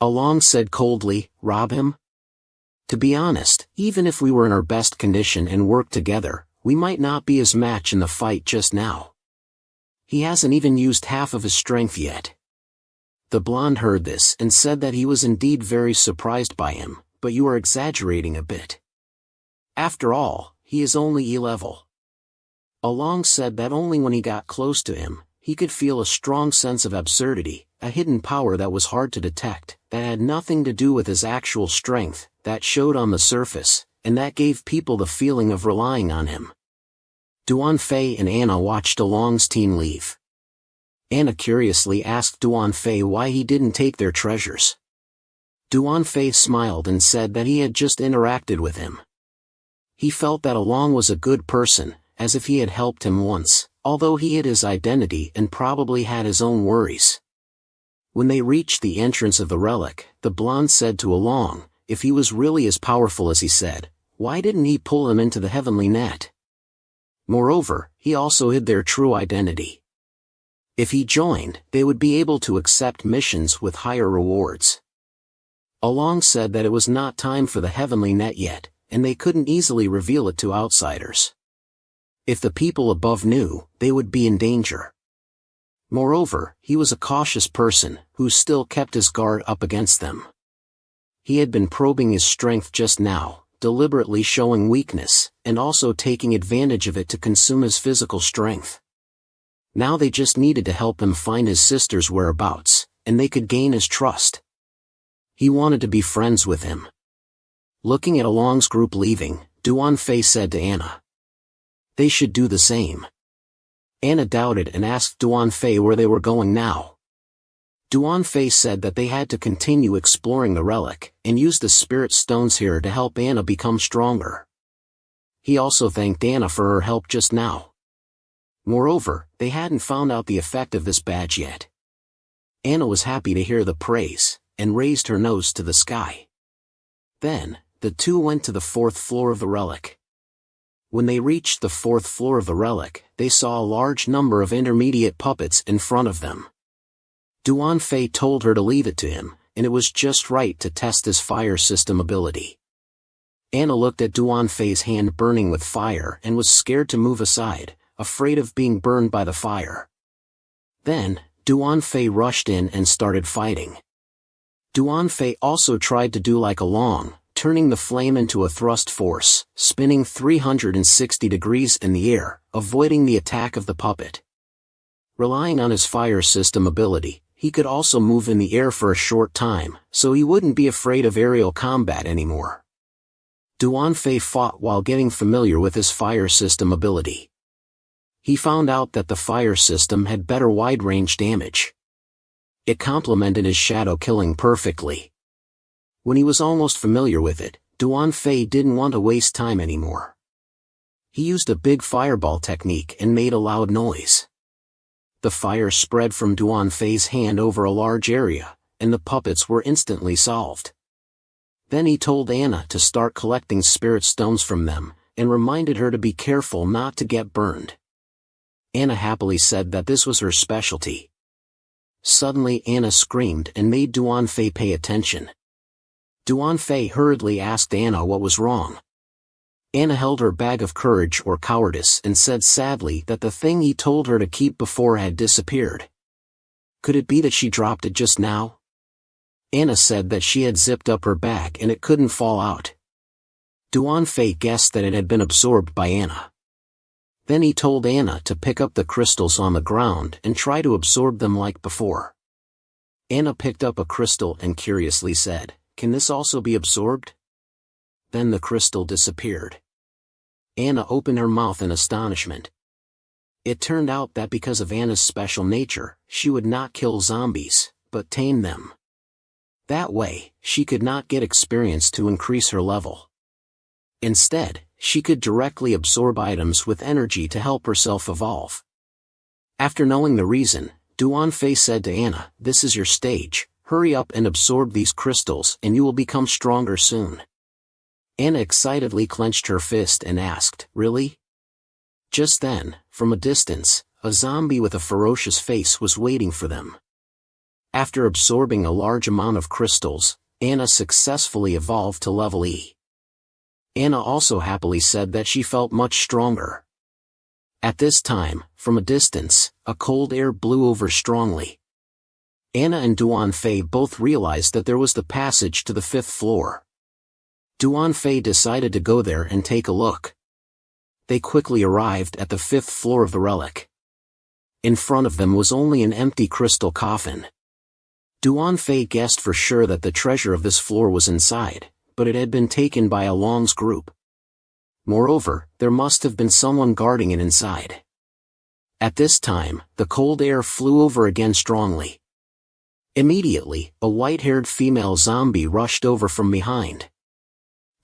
Along said coldly, "Rob him? To be honest, even if we were in our best condition and worked together, we might not be his match in the fight just now. He hasn't even used half of his strength yet." The blonde heard this and said that he was indeed very surprised by him, "But you are exaggerating a bit. After all, he is only E-level." Along said that only when he got close to him, he could feel a strong sense of absurdity, a hidden power that was hard to detect, that had nothing to do with his actual strength, that showed on the surface, and that gave people the feeling of relying on him. Duan Fei and Anna watched Along's team leave. Anna curiously asked Duan Fei why he didn't take their treasures. Duan Fei smiled and said that he had just interacted with him. He felt that Along was a good person, as if he had helped him once, although he hid his identity and probably had his own worries. When they reached the entrance of the relic, the blonde said to Along, if he was really as powerful as he said, why didn't he pull him into the heavenly net? Moreover, he also hid their true identity. If he joined, they would be able to accept missions with higher rewards. Along said that it was not time for the heavenly net yet, and they couldn't easily reveal it to outsiders. If the people above knew, they would be in danger. Moreover, he was a cautious person, who still kept his guard up against them. He had been probing his strength just now, deliberately showing weakness, and also taking advantage of it to consume his physical strength. Now they just needed to help him find his sister's whereabouts, and they could gain his trust. He wanted to be friends with him. Looking at Along's group leaving, Duan Fei said to Anna, "They should do the same." Anna doubted and asked Duan Fei where they were going now. Duan Fei said that they had to continue exploring the relic, and use the spirit stones here to help Anna become stronger. He also thanked Anna for her help just now. Moreover, they hadn't found out the effect of this badge yet. Anna was happy to hear the praise, and raised her nose to the sky. Then, the two went to the 4th floor of the relic. When they reached the 4th floor of the relic, they saw a large number of intermediate puppets in front of them. Duan Fei told her to leave it to him, and it was just right to test his fire system ability. Anna looked at Duan Fei's hand burning with fire and was scared to move aside, afraid of being burned by the fire. Then, Duan Fei rushed in and started fighting. Duan Fei also tried to do like Along, turning the flame into a thrust force, spinning 360 degrees in the air, avoiding the attack of the puppet. Relying on his fire system ability, he could also move in the air for a short time, so he wouldn't be afraid of aerial combat anymore. Duan Fei fought while getting familiar with his fire system ability. He found out that the fire system had better wide-range damage. It complemented his shadow killing perfectly. When he was almost familiar with it, Duan Fei didn't want to waste time anymore. He used a big fireball technique and made a loud noise. The fire spread from Duan Fei's hand over a large area, and the puppets were instantly solved. Then he told Anna to start collecting spirit stones from them, and reminded her to be careful not to get burned. Anna happily said that this was her specialty. Suddenly Anna screamed and made Duan Fei pay attention. Duan Fei hurriedly asked Anna what was wrong. Anna held her bag of courage or cowardice and said sadly that the thing he told her to keep before had disappeared. Could it be that she dropped it just now? Anna said that she had zipped up her bag and it couldn't fall out. Duan Fei guessed that it had been absorbed by Anna. Then he told Anna to pick up the crystals on the ground and try to absorb them like before. Anna picked up a crystal and curiously said, "Can this also be absorbed?" Then the crystal disappeared. Anna opened her mouth in astonishment. It turned out that because of Anna's special nature, she would not kill zombies, but tame them. That way, she could not get experience to increase her level. Instead, she could directly absorb items with energy to help herself evolve. After knowing the reason, Duanfei said to Anna, "This is your stage, hurry up and absorb these crystals and you will become stronger soon." Anna excitedly clenched her fist and asked, "Really?" Just then, from a distance, a zombie with a ferocious face was waiting for them. After absorbing a large amount of crystals, Anna successfully evolved to level E. Anna also happily said that she felt much stronger. At this time, from a distance, a cold air blew over strongly. Anna and Duanfei both realized that there was the passage to the 5th floor. Duanfei decided to go there and take a look. They quickly arrived at the 5th floor of the relic. In front of them was only an empty crystal coffin. Duanfei guessed for sure that the treasure of this floor was inside, but it had been taken by Along's group. Moreover, there must have been someone guarding it inside. At this time, the cold air flew over again strongly. Immediately, a white-haired female zombie rushed over from behind.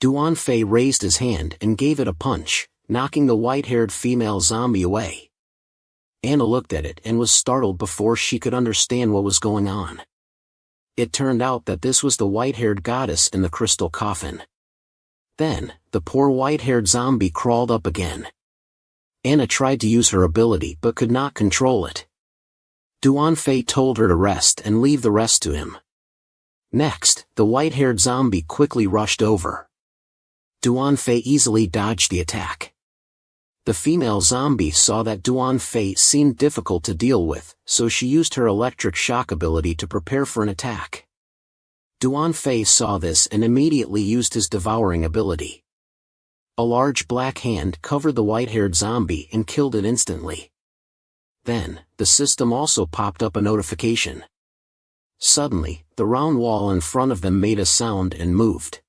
Duanfei raised his hand and gave it a punch, knocking the white-haired female zombie away. Anna looked at it and was startled before she could understand what was going on. It turned out that this was the white-haired goddess in the crystal coffin. Then, the poor white-haired zombie crawled up again. Anna tried to use her ability but could not control it. Duanfei told her to rest and leave the rest to him. Next, the white-haired zombie quickly rushed over. Duanfei easily dodged the attack. The female zombie saw that Duanfei seemed difficult to deal with, so she used her electric shock ability to prepare for an attack. Duanfei saw this and immediately used his devouring ability. A large black hand covered the white-haired zombie and killed it instantly. Then, the system also popped up a notification. Suddenly, the round wall in front of them made a sound and moved.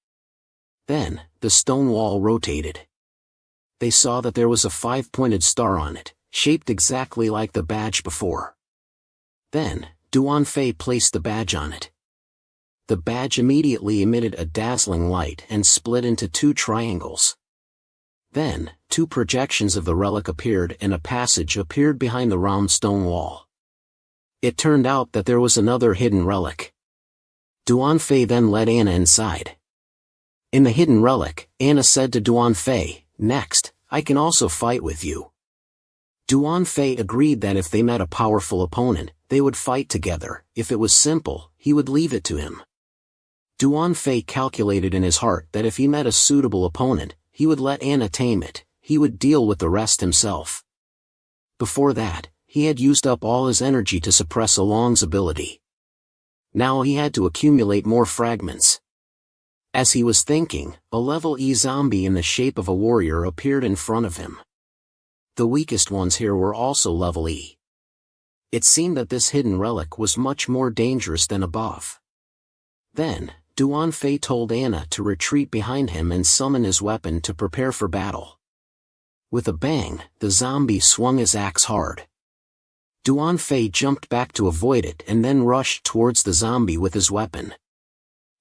Then, the stone wall rotated. They saw that there was a 5-pointed star on it, shaped exactly like the badge before. Then, Duanfei placed the badge on it. The badge immediately emitted a dazzling light and split into 2 triangles. Then, 2 projections of the relic appeared and a passage appeared behind the round stone wall. It turned out that there was another hidden relic. Duanfei then led Anna inside. In the hidden relic, Anna said to Duanfei, "Next, I can also fight with you." Duanfei agreed that if they met a powerful opponent, they would fight together. If it was simple, he would leave it to him. Duanfei calculated in his heart that if he met a suitable opponent, he would let Anna tame it, he would deal with the rest himself. Before that, he had used up all his energy to suppress Along's ability. Now he had to accumulate more fragments. As he was thinking, a level E zombie in the shape of a warrior appeared in front of him. The weakest ones here were also level E. It seemed that this hidden relic was much more dangerous than above. Then, Duanfei told Anna to retreat behind him and summon his weapon to prepare for battle. With a bang, the zombie swung his axe hard. Duanfei jumped back to avoid it and then rushed towards the zombie with his weapon.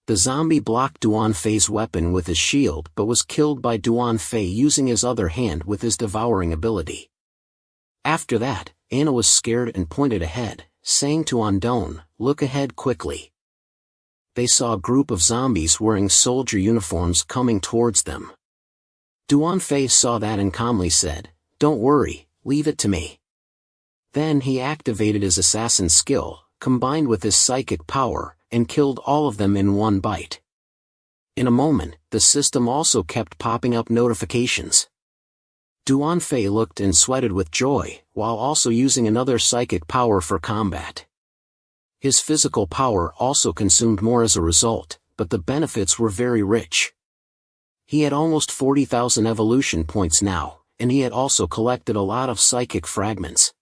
The zombie blocked Duanfei's weapon with his shield but was killed by Duanfei using his other hand with his devouring ability. After that, Anna was scared and pointed ahead, saying to Andon, "Look ahead quickly." They saw a group of zombies wearing soldier uniforms coming towards them. Duanfei saw that and calmly said, "Don't worry, leave it to me." Then he activated his assassin skill, combined with his psychic power, and killed all of them in one bite. In a moment, the system also kept popping up notifications. Duanfei looked and sweated with joy, while also using another psychic power for combat. His physical power also consumed more as a result, but the benefits were very rich. He had almost 40,000 evolution points now, and he had also collected a lot of psychic fragments.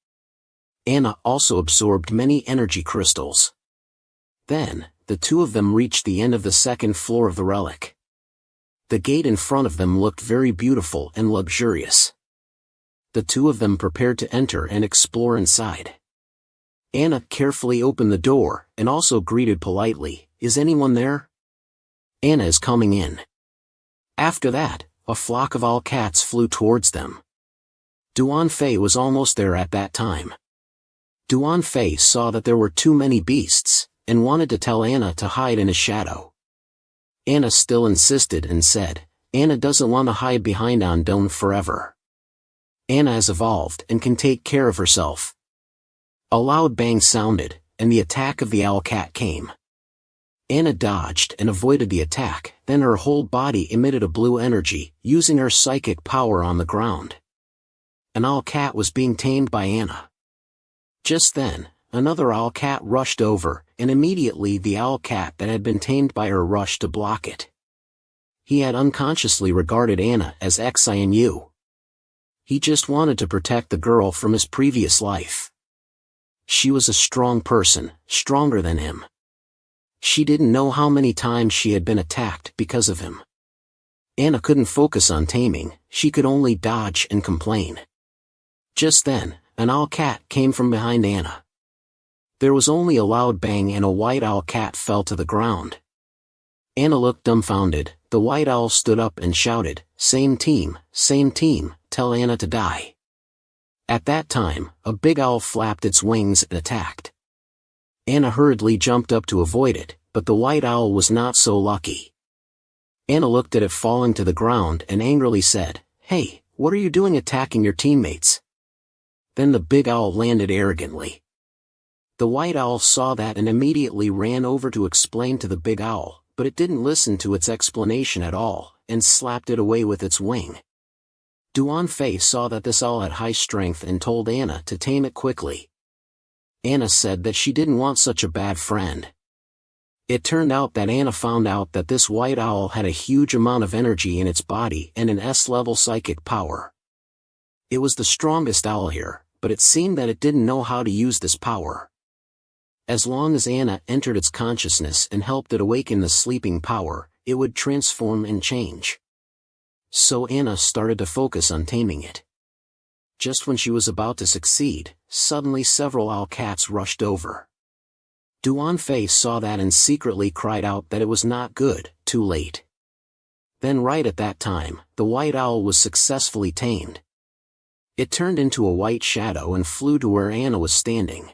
Anna also absorbed many energy crystals. Then, the two of them reached the end of the second floor of the relic. The gate in front of them looked very beautiful and luxurious. The two of them prepared to enter and explore inside. Anna carefully opened the door, and also greeted politely, "Is anyone there?" "Anna is coming in." After that, a flock of owl cats flew towards them. Duan Fei was almost there at that time. Duan Fei saw that there were too many beasts, and wanted to tell Anna to hide in a shadow. Anna still insisted and said, "Anna doesn't want to hide behind Andong forever. Anna has evolved and can take care of herself." A loud bang sounded, and the attack of the owl cat came. Anna dodged and avoided the attack, then her whole body emitted a blue energy, using her psychic power on the ground. An owl cat was being tamed by Anna. Just then, another owl cat rushed over, and immediately the owl cat that had been tamed by her rushed to block it. He had unconsciously regarded Anna as Xianu. He just wanted to protect the girl from his previous life. She was a strong person, stronger than him. She didn't know how many times she had been attacked because of him. Anna couldn't focus on taming, she could only dodge and complain. Just then, an owl cat came from behind Anna. There was only a loud bang and a white owl cat fell to the ground. Anna looked dumbfounded. The white owl stood up and shouted, same team, tell Anna to die." At that time, a big owl flapped its wings and attacked. Anna hurriedly jumped up to avoid it, but the white owl was not so lucky. Anna looked at it falling to the ground and angrily said, "Hey, what are you doing attacking your teammates?" Then the big owl landed arrogantly. The white owl saw that and immediately ran over to explain to the big owl, but it didn't listen to its explanation at all, and slapped it away with its wing. Duan Fei saw that this owl had high strength and told Anna to tame it quickly. Anna said that she didn't want such a bad friend. It turned out that Anna found out that this white owl had a huge amount of energy in its body and an S-level psychic power. It was the strongest owl here, but it seemed that it didn't know how to use this power. As long as Anna entered its consciousness and helped it awaken the sleeping power, it would transform and change. So Anna started to focus on taming it. Just when she was about to succeed, suddenly several owl cats rushed over. Duan Fei saw that and secretly cried out that it was not good, too late. Then right at that time, the white owl was successfully tamed. It turned into a white shadow and flew to where Anna was standing.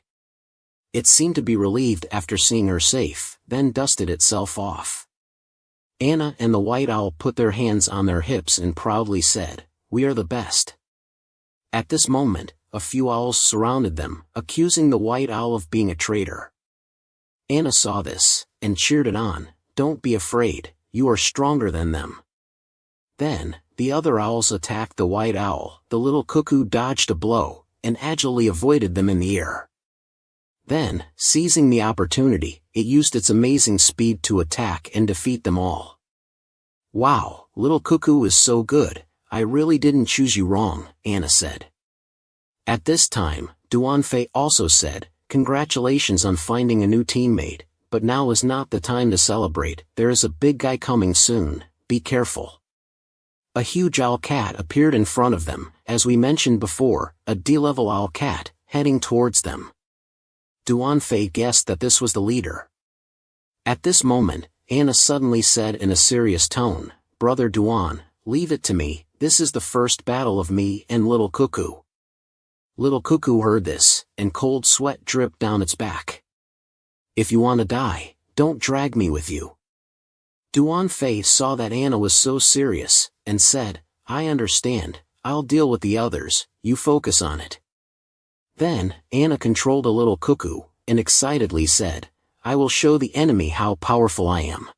It seemed to be relieved after seeing her safe, then dusted itself off. Anna and the white owl put their hands on their hips and proudly said, "We are the best." At this moment, a few owls surrounded them, accusing the white owl of being a traitor. Anna saw this, and cheered it on, "Don't be afraid, you are stronger than them." Then, the other owls attacked the white owl. The little cuckoo dodged a blow, and agilely avoided them in the air. Then, seizing the opportunity, it used its amazing speed to attack and defeat them all. "Wow, little cuckoo is so good, I really didn't choose you wrong," Anna said. At this time, Duan Fei also said, "Congratulations on finding a new teammate, but now is not the time to celebrate, there is a big guy coming soon, be careful." A huge owl cat appeared in front of them, as we mentioned before, a D-level owl cat, heading towards them. Duan Fei guessed that this was the leader. At this moment, Anna suddenly said in a serious tone, "Brother Duan, leave it to me, this is the first battle of me and Little Cuckoo." Little Cuckoo heard this, and cold sweat dripped down its back. "If you want to die, don't drag me with you." Duan Fei saw that Anna was so serious, and said, "I understand, I'll deal with the others, you focus on it." Then, Anna controlled a little cuckoo, and excitedly said, "I will show the enemy how powerful I am."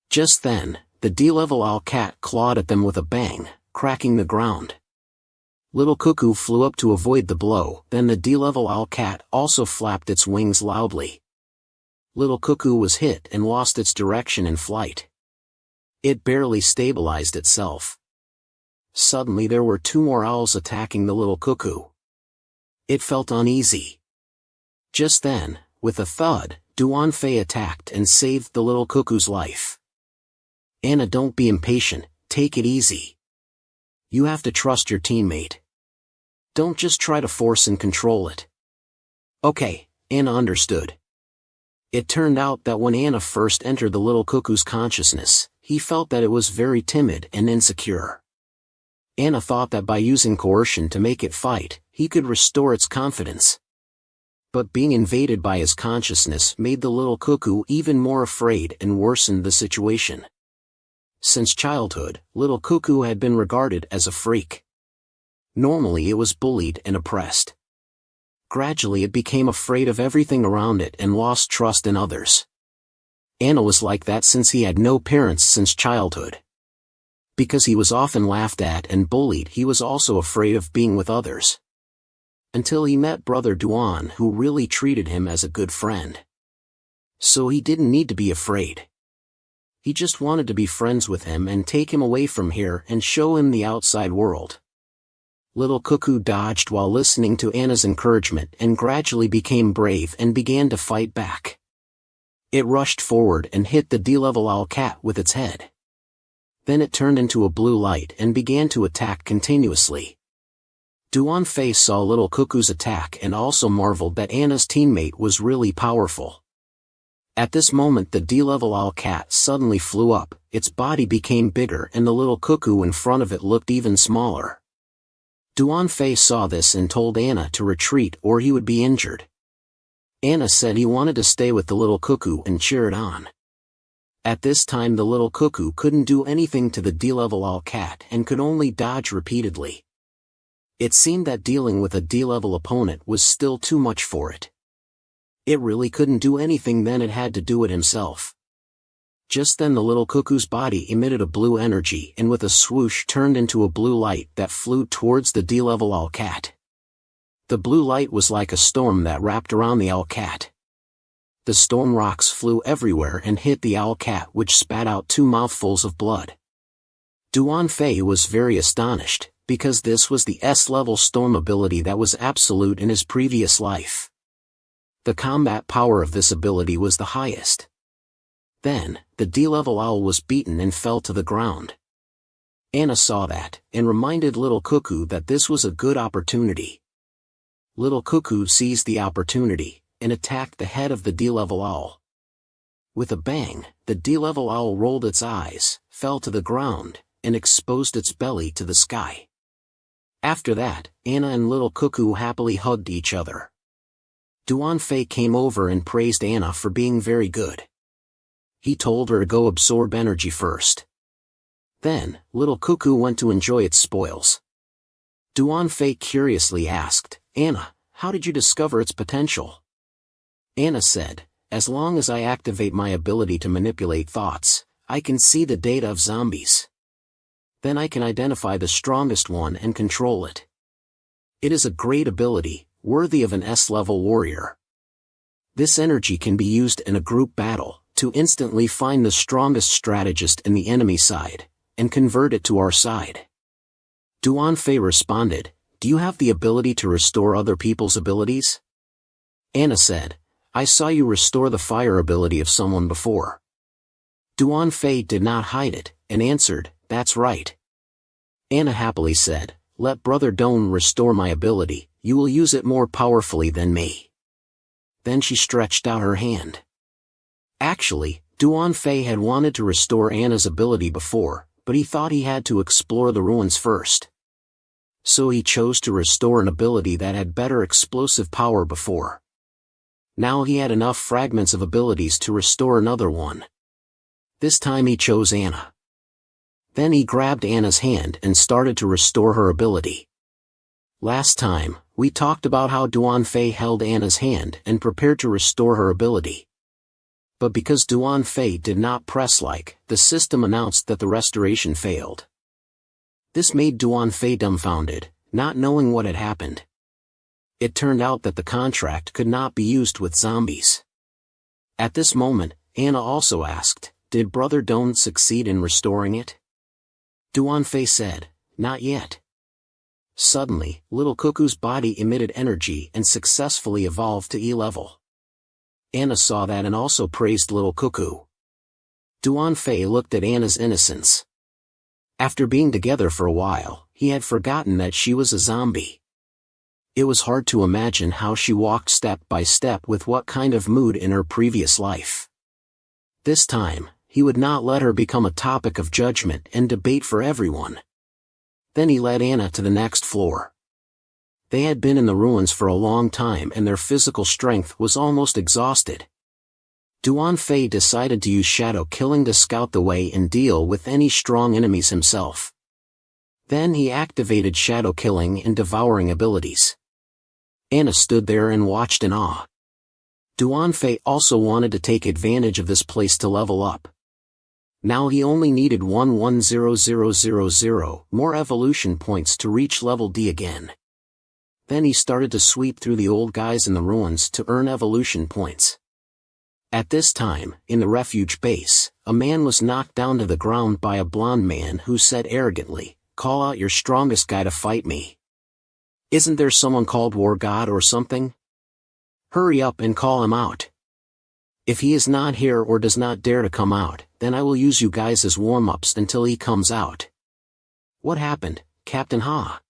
Just then, the D-level owl cat clawed at them with a bang, cracking the ground. Little Cuckoo flew up to avoid the blow, then the D-level owl cat also flapped its wings loudly. Little Cuckoo was hit and lost its direction in flight. It barely stabilized itself. Suddenly there were two more owls attacking the little cuckoo. It felt uneasy. Just then, with a thud, Duan Fei attacked and saved the little cuckoo's life. Anna, don't be impatient, take it easy. You have to trust your teammate. Don't just try to force and control it. Okay, Anna understood. It turned out that when Anna first entered the little cuckoo's consciousness, he felt that it was very timid and insecure. Anna thought that by using coercion to make it fight, he could restore its confidence. But being invaded by his consciousness made the little cuckoo even more afraid and worsened the situation. Since childhood, little cuckoo had been regarded as a freak. Normally it was bullied and oppressed. Gradually it became afraid of everything around it and lost trust in others. Anna was like that since he had no parents since childhood. Because he was often laughed at and bullied, he was also afraid of being with others. Until he met Brother Duan, who really treated him as a good friend. So he didn't need to be afraid. He just wanted to be friends with him and take him away from here and show him the outside world. Little cuckoo dodged while listening to Anna's encouragement and gradually became brave and began to fight back. It rushed forward and hit the D-level owl cat with its head. Then it turned into a blue light and began to attack continuously. Duan Fei saw little cuckoo's attack and also marveled that Anna's teammate was really powerful. At this moment the D-level owl cat suddenly flew up, its body became bigger and the little cuckoo in front of it looked even smaller. Duan Fei saw this and told Anna to retreat or he would be injured. Anna said he wanted to stay with the little cuckoo and cheer it on. At this time the little cuckoo couldn't do anything to the D-level owl cat and could only dodge repeatedly. It seemed that dealing with a D-level opponent was still too much for it. It really couldn't do anything, then it had to do it himself. Just then the little cuckoo's body emitted a blue energy and with a swoosh turned into a blue light that flew towards the D-level owl cat. The blue light was like a storm that wrapped around the owl cat. The storm rocks flew everywhere and hit the owl cat, which spat out 2 mouthfuls of blood. Duan Fei was very astonished, because this was the S-level storm ability that was absolute in his previous life. The combat power of this ability was the highest. Then, the D-level owl was beaten and fell to the ground. Anna saw that, and reminded little cuckoo that this was a good opportunity. Little cuckoo seized the opportunity, and attacked the head of the D-level owl. With a bang, the D-level owl rolled its eyes, fell to the ground, and exposed its belly to the sky. After that, Anna and little cuckoo happily hugged each other. Duan Fei came over and praised Anna for being very good. He told her to go absorb energy first. Then, little cuckoo went to enjoy its spoils. Duan Fei curiously asked, Anna, how did you discover its potential? Anna said, as long as I activate my ability to manipulate thoughts, I can see the data of zombies. Then I can identify the strongest one and control it. It is a great ability, worthy of an S-level warrior. This energy can be used in a group battle, to instantly find the strongest strategist in the enemy side, and convert it to our side. Duan Fei responded, do you have the ability to restore other people's abilities? Anna said, I saw you restore the fire ability of someone before. Duan Fei did not hide it, and answered, that's right. Anna happily said, let Brother Don restore my ability, you will use it more powerfully than me. Then she stretched out her hand. Actually, Duan Fei had wanted to restore Anna's ability before, but he thought he had to explore the ruins first. So he chose to restore an ability that had better explosive power before. Now he had enough fragments of abilities to restore another one. This time he chose Anna. Then he grabbed Anna's hand and started to restore her ability. Last time, we talked about how Duan Fei held Anna's hand and prepared to restore her ability. But because Duan Fei did not press like, the system announced that the restoration failed. This made Duan Fei dumbfounded, not knowing what had happened. It turned out that the contract could not be used with zombies. At this moment, Anna also asked, did Brother Don succeed in restoring it? Duan Fei said, not yet. Suddenly, little cuckoo's body emitted energy and successfully evolved to E-level. Anna saw that and also praised Little Cuckoo. Duan Fei looked at Anna's innocence. After being together for a while, he had forgotten that she was a zombie. It was hard to imagine how she walked step by step with what kind of mood in her previous life. This time, he would not let her become a topic of judgment and debate for everyone. Then he led Anna to the next floor. They had been in the ruins for a long time and their physical strength was almost exhausted. Duan Fei decided to use shadow killing to scout the way and deal with any strong enemies himself. Then he activated shadow killing and devouring abilities. Anna stood there and watched in awe. Duan Fei also wanted to take advantage of this place to level up. Now he only needed 110000 more evolution points to reach level D again. Then he started to sweep through the old guys in the ruins to earn evolution points. At this time, in the refuge base, a man was knocked down to the ground by a blonde man who said arrogantly, "Call out your strongest guy to fight me. Isn't there someone called War God or something? Hurry up and call him out. If he is not here or does not dare to come out, then I will use you guys as warm-ups until he comes out." "What happened, Captain Ha?"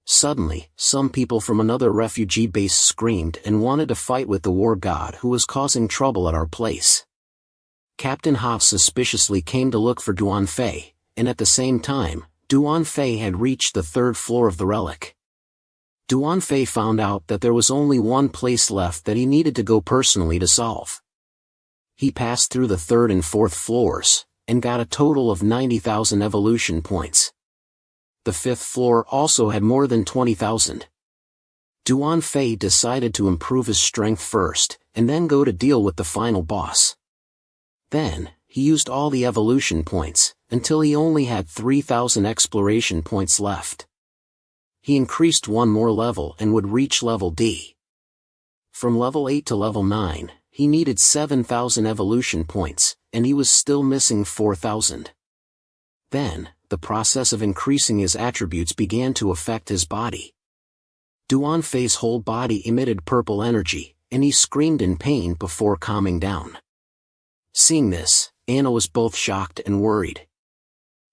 Suddenly, some people from another refugee base screamed and wanted to fight with the war god who was causing trouble at our place. Captain Ha suspiciously came to look for Duan Fei, and at the same time, Duan Fei had reached the third floor of the relic. Duan Fei found out that there was only one place left that he needed to go personally to solve. He passed through the third and fourth floors, and got a total of 90,000 evolution points. The fifth floor also had more than 20,000. Duan Fei decided to improve his strength first, and then go to deal with the final boss. Then, he used all the evolution points, until he only had 3,000 exploration points left. He increased one more level and would reach level D. From level 8 to level 9, he needed 7,000 evolution points, and he was still missing 4,000. Then, the process of increasing his attributes began to affect his body. Duan Fei's whole body emitted purple energy, and he screamed in pain before calming down. Seeing this, Anna was both shocked and worried.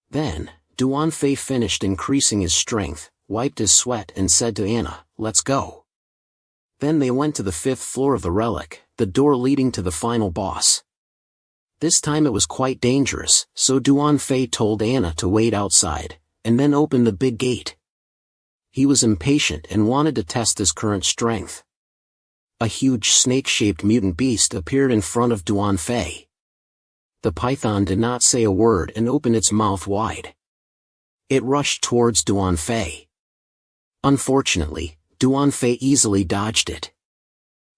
Then, Duan Fei finished increasing his strength, wiped his sweat and said to Anna, "Let's go." Then they went to the fifth floor of the relic, the door leading to the final boss. This time it was quite dangerous, so Duan Fei told Anna to wait outside, and then opened the big gate. He was impatient and wanted to test his current strength. A huge snake-shaped mutant beast appeared in front of Duan Fei. The python did not say a word and opened its mouth wide. It rushed towards Duan Fei. Unfortunately, Duan Fei easily dodged it.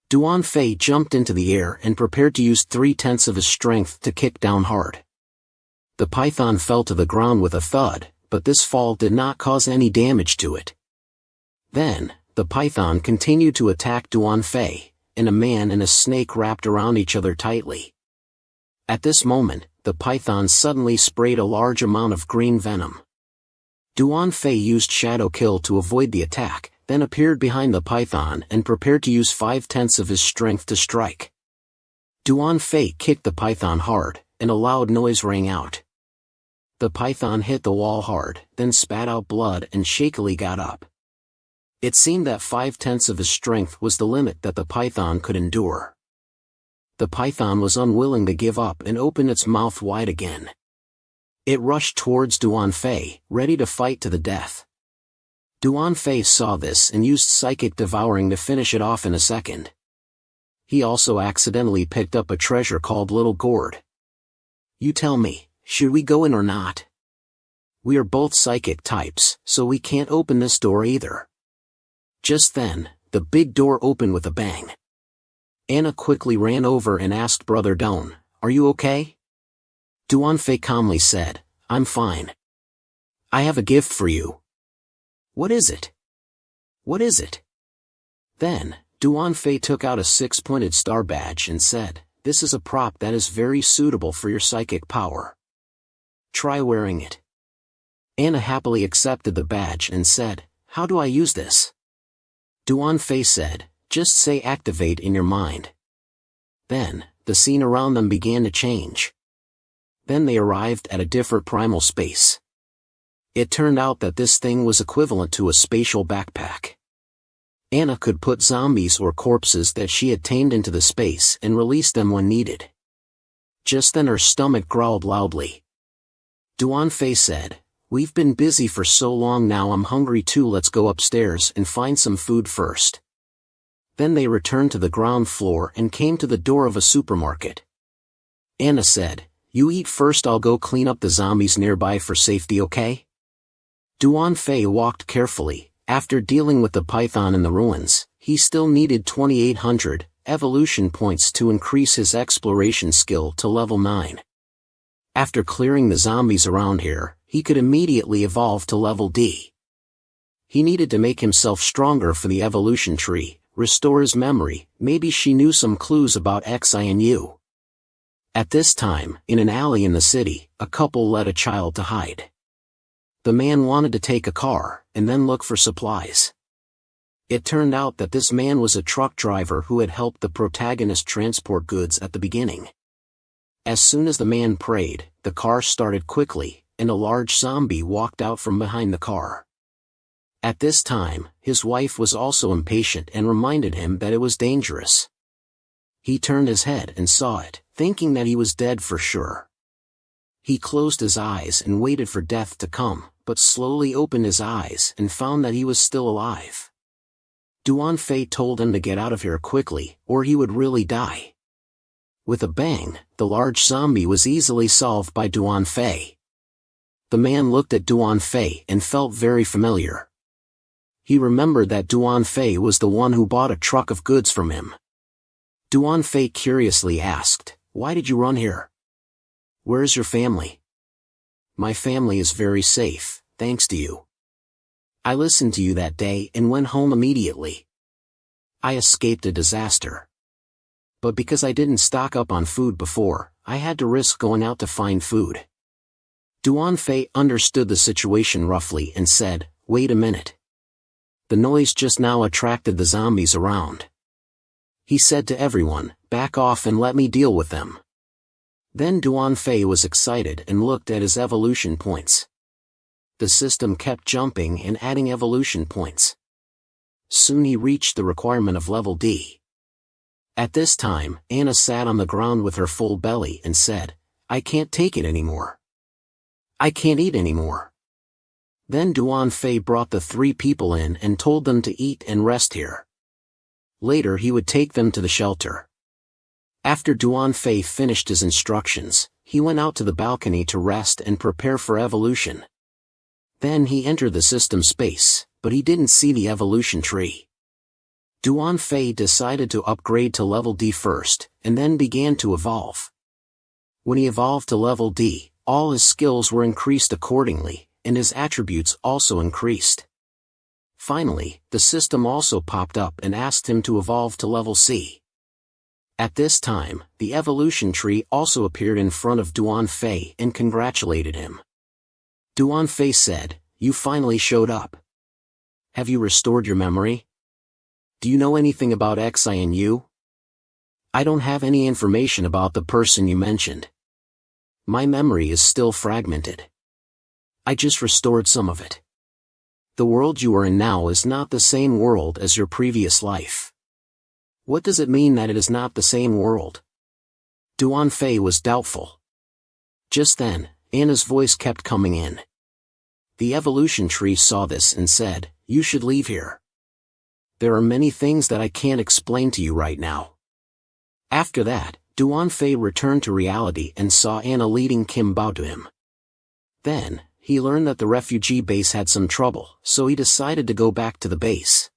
Duan Fei jumped into the air and prepared to use 3/10 of his strength to kick down hard. The python fell to the ground with a thud, but this fall did not cause any damage to it. Then, the python continued to attack Duan Fei, and a man and a snake wrapped around each other tightly. At this moment, the python suddenly sprayed a large amount of green venom. Duan Fei used Shadow Kill to avoid the attack, then appeared behind the python and prepared to use 5/10 of his strength to strike. Duan Fei kicked the python hard, and a loud noise rang out. The python hit the wall hard, then spat out blood and shakily got up. It seemed that 5/10 of his strength was the limit that the python could endure. The python was unwilling to give up and opened its mouth wide again. It rushed towards Duan Fei, ready to fight to the death. Duan Fei saw this and used Psychic Devouring to finish it off in a second. He also accidentally picked up a treasure called Little Gourd. "You tell me, should we go in or not? We are both psychic types, so we can't open this door either." Just then, the big door opened with a bang. Anna quickly ran over and asked Brother Don, "Are you okay?" Duan Fei calmly said, "I'm fine. I have a gift for you." "What is it? What is it?" Then, Duan Fei took out a 6-pointed star badge and said, "This is a prop that is very suitable for your psychic power. Try wearing it." Anna happily accepted the badge and said, "How do I use this?" Duan Fei said, "Just say activate in your mind." Then, the scene around them began to change. Then they arrived at a different primal space. It turned out that this thing was equivalent to a spatial backpack. Anna could put zombies or corpses that she had tamed into the space and release them when needed. Just then her stomach growled loudly. Duan Fei said, "We've been busy for so long now, I'm hungry too, let's go upstairs and find some food first." Then they returned to the ground floor and came to the door of a supermarket. Anna said, "You eat first, I'll go clean up the zombies nearby for safety, okay?" Duan Fei walked carefully. After dealing with the python in the ruins, he still needed 2,800 evolution points to increase his exploration skill to level 9. After clearing the zombies around here, he could immediately evolve to level D. He needed to make himself stronger for the evolution tree, restore his memory. Maybe she knew some clues about XINU. At this time, in an alley in the city, a couple led a child to hide. The man wanted to take a car, and then look for supplies. It turned out that this man was a truck driver who had helped the protagonist transport goods at the beginning. As soon as the man prayed, the car started quickly, and a large zombie walked out from behind the car. At this time, his wife was also impatient and reminded him that it was dangerous. He turned his head and saw it, thinking that he was dead for sure. He closed his eyes and waited for death to come, but slowly opened his eyes and found that he was still alive. Duan Fei told him to get out of here quickly, or he would really die. With a bang, the large zombie was easily solved by Duan Fei. The man looked at Duan Fei and felt very familiar. He remembered that Duan Fei was the one who bought a truck of goods from him. Duan Fei curiously asked, "Why did you run here? Where is your family?" "My family is very safe, thanks to you. I listened to you that day and went home immediately. I escaped a disaster. But because I didn't stock up on food before, I had to risk going out to find food." Duan Fei understood the situation roughly and said, "Wait a minute. The noise just now attracted the zombies around." He said to everyone, "Back off and let me deal with them." Then Duan Fei was excited and looked at his evolution points. The system kept jumping and adding evolution points. Soon he reached the requirement of level D. At this time, Anna sat on the ground with her full belly and said, "I can't take it anymore. I can't eat anymore." Then Duan Fei brought the 3 people in and told them to eat and rest here. Later he would take them to the shelter. After Duan Fei finished his instructions, he went out to the balcony to rest and prepare for evolution. Then he entered the system space, but he didn't see the evolution tree. Duan Fei decided to upgrade to level D first, and then began to evolve. When he evolved to level D, all his skills were increased accordingly, and his attributes also increased. Finally, the system also popped up and asked him to evolve to level C. At this time, the evolution tree also appeared in front of Duan Fei and congratulated him. Duan Fei said, "You finally showed up. Have you restored your memory? Do you know anything about XINU? I don't have any information about the person you mentioned. My memory is still fragmented. I just restored some of it. The world you are in now is not the same world as your previous life." "What does it mean that it is not the same world?" Duan Fei was doubtful. Just then, Anna's voice kept coming in. The evolution tree saw this and said, "You should leave here. There are many things that I can't explain to you right now." After that, Duan Fei returned to reality and saw Anna leading Kim Bao to him. Then, he learned that the refugee base had some trouble, so he decided to go back to the base.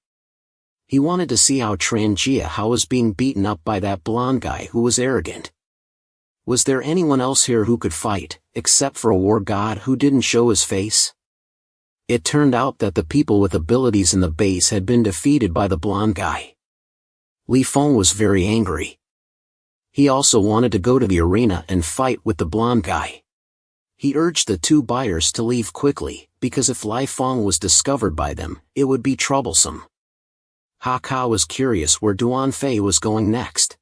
He wanted to see how Tran Jia Hao was being beaten up by that blonde guy who was arrogant. Was there anyone else here who could fight, except for a war god who didn't show his face? It turned out that the people with abilities in the base had been defeated by the blonde guy. Li Feng was very angry. He also wanted to go to the arena and fight with the blonde guy. He urged the 2 buyers to leave quickly, because if Li Feng was discovered by them, it would be troublesome. Ha Ka was curious where Duan Fei was going next.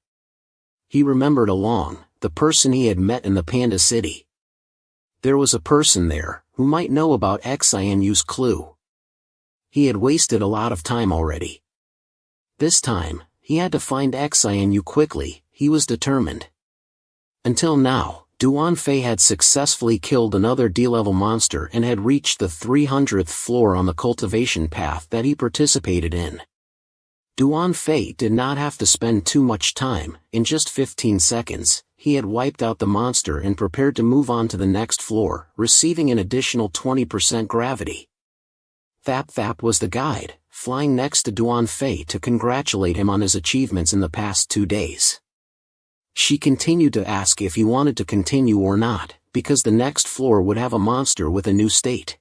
He remembered Along, the person he had met in the Panda City. There was a person there, who might know about Xinu's clue. He had wasted a lot of time already. This time, he had to find Xinu quickly. He was determined. Until now, Duan Fei had successfully killed another D-level monster and had reached the 300th floor on the cultivation path that he participated in. Duan Fei did not have to spend too much time. In just 15 seconds, he had wiped out the monster and prepared to move on to the next floor, receiving an additional 20% gravity. Thap Thap was the guide, flying next to Duan Fei to congratulate him on his achievements in the past 2 days. She continued to ask if he wanted to continue or not, because the next floor would have a monster with a new state.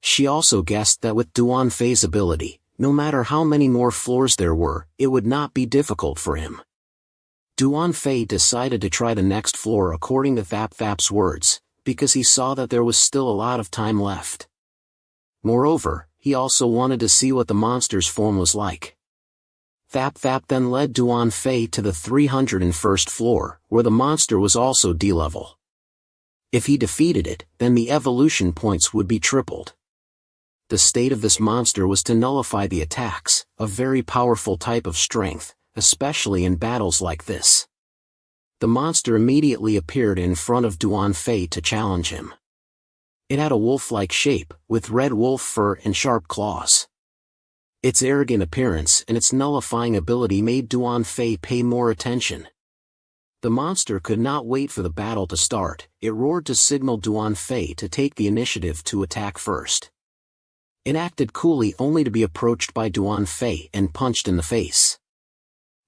She also guessed that with Duan Fei's ability, no matter how many more floors there were, it would not be difficult for him. Duan Fei decided to try the next floor according to Thap Thap's words, because he saw that there was still a lot of time left. Moreover, he also wanted to see what the monster's form was like. Thap Thap then led Duan Fei to the 301st floor, where the monster was also D-level. If he defeated it, then the evolution points would be tripled. The state of this monster was to nullify the attacks, a very powerful type of strength, especially in battles like this. The monster immediately appeared in front of Duan Fei to challenge him. It had a wolf-like shape, with red wolf fur and sharp claws. Its arrogant appearance and its nullifying ability made Duan Fei pay more attention. The monster could not wait for the battle to start. It roared to signal Duan Fei to take the initiative to attack first. It acted coolly only to be approached by Duan Fei and punched in the face.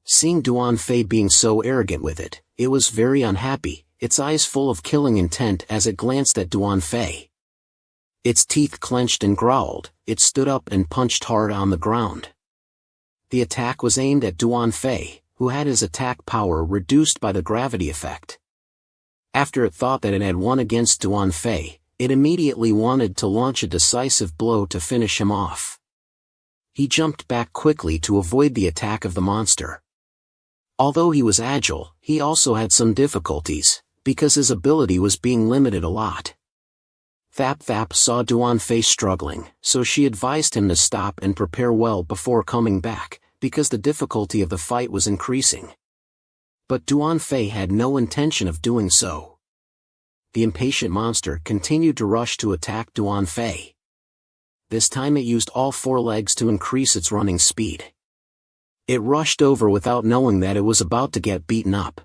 Seeing Duan Fei being so arrogant with it, it was very unhappy, its eyes full of killing intent as it glanced at Duan Fei. Its teeth clenched and growled. It stood up and punched hard on the ground. The attack was aimed at Duan Fei, who had his attack power reduced by the gravity effect. After it thought that it had won against Duan Fei, it immediately wanted to launch a decisive blow to finish him off. He jumped back quickly to avoid the attack of the monster. Although he was agile, he also had some difficulties, because his ability was being limited a lot. Thap Thap saw Duan Fei struggling, so she advised him to stop and prepare well before coming back, because the difficulty of the fight was increasing. But Duan Fei had no intention of doing so. The impatient monster continued to rush to attack Duan Fei. This time it used all 4 legs to increase its running speed. It rushed over without knowing that it was about to get beaten up.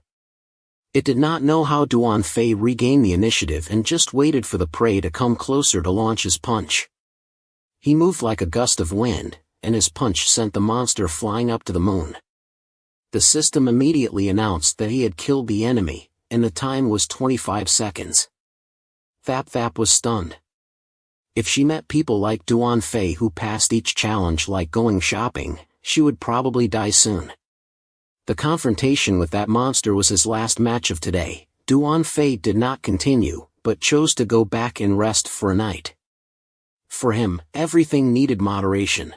It did not know how Duan Fei regained the initiative and just waited for the prey to come closer to launch his punch. He moved like a gust of wind, and his punch sent the monster flying up to the moon. The system immediately announced that he had killed the enemy, and the time was 25 seconds. Thap Thap was stunned. If she met people like Duan Fei who passed each challenge like going shopping, she would probably die soon. The confrontation with that monster was his last match of today. Duan Fei did not continue, but chose to go back and rest for a night. For him, everything needed moderation.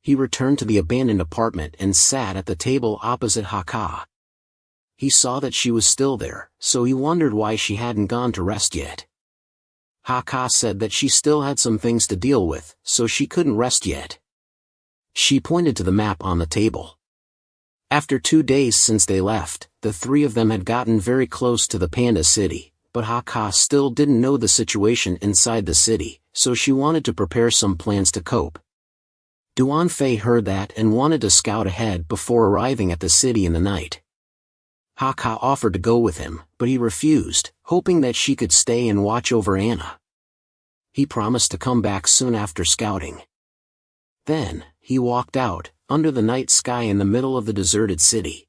He returned to the abandoned apartment and sat at the table opposite Haka. He saw that she was still there, so he wondered why she hadn't gone to rest yet. Haka said that she still had some things to deal with, so she couldn't rest yet. She pointed to the map on the table. After 2 days since they left, the 3 of them had gotten very close to the Panda City, but Haka still didn't know the situation inside the city, so she wanted to prepare some plans to cope. Duan Fei heard that and wanted to scout ahead before arriving at the city in the night. Haka offered to go with him, but he refused, hoping that she could stay and watch over Anna. He promised to come back soon after scouting. Then, he walked out, under the night sky in the middle of the deserted city.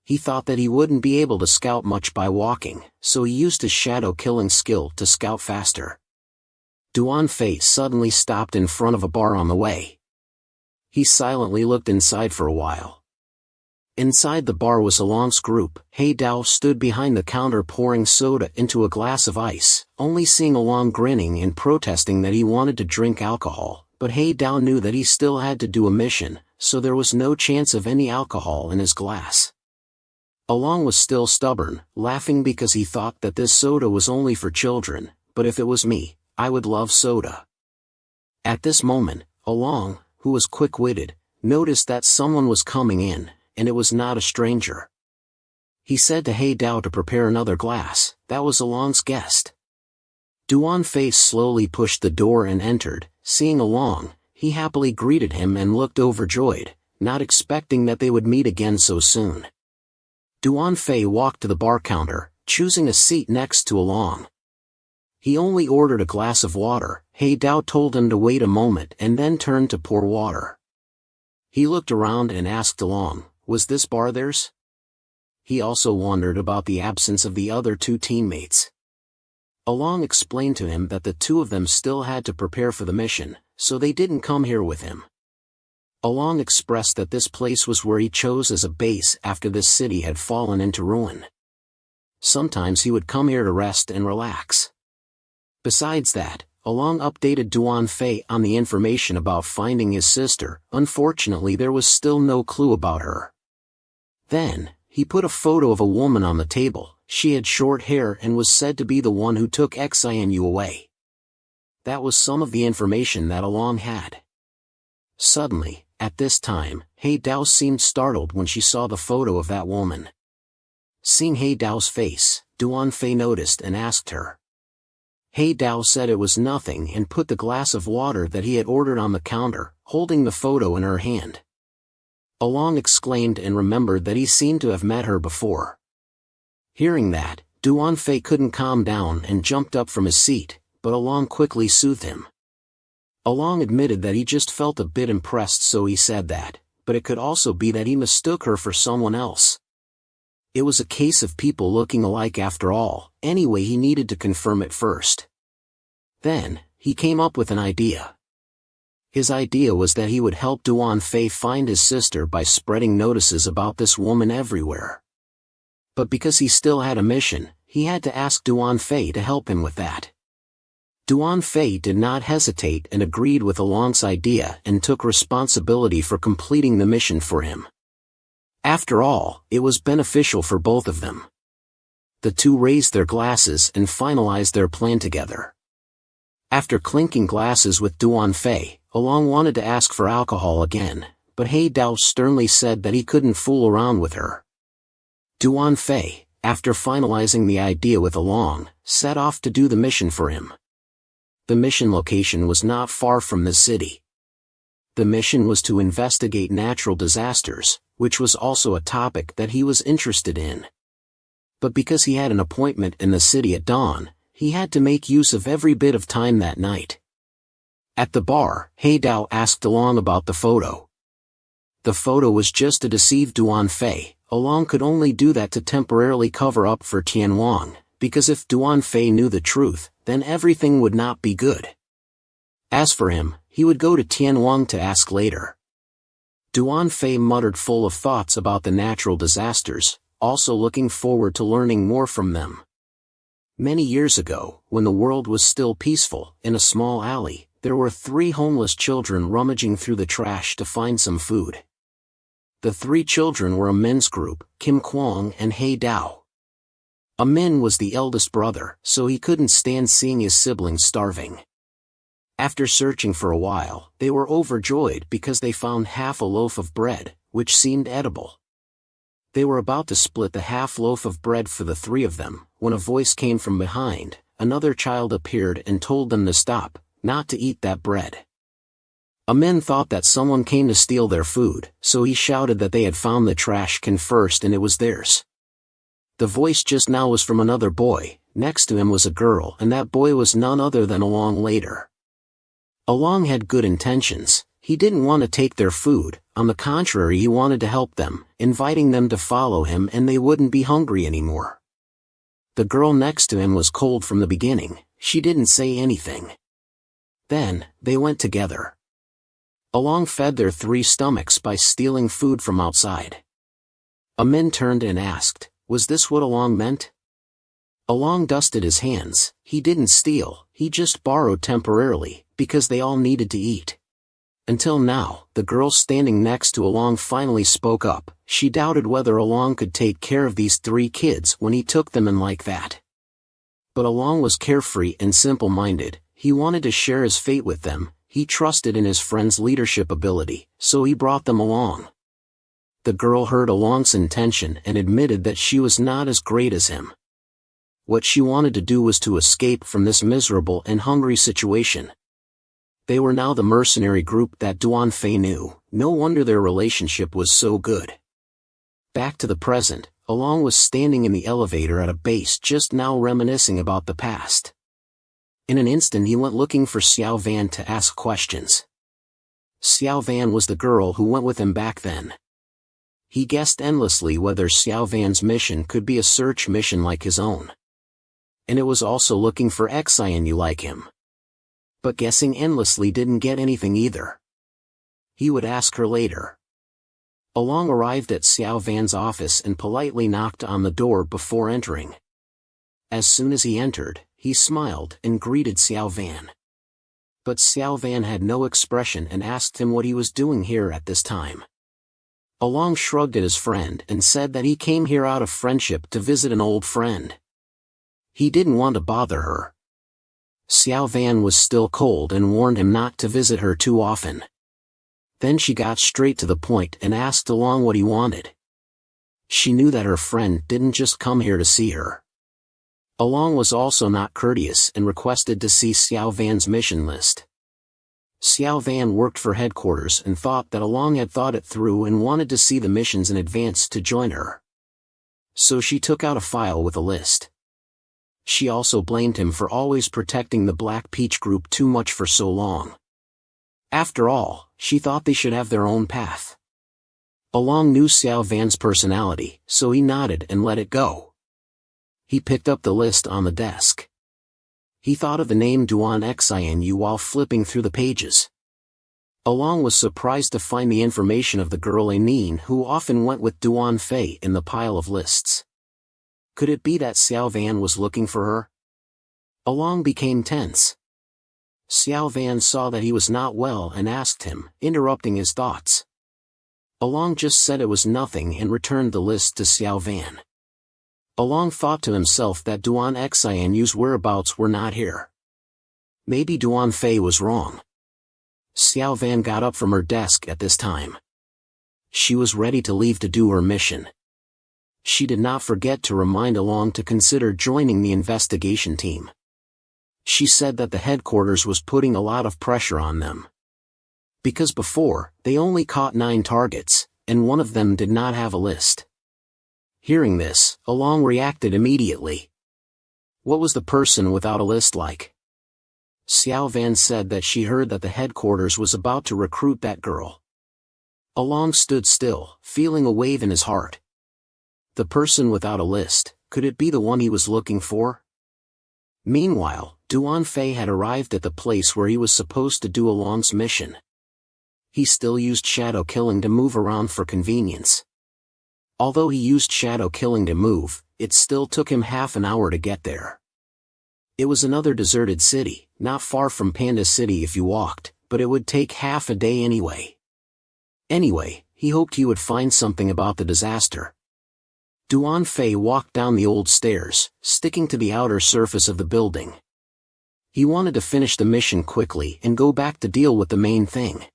He thought that he wouldn't be able to scout much by walking, so he used his shadow killing skill to scout faster. Duan Fei suddenly stopped in front of a bar on the way. He silently looked inside for a while. Inside the bar was Along's group. He Dao stood behind the counter pouring soda into a glass of ice, only seeing Along grinning and protesting that he wanted to drink alcohol, but He Dao knew that he still had to do a mission, so there was no chance of any alcohol in his glass. Along was still stubborn, laughing because he thought that this soda was only for children, but if it was me, I would love soda. At this moment, Along, who was quick-witted, noticed that someone was coming in, and it was not a stranger. He said to He Dao to prepare another glass. That was Along's guest. Duan Fei slowly pushed the door and entered. Seeing Along, he happily greeted him and looked overjoyed, not expecting that they would meet again so soon. Duan Fei walked to the bar counter, choosing a seat next to Along. He only ordered a glass of water. He Dao told him to wait a moment and then turned to pour water. He looked around and asked Along, "Was this bar theirs?" He also wondered about the absence of the other two teammates. Along explained to him that the two of them still had to prepare for the mission, so they didn't come here with him. Along expressed that this place was where he chose as a base after this city had fallen into ruin. Sometimes he would come here to rest and relax. Besides that, Along updated Duan Fei on the information about finding his sister. Unfortunately, there was still no clue about her. Then, he put a photo of a woman on the table. She had short hair and was said to be the one who took Xinu away. That was some of the information that Along had. Suddenly, at this time, He Dao seemed startled when she saw the photo of that woman. Seeing He Dao's face, Duan Fei noticed and asked her. He Dao said it was nothing and put the glass of water that he had ordered on the counter, holding the photo in her hand. Along exclaimed and remembered that he seemed to have met her before. Hearing that, Duan Fei couldn't calm down and jumped up from his seat, but Along quickly soothed him. Along admitted that he just felt a bit impressed, so he said that, but it could also be that he mistook her for someone else. It was a case of people looking alike after all. Anyway, he needed to confirm it first. Then, he came up with an idea. His idea was that he would help Duan Fei find his sister by spreading notices about this woman everywhere. But because he still had a mission, he had to ask Duan Fei to help him with that. Duan Fei did not hesitate and agreed with Along's idea and took responsibility for completing the mission for him. After all, it was beneficial for both of them. The two raised their glasses and finalized their plan together. After clinking glasses with Duan Fei, Along wanted to ask for alcohol again, but He Dao sternly said that he couldn't fool around with her. Duan Fei, after finalizing the idea with Along, set off to do the mission for him. The mission location was not far from the city. The mission was to investigate natural disasters, which was also a topic that he was interested in. But because he had an appointment in the city at dawn, he had to make use of every bit of time that night. At the bar, He Dao asked Along about the photo. The photo was just to deceive Duan Fei. Along could only do that to temporarily cover up for Tianwang, because if Duan Fei knew the truth, then everything would not be good. As for him, he would go to Tianwang to ask later. Duan Fei muttered, full of thoughts about the natural disasters, also looking forward to learning more from them. Many years ago, when the world was still peaceful, in a small alley, there were 3 homeless children rummaging through the trash to find some food. The 3 children were a men's group, Kim Kwang and He Dao. Amin was the eldest brother, so he couldn't stand seeing his siblings starving. After searching for a while, they were overjoyed because they found half a loaf of bread, which seemed edible. They were about to split the half loaf of bread for the 3 of them, when a voice came from behind. Another child appeared and told them to stop, not to eat that bread. Amin thought that someone came to steal their food, so he shouted that they had found the trash can first and it was theirs. The voice just now was from another boy. Next to him was a girl, and that boy was none other than Along later. Along had good intentions. He didn't want to take their food, on the contrary, he wanted to help them, inviting them to follow him and they wouldn't be hungry anymore. The girl next to him was cold from the beginning. She didn't say anything. Then, they went together. Along fed their 3 stomachs by stealing food from outside. Amin turned and asked, was this what Along meant? Along dusted his hands. He didn't steal, he just borrowed temporarily, because they all needed to eat. Until now, the girl standing next to Along finally spoke up. She doubted whether Along could take care of these 3 kids when he took them in like that. But Along was carefree and simple-minded. He wanted to share his fate with them. He trusted in his friend's leadership ability, so he brought them along. The girl heard Along's intention and admitted that she was not as great as him. What she wanted to do was to escape from this miserable and hungry situation. They were now the mercenary group that Duan Fei knew. No wonder their relationship was so good. Back to the present, Along was standing in the elevator at a base just now reminiscing about the past. In an instant he went looking for Xiao Van to ask questions. Xiao Van was the girl who went with him back then. He guessed endlessly whether Xiao Van's mission could be a search mission like his own. And it was also looking for Xianu like him. But guessing endlessly didn't get anything either. He would ask her later. Along arrived at Xiao Van's office and politely knocked on the door before entering. As soon as he entered, he smiled and greeted Xiao Van. But Xiao Van had no expression and asked him what he was doing here at this time. Along shrugged at his friend and said that he came here out of friendship to visit an old friend. He didn't want to bother her. Xiao Van was still cold and warned him not to visit her too often. Then she got straight to the point and asked Along what he wanted. She knew that her friend didn't just come here to see her. Along was also not courteous and requested to see Xiao Van's mission list. Xiao Van worked for headquarters and thought that Along had thought it through and wanted to see the missions in advance to join her. So she took out a file with a list. She also blamed him for always protecting the Black Peach group too much for so long. After all, she thought they should have their own path. Along knew Xiao Van's personality, so he nodded and let it go. He picked up the list on the desk. He thought of the name Duan Xianu while flipping through the pages. Along was surprised to find the information of the girl Anine who often went with Duan Fei in the pile of lists. Could it be that Xiao Van was looking for her? Along became tense. Xiao Van saw that he was not well and asked him, interrupting his thoughts. Along just said it was nothing and returned the list to Xiao Van. Along thought to himself that Duan Xianu's whereabouts were not here. Maybe Duan Fei was wrong. Xiao Van got up from her desk at this time. She was ready to leave to do her mission. She did not forget to remind Along to consider joining the investigation team. She said that the headquarters was putting a lot of pressure on them. Because before, they only caught 9 targets, and one of them did not have a list. Hearing this, Along reacted immediately. What was the person without a list like? Xiao Van said that she heard that the headquarters was about to recruit that girl. Along stood still, feeling a wave in his heart. The person without a list, could it be the one he was looking for? Meanwhile, Duan Fei had arrived at the place where he was supposed to do Along's mission. He still used shadow killing to move around for convenience. Although he used shadow killing to move, it still took him half an hour to get there. It was another deserted city, not far from Panda City if you walked, but it would take half a day anyway. Anyway, he hoped he would find something about the disaster. Duan Fei walked down the old stairs, sticking to the outer surface of the building. He wanted to finish the mission quickly and go back to deal with the main thing.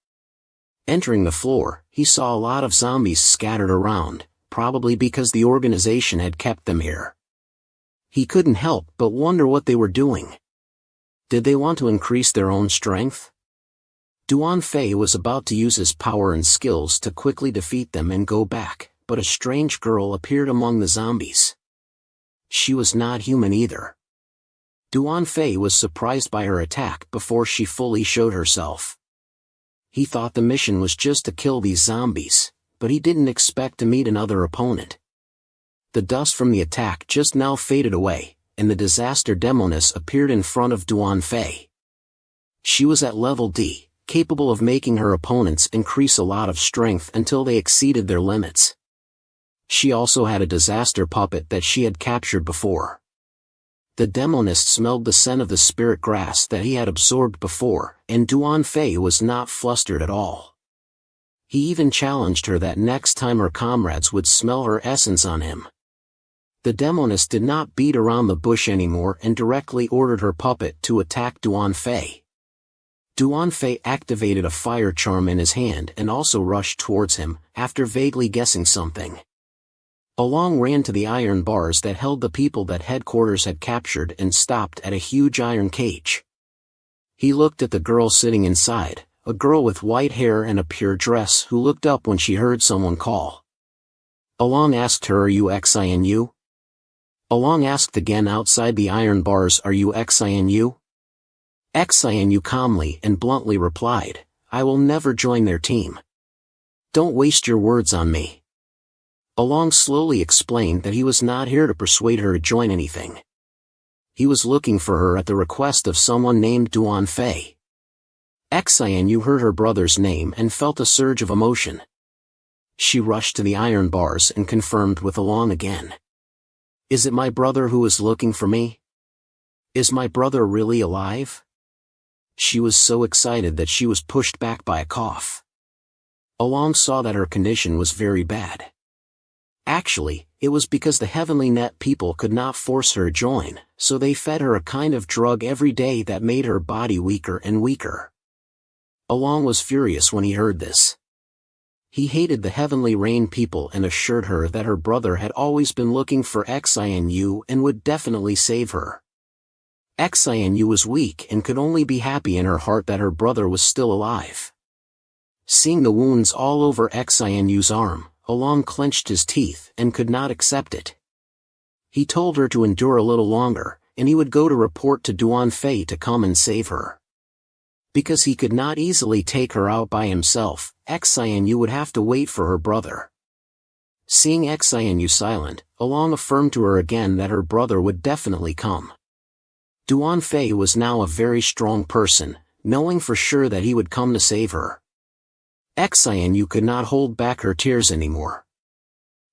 Entering the floor, he saw a lot of zombies scattered around, probably because the organization had kept them here. He couldn't help but wonder what they were doing. Did they want to increase their own strength? Duan Fei was about to use his power and skills to quickly defeat them and go back, but a strange girl appeared among the zombies. She was not human either. Duan Fei was surprised by her attack before she fully showed herself. He thought the mission was just to kill these zombies, but he didn't expect to meet another opponent. The dust from the attack just now faded away, and the disaster demoness appeared in front of Duan Fei. She was at level D, capable of making her opponents increase a lot of strength until they exceeded their limits. She also had a disaster puppet that she had captured before. The demonist smelled the scent of the spirit grass that he had absorbed before, and Duan Fei was not flustered at all. He even challenged her that next time her comrades would smell her essence on him. The demonist did not beat around the bush anymore and directly ordered her puppet to attack Duan Fei. Duan Fei activated a fire charm in his hand and also rushed towards him, after vaguely guessing something. Along ran to the iron bars that held the people that headquarters had captured and stopped at a huge iron cage. He looked at the girl sitting inside, a girl with white hair and a pure dress who looked up when she heard someone call. Along asked her, "Are you Xinu?" Along asked again outside the iron bars, "Are you Xinu?" Xinu calmly and bluntly replied, "I will never join their team. Don't waste your words on me." Along slowly explained that he was not here to persuade her to join anything. He was looking for her at the request of someone named Duan Fei. Xinu heard her brother's name and felt a surge of emotion. She rushed to the iron bars and confirmed with Along again. "Is it my brother who is looking for me? Is my brother really alive?" She was so excited that she was pushed back by a cough. Along saw that her condition was very bad. Actually, it was because the Heavenly Net people could not force her to join, so they fed her a kind of drug every day that made her body weaker and weaker. Along was furious when he heard this. He hated the Heavenly Rain people and assured her that her brother had always been looking for Xinu and would definitely save her. Xinu was weak and could only be happy in her heart that her brother was still alive. Seeing the wounds all over Xinu's arm, Along clenched his teeth and could not accept it. He told her to endure a little longer, and he would go to report to Duan Fei to come and save her. Because he could not easily take her out by himself, Xinu would have to wait for her brother. Seeing Xinu silent, Along affirmed to her again that her brother would definitely come. Duan Fei was now a very strong person, knowing for sure that he would come to save her. Xinu could not hold back her tears anymore.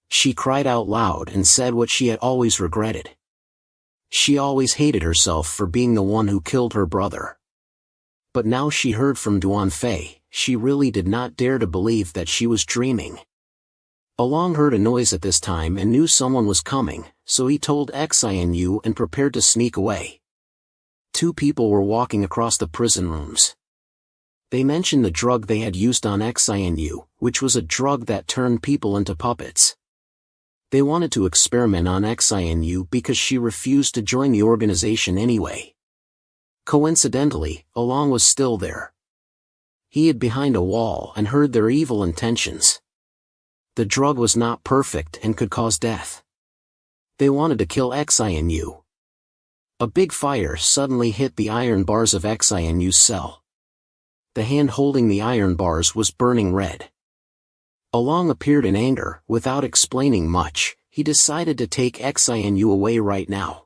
She cried out loud and said what she had always regretted. She always hated herself for being the one who killed her brother. But now she heard from Duan Fei, she really did not dare to believe that she was dreaming. Along heard a noise at this time and knew someone was coming, so he told Xinu and prepared to sneak away. Two people were walking across the prison rooms. They mentioned the drug they had used on Xinu, which was a drug that turned people into puppets. They wanted to experiment on Xinu because she refused to join the organization anyway. Coincidentally, Along was still there. He hid behind a wall and heard their evil intentions. The drug was not perfect and could cause death. They wanted to kill Xinu. A big fire suddenly hit the iron bars of Xinu's cell. The hand holding the iron bars was burning red. Along appeared in anger. Without explaining much, he decided to take Xinu away right now.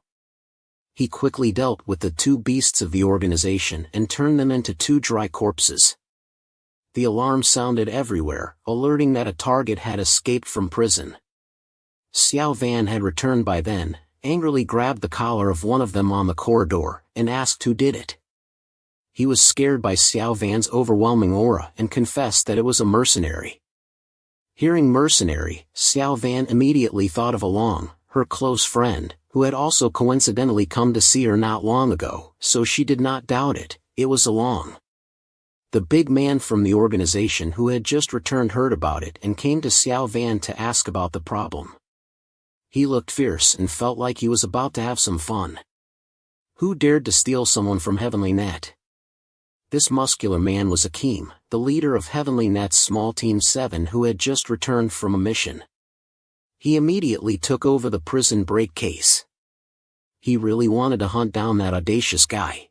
He quickly dealt with the two beasts of the organization and turned them into two dry corpses. The alarm sounded everywhere, alerting that a target had escaped from prison. Xiao Van had returned by then, angrily grabbed the collar of one of them on the corridor, and asked who did it. He was scared by Xiao Van's overwhelming aura and confessed that it was a mercenary. Hearing mercenary, Xiao Van immediately thought of Along, her close friend, who had also coincidentally come to see her not long ago, so she did not doubt it, it was Along. The big man from the organization who had just returned heard about it and came to Xiao Van to ask about the problem. He looked fierce and felt like he was about to have some fun. Who dared to steal someone from Heavenly Net? This muscular man was Akeem, the leader of Heavenly Net's small Team 7 who had just returned from a mission. He immediately took over the prison break case. He really wanted to hunt down that audacious guy.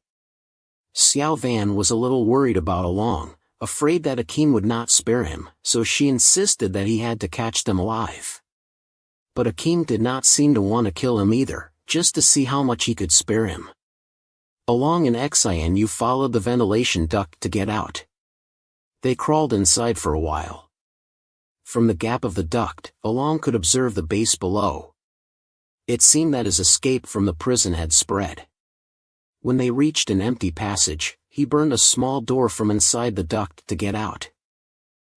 Xiao Van was a little worried about Along, afraid that Akeem would not spare him, so she insisted that he had to catch them alive. But Akeem did not seem to want to kill him either, just to see how much he could spare him. Along and Xinu followed the ventilation duct to get out. They crawled inside for a while. From the gap of the duct, Along could observe the base below. It seemed that his escape from the prison had spread. When they reached an empty passage, he burned a small door from inside the duct to get out.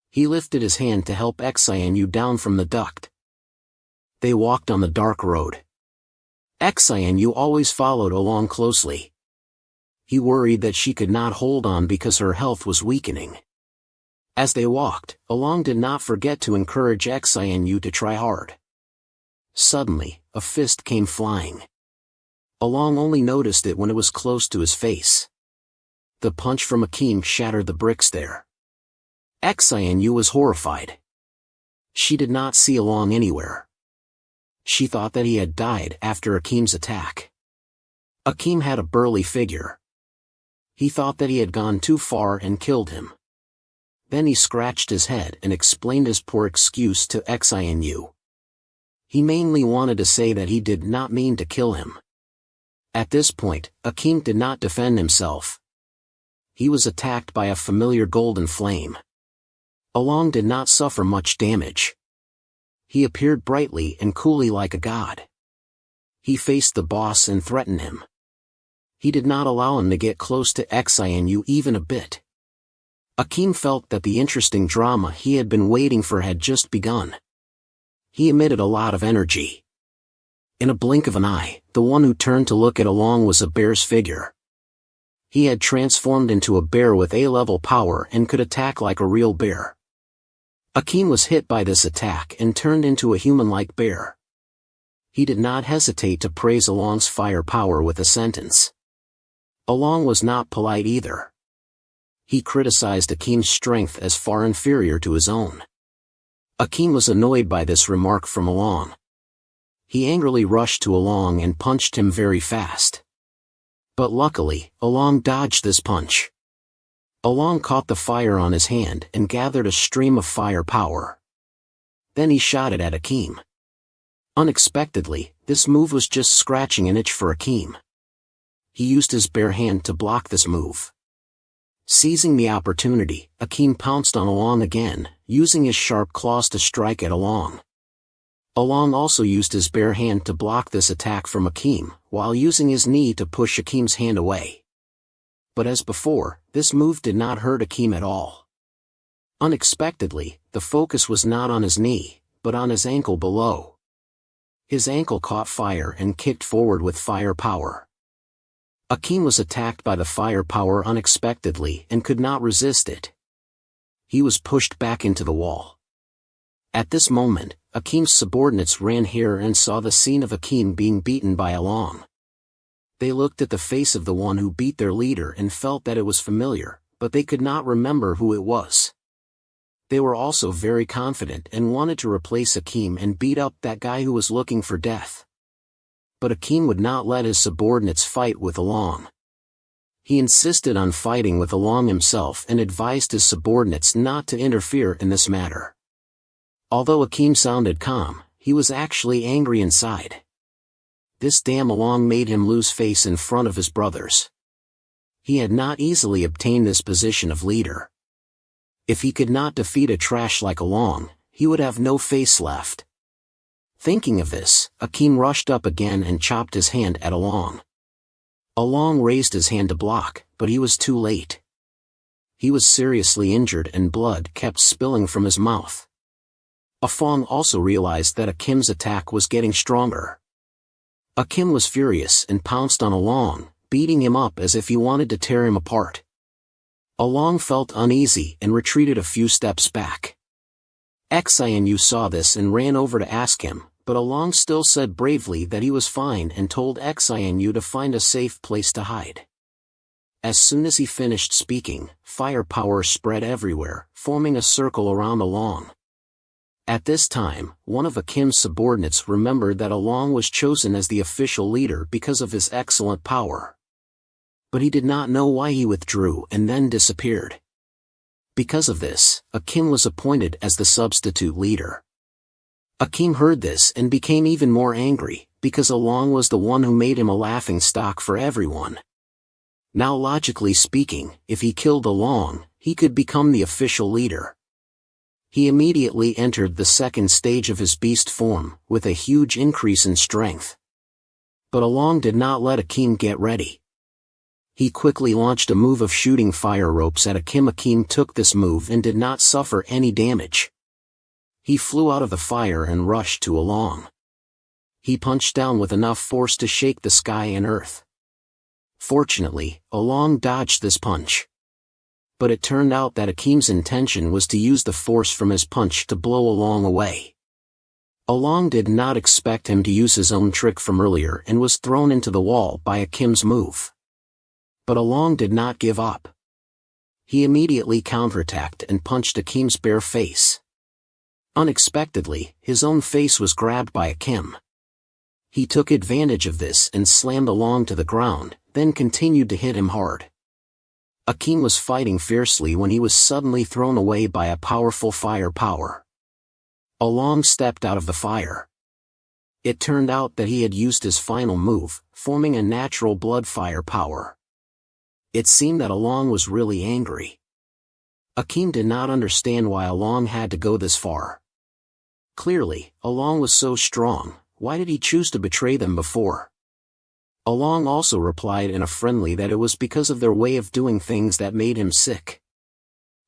He lifted his hand to help Xianyu down from the duct. They walked on the dark road. Xianyu always followed along closely. He worried that she could not hold on because her health was weakening. As they walked, Along did not forget to encourage Xianyu to try hard. Suddenly, a fist came flying. Along only noticed it when it was close to his face. The punch from Akim shattered the bricks there. Xianyu was horrified. She did not see Along anywhere. She thought that he had died after Akim's attack. Akim had a burly figure. He thought that he had gone too far and killed him. Then he scratched his head and explained his poor excuse to Xianyu. He mainly wanted to say that he did not mean to kill him. At this point, Akim did not defend himself. He was attacked by a familiar golden flame. Along did not suffer much damage. He appeared brightly and coolly like a god. He faced the boss and threatened him. He did not allow him to get close to Xianyu even a bit. Akim felt that the interesting drama he had been waiting for had just begun. He emitted a lot of energy. In a blink of an eye, the one who turned to look at Along was a bear's figure. He had transformed into a bear with A-level power and could attack like a real bear. Akim was hit by this attack and turned into a human-like bear. He did not hesitate to praise Along's fire power with a sentence. Along was not polite either. He criticized Akim's strength as far inferior to his own. Akim was annoyed by this remark from Along. He angrily rushed to Along and punched him very fast. But luckily, Along dodged this punch. Along caught the fire on his hand and gathered a stream of fire power. Then he shot it at Akim. Unexpectedly, this move was just scratching an itch for Akim. He used his bare hand to block this move. Seizing the opportunity, Akim pounced on Along again, using his sharp claws to strike at Along. Along also used his bare hand to block this attack from Akim, while using his knee to push Akim's hand away. But as before, this move did not hurt Akim at all. Unexpectedly, the focus was not on his knee, but on his ankle below. His ankle caught fire and kicked forward with fire power. Akim was attacked by the fire power unexpectedly and could not resist it. He was pushed back into the wall. At this moment, Akim's subordinates ran here and saw the scene of Akim being beaten by Along. They looked at the face of the one who beat their leader and felt that it was familiar, but they could not remember who it was. They were also very confident and wanted to replace Akim and beat up that guy who was looking for death. But Akim would not let his subordinates fight with Along. He insisted on fighting with Along himself and advised his subordinates not to interfere in this matter. Although Akim sounded calm, he was actually angry inside. This damn Along made him lose face in front of his brothers. He had not easily obtained this position of leader. If he could not defeat a trash like Along, he would have no face left. Thinking of this, Akim rushed up again and chopped his hand at Along. Along raised his hand to block, but he was too late. He was seriously injured and blood kept spilling from his mouth. Afong also realized that Akim's attack was getting stronger. Akim was furious and pounced on Along, beating him up as if he wanted to tear him apart. Along felt uneasy and retreated a few steps back. Xianyu saw this and ran over to ask him, but Along still said bravely that he was fine and told Xianyu to find a safe place to hide. As soon as he finished speaking, fire power spread everywhere, forming a circle around Along. At this time, one of Akim's subordinates remembered that Along was chosen as the official leader because of his excellent power. But he did not know why he withdrew and then disappeared. Because of this, Akim was appointed as the substitute leader. Akim heard this and became even more angry, because Along was the one who made him a laughingstock for everyone. Now logically speaking, if he killed Along, he could become the official leader. He immediately entered the second stage of his beast form, with a huge increase in strength. But Along did not let Akim get ready. He quickly launched a move of shooting fire ropes at Akim. Akim took this move and did not suffer any damage. He flew out of the fire and rushed to Along. He punched down with enough force to shake the sky and earth. Fortunately, Along dodged this punch. But it turned out that Akim's intention was to use the force from his punch to blow Along away. Along did not expect him to use his own trick from earlier and was thrown into the wall by Akim's move. But Along did not give up. He immediately counterattacked and punched Akim's bare face. Unexpectedly, his own face was grabbed by Akim. He took advantage of this and slammed Along to the ground, then continued to hit him hard. Akim was fighting fiercely when he was suddenly thrown away by a powerful fire power. Along stepped out of the fire. It turned out that he had used his final move, forming a natural blood fire power. It seemed that Along was really angry. Akim did not understand why Along had to go this far. Clearly, Along was so strong, why did he choose to betray them before? Along also replied in a friendly that it was because of their way of doing things that made him sick.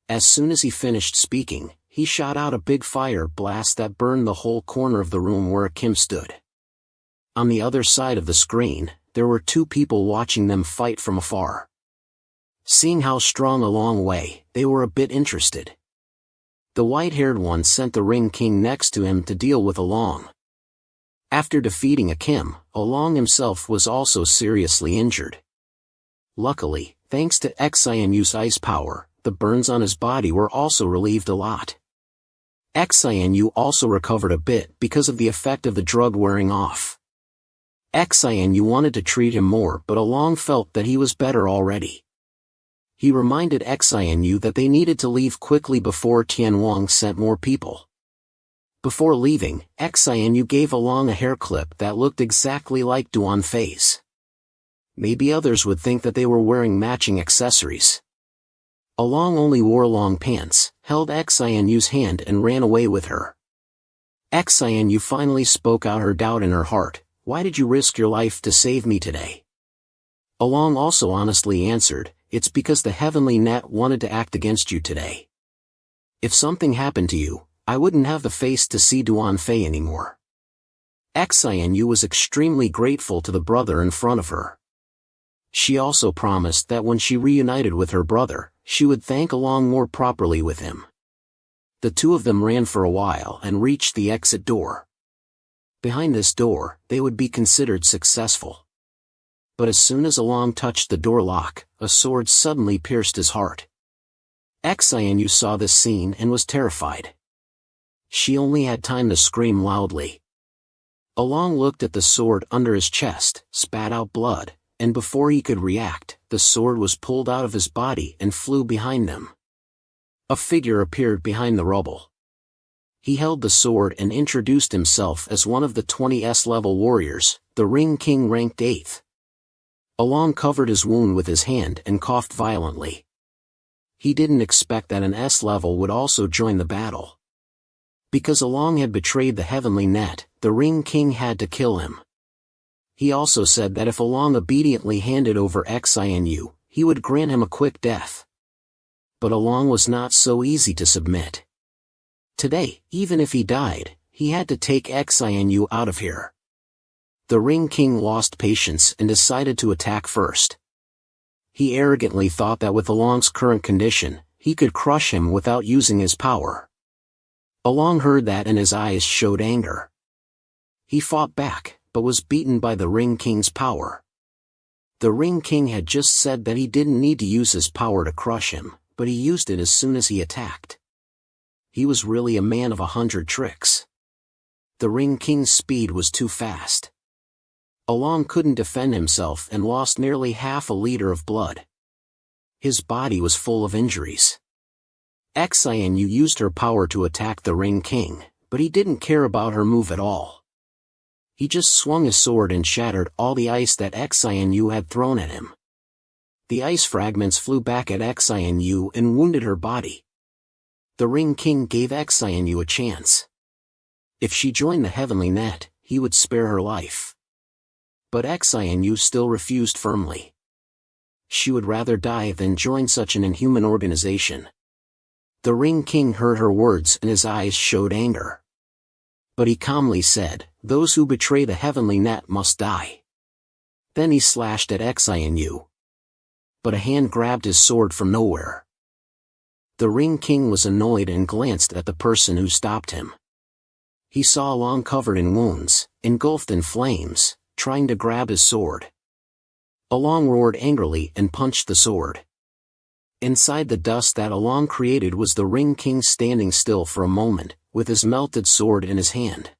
As soon as he finished speaking, he shot out a big fire blast that burned the whole corner of the room where Akim stood. On the other side of the screen, there were two people watching them fight from afar. Seeing how strong Along was, they were a bit interested. The white-haired one sent the Ring King next to him to deal with Along. After defeating Akim, Along himself was also seriously injured. Luckily, thanks to Xinu's ice power, the burns on his body were also relieved a lot. Xinu also recovered a bit because of the effect of the drug wearing off. Xinu wanted to treat him more, but Along felt that he was better already. He reminded Xinu that they needed to leave quickly before Tianwang sent more people. Before leaving, Xinu gave Along a hair clip that looked exactly like Duanfei's. Maybe others would think that they were wearing matching accessories. Along only wore long pants, held Xinu's hand and ran away with her. Xinu finally spoke out her doubt in her heart, "Why did you risk your life to save me today?" Along also honestly answered, "It's because the heavenly net wanted to act against you today. If something happened to you, I wouldn't have the face to see Duanfei anymore." Xinu was extremely grateful to the brother in front of her. She also promised that when she reunited with her brother, she would thank Along more properly with him. The two of them ran for a while and reached the exit door. Behind this door, they would be considered successful. But as soon as Along touched the door lock, a sword suddenly pierced his heart. Xinu saw this scene and was terrified. She only had time to scream loudly. Along looked at the sword under his chest, spat out blood, and before he could react, the sword was pulled out of his body and flew behind them. A figure appeared behind the rubble. He held the sword and introduced himself as one of the 20 S-level warriors, the Ring King ranked 8th. Along covered his wound with his hand and coughed violently. He didn't expect that an S-level would also join the battle. Because Along had betrayed the heavenly net, the Ring King had to kill him. He also said that if Along obediently handed over Xinu, he would grant him a quick death. But Along was not so easy to submit. Today, even if he died, he had to take Xinu out of here. The Ring King lost patience and decided to attack first. He arrogantly thought that with Along's current condition, he could crush him without using his power. Along heard that and his eyes showed anger. He fought back, but was beaten by the Ring King's power. The Ring King had just said that he didn't need to use his power to crush him, but he used it as soon as he attacked. He was really a man of 100 tricks. The Ring King's speed was too fast. Along couldn't defend himself and lost nearly half a liter of blood. His body was full of injuries. Xinu used her power to attack the Ring King, but he didn't care about her move at all. He just swung his sword and shattered all the ice that Xinu had thrown at him. The ice fragments flew back at Xinu and wounded her body. The Ring King gave Xinu a chance. If she joined the heavenly net, he would spare her life. But Xinu still refused firmly. She would rather die than join such an inhuman organization. The Ring King heard her words and his eyes showed anger. But he calmly said, "Those who betray the heavenly net must die." Then he slashed at Xinu. But a hand grabbed his sword from nowhere. The Ring King was annoyed and glanced at the person who stopped him. He saw Along covered in wounds, engulfed in flames, trying to grab his sword. Along roared angrily and punched the sword. Inside the dust that Along created was the Ring King standing still for a moment, with his melted sword in his hand.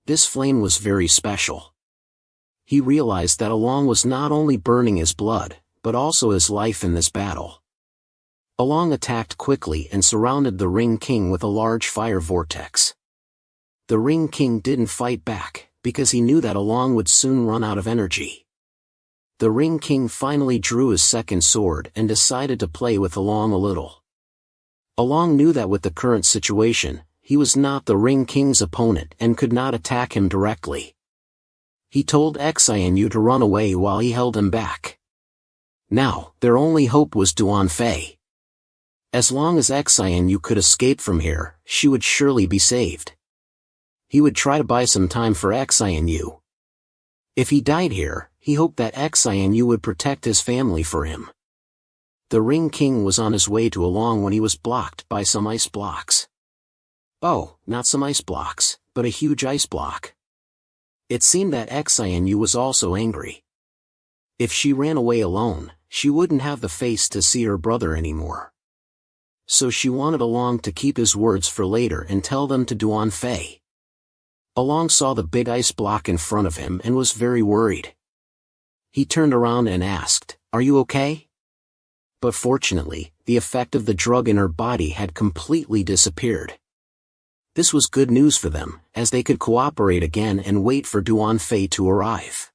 This flame was very special. He realized that Along was not only burning his blood, but also his life in this battle. Along attacked quickly and surrounded the Ring King with a large fire vortex. The Ring King didn't fight back, because he knew that Along would soon run out of energy. The Ring King finally drew his second sword and decided to play with Along a little. Along knew that with the current situation, he was not the Ring King's opponent and could not attack him directly. He told Xinu to run away while he held him back. Now, their only hope was Duan Fei. As long as Xinu could escape from here, she would surely be saved. He would try to buy some time for Xinu. If he died here, he hoped that Xinu would protect his family for him. The Ring King was on his way to Along when he was blocked by some ice blocks. Oh, not some ice blocks, but a huge ice block. It seemed that Xinu was also angry. If she ran away alone, she wouldn't have the face to see her brother anymore. So she wanted Along to keep his words for later and tell them to Duan Fei. Along saw the big ice block in front of him and was very worried. He turned around and asked, "Are you okay?" But fortunately, the effect of the drug in her body had completely disappeared. This was good news for them, as they could cooperate again and wait for Duan Fei to arrive.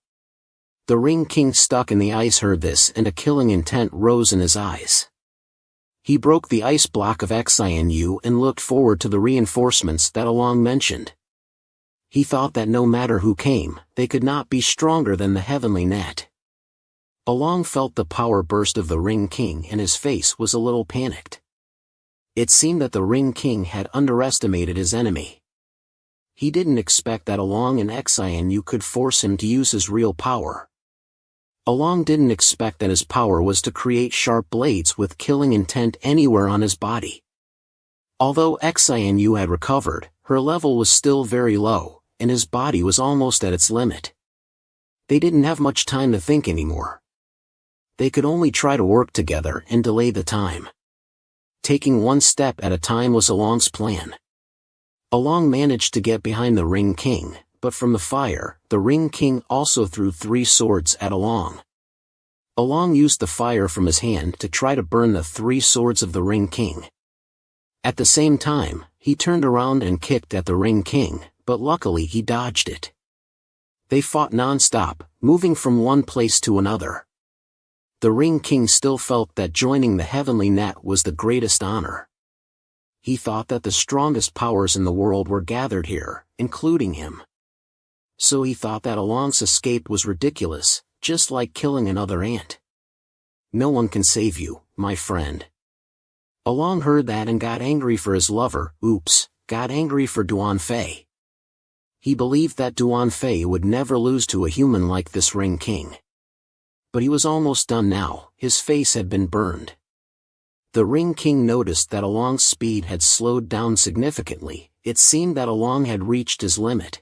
The Ring King stuck in the ice heard this and a killing intent rose in his eyes. He broke the ice block of Xinu and looked forward to the reinforcements that Along mentioned. He thought that no matter who came, they could not be stronger than the heavenly net. Along felt the power burst of the Ring King and his face was a little panicked. It seemed that the Ring King had underestimated his enemy. He didn't expect that Along and Xinu could force him to use his real power. Along didn't expect that his power was to create sharp blades with killing intent anywhere on his body. Although Xinu had recovered, her level was still very low, and his body was almost at its limit. They didn't have much time to think anymore. They could only try to work together and delay the time. Taking one step at a time was Along's plan. Along managed to get behind the Ring King, but from the fire, the Ring King also threw 3 swords at Along. Along used the fire from his hand to try to burn the 3 swords of the Ring King. At the same time, he turned around and kicked at the Ring King, but luckily he dodged it. They fought non-stop, moving from one place to another. The Ring King still felt that joining the heavenly net was the greatest honor. He thought that the strongest powers in the world were gathered here, including him. So he thought that Along's escape was ridiculous, just like killing another ant. No one can save you, my friend. Along heard that and got angry for his lover, got angry for Duan Fei. He believed that Duan Fei would never lose to a human like this Ring King. But he was almost done now, his face had been burned. The Ring King noticed that Along's speed had slowed down significantly, it seemed that Along had reached his limit.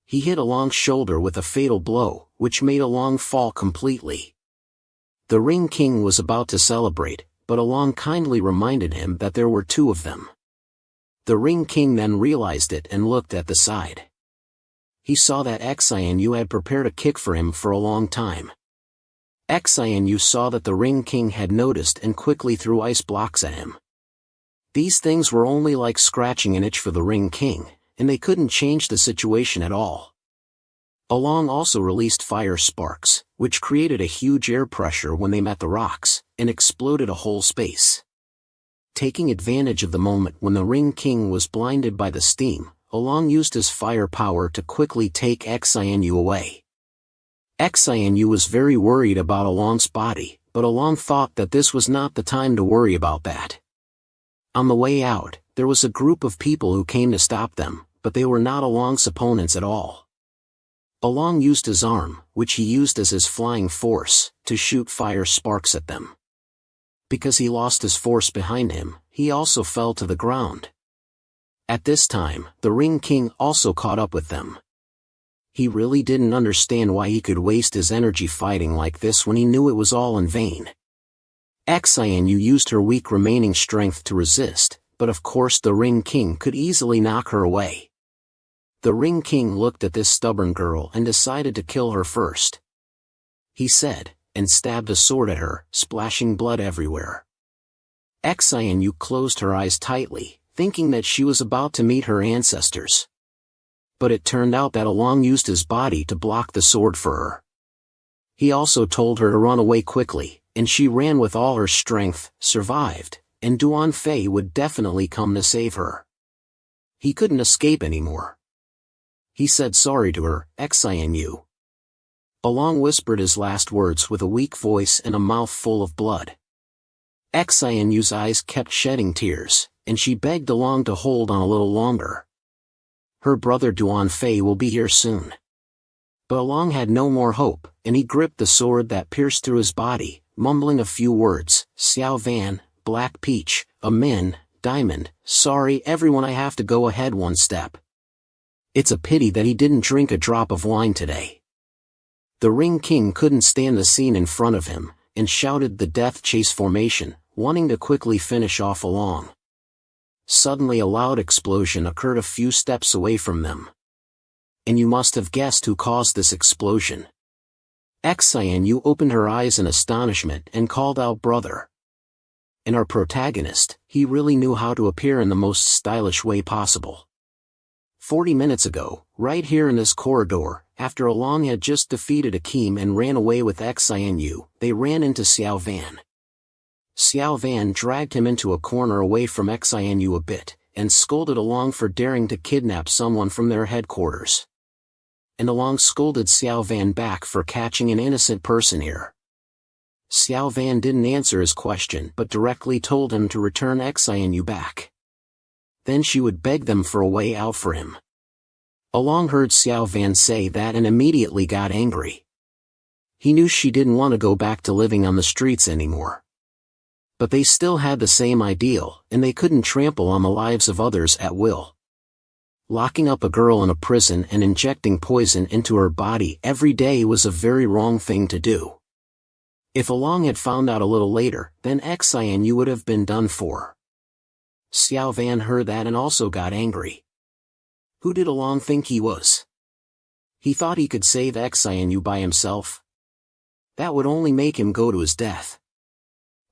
He hit Along's shoulder with a fatal blow, which made Along fall completely. The Ring King was about to celebrate, but Along kindly reminded him that there were 2 of them. The Ring King then realized it and looked at the side. He saw that Xinu had prepared a kick for him for a long time. Xinu saw that the Ring King had noticed and quickly threw ice blocks at him. These things were only like scratching an itch for the Ring King, and they couldn't change the situation at all. Along also released fire sparks, which created a huge air pressure when they met the rocks, and exploded a whole space. taking advantage of the moment when the Ring King was blinded by the steam, Along used his firepower to quickly take Xinu away. Xinu was very worried about Along's body, but Along thought that this was not the time to worry about that. On the way out, there was a group of people who came to stop them, but they were not Along's opponents at all. Along used his arm, which he used as his flying force, to shoot fire sparks at them. Because he lost his force behind him, he also fell to the ground. At this time, the Ring King also caught up with them. He really didn't understand why he could waste his energy fighting like this when he knew it was all in vain. Xinu used her weak remaining strength to resist, but of course the Ring King could easily knock her away. The Ring King looked at this stubborn girl and decided to kill her first. He said, and stabbed a sword at her, splashing blood everywhere. Xinu closed her eyes tightly, thinking that she was about to meet her ancestors. But it turned out that Along used his body to block the sword for her. He also told her to run away quickly, and she ran with all her strength, survived, and Duan Fei would definitely come to save her. He couldn't escape anymore. He said sorry to her, Xinu. Along whispered his last words with a weak voice and a mouth full of blood. Xinu's eyes kept shedding tears, and she begged Along to hold on a little longer. Her brother Duan Fei will be here soon. But Along had no more hope, and he gripped the sword that pierced through his body, mumbling a few words, Xiao Van, Black Peach, Amin, Diamond, sorry everyone, I have to go ahead one step. It's a pity that he didn't drink a drop of wine today. The Ring King couldn't stand the scene in front of him, and shouted the death chase formation, wanting to quickly finish off Along. Suddenly a loud explosion occurred a few steps away from them. And you must have guessed who caused this explosion. Xinu opened her eyes in astonishment and called out brother. And our protagonist, he really knew how to appear in the most stylish way possible. 40 minutes ago, right here in this corridor, after Along had just defeated Akeem and ran away with Xinu, they ran into Xiao Van. Xiao Van dragged him into a corner away from Xinu a bit, and scolded Along for daring to kidnap someone from their headquarters. And Along scolded Xiao Van back for catching an innocent person here. Xiao Van didn't answer his question but directly told him to return Xinu back. Then she would beg them for a way out for him. Along heard Xiao Van say that and immediately got angry. He knew she didn't want to go back to living on the streets anymore. But they still had the same ideal, and they couldn't trample on the lives of others at will. Locking up a girl in a prison and injecting poison into her body every day was a very wrong thing to do. If Along had found out a little later, then Xinu would have been done for. Xiao Van heard that and also got angry. Who did Along think he was? He thought he could save Xinu by himself? That would only make him go to his death.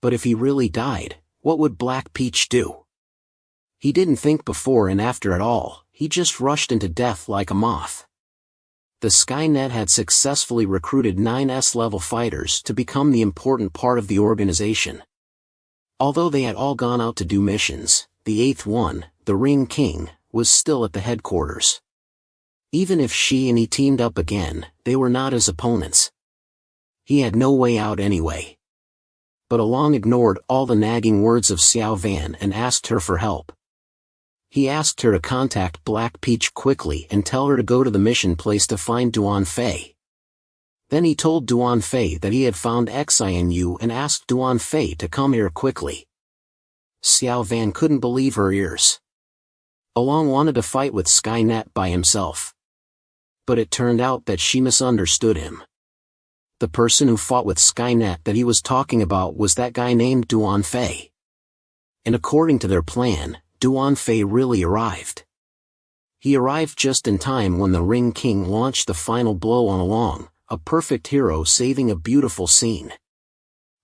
But if he really died, what would Black Peach do? He didn't think before and after at all, he just rushed into death like a moth. The Skynet had successfully recruited 9 S-level fighters to become the important part of the organization. Although they had all gone out to do missions, the 8th one, the Ring King, was still at the headquarters. Even if she and he teamed up again, they were not his opponents. He had no way out anyway. But Along ignored all the nagging words of Xiao Van and asked her for help. He asked her to contact Black Peach quickly and tell her to go to the mission place to find Duan Fei. Then he told Duan Fei that he had found Xinu and asked Duan Fei to come here quickly. Xiao Van couldn't believe her ears. Along wanted to fight with Skynet by himself. But it turned out that she misunderstood him. The person who fought with Skynet that he was talking about was that guy named Duan Fei. And according to their plan, Duan Fei really arrived. He arrived just in time when the Ring King launched the final blow on Along, a perfect hero saving a beautiful scene.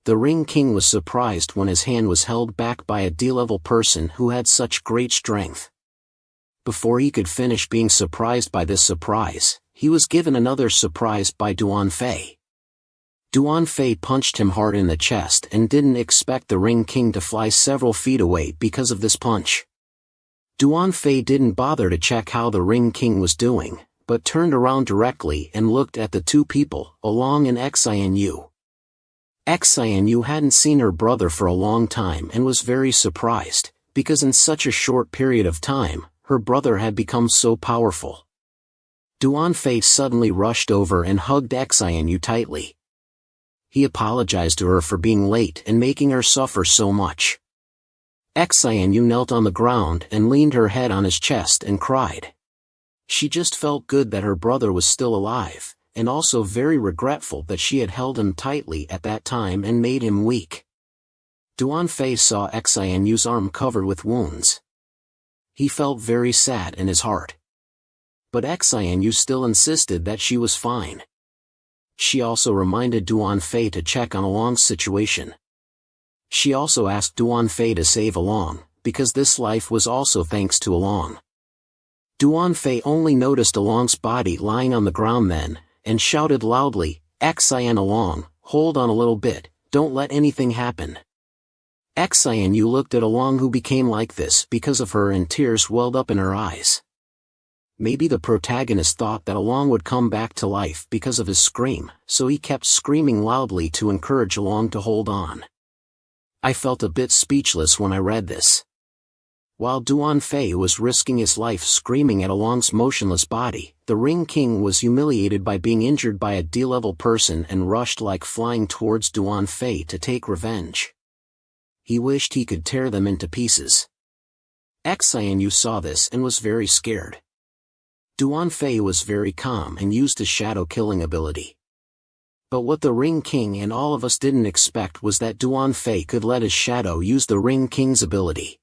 The Ring King was surprised when his hand was held back by a D-level person who had such great strength. Before he could finish being surprised by this surprise, he was given another surprise by Duan Fei. Duan Fei punched him hard in the chest and didn't expect the Ring King to fly several feet away because of this punch. Duan Fei didn't bother to check how the Ring King was doing, but turned around directly and looked at the two people, Along and Xianyu. Xianyu hadn't seen her brother for a long time and was very surprised, because in such a short period of time, her brother had become so powerful. Duan Fei suddenly rushed over and hugged Xianyu tightly. He apologized to her for being late and making her suffer so much. Xianyu knelt on the ground and leaned her head on his chest and cried. She just felt good that her brother was still alive, and also very regretful that she had held him tightly at that time and made him weak. Duan Fei saw Xianyu's arm covered with wounds. He felt very sad in his heart. But Xianyu still insisted that she was fine. She also reminded Duan Fei to check on Along's situation. She also asked Duan Fei to save Along, because this life was also thanks to Along. Duan Fei only noticed Along's body lying on the ground then, and shouted loudly, "Xian Along, hold on a little bit, don't let anything happen." Xianyu looked at Along, who became like this because of her, and tears welled up in her eyes. Maybe the protagonist thought that Along would come back to life because of his scream, so he kept screaming loudly to encourage Along to hold on. I felt a bit speechless when I read this. While Duan Fei was risking his life screaming at Along's motionless body, the Ring King was humiliated by being injured by a D-level person and rushed like flying towards Duan Fei to take revenge. He wished he could tear them into pieces. Xianyu saw this and was very scared. Duan Fei was very calm and used his shadow killing ability. But what the Ring King and all of us didn't expect was that Duan Fei could let his shadow use the Ring King's ability.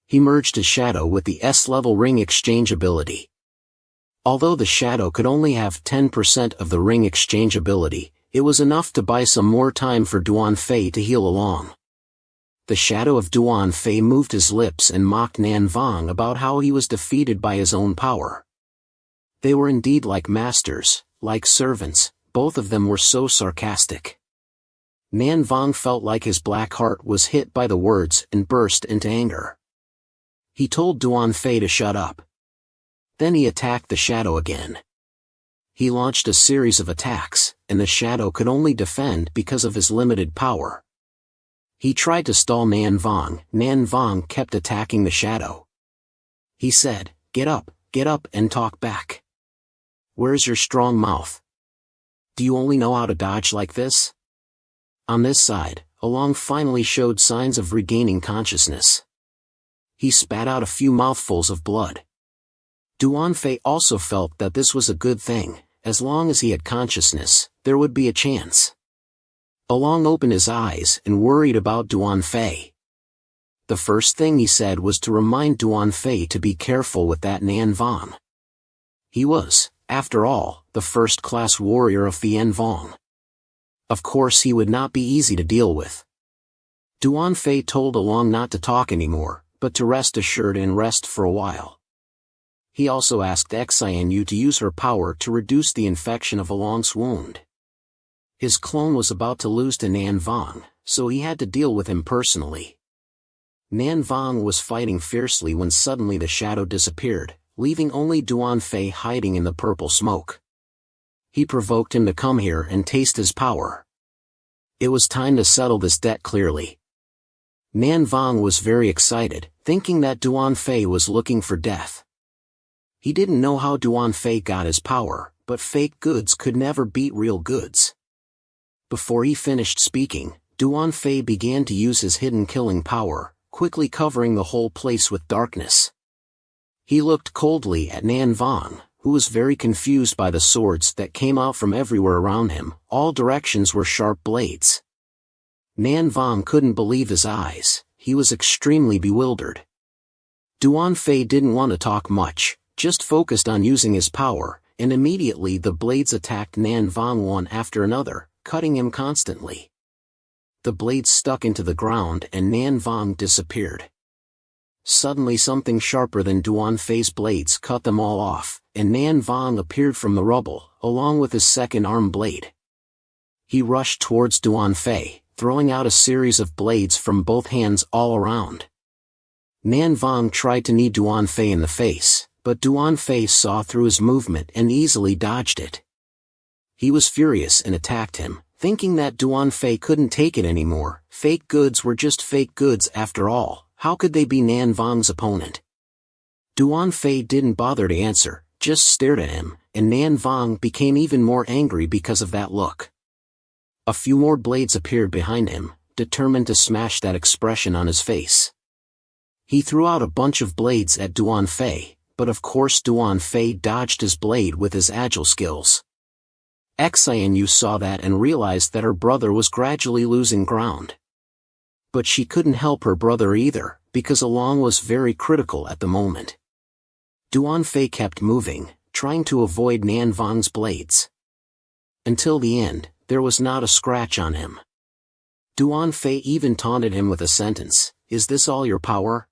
He merged his shadow with the S-level Ring Exchange ability. Although the shadow could only have 10% of the Ring Exchange ability, it was enough to buy some more time for Duan Fei to heal Along. The shadow of Duan Fei moved his lips and mocked Nan Vong about how he was defeated by his own power. They were indeed like masters, like servants, both of them were so sarcastic. Nan Vong felt like his black heart was hit by the words and burst into anger. He told Duan Fei to shut up. Then he attacked the shadow again. He launched a series of attacks, and the shadow could only defend because of his limited power. He tried to stall Nan Vong kept attacking the shadow. He said, get up, and talk back. Where's your strong mouth? Do you only know how to dodge like this? On this side, Along finally showed signs of regaining consciousness. He spat out a few mouthfuls of blood. Duan Fei also felt that this was a good thing, as long as he had consciousness, there would be a chance. Along opened his eyes and worried about Duan Fei. The first thing he said was to remind Duan Fei to be careful with that Nan Vong. He was, after all, the first-class warrior of Yan Vong. Of course he would not be easy to deal with. Duan Fei told Along not to talk anymore, but to rest assured and rest for a while. He also asked Xianyu to use her power to reduce the infection of Along's wound. His clone was about to lose to Nan Vong, so he had to deal with him personally. Nan Vong was fighting fiercely when suddenly the shadow disappeared, leaving only Duan Fei hiding in the purple smoke. He provoked him to come here and taste his power. It was time to settle this debt clearly. Nan Vong was very excited, thinking that Duan Fei was looking for death. He didn't know how Duan Fei got his power, but fake goods could never beat real goods. Before he finished speaking, Duan Fei began to use his hidden killing power, quickly covering the whole place with darkness. He looked coldly at Nan Vong, who was very confused by the swords that came out from everywhere around him. All directions were sharp blades. Nan Vong couldn't believe his eyes, he was extremely bewildered. Duan Fei didn't want to talk much, just focused on using his power, and immediately the blades attacked Nan Vong one after another, cutting him constantly. The blades stuck into the ground and Nan Vong disappeared. Suddenly something sharper than Duan Fei's blades cut them all off, and Nan Vong appeared from the rubble, along with his second arm blade. He rushed towards Duan Fei, throwing out a series of blades from both hands all around. Nan Vong tried to knee Duan Fei in the face, but Duan Fei saw through his movement and easily dodged it. He was furious and attacked him, thinking that Duan Fei couldn't take it anymore. Fake goods were just fake goods after all. How could they be Nan Vong's opponent? Duan Fei didn't bother to answer, just stared at him, and Nan Vong became even more angry because of that look. A few more blades appeared behind him, determined to smash that expression on his face. He threw out a bunch of blades at Duan Fei, but of course Duan Fei dodged his blade with his agile skills. Xianyu saw that and realized that her brother was gradually losing ground. But she couldn't help her brother either, because Along was very critical at the moment. Duan Fei kept moving, trying to avoid Nan Vong's blades. Until the end, there was not a scratch on him. Duan Fei even taunted him with a sentence, "Is this all your power?"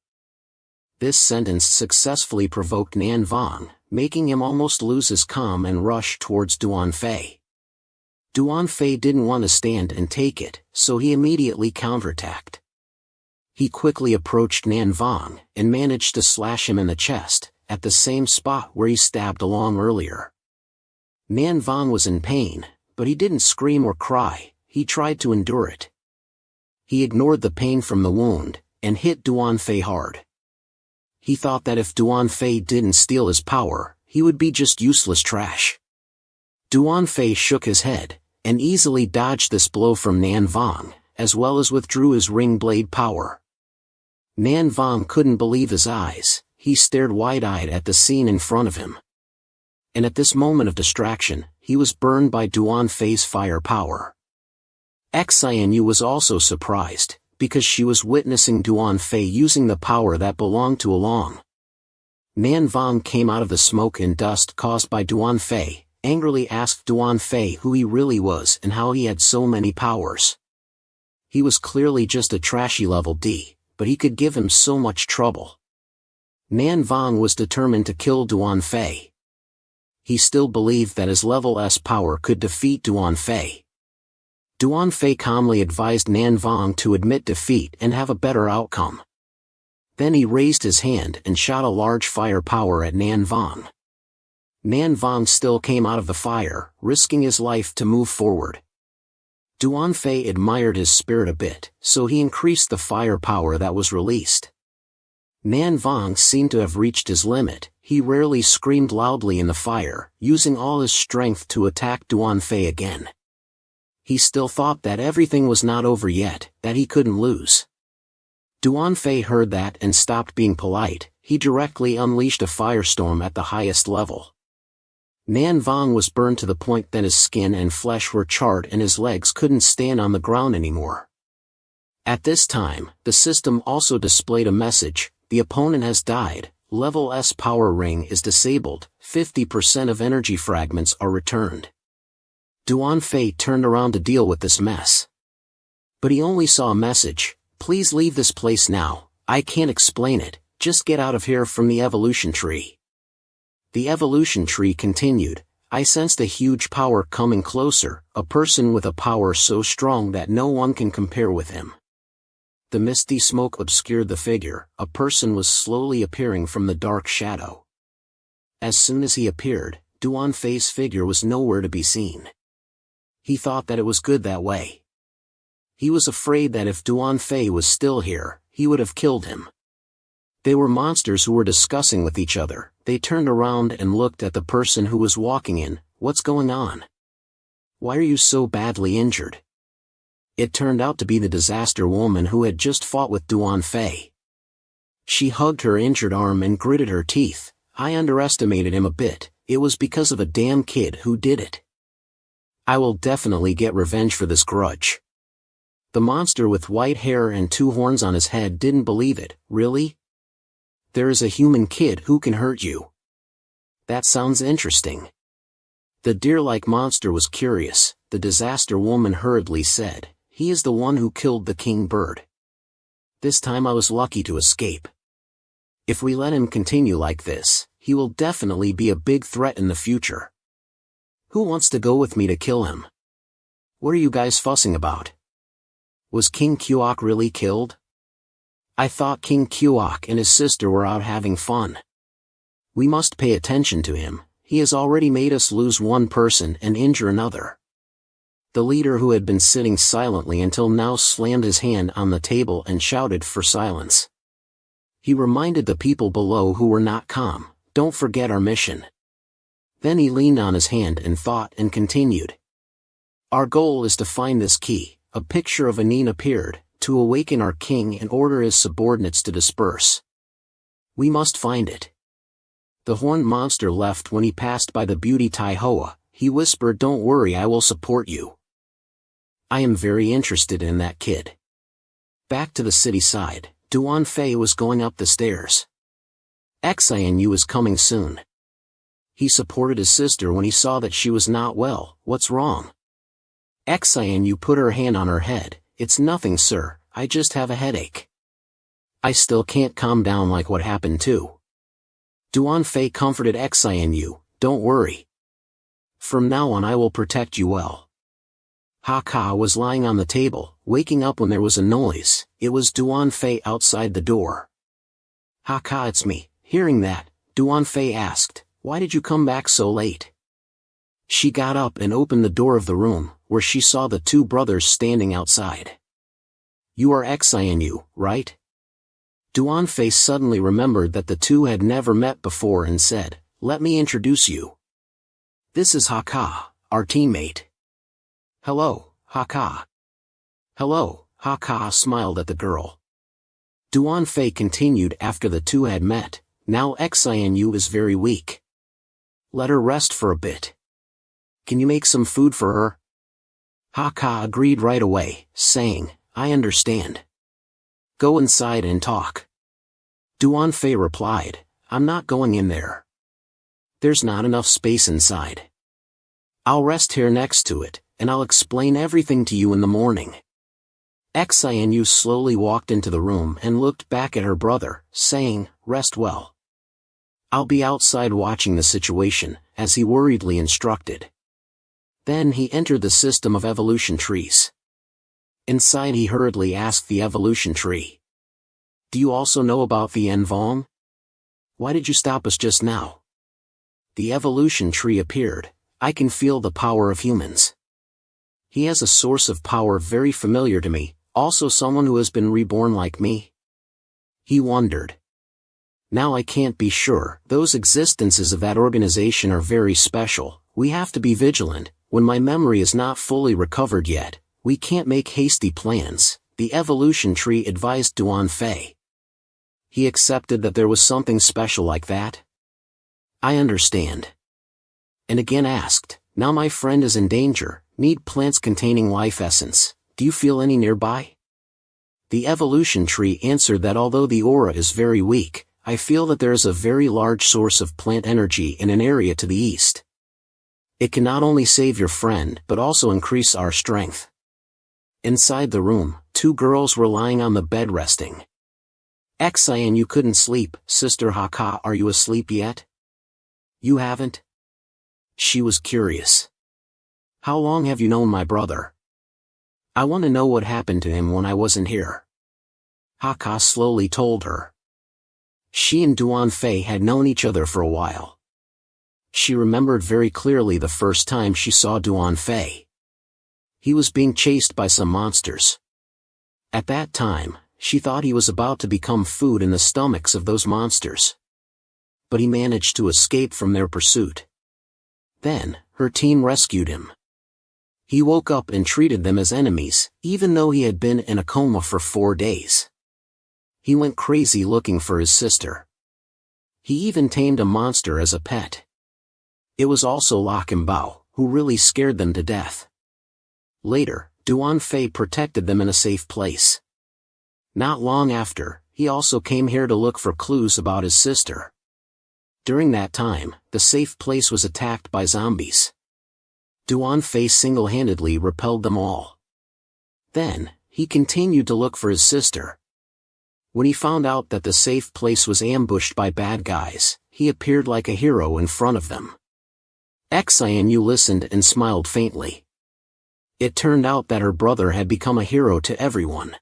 This sentence successfully provoked Nan Vong, making him almost lose his calm and rush towards Duan Fei. Duan Fei didn't want to stand and take it, so he immediately counterattacked. He quickly approached Nan Vong, and managed to slash him in the chest, at the same spot where he stabbed Along earlier. Nan Vong was in pain, but he didn't scream or cry. He tried to endure it. He ignored the pain from the wound, and hit Duan Fei hard. He thought that if Duan Fei didn't steal his power, he would be just useless trash. Duan Fei shook his head, and easily dodged this blow from Nan Vong, as well as withdrew his ring blade power. Nan Vong couldn't believe his eyes. He stared wide-eyed at the scene in front of him. And at this moment of distraction, he was burned by Duan Fei's fire power. Xianyu was also surprised, because she was witnessing Duan Fei using the power that belonged to Along. Nan Vong came out of the smoke and dust caused by Duan Fei, angrily asked Duan Fei who he really was and how he had so many powers. He was clearly just a trashy level D, but he could give him so much trouble. Nan Vong was determined to kill Duan Fei. He still believed that his level S power could defeat Duan Fei. Duan Fei calmly advised Nan Vong to admit defeat and have a better outcome. Then he raised his hand and shot a large fire power at Nan Vong. Nan Vong still came out of the fire, risking his life to move forward. Duan Fei admired his spirit a bit, so he increased the fire power that was released. Nan Vong seemed to have reached his limit. He rarely screamed loudly in the fire, using all his strength to attack Duan Fei again. He still thought that everything was not over yet, that he couldn't lose. Duan Fei heard that and stopped being polite. He directly unleashed a firestorm at the highest level. Nan Vong was burned to the point that his skin and flesh were charred and his legs couldn't stand on the ground anymore. At this time, the system also displayed a message: the opponent has died, level S power ring is disabled, 50% of energy fragments are returned. Duan Fei turned around to deal with this mess. But he only saw a message: "Please leave this place now, I can't explain it, just get out of here from the evolution tree." The evolution tree continued: "I sensed a huge power coming closer, a person with a power so strong that no one can compare with him." The misty smoke obscured the figure. A person was slowly appearing from the dark shadow. As soon as he appeared, Duan Fei's figure was nowhere to be seen. He thought that it was good that way. He was afraid that if Duan Fei was still here, he would have killed him. They were monsters who were discussing with each other. They turned around and looked at the person who was walking in. "What's going on? Why are you so badly injured?" It turned out to be the disaster woman who had just fought with Duan Fei. She hugged her injured arm and gritted her teeth. "I underestimated him a bit. It was because of a damn kid who did it. I will definitely get revenge for this grudge." The monster with white hair and 2 horns on his head didn't believe it. "Really? There is a human kid who can hurt you? That sounds interesting." The deer-like monster was curious. The disaster woman hurriedly said, "He is the one who killed the king bird. This time I was lucky to escape. If we let him continue like this, he will definitely be a big threat in the future. Who wants to go with me to kill him?" What are you guys fussing about? Was King Kuok really killed? I thought King Kuok and his sister were out having fun. We must pay attention to him. He has already made us lose one person and injure another. The leader, who had been sitting silently until now, slammed his hand on the table and shouted for silence. He reminded the people below who were not calm, "Don't forget our mission." Then he leaned on his hand and thought and continued. Our goal is to find this key. A picture of Anin appeared, to awaken our king and order his subordinates to disperse. We must find it. The horned monster left when he passed by the beauty Taihoa. He whispered, "Don't worry, I will support you. I am very interested in that kid." Back to the city side, Duan Fei was going up the stairs. Xianyu is coming soon. He supported his sister when he saw that she was not well. What's wrong? Xianyu put her hand on her head. It's nothing, sir, I just have a headache. I still can't calm down like what happened too. Duan Fei comforted Xianyu, "Don't worry. From now on I will protect you well." Haka was lying on the table, waking up when there was a noise. It was Duan Fei outside the door. "Haka, it's me." Hearing that, Duan Fei asked, "Why did you come back so late?" She got up and opened the door of the room, where she saw the two brothers standing outside. "You are Xianyu, right?" Duan Fei suddenly remembered that the two had never met before and said, "Let me introduce you. This is Haka, our teammate." "Hello, Haka." "Hello." Haka smiled at the girl. Duan Fei continued after the two had met, "Now Xianyu is very weak. Let her rest for a bit. Can you make some food for her?" Haka agreed right away, saying, "I understand. Go inside and talk." Duan Fei replied, "I'm not going in there. There's not enough space inside. I'll rest here next to it, and I'll explain everything to you in the morning." Xianyu slowly walked into the room and looked back at her brother, saying, "Rest well. I'll be outside watching the situation," as he worriedly instructed. Then he entered the system of evolution trees. Inside he hurriedly asked the evolution tree, "Do you also know about the Envong? Why did you stop us just now?" The evolution tree appeared. "I can feel the power of humans. He has a source of power very familiar to me, also someone who has been reborn like me." He wondered. "Now I can't be sure. Those existences of that organization are very special. We have to be vigilant. When my memory is not fully recovered yet, we can't make hasty plans," the evolution tree advised Duan Fei. He accepted that there was something special like that. "I understand." And again asked, "Now my friend is in danger, need plants containing life essence. Do you feel any nearby?" The evolution tree answered that although the aura is very weak, I feel that there is a very large source of plant energy in an area to the east. It can not only save your friend but also increase our strength. Inside the room, two girls were lying on the bed resting. Xianyu couldn't sleep. "Sister Haka, are you asleep yet? You haven't?" She was curious. "How long have you known my brother? I want to know what happened to him when I wasn't here." Haka slowly told her. She and Duan Fei had known each other for a while. She remembered very clearly the first time she saw Duan Fei. He was being chased by some monsters. At that time, she thought he was about to become food in the stomachs of those monsters. But he managed to escape from their pursuit. Then, her team rescued him. He woke up and treated them as enemies, even though he had been in a coma for 4 days. He went crazy looking for his sister. He even tamed a monster as a pet. It was also Lakambao, who really scared them to death. Later, Duan Fei protected them in a safe place. Not long after, he also came here to look for clues about his sister. During that time, the safe place was attacked by zombies. Duan Fei single-handedly repelled them all. Then, he continued to look for his sister. When he found out that the safe place was ambushed by bad guys, he appeared like a hero in front of them. Xianyu listened and smiled faintly. It turned out that her brother had become a hero to everyone.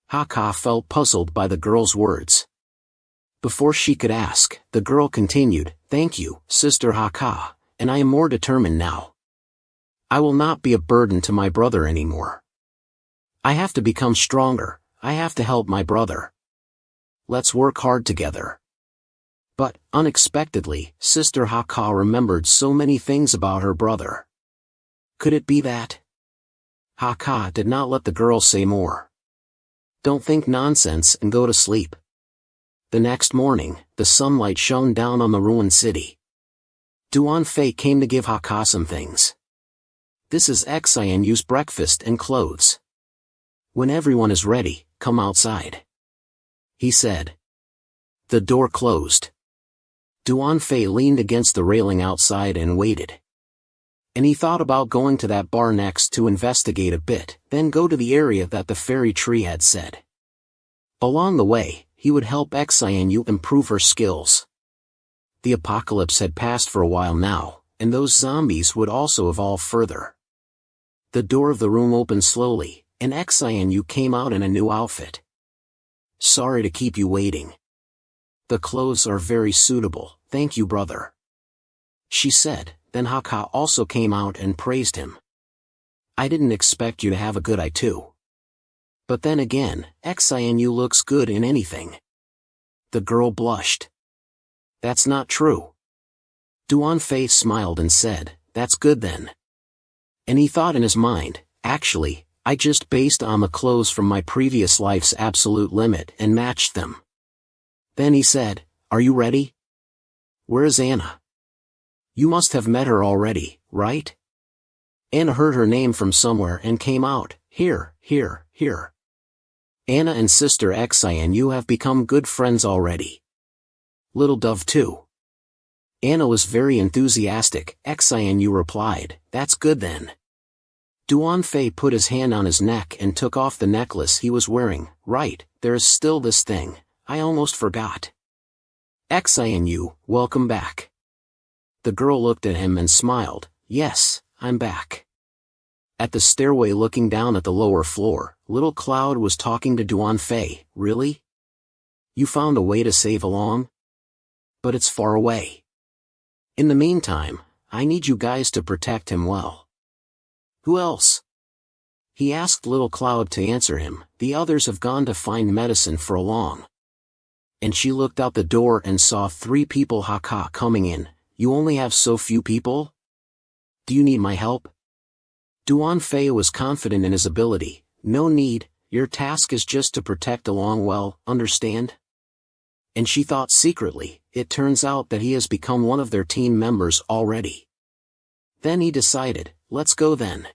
Haka felt puzzled by the girl's words. Before she could ask, the girl continued, "Thank you, Sister Haka, and I am more determined now. I will not be a burden to my brother anymore. I have to become stronger, I have to help my brother. Let's work hard together." But, unexpectedly, Sister Haka remembered so many things about her brother. Could it be that? Haka did not let the girl say more. "Don't think nonsense and go to sleep." The next morning, the sunlight shone down on the ruined city. Duan Fei came to give Haka some things. "This is Xianyu's breakfast and clothes. When everyone is ready, come outside," he said. The door closed. Duan Fei leaned against the railing outside and waited. And he thought about going to that bar next to investigate a bit, then go to the area that the fairy tree had said. Along the way, he would help Xianyu improve her skills. The apocalypse had passed for a while now, and those zombies would also evolve further. The door of the room opened slowly, and Xianyu came out in a new outfit. "Sorry to keep you waiting. The clothes are very suitable, thank you, brother," she said. Then Haka also came out and praised him. "I didn't expect you to have a good eye too. But then again, Xianyu looks good in anything." The girl blushed. "That's not true." Duan Fei smiled and said, "That's good then." And he thought in his mind, "Actually, I just based on the clothes from my previous life's absolute limit and matched them." Then he said, "Are you ready? Where is Anna? You must have met her already, right?" Anna heard her name from somewhere and came out, "Here, here, here. Anna and Sister Xianyu have become good friends already. Little Dove too." Anna was very enthusiastic. Xianyu replied, "That's good then." Duan Fei put his hand on his neck and took off the necklace he was wearing. "Right, there is still this thing, I almost forgot. Xianyu, welcome back." The girl looked at him and smiled, "Yes, I'm back." At the stairway looking down at the lower floor, Little Cloud was talking to Duan Fei. "Really? You found a way to save Along? But it's far away. In the meantime, I need you guys to protect him well." "Who else?" he asked Little Cloud to answer him. "The others have gone to find medicine for Along." And she looked out the door and saw 3 people Haka coming in. "You only have so few people? Do you need my help?" Duan Fei was confident in his ability. "No need, your task is just to protect Along well, understand?" And she thought secretly, it turns out that he has become one of their team members already. Then he decided, let's go then.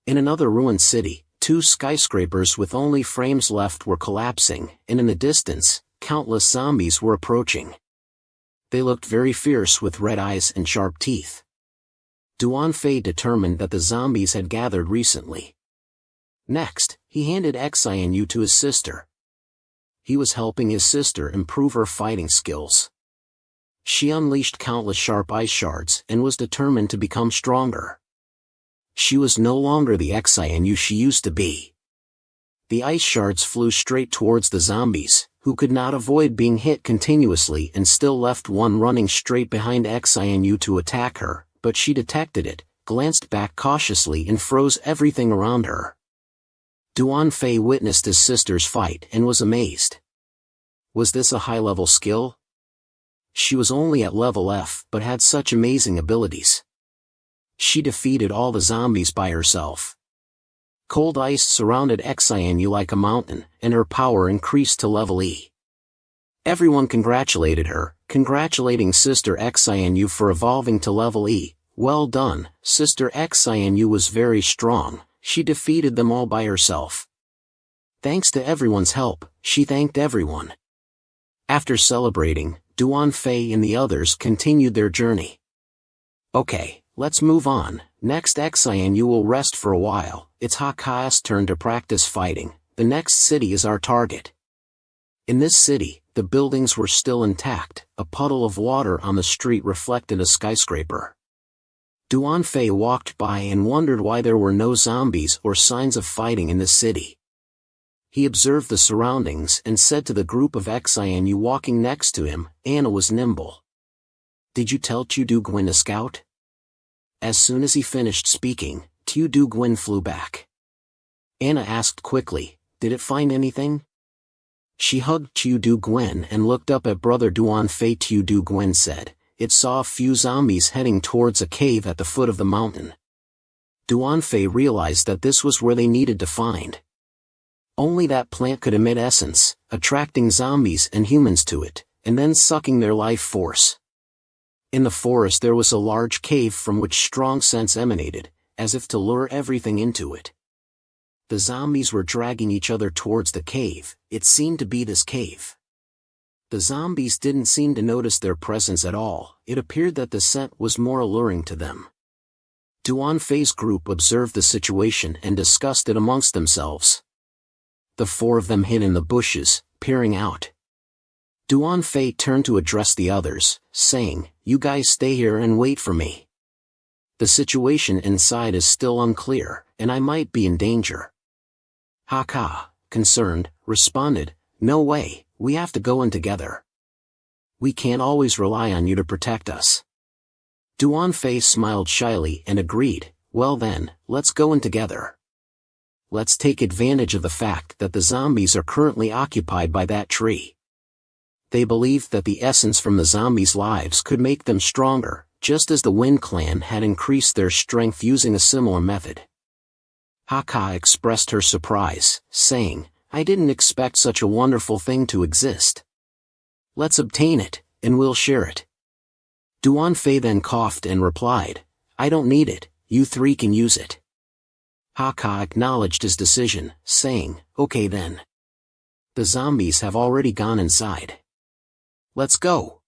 In another ruined city, 2 skyscrapers with only frames left were collapsing, and in the distance, countless zombies were approaching. They looked very fierce with red eyes and sharp teeth. Duan Fei determined that the zombies had gathered recently. Next, he handed Xianyu to his sister. He was helping his sister improve her fighting skills. She unleashed countless sharp ice shards and was determined to become stronger. She was no longer the Xianyu she used to be. The ice shards flew straight towards the zombies, who could not avoid being hit continuously and still left one running straight behind Xianyu to attack her, but she detected it, glanced back cautiously and froze everything around her. Duan Fei witnessed his sister's fight and was amazed. Was this a high-level skill? She was only at level F but had such amazing abilities. She defeated all the zombies by herself. Cold ice surrounded Xianyu like a mountain, and her power increased to level E. Everyone congratulated her, congratulating Sister Xianyu for evolving to level E. Well done, Sister Xianyu was very strong, she defeated them all by herself. Thanks to everyone's help, she thanked everyone. After celebrating, Duan Fei and the others continued their journey. Okay, let's move on. Next Xianyu will rest for a while. It's Haka's turn to practice fighting. The next city is our target. In this city, the buildings were still intact. A puddle of water on the street reflected a skyscraper. Duan Fei walked by and wondered why there were no zombies or signs of fighting in the city. He observed the surroundings and said to the group of Xianyu walking next to him, Anna was nimble. Did you tell Tu Gwyn to scout? As soon as he finished speaking, Tu Gwyn flew back. Anna asked quickly, did it find anything? She hugged Tu Gwyn and looked up at brother Duan Fei. Tu Gwyn said, it saw a few zombies heading towards a cave at the foot of the mountain. Duan Fei realized that this was where they needed to find. Only that plant could emit essence, attracting zombies and humans to it, and then sucking their life force. In the forest there was a large cave from which strong scents emanated, as if to lure everything into it. The zombies were dragging each other towards the cave. It seemed to be this cave. The zombies didn't seem to notice their presence at all. It appeared that the scent was more alluring to them. Duan Fei's group observed the situation and discussed it amongst themselves. The four of them hid in the bushes, peering out. Duan Fei turned to address the others, saying, you guys stay here and wait for me. The situation inside is still unclear, and I might be in danger. Haka, concerned, responded, no way, we have to go in together. We can't always rely on you to protect us. Duan Fei smiled shyly and agreed, well then, let's go in together. Let's take advantage of the fact that the zombies are currently occupied by that tree. They believed that the essence from the zombies' lives could make them stronger, just as the Wind Clan had increased their strength using a similar method. Haka expressed her surprise, saying, I didn't expect such a wonderful thing to exist. Let's obtain it, and we'll share it. Duan Fei then coughed and replied, I don't need it, you three can use it. Haka acknowledged his decision, saying, okay then. The zombies have already gone inside. Let's go.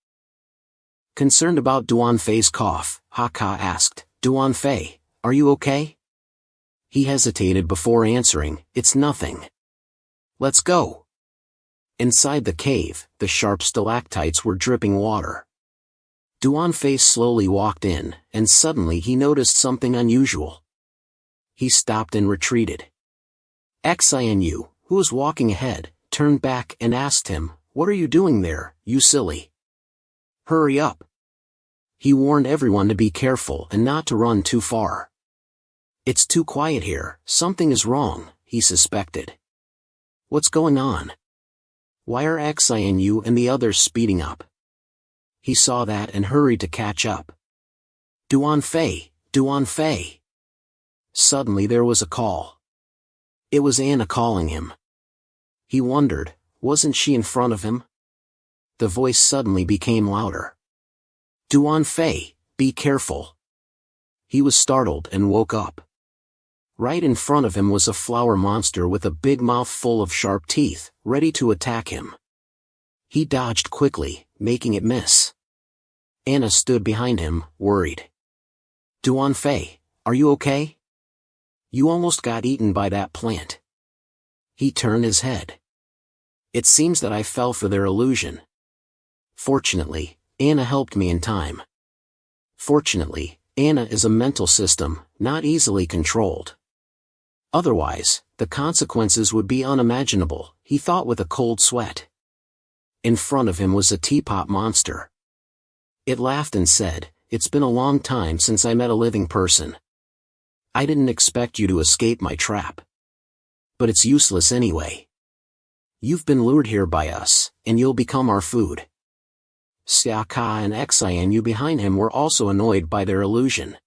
Concerned about Duan Fei's cough, Haka asked, Duan Fei, are you okay? He hesitated before answering, it's nothing. Let's go. Inside the cave, the sharp stalactites were dripping water. Duan Fei slowly walked in, and suddenly he noticed something unusual. He stopped and retreated. Xianyu, who was walking ahead, turned back and asked him, what are you doing there, you silly? Hurry up. He warned everyone to be careful and not to run too far. It's too quiet here, something is wrong, he suspected. What's going on? Why are Xianyu and the others speeding up? He saw that and hurried to catch up. Duan Fei, Duan Fei. Suddenly there was a call. It was Anna calling him. He wondered, wasn't she in front of him? The voice suddenly became louder. Duan Fei, be careful. He was startled and woke up. Right in front of him was a flower monster with a big mouth full of sharp teeth, ready to attack him. He dodged quickly, making it miss. Anna stood behind him, worried. Duan Fei, are you okay? You almost got eaten by that plant. He turned his head. It seems that I fell for their illusion. Fortunately, Anna helped me in time. Fortunately, Anna is a mental system, not easily controlled. Otherwise, the consequences would be unimaginable, he thought with a cold sweat. In front of him was a teapot monster. It laughed and said, it's been a long time since I met a living person. I didn't expect you to escape my trap. But it's useless anyway. You've been lured here by us, and you'll become our food. Xiaka and Xianyu behind him were also annoyed by their illusion.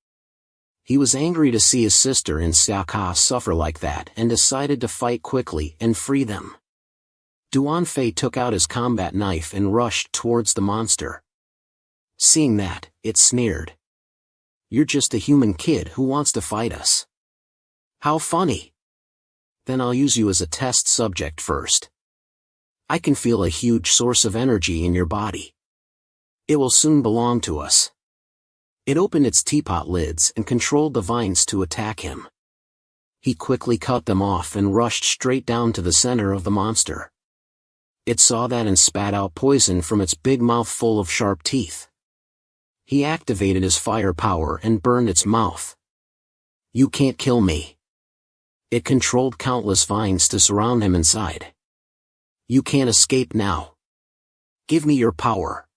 He was angry to see his sister and Xiaka suffer like that and decided to fight quickly and free them. Duan Fei took out his combat knife and rushed towards the monster. Seeing that, it sneered. You're just a human kid who wants to fight us. How funny. Then I'll use you as a test subject first. I can feel a huge source of energy in your body. It will soon belong to us. It opened its teapot lids and controlled the vines to attack him. He quickly cut them off and rushed straight down to the center of the monster. It saw that and spat out poison from its big mouth full of sharp teeth. He activated his firepower and burned its mouth. You can't kill me. It controlled countless vines to surround him inside. You can't escape now. Give me your power.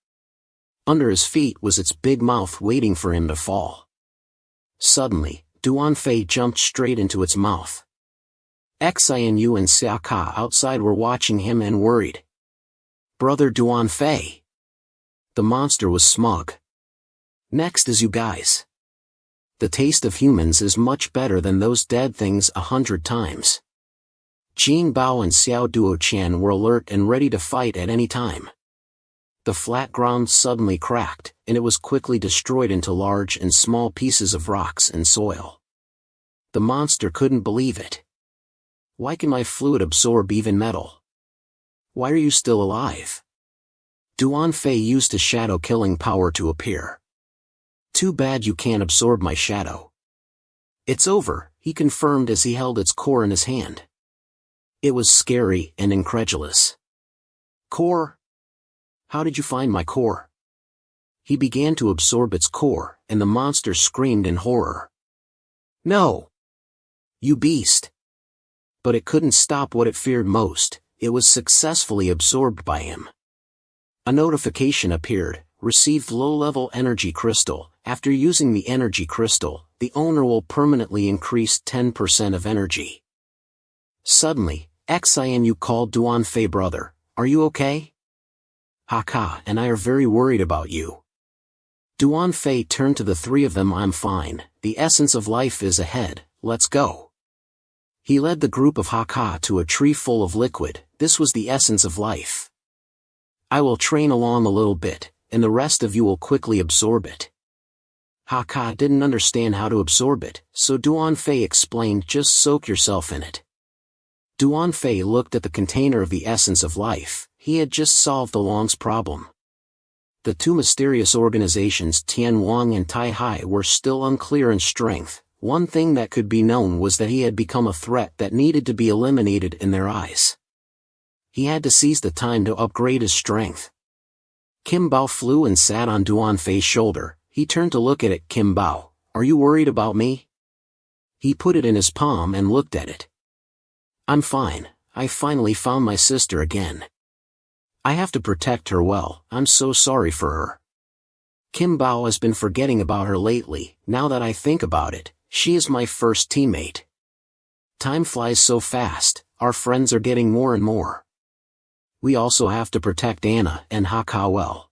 Under his feet was its big mouth waiting for him to fall. Suddenly, Duanfei jumped straight into its mouth. Xianyu and Xiaka outside were watching him and worried. Brother Duanfei. The monster was smug. Next is you guys. The taste of humans is much better than those dead things 100 times. Jin Bao and Xiao Duoqian were alert and ready to fight at any time. The flat ground suddenly cracked, and it was quickly destroyed into large and small pieces of rocks and soil. The monster couldn't believe it. Why can my fluid absorb even metal? Why are you still alive? Duanfei used his shadow killing power to appear. Too bad you can't absorb my shadow. It's over, he confirmed as he held its core in his hand. It was scary and incredulous. Core? How did you find my core? He began to absorb its core, and the monster screamed in horror. No! You beast! But it couldn't stop what it feared most. It was successfully absorbed by him. A notification appeared, received low-level energy crystal. After using the energy crystal, the owner will permanently increase 10% of energy. Suddenly, Xianyu called Duanfei, brother, are you okay? Haka and I are very worried about you. Duanfei turned to the three of them. I'm fine, the essence of life is ahead, let's go. He led the group of Haka to a tree full of liquid. This was the essence of life. I will train along a little bit, and the rest of you will quickly absorb it. Haka didn't understand how to absorb it, so Duanfei explained, just soak yourself in it. Duanfei looked at the container of the essence of life. He had just solved Along's problem. The two mysterious organizations Tian Wang and Tai Hai were still unclear in strength. One thing that could be known was that he had become a threat that needed to be eliminated in their eyes. He had to seize the time to upgrade his strength. Kim Bao flew and sat on Duanfei's shoulder. He turned to look at it. Kim Bao, are you worried about me? He put it in his palm and looked at it. I'm fine, I finally found my sister again. I have to protect her well, I'm so sorry for her. Kim Bao has been forgetting about her lately. Now that I think about it, she is my first teammate. Time flies so fast, our friends are getting more and more. We also have to protect Anna and Haka well.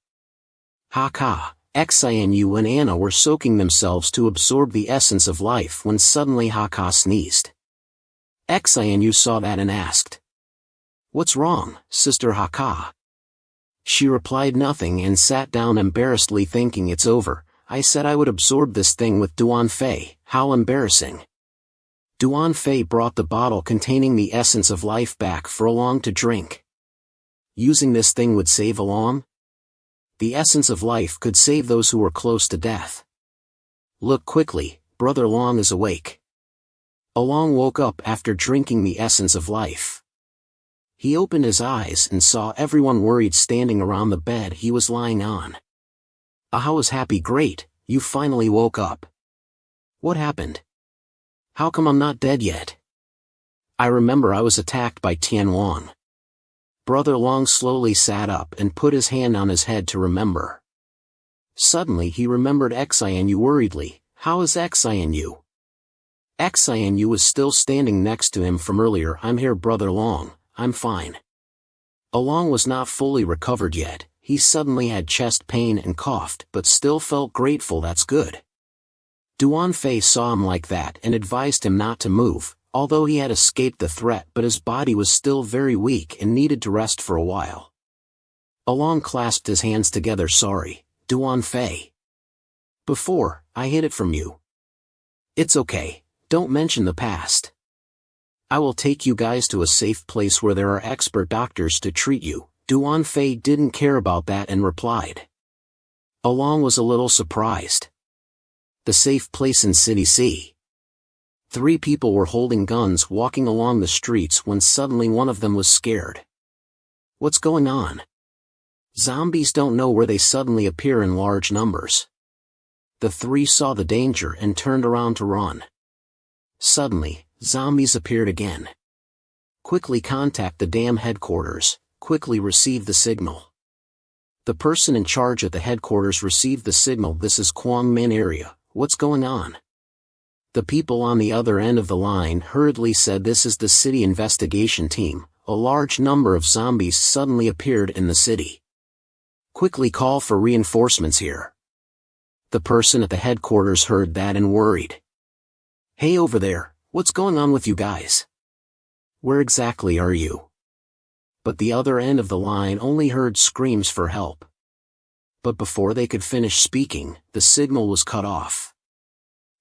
Haka, Xianyu and Anna were soaking themselves to absorb the essence of life when suddenly Haka sneezed. Xianyu saw that and asked, "What's wrong, Sister Haka?" She replied nothing and sat down embarrassedly, thinking it's over. I said I would absorb this thing with Duanfei, how embarrassing. Duanfei brought the bottle containing the essence of life back for Along to drink. Using this thing would save Along? The essence of life could save those who were close to death. Look quickly, Brother Long is awake. Along woke up after drinking the essence of life. He opened his eyes and saw everyone worried standing around the bed he was lying on. Aha was happy. Great, you finally woke up. What happened? How come I'm not dead yet? I remember I was attacked by Tian Wang. Brother Long slowly sat up and put his hand on his head to remember. Suddenly he remembered Xianyu worriedly. How is Xianyu? Xianyu was still standing next to him from earlier. I'm here, Brother Long, I'm fine. Along was not fully recovered yet. He suddenly had chest pain and coughed, but still felt grateful. That's good. Duanfei saw him like that and advised him not to move, although he had escaped the threat, but his body was still very weak and needed to rest for a while. Along clasped his hands together. Sorry, Duanfei. Before, I hid it from you. It's okay. Don't mention the past. I will take you guys to a safe place where there are expert doctors to treat you. Duanfei didn't care about that and replied. Along was a little surprised. The safe place in City C. 3 people were holding guns walking along the streets when suddenly one of them was scared. What's going on? Zombies don't know where they suddenly appear in large numbers. The three saw the danger and turned around to run. Suddenly, zombies appeared again. Quickly contact the dam headquarters, quickly receive the signal. The person in charge at the headquarters received the signal. This is Kwang Min area, what's going on? The people on the other end of the line hurriedly said this is the city investigation team, a large number of zombies suddenly appeared in the city. Quickly call for reinforcements here. The person at the headquarters heard that and worried. Hey over there, what's going on with you guys? Where exactly are you? But the other end of the line only heard screams for help. But before they could finish speaking, the signal was cut off.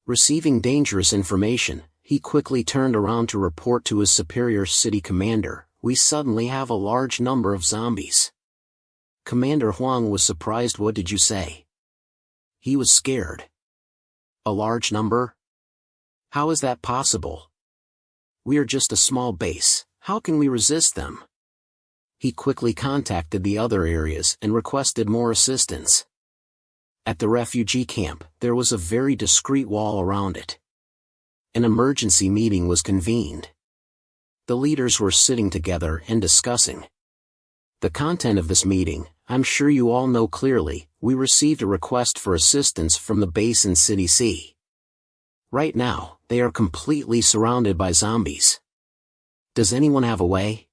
Receiving dangerous information, he quickly turned around to report to his superior city commander, we suddenly have a large number of zombies. Commander Huang was surprised. What did you say? He was scared. A large number? How is that possible? We are just a small base, how can we resist them? He quickly contacted the other areas and requested more assistance. At the refugee camp, there was a very discreet wall around it. An emergency meeting was convened. The leaders were sitting together and discussing. The content of this meeting, I'm sure you all know clearly, we received a request for assistance from the base in City C. Right now, they are completely surrounded by zombies. Does anyone have a way?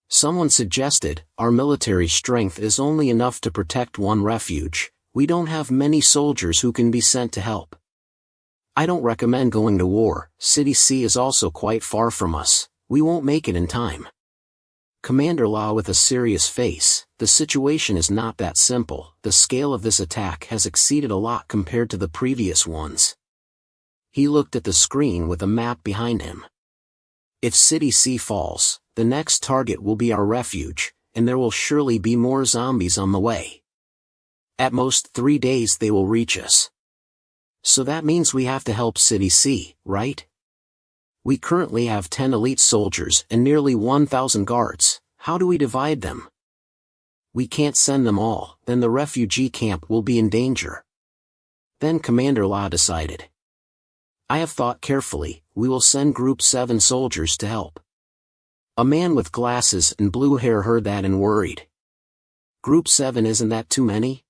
Someone suggested, our military strength is only enough to protect one refuge, we don't have many soldiers who can be sent to help. I don't recommend going to war, City C is also quite far from us, we won't make it in time. Commander La with a serious face, the situation is not that simple, the scale of this attack has exceeded a lot compared to the previous ones. He looked at the screen with a map behind him. If City C falls, the next target will be our refuge, and there will surely be more zombies on the way. At most 3 days they will reach us. So that means we have to help City C, right? We currently have 10 elite soldiers and nearly 1,000 guards, how do we divide them? We can't send them all, then the refugee camp will be in danger. Then Commander La decided. I have thought carefully, we will send Group 7 soldiers to help. A man with glasses and blue hair heard that and worried. Group 7, isn't that too many?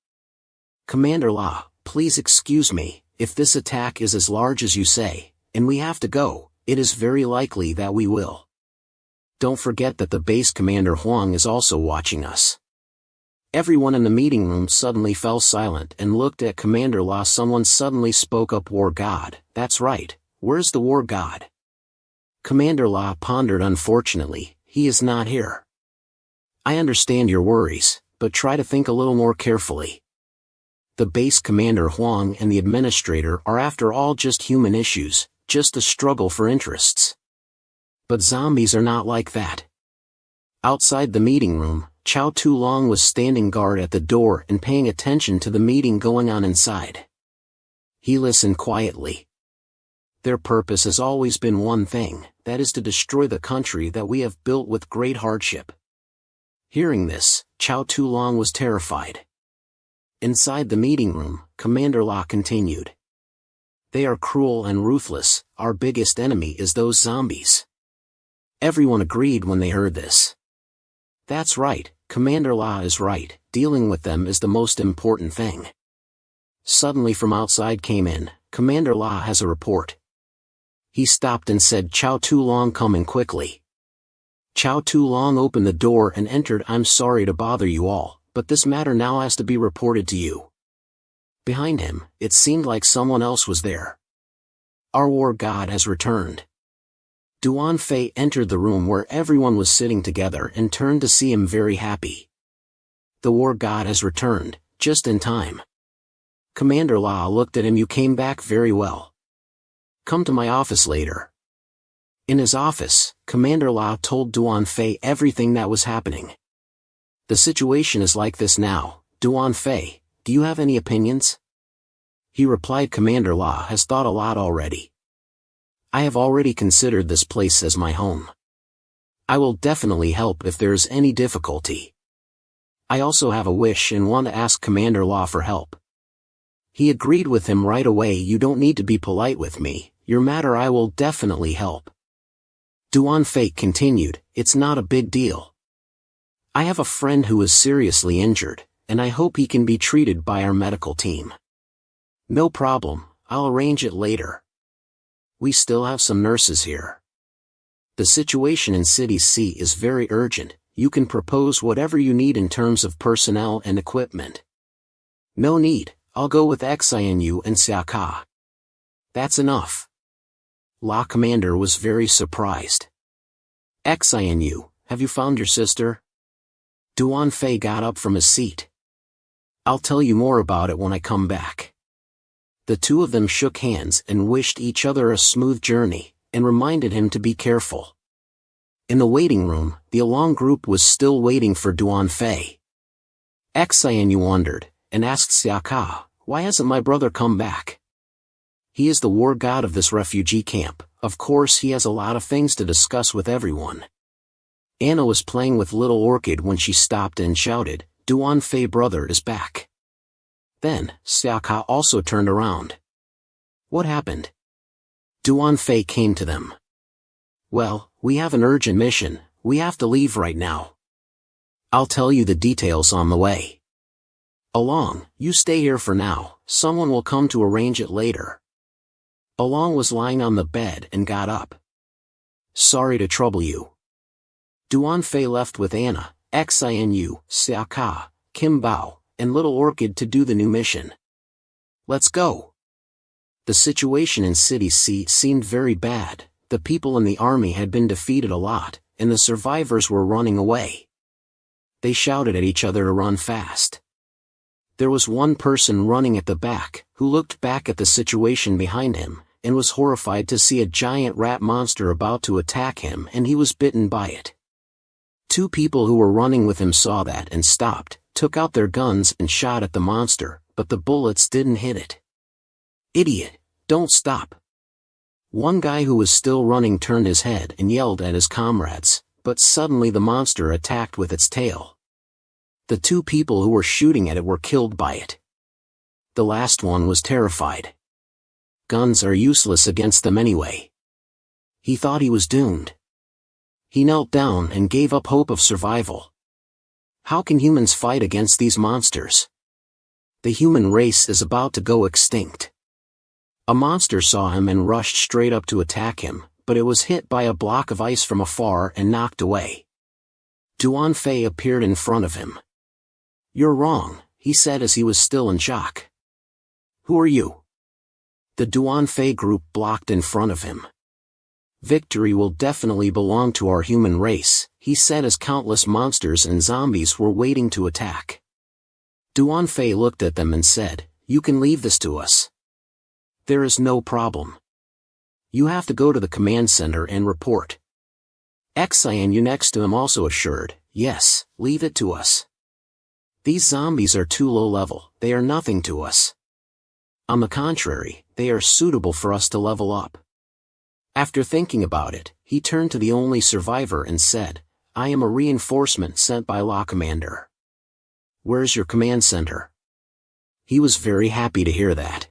Commander La, please excuse me, if this attack is as large as you say, and we have to go, it is very likely that we will. Don't forget that the base commander Huang is also watching us. Everyone in the meeting room suddenly fell silent and looked at Commander La. Someone suddenly spoke up. War God, that's right, where's the war god? Commander La pondered. Unfortunately, he is not here. I understand your worries, but try to think a little more carefully. The base commander Huang and the administrator are after all just human issues, just a struggle for interests. But zombies are not like that. Outside the meeting room, Chao Tu-Long was standing guard at the door and paying attention to the meeting going on inside. He listened quietly. Their purpose has always been one thing, that is to destroy the country that we have built with great hardship. Hearing this, Chao Tu-Long was terrified. Inside the meeting room, Commander La continued. They are cruel and ruthless, our biggest enemy is those zombies. Everyone agreed when they heard this. That's right, Commander La is right, dealing with them is the most important thing. Suddenly from outside came in, Commander La has a report. He stopped and said, Chao Tu-Long, come in quickly. Chao Tu-Long opened the door and entered. I'm sorry to bother you all, but this matter now has to be reported to you. Behind him, it seemed like someone else was there. Our war god has returned. Duan Fei entered the room where everyone was sitting together and turned to see him very happy. The war god has returned, just in time. Commander La looked at him. You came back very well. Come to my office later. In his office, Commander La told Duan Fei everything that was happening. The situation is like this now, Duan Fei, do you have any opinions? He replied, Commander La has thought a lot already. I have already considered this place as my home. I will definitely help if there is any difficulty. I also have a wish and want to ask Commander La for help. He agreed with him right away. You don't need to be polite with me, your matter I will definitely help. Duan Fei continued, it's not a big deal. I have a friend who is seriously injured, and I hope he can be treated by our medical team. No problem, I'll arrange it later. We still have some nurses here. The situation in City C is very urgent. You can propose whatever you need in terms of personnel and equipment. No need, I'll go with Xianyu and Xiaka. That's enough. La Commander was very surprised. Xianyu, have you found your sister? Duan Fei got up from his seat. I'll tell you more about it when I come back. The two of them shook hands and wished each other a smooth journey, and reminded him to be careful. In the waiting room, the Along group was still waiting for Duan Fei. Xianyu wondered, and asked Xiaka, why hasn't my brother come back? He is the war god of this refugee camp, of course he has a lot of things to discuss with everyone. Anna was playing with Little Orchid when she stopped and shouted, Duan Fei brother is back. Then, Xiaka also turned around. What happened? Duan Fei came to them. Well, we have an urgent mission, we have to leave right now. I'll tell you the details on the way. Along, you stay here for now, someone will come to arrange it later. Along was lying on the bed and got up. Sorry to trouble you. Duan Fei left with Anna, Xianyu, Xiaka, Kim Bao, and Little Orchid to do the new mission. Let's go. The situation in City C seemed very bad. The people in the army had been defeated a lot, and the survivors were running away. They shouted at each other to run fast. There was one person running at the back, who looked back at the situation behind him, and was horrified to see a giant rat monster about to attack him, and he was bitten by it. Two people who were running with him saw that and stopped, took out their guns and shot at the monster, but the bullets didn't hit it. Idiot, don't stop. One guy who was still running turned his head and yelled at his comrades, but suddenly the monster attacked with its tail. The two people who were shooting at it were killed by it. The last one was terrified. Guns are useless against them anyway. He thought he was doomed. He knelt down and gave up hope of survival. How can humans fight against these monsters? The human race is about to go extinct. A monster saw him and rushed straight up to attack him, but it was hit by a block of ice from afar and knocked away. Duan Fei appeared in front of him. You're wrong, he said as he was still in shock. Who are you? The Duan Fei group blocked in front of him. Victory will definitely belong to our human race, he said as countless monsters and zombies were waiting to attack. Duan Fei looked at them and said, you can leave this to us. There is no problem. You have to go to the command center and report. Xianyu next to him also assured, yes, leave it to us. These zombies are too low level, they are nothing to us. On the contrary, they are suitable for us to level up. After thinking about it, he turned to the only survivor and said, I am a reinforcement sent by La Commander. Where's your command center? He was very happy to hear that.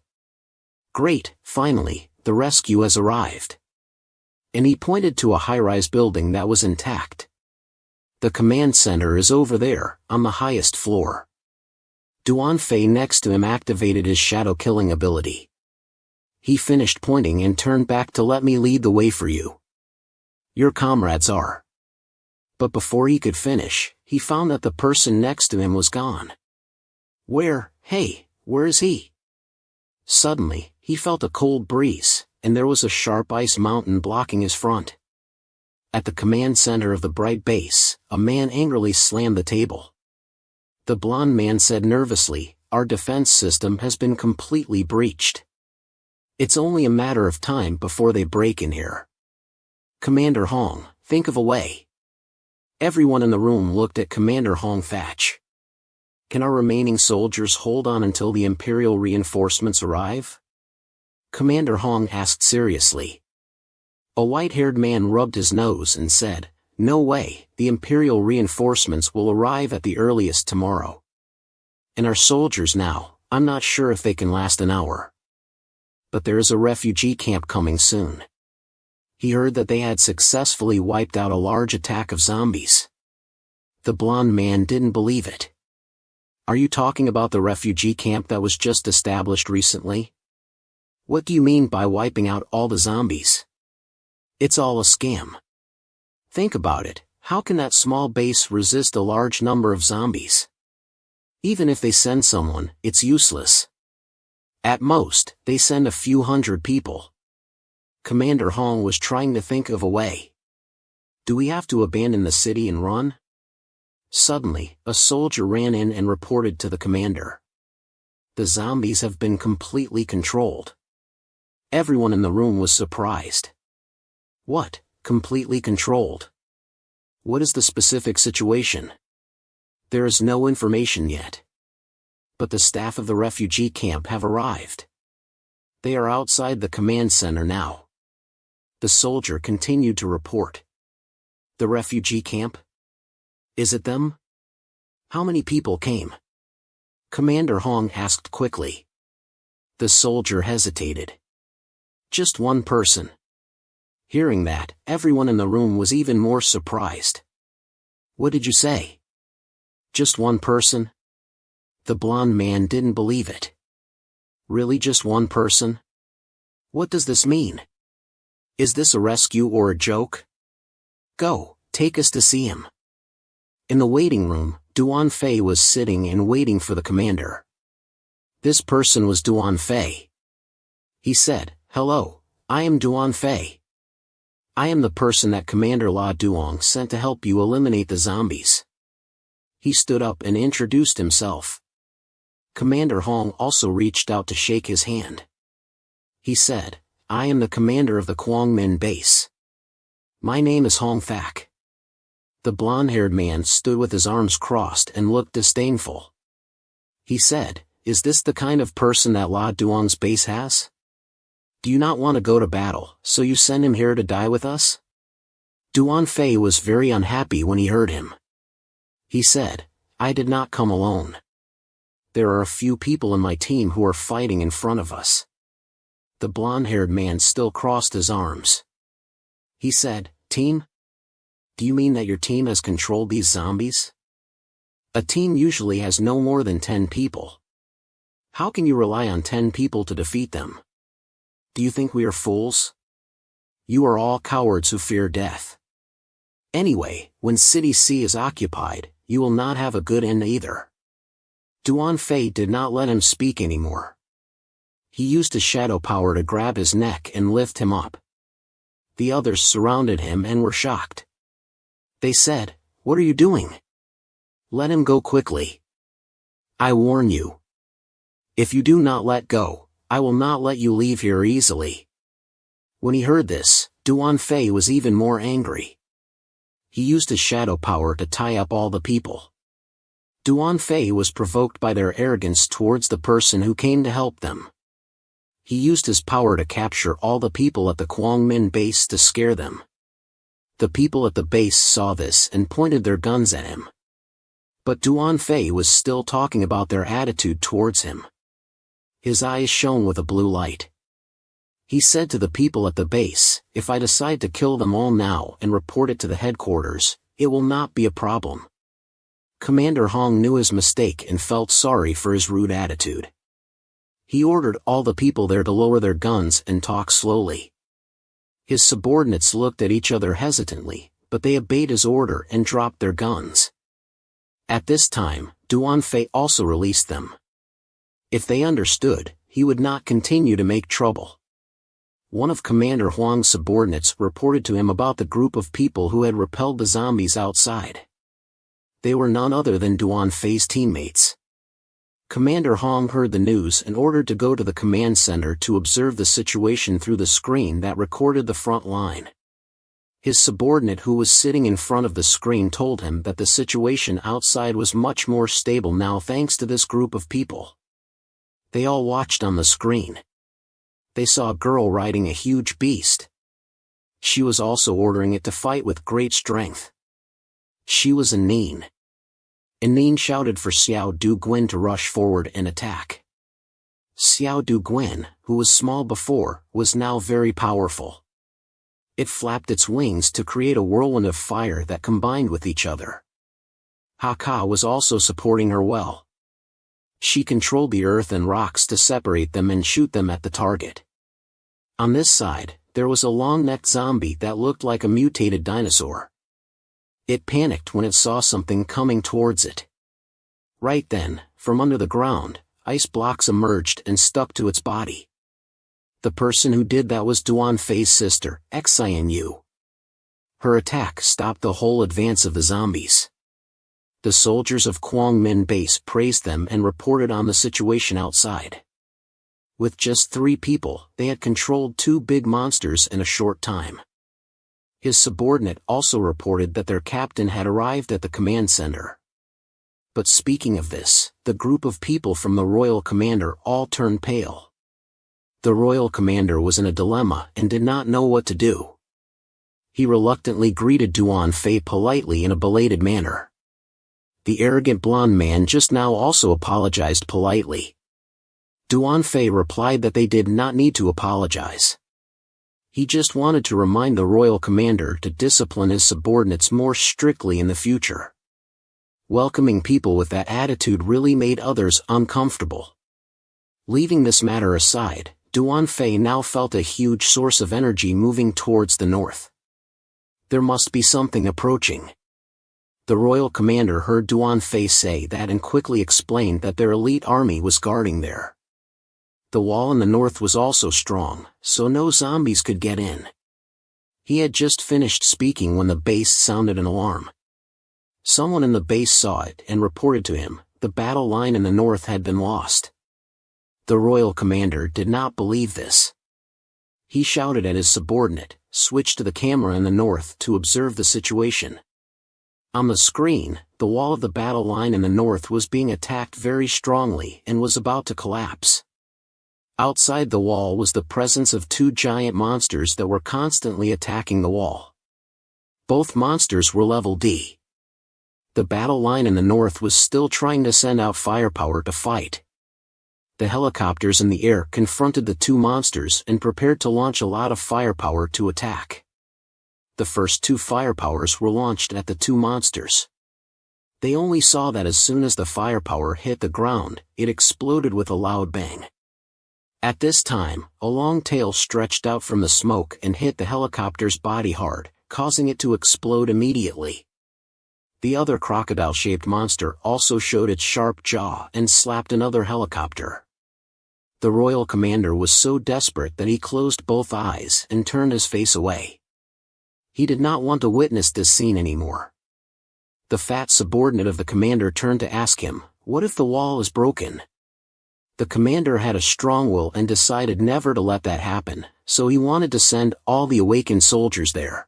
Great, finally, the rescue has arrived. And he pointed to a high-rise building that was intact. The command center is over there, on the highest floor. Duan Fei next to him activated his shadow killing ability. He finished pointing and turned back to let me lead the way for you. Your comrades are. But before he could finish, he found that the person next to him was gone. Where is he? Suddenly, he felt a cold breeze, and there was a sharp ice mountain blocking his front. At the command center of the bright base, a man angrily slammed the table. The blonde man said nervously, our defense system has been completely breached. It's only a matter of time before they break in here. Commander Hong, think of a way. Everyone in the room looked at Commander Hong Thatch. Can our remaining soldiers hold on until the Imperial reinforcements arrive? Commander Hong asked seriously. A white-haired man rubbed his nose and said, no way, the Imperial reinforcements will arrive at the earliest tomorrow. And our soldiers now, I'm not sure if they can last an hour. But there is a refugee camp coming soon. He heard that they had successfully wiped out a large attack of zombies. The blonde man didn't believe it. Are you talking about the refugee camp that was just established recently? What do you mean by wiping out all the zombies? It's all a scam. Think about it, how can that small base resist a large number of zombies? Even if they send someone, it's useless. At most, they send a few hundred people. Commander Hong was trying to think of a way. Do we have to abandon the city and run? Suddenly, a soldier ran in and reported to the commander. The zombies have been completely controlled. Everyone in the room was surprised. What, completely controlled? What is the specific situation? There is no information yet. But the staff of the refugee camp have arrived. They are outside the command center now. The soldier continued to report. The refugee camp? Is it them? How many people came? Commander Hong asked quickly. The soldier hesitated. Just one person. Hearing that, everyone in the room was even more surprised. What did you say? Just one person? The blonde man didn't believe it. Really just one person? What does this mean? Is this a rescue or a joke? Go, take us to see him. In the waiting room, Duan Fei was sitting and waiting for the commander. This person was Duan Fei. He said, "Hello, I am Duan Fei. I am the person that Commander La Duong sent to help you eliminate the zombies." He stood up and introduced himself. Commander Hong also reached out to shake his hand. He said, "I am the commander of the Kwangmin base. My name is Hong Thak." The blonde-haired man stood with his arms crossed and looked disdainful. He said, "Is this the kind of person that La Duong's base has? Do you not want to go to battle, so you send him here to die with us?" Duan Fei was very unhappy when he heard him. He said, "I did not come alone. There are a few people in my team who are fighting in front of us." The blonde-haired man still crossed his arms. He said, "Team? Do you mean that your team has controlled these zombies? A team usually has no more than 10 people. How can you rely on 10 people to defeat them? Do you think we are fools? You are all cowards who fear death. Anyway, when City C is occupied, you will not have a good end either." Duan Fei did not let him speak anymore. He used his shadow power to grab his neck and lift him up. The others surrounded him and were shocked. They said, "What are you doing? Let him go quickly. I warn you. If you do not let go, I will not let you leave here easily." When he heard this, Duan Fei was even more angry. He used his shadow power to tie up all the people. Duan Fei was provoked by their arrogance towards the person who came to help them. He used his power to capture all the people at the Kwangmin base to scare them. The people at the base saw this and pointed their guns at him. But Duan Fei was still talking about their attitude towards him. His eyes shone with a blue light. He said to the people at the base, "If I decide to kill them all now and report it to the headquarters, it will not be a problem." Commander Hong knew his mistake and felt sorry for his rude attitude. He ordered all the people there to lower their guns and talk slowly. His subordinates looked at each other hesitantly, but they obeyed his order and dropped their guns. At this time, Duan Fei also released them. If they understood, he would not continue to make trouble. One of Commander Huang's subordinates reported to him about the group of people who had repelled the zombies outside. They were none other than Duan Fei's teammates. Commander Hong heard the news and ordered to go to the command center to observe the situation through the screen that recorded the front line. His subordinate who was sitting in front of the screen told him that the situation outside was much more stable now thanks to this group of people. They all watched on the screen. They saw a girl riding a huge beast. She was also ordering it to fight with great strength. She was Anin. Anin shouted for Xiao Du Guin to rush forward and attack. Xiao Du Guan, who was small before, was now very powerful. It flapped its wings to create a whirlwind of fire that combined with each other. Haka was also supporting her well. She controlled the earth and rocks to separate them and shoot them at the target. On this side, there was a long-necked zombie that looked like a mutated dinosaur. It panicked when it saw something coming towards it. Right then, from under the ground, ice blocks emerged and stuck to its body. The person who did that was Duan Fei's sister, Xianyu. Her attack stopped the whole advance of the zombies. The soldiers of Kwangmin Base praised them and reported on the situation outside. With just 3 people, they had controlled 2 big monsters in a short time. His subordinate also reported that their captain had arrived at the command center. But speaking of this, the group of people from the royal commander all turned pale. The royal commander was in a dilemma and did not know what to do. He reluctantly greeted Duan Fei politely in a belated manner. The arrogant blonde man just now also apologized politely. Duan Fei replied that they did not need to apologize. He just wanted to remind the royal commander to discipline his subordinates more strictly in the future. Welcoming people with that attitude really made others uncomfortable. Leaving this matter aside, Duan Fei now felt a huge source of energy moving towards the north. There must be something approaching. The royal commander heard Duan Fei say that and quickly explained that their elite army was guarding there. The wall in the north was also strong, so no zombies could get in. He had just finished speaking when the base sounded an alarm. Someone in the base saw it and reported to him, the battle line in the north had been lost. The royal commander did not believe this. He shouted at his subordinate, switched to the camera in the north to observe the situation. On the screen, the wall of the battle line in the north was being attacked very strongly and was about to collapse. Outside the wall was the presence of 2 giant monsters that were constantly attacking the wall. Both monsters were level D. The battle line in the north was still trying to send out firepower to fight. The helicopters in the air confronted the 2 monsters and prepared to launch a lot of firepower to attack. The first 2 firepowers were launched at the 2 monsters. They only saw that as soon as the firepower hit the ground, it exploded with a loud bang. At this time, a long tail stretched out from the smoke and hit the helicopter's body hard, causing it to explode immediately. The other crocodile-shaped monster also showed its sharp jaw and slapped another helicopter. The royal commander was so desperate that he closed both eyes and turned his face away. He did not want to witness this scene anymore. The fat subordinate of the commander turned to ask him, "What if the wall is broken?" The commander had a strong will and decided never to let that happen, so he wanted to send all the awakened soldiers there.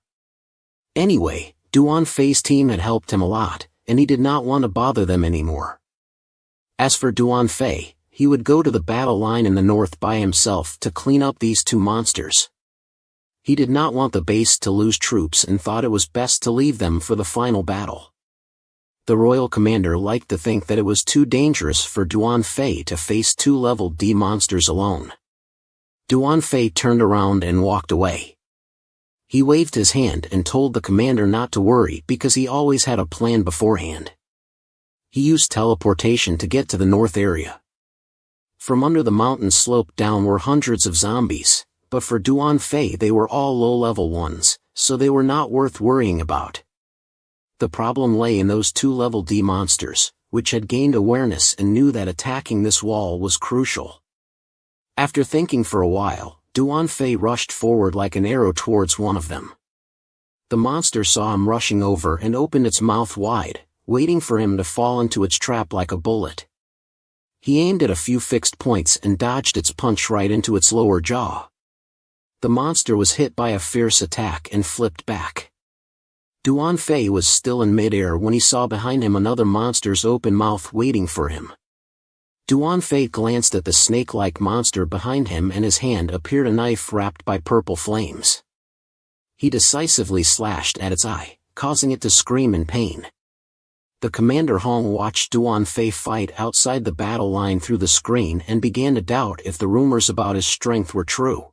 Anyway, Duan Fei's team had helped him a lot, and he did not want to bother them anymore. As for Duan Fei, he would go to the battle line in the north by himself to clean up these 2 monsters. He did not want the base to lose troops and thought it was best to leave them for the final battle. The royal commander liked to think that it was too dangerous for Duan Fei to face 2 level D monsters alone. Duan Fei turned around and walked away. He waved his hand and told the commander not to worry because he always had a plan beforehand. He used teleportation to get to the north area. From under the mountain slope down were hundreds of zombies, but for Duan Fei they were all low-level ones, so they were not worth worrying about. The problem lay in those 2 level D monsters, which had gained awareness and knew that attacking this wall was crucial. After thinking for a while, Duan Fei rushed forward like an arrow towards one of them. The monster saw him rushing over and opened its mouth wide, waiting for him to fall into its trap like a bullet. He aimed at a few fixed points and dodged its punch right into its lower jaw. The monster was hit by a fierce attack and flipped back. Duan Fei was still in mid-air when he saw behind him another monster's open mouth waiting for him. Duan Fei glanced at the snake-like monster behind him and his hand appeared a knife wrapped by purple flames. He decisively slashed at its eye, causing it to scream in pain. The Commander Hong watched Duan Fei fight outside the battle line through the screen and began to doubt if the rumors about his strength were true.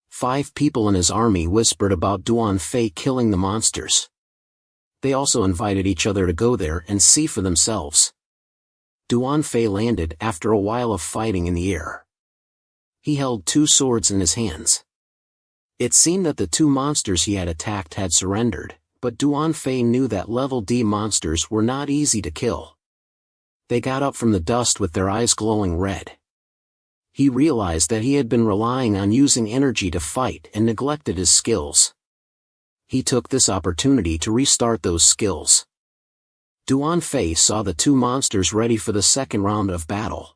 5 people in his army whispered about Duan Fei killing the monsters. They also invited each other to go there and see for themselves. Duan Fei landed after a while of fighting in the air. He held 2 swords in his hands. It seemed that the 2 monsters he had attacked had surrendered, but Duan Fei knew that level D monsters were not easy to kill. They got up from the dust with their eyes glowing red. He realized that he had been relying on using energy to fight and neglected his skills. He took this opportunity to restart those skills. Duan Fei saw the 2 monsters ready for the second round of battle.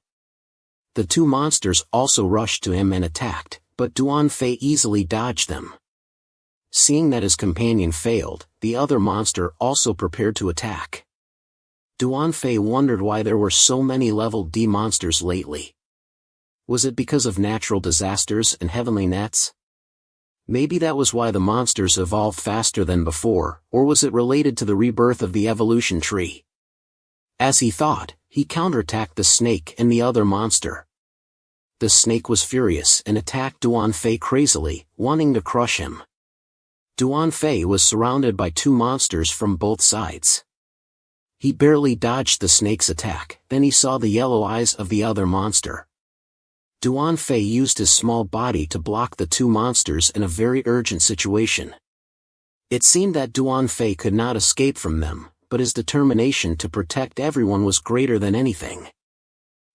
The 2 monsters also rushed to him and attacked, but Duan Fei easily dodged them. Seeing that his companion failed, the other monster also prepared to attack. Duan Fei wondered why there were so many level D monsters lately. Was it because of natural disasters and heavenly nets? Maybe that was why the monsters evolved faster than before, or was it related to the rebirth of the evolution tree? As he thought, he counterattacked the snake and the other monster. The snake was furious and attacked Duan Fei crazily, wanting to crush him. Duan Fei was surrounded by 2 monsters from both sides. He barely dodged the snake's attack, then he saw the yellow eyes of the other monster. Duan Fei used his small body to block the 2 monsters in a very urgent situation. It seemed that Duan Fei could not escape from them, but his determination to protect everyone was greater than anything.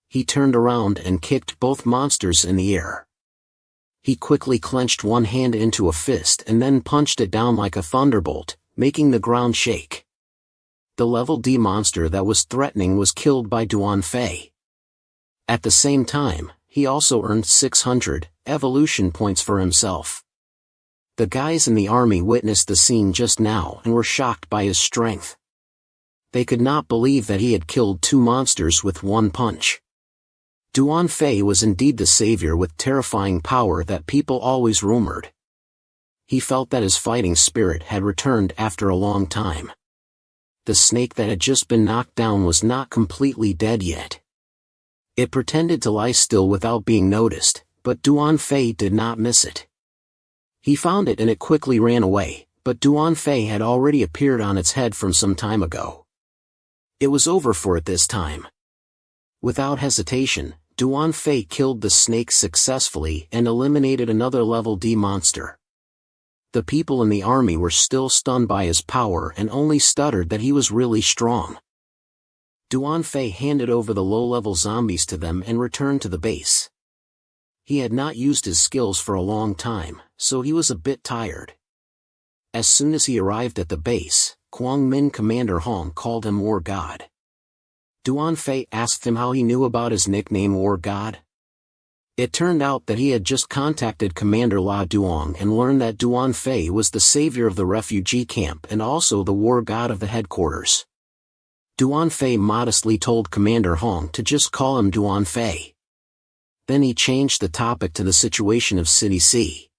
He turned around and kicked both monsters in the air. He quickly clenched one hand into a fist and then punched it down like a thunderbolt, making the ground shake. The level D monster that was threatening was killed by Duan Fei. At the same time, he also earned 600 evolution points for himself. The guys in the army witnessed the scene just now and were shocked by his strength. They could not believe that he had killed 2 monsters with 1 punch. Duan Fei was indeed the savior with terrifying power that people always rumored. He felt that his fighting spirit had returned after a long time. The snake that had just been knocked down was not completely dead yet. It pretended to lie still without being noticed, but Duan Fei did not miss it. He found it and it quickly ran away, but Duan Fei had already appeared on its head from some time ago. It was over for it this time. Without hesitation, Duan Fei killed the snake successfully and eliminated another level D monster. The people in the army were still stunned by his power and only stuttered that he was really strong. Duan Fei handed over the low-level zombies to them and returned to the base. He had not used his skills for a long time, so he was a bit tired. As soon as he arrived at the base, Quang Min Commander Hong called him War God. Duan Fei asked him how he knew about his nickname War God. It turned out that he had just contacted Commander La Duong and learned that Duan Fei was the savior of the refugee camp and also the war god of the headquarters. Duan Fei modestly told Commander Hong to just call him Duan Fei. Then he changed the topic to the situation of City C.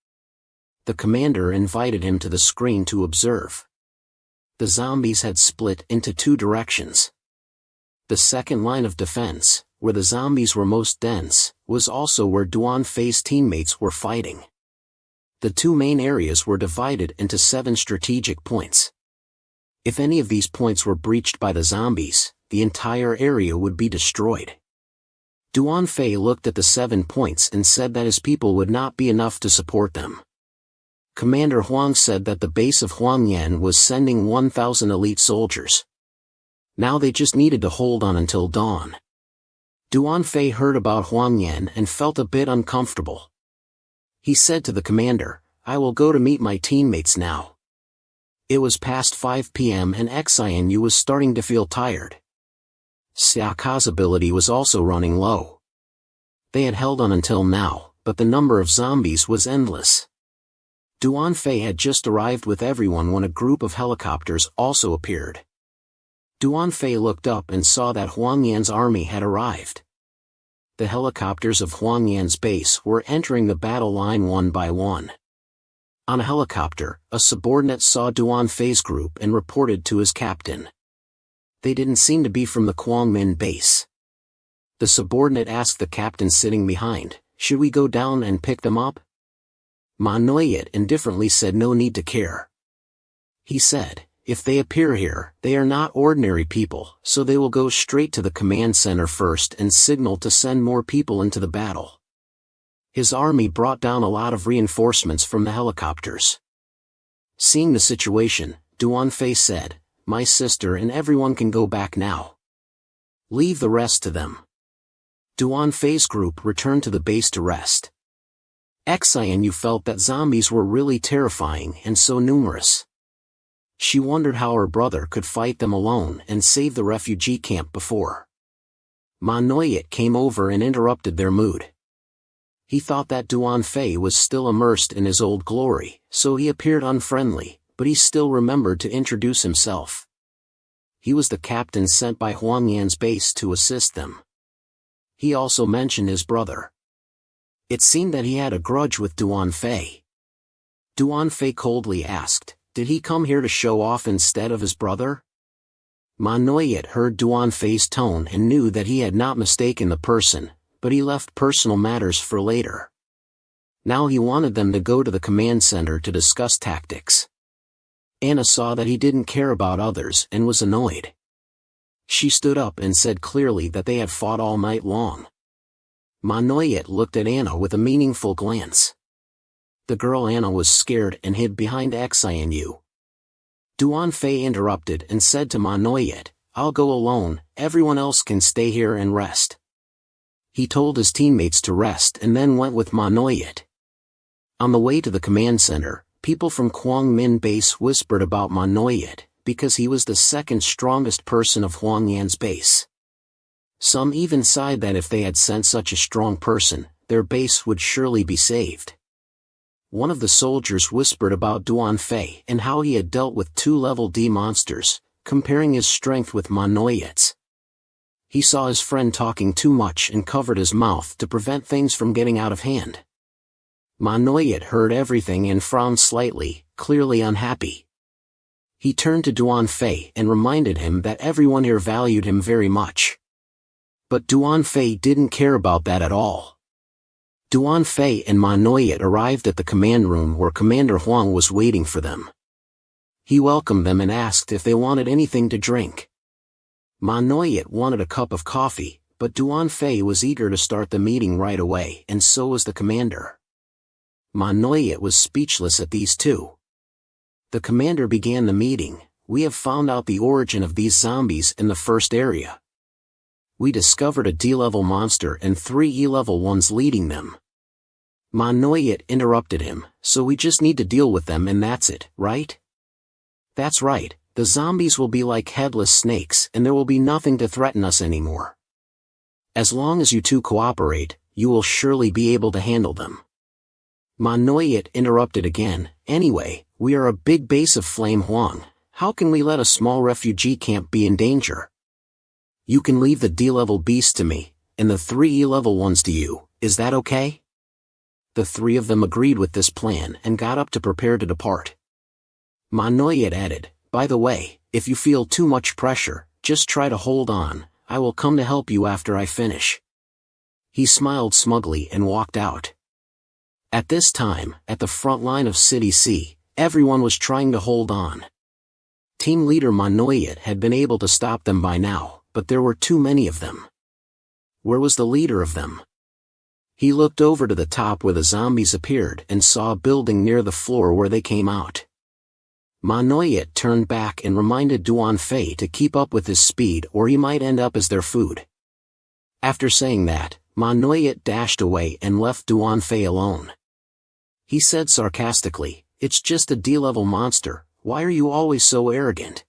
The commander invited him to the screen to observe. The zombies had split into 2 directions. The second line of defense, where the zombies were most dense, was also where Duan Fei's teammates were fighting. The 2 main areas were divided into 7 strategic points. If any of these points were breached by the zombies, the entire area would be destroyed. Duan Fei looked at the 7 points and said that his people would not be enough to support them. Commander Huang said that the base of Huangyan was sending 1,000 elite soldiers. Now they just needed to hold on until dawn. Duan Fei heard about Huangyan and felt a bit uncomfortable. He said to the commander, "I will go to meet my teammates now." It was past 5 p.m. and Xianyu was starting to feel tired. Xiaka's ability was also running low. They had held on until now, but the number of zombies was endless. Duan Fei had just arrived with everyone when a group of helicopters also appeared. Duan Fei looked up and saw that Huangyan's army had arrived. The helicopters of Huangyan's base were entering the battle line one by one. On a helicopter, a subordinate saw Duan Fei's group and reported to his captain. they didn't seem to be from the Kwangmin base. The subordinate asked the captain sitting behind, "Should we go down and pick them up?" Manhwa indifferently said no need to care. He said, "If they appear here, they are not ordinary people, so they will go straight to the command center first and signal to send more people into the battle." His army brought down a lot of reinforcements from the helicopters. Seeing the situation, Duan Fei said, "My sister and everyone can go back now. Leave the rest to them." Duan Fei's group returned to the base to rest. Xianyu felt that zombies were really terrifying and so numerous. She wondered how her brother could fight them alone and save the refugee camp before. Manhwa came over and interrupted their mood. He thought that Duan Fei was still immersed in his old glory, so he appeared unfriendly, but he still remembered to introduce himself. He was the captain sent by Huang Yan's base to assist them. He also mentioned his brother. It seemed that he had a grudge with Duan Fei. Duan Fei coldly asked, "Did he come here to show off instead of his brother?" Manhwa heard Duan Fei's tone and knew that he had not mistaken the person, but he left personal matters for later. Now he wanted them to go to the command center to discuss tactics. Anna saw that he didn't care about others and was annoyed. She stood up and said clearly that they had fought all night long. Manhwa looked at Anna with a meaningful glance. The girl Anna was scared and hid behind Xianyu. Duan Fei interrupted and said to Manhwa, "I'll go alone, everyone else can stay here and rest." He told his teammates to rest and then went with Manhwa. On the way to the command center, people from Kwangmin base whispered about Manhwa, because he was the second strongest person of Huang Yan's base. Some even sighed that if they had sent such a strong person, their base would surely be saved. One of the soldiers whispered about Duan Fei and how he had dealt with 2-level D monsters, comparing his strength with Manhwa's. He saw his friend talking too much and covered his mouth to prevent things from getting out of hand. Manhwa heard everything and frowned slightly, clearly unhappy. He turned to Duan Fei and reminded him that everyone here valued him very much. But Duan Fei didn't care about that at all. Duan Fei and Manhwa arrived at the command room where Commander Huang was waiting for them. He welcomed them and asked if they wanted anything to drink. Manhwa wanted a cup of coffee, but Duan Fei was eager to start the meeting right away, and so was the commander. Manhwa was speechless at these two. The commander began the meeting. "We have found out the origin of these zombies in the first area. We discovered a D-level monster and 3 E-level ones leading them." Manhwa interrupted him, "So we just need to deal with them and that's it, right?" "That's right. The zombies will be like headless snakes and there will be nothing to threaten us anymore. As long as you two cooperate, you will surely be able to handle them." Manhwa interrupted again, "Anyway, we are a big base of Flame Huang. How can we let a small refugee camp be in danger? You can leave the D-level beasts to me, and the 3 E-level ones to you, is that okay?" The 3 of them agreed with this plan and got up to prepare to depart. Manhwa added, "By the way, if you feel too much pressure, just try to hold on, I will come to help you after I finish." He smiled smugly and walked out. At this time, at the front line of City C, everyone was trying to hold on. Team leader Manhwa had been able to stop them by now, but there were too many of them. Where was the leader of them? He looked over to the top where the zombies appeared and saw a building near the floor where they came out. Manhwa turned back and reminded Duan Fei to keep up with his speed or he might end up as their food. After saying that, Manhwa dashed away and left Duan Fei alone. He said sarcastically, "It's just a D-level monster, why are you always so arrogant?"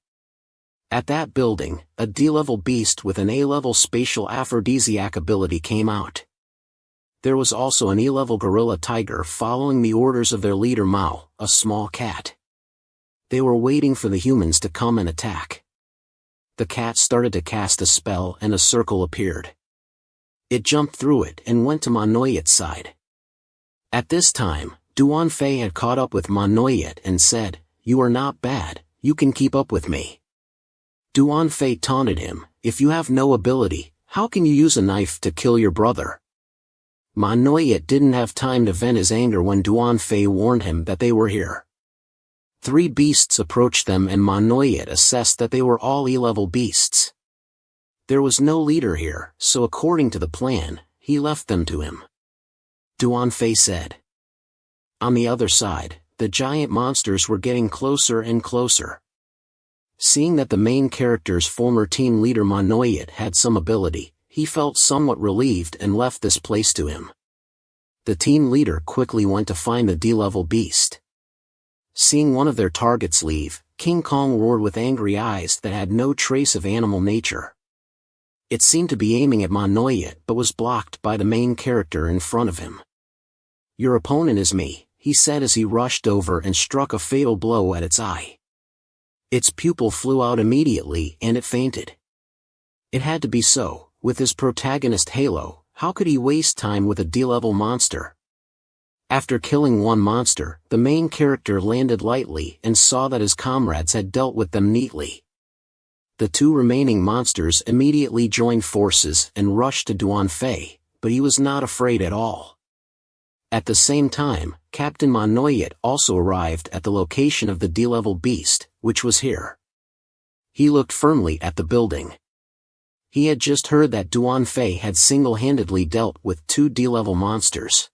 At that building, a D-level beast with an A-level spatial aphrodisiac ability came out. There was also an E-level gorilla tiger following the orders of their leader Mao, a small cat. They were waiting for the humans to come and attack. The cat started to cast a spell and a circle appeared. It jumped through it and went to Manhwa's side. At this time, Duan Fei had caught up with Manhwa and said, "You are not bad, you can keep up with me." Duan Fei taunted him, "If you have no ability, how can you use a knife to kill your brother?" Manhwa didn't have time to vent his anger when Duan Fei warned him that they were here. 3 beasts approached them and Manhwa assessed that they were all E-level beasts. There was no leader here, so according to the plan, he left them to him. Duan Fei said. On the other side, the giant monsters were getting closer and closer. Seeing that the main character's former team leader Manhwa had some ability, he felt somewhat relieved and left this place to him. The team leader quickly went to find the D-level beast. Seeing one of their targets leave, King Kong roared with angry eyes that had no trace of animal nature. It seemed to be aiming at Manhwa but was blocked by the main character in front of him. "Your opponent is me," he said as he rushed over and struck a fatal blow at its eye. Its pupil flew out immediately and it fainted. It had to be so, with his protagonist Halo, how could he waste time with a D-level monster? After killing one monster, the main character landed lightly and saw that his comrades had dealt with them neatly. The 2 remaining monsters immediately joined forces and rushed to Duan Fei, but he was not afraid at all. At the same time, Captain Manhwa also arrived at the location of the D-level beast, which was here. He looked firmly at the building. He had just heard that Duan Fei had single-handedly dealt with 2 D-level monsters.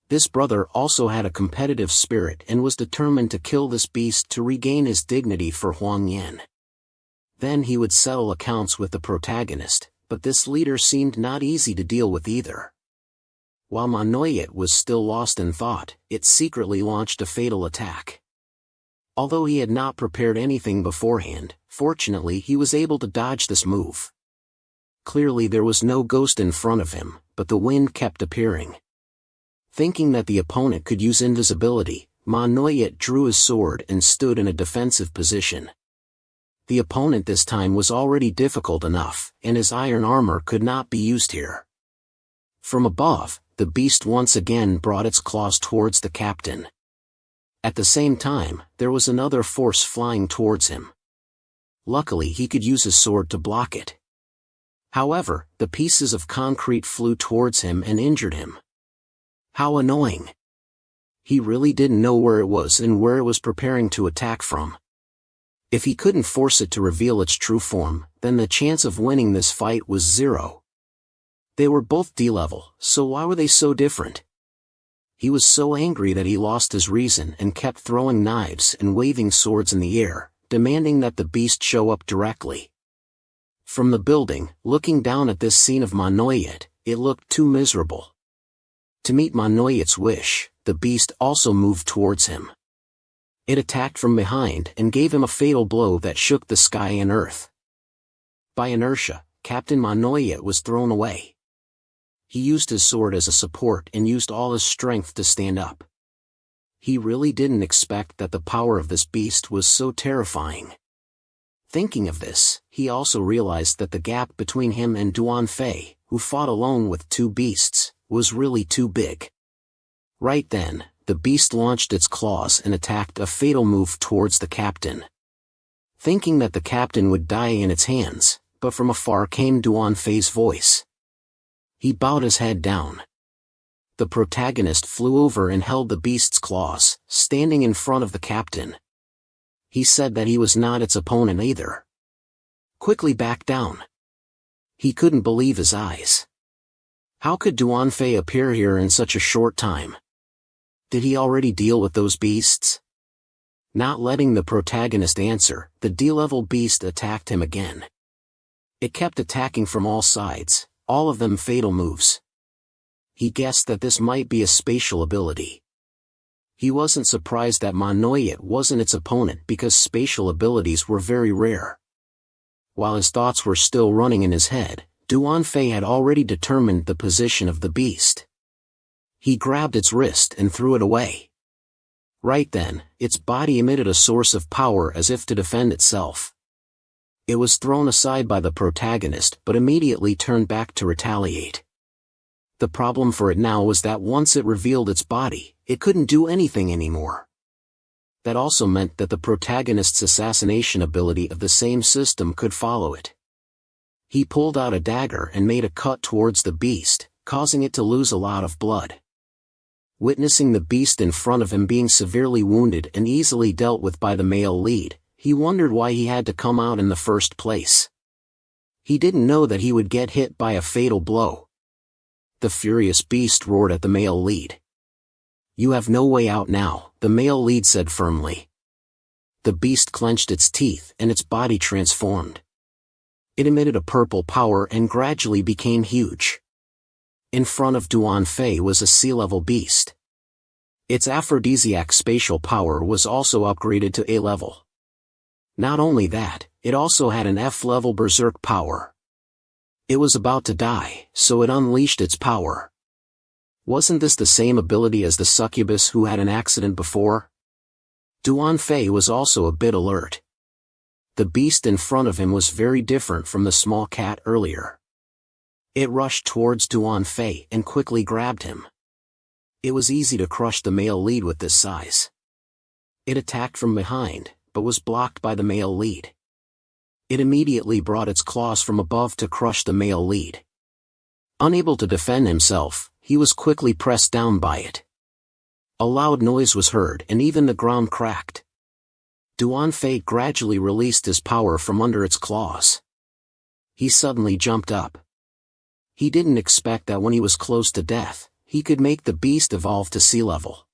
This brother also had a competitive spirit and was determined to kill this beast to regain his dignity for Huang Yan. Then he would settle accounts with the protagonist, but this leader seemed not easy to deal with either. While Manhwa was still lost in thought, it secretly launched a fatal attack. Although he had not prepared anything beforehand, fortunately he was able to dodge this move. Clearly there was no ghost in front of him, but the wind kept appearing. Thinking that the opponent could use invisibility, Manhwa drew his sword and stood in a defensive position. The opponent this time was already difficult enough, and his iron armor could not be used here. From above, the beast once again brought its claws towards the captain. At the same time, there was another force flying towards him. Luckily he could use his sword to block it. However, the pieces of concrete flew towards him and injured him. How annoying! He really didn't know where it was and where it was preparing to attack from. If he couldn't force it to reveal its true form, then the chance of winning this fight was 0. They were both D-level, so why were they so different? He was so angry that he lost his reason and kept throwing knives and waving swords in the air, demanding that the beast show up directly. From the building, looking down at this scene of Manhwa, it looked too miserable. To meet Manhwa's wish, the beast also moved towards him. It attacked from behind and gave him a fatal blow that shook the sky and earth. By inertia, Captain Manhwa was thrown away. He used his sword as a support and used all his strength to stand up. He really didn't expect that the power of this beast was so terrifying. Thinking of this, he also realized that the gap between him and Duan Fei, who fought alone with 2 beasts, was really too big. Right then, the beast launched its claws and attacked a fatal move towards the captain. Thinking that the captain would die in its hands, but from afar came Duan Fei's voice. He bowed his head down. The protagonist flew over and held the beast's claws, standing in front of the captain. He said that he was not its opponent either. Quickly back down. He couldn't believe his eyes. How could Duan Fei appear here in such a short time? Did he already deal with those beasts? Not letting the protagonist answer, the D-level beast attacked him again. It kept attacking from all sides, all of them fatal moves. He guessed that this might be a spatial ability. He wasn't surprised that Manhwa wasn't its opponent because spatial abilities were very rare. While his thoughts were still running in his head, Duan Fei had already determined the position of the beast. He grabbed its wrist and threw it away. Right then, its body emitted a source of power as if to defend itself. It was thrown aside by the protagonist but immediately turned back to retaliate. The problem for it now was that once it revealed its body, it couldn't do anything anymore. That also meant that the protagonist's assassination ability of the same system could follow it. He pulled out a dagger and made a cut towards the beast, causing it to lose a lot of blood. Witnessing the beast in front of him being severely wounded and easily dealt with by the male lead, he wondered why he had to come out in the first place. He didn't know that he would get hit by a fatal blow. The furious beast roared at the male lead. "You have no way out now," the male lead said firmly. The beast clenched its teeth and its body transformed. It emitted a purple power and gradually became huge. In front of Duan Fei was a sea-level beast. Its aphrodisiac spatial power was also upgraded to A level. Not only that, it also had an F-level berserk power. It was about to die, so it unleashed its power. Wasn't this the same ability as the succubus who had an accident before? Duan Fei was also a bit alert. The beast in front of him was very different from the small cat earlier. It rushed towards Duan Fei and quickly grabbed him. It was easy to crush the male lead with this size. It attacked from behind, but was blocked by the male lead. It immediately brought its claws from above to crush the male lead. Unable to defend himself, he was quickly pressed down by it. A loud noise was heard and even the ground cracked. Duan Fei gradually released his power from under its claws. He suddenly jumped up. He didn't expect that when he was close to death, he could make the beast evolve to sea level.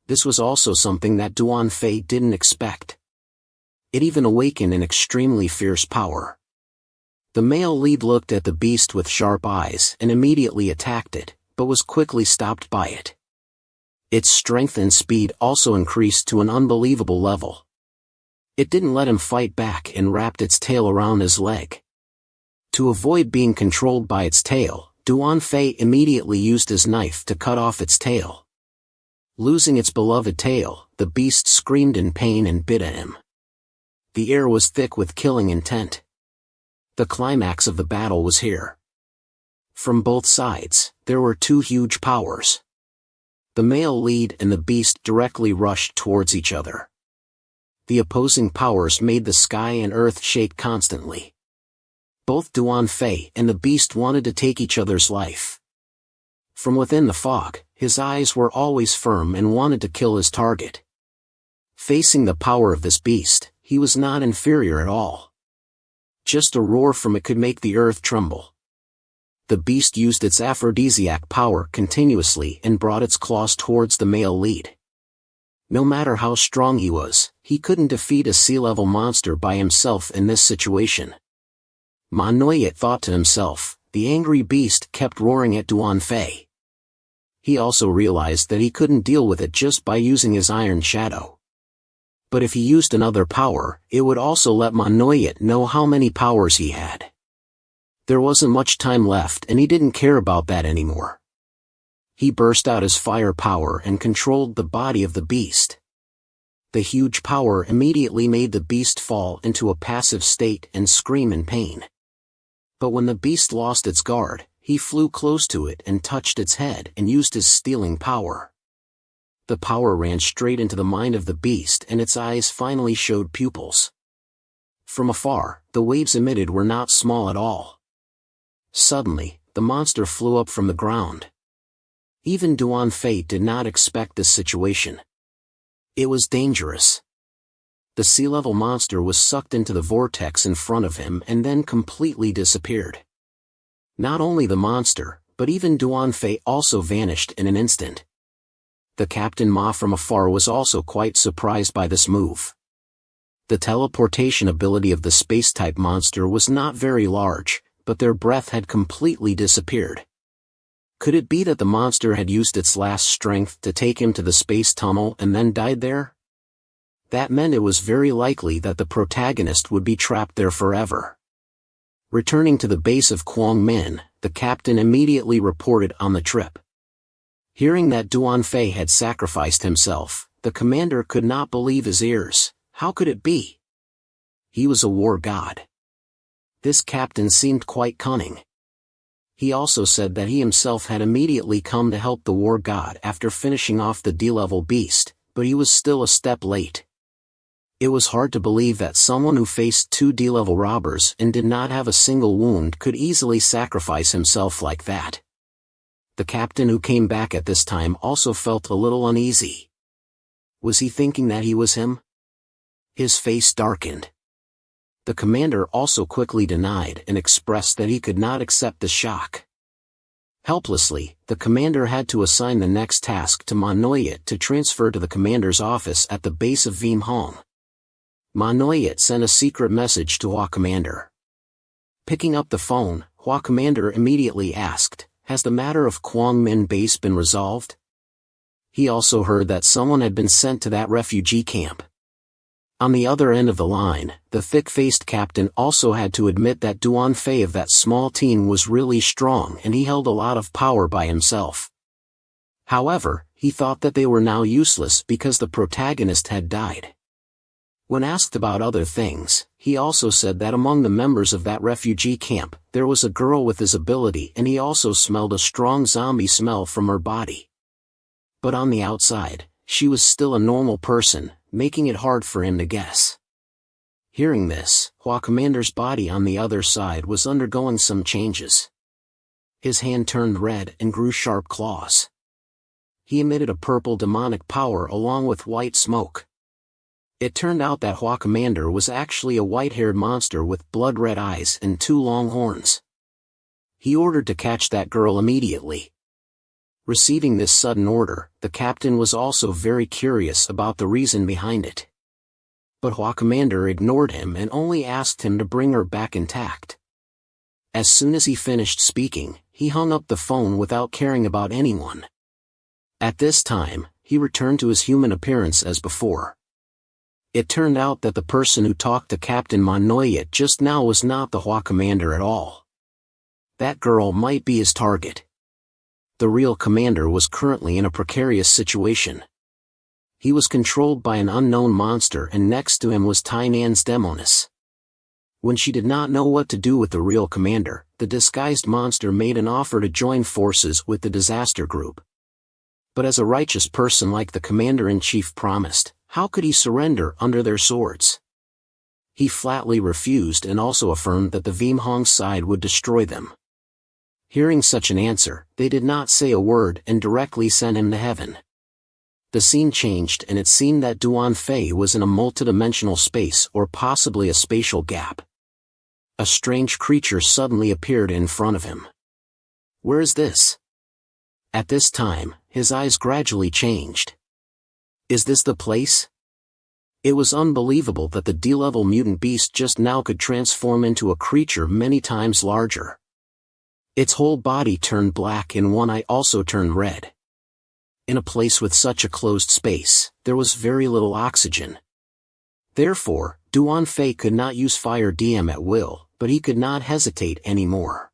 This was also something that Duan Fei didn't expect. It even awakened an extremely fierce power. The male lead looked at the beast with sharp eyes and immediately attacked it, but was quickly stopped by it. Its strength and speed also increased to an unbelievable level. It didn't let him fight back and wrapped its tail around his leg. To avoid being controlled by its tail, Duan Fei immediately used his knife to cut off its tail. Losing its beloved tail, the beast screamed in pain and bit at him. The air was thick with killing intent. The climax of the battle was here. From both sides, there were two huge powers. The male lead and the beast directly rushed towards each other. The opposing powers made the sky and earth shake constantly. Both Duan Fei and the beast wanted to take each other's life. From within the fog, his eyes were always firm and wanted to kill his target. Facing the power of this beast, he was not inferior at all. Just a roar from it could make the earth tremble. The beast used its aphrodisiac power continuously and brought its claws towards the male lead. No matter how strong he was, he couldn't defeat a sea-level monster by himself in this situation. Manhwa thought to himself. The angry beast kept roaring at Duan Fei. He also realized that he couldn't deal with it just by using his iron shadow. But if he used another power, it would also let Manhwa know how many powers he had. There wasn't much time left and he didn't care about that anymore. He burst out his fire power and controlled the body of the beast. The huge power immediately made the beast fall into a passive state and scream in pain. But when the beast lost its guard, he flew close to it and touched its head and used his stealing power. The power ran straight into the mind of the beast and its eyes finally showed pupils. From afar, the waves emitted were not small at all. Suddenly, the monster flew up from the ground. Even Duan Fei did not expect this situation. It was dangerous. The sea-level monster was sucked into the vortex in front of him and then completely disappeared. Not only the monster, but even Duan Fei also vanished in an instant. The Captain Ma from afar was also quite surprised by this move. The teleportation ability of the space-type monster was not very large, but their breath had completely disappeared. Could it be that the monster had used its last strength to take him to the space tunnel and then died there? That meant it was very likely that the protagonist would be trapped there forever. Returning to the base of Quang Min, the captain immediately reported on the trip. Hearing that Duan Fei had sacrificed himself, the commander could not believe his ears. How could it be? He was a war god. This captain seemed quite cunning. He also said that he himself had immediately come to help the war god after finishing off the D-level beast, but he was still a step late. It was hard to believe that someone who faced 2 D-level robbers and did not have a single wound could easily sacrifice himself like that. The captain who came back at this time also felt a little uneasy. Was he thinking that he was him? His face darkened. The commander also quickly denied and expressed that he could not accept the shock. Helplessly, the commander had to assign the next task to Manhwa to transfer to the commander's office at the base of Veem Hong. Manhwa sent a secret message to Hua Commander. Picking up the phone, Hua Commander immediately asked, "Has the matter of Quang Minh base been resolved?" He also heard that someone had been sent to that refugee camp. On the other end of the line, the thick-faced captain also had to admit that Duan Fei of that small team was really strong and he held a lot of power by himself. However, he thought that they were now useless because the protagonist had died. When asked about other things, he also said that among the members of that refugee camp, there was a girl with his ability and he also smelled a strong zombie smell from her body. But on the outside, she was still a normal person, making it hard for him to guess. Hearing this, Hua Commander's body on the other side was undergoing some changes. His hand turned red and grew sharp claws. He emitted a purple demonic power along with white smoke. It turned out that Hua Commander was actually a white-haired monster with blood-red eyes and 2 long horns. He ordered to catch that girl immediately. Receiving this sudden order, the captain was also very curious about the reason behind it. But Hua Commander ignored him and only asked him to bring her back intact. As soon as he finished speaking, he hung up the phone without caring about anyone. At this time, he returned to his human appearance as before. It turned out that the person who talked to Captain Manhwa just now was not the Hua Commander at all. That girl might be his target. The real commander was currently in a precarious situation. He was controlled by an unknown monster and next to him was Tainan's Demoness. When she did not know what to do with the real commander, the disguised monster made an offer to join forces with the disaster group. But as a righteous person like the commander-in-chief promised, how could he surrender under their swords? He flatly refused and also affirmed that the Veem Hong side would destroy them. Hearing such an answer, they did not say a word and directly sent him to heaven. The scene changed and it seemed that Duan Fei was in a multidimensional space or possibly a spatial gap. A strange creature suddenly appeared in front of him. Where is this? At this time, his eyes gradually changed. Is this the place? It was unbelievable that the D-level mutant beast just now could transform into a creature many times larger. Its whole body turned black and one eye also turned red. In a place with such a closed space, there was very little oxygen. Therefore, Duan Fei could not use Fire DM at will, but he could not hesitate anymore.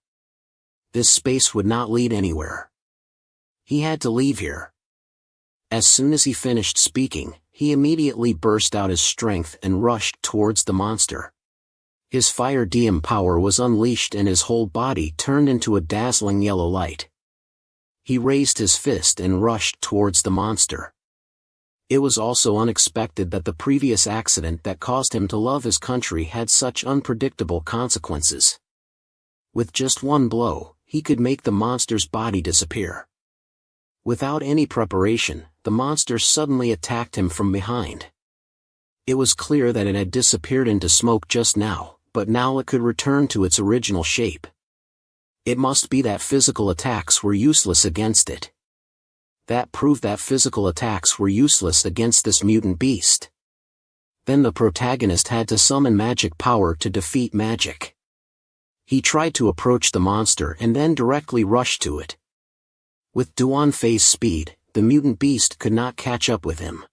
This space would not lead anywhere. He had to leave here. As soon as he finished speaking, he immediately burst out his strength and rushed towards the monster. His Fire DM power was unleashed and his whole body turned into a dazzling yellow light. He raised his fist and rushed towards the monster. It was also unexpected that the previous accident that caused him to love his country had such unpredictable consequences. With just one blow, he could make the monster's body disappear. Without any preparation, the monster suddenly attacked him from behind. It was clear that it had disappeared into smoke just now, but now it could return to its original shape. It must be that physical attacks were useless against it. That proved that physical attacks were useless against this mutant beast. Then the protagonist had to summon magic power to defeat magic. He tried to approach the monster and then directly rushed to it. With Duan Fei's speed, the mutant beast could not catch up with him.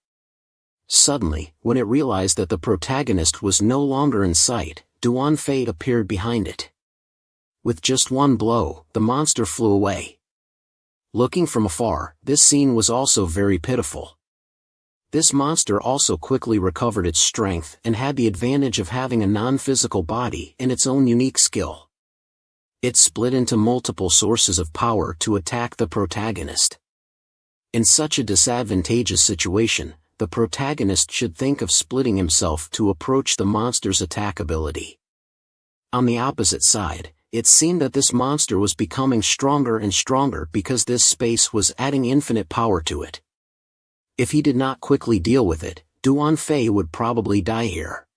Suddenly, when it realized that the protagonist was no longer in sight, Duan Fei appeared behind it. With just one blow, the monster flew away. Looking from afar, this scene was also very pitiful. This monster also quickly recovered its strength and had the advantage of having a non-physical body and its own unique skill. It split into multiple sources of power to attack the protagonist. In such a disadvantageous situation, the the protagonist should think of splitting himself to approach the monster's attack ability. On the opposite side, it seemed that this monster was becoming stronger and stronger because this space was adding infinite power to it. If he did not quickly deal with it, Duan Fei would probably die here.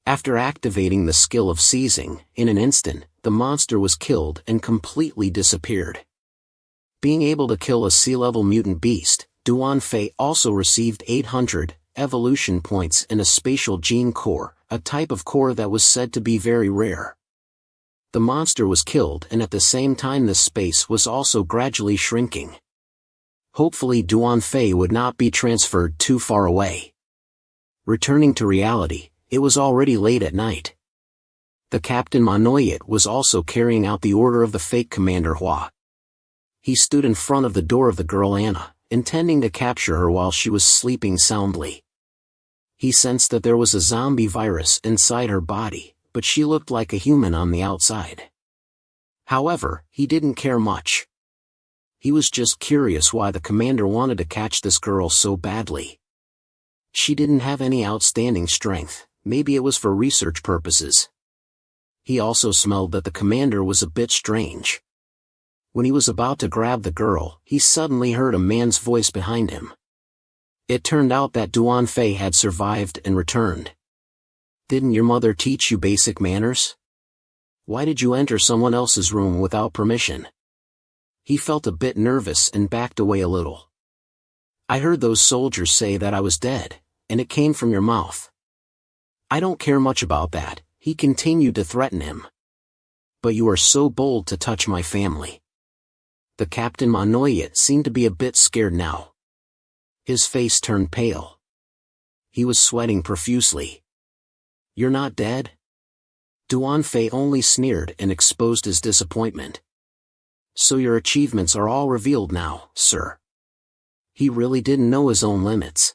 After activating the skill of seizing, in an instant, the monster was killed and completely disappeared. Being able to kill a sea-level mutant beast, Duan Fei also received 800 evolution points in a spatial gene core, a type of core that was said to be very rare. The monster was killed, and at the same time this space was also gradually shrinking. Hopefully Duan Fei would not be transferred too far away. Returning to reality, it was already late at night. The Captain Manhwa was also carrying out the order of the fake Commander Hua. He stood in front of the door of the girl Anna, intending to capture her while she was sleeping soundly. He sensed that there was a zombie virus inside her body, but she looked like a human on the outside. However, he didn't care much. He was just curious why the commander wanted to catch this girl so badly. She didn't have any outstanding strength, maybe it was for research purposes. He also smelled that the commander was a bit strange. When he was about to grab the girl, he suddenly heard a man's voice behind him. It turned out that Duan Fei had survived and returned. Didn't your mother teach you basic manners? Why did you enter someone else's room without permission? He felt a bit nervous and backed away a little. I heard those soldiers say that I was dead, and it came from your mouth. I don't care much about that, he continued to threaten him. But you are so bold to touch my family. The Captain Manhwa seemed to be a bit scared now. His face turned pale. He was sweating profusely. You're not dead? Duan Fei only sneered and exposed his disappointment. So your achievements are all revealed now, sir. He really didn't know his own limits.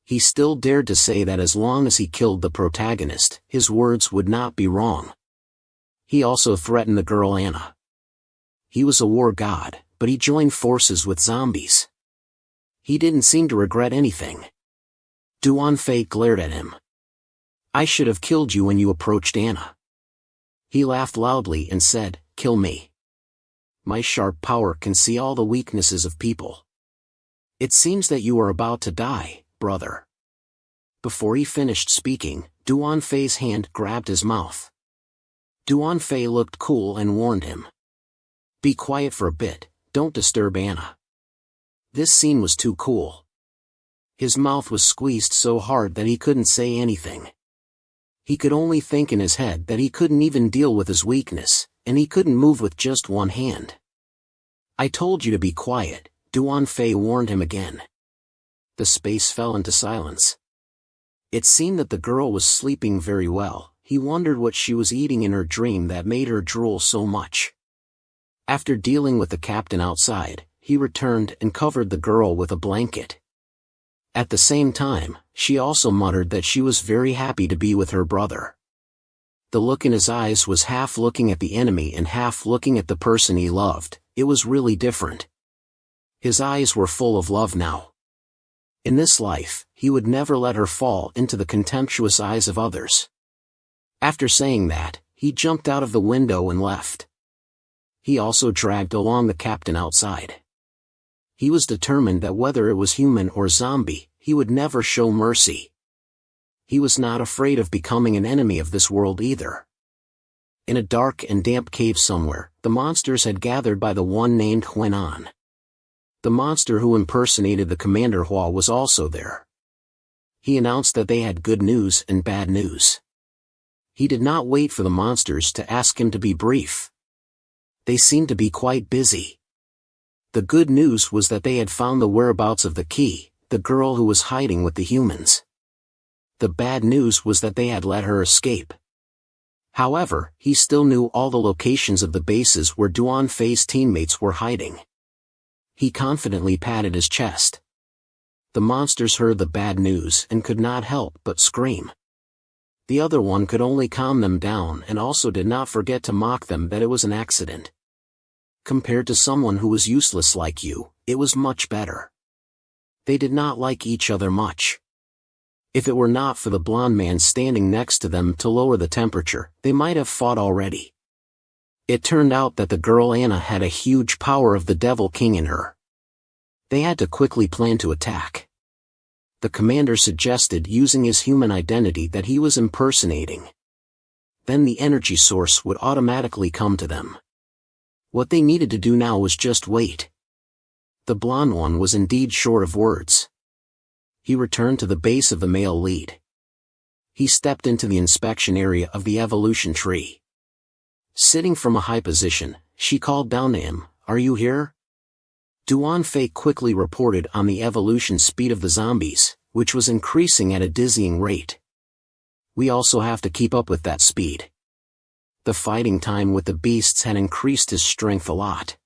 He still dared to say that as long as he killed the protagonist, his words would not be wrong. He also threatened the girl Anna. He was a war god, but he joined forces with zombies. He didn't seem to regret anything. Duan Fei glared at him. I should have killed you when you approached Anna. He laughed loudly and said, kill me. My sharp power can see all the weaknesses of people. It seems that you are about to die, brother. Before he finished speaking, Duan Fei's hand grabbed his mouth. Duan Fei looked cool and warned him. Be quiet for a bit, don't disturb Anna. This scene was too cool. His mouth was squeezed so hard that he couldn't say anything. He could only think in his head that he couldn't even deal with his weakness, and he couldn't move with just one hand. I told you to be quiet, Duan Fei warned him again. The space fell into silence. It seemed that the girl was sleeping very well. He wondered what she was eating in her dream that made her drool so much. After dealing with the captain outside, he returned and covered the girl with a blanket. At the same time, she also muttered that she was very happy to be with her brother. The look in his eyes was half looking at the enemy and half looking at the person he loved. It was really different. His eyes were full of love now. In this life, he would never let her fall into the contemptuous eyes of others. After saying that, he jumped out of the window and left. He also dragged along the captain outside. He was determined that whether it was human or zombie, he would never show mercy. He was not afraid of becoming an enemy of this world either. In a dark and damp cave somewhere, the monsters had gathered by the one named Huanan. The monster who impersonated the Commander Hua was also there. He announced that they had good news and bad news. He did not wait for the monsters to ask him to be brief. They seemed to be quite busy. The good news was that they had found the whereabouts of the key, the girl who was hiding with the humans. The bad news was that they had let her escape. However, he still knew all the locations of the bases where Duan Fei's teammates were hiding. He confidently patted his chest. The monsters heard the bad news and could not help but scream. The other one could only calm them down and also did not forget to mock them that it was an accident. Compared to someone who was useless like you, it was much better. They did not like each other much. If it were not for the blonde man standing next to them to lower the temperature, they might have fought already. It turned out that the girl Anna had a huge power of the Devil King in her. They had to quickly plan to attack. The commander suggested using his human identity that he was impersonating. Then the energy source would automatically come to them. What they needed to do now was just wait. The blonde one was indeed short of words. He returned to the base of the male lead. He stepped into the inspection area of the evolution tree. Sitting from a high position, she called down to him, "Are you here?" Duan Fei quickly reported on the evolution speed of the zombies, which was increasing at a dizzying rate. "We also have to keep up with that speed." The fighting time with the beasts had increased his strength a lot.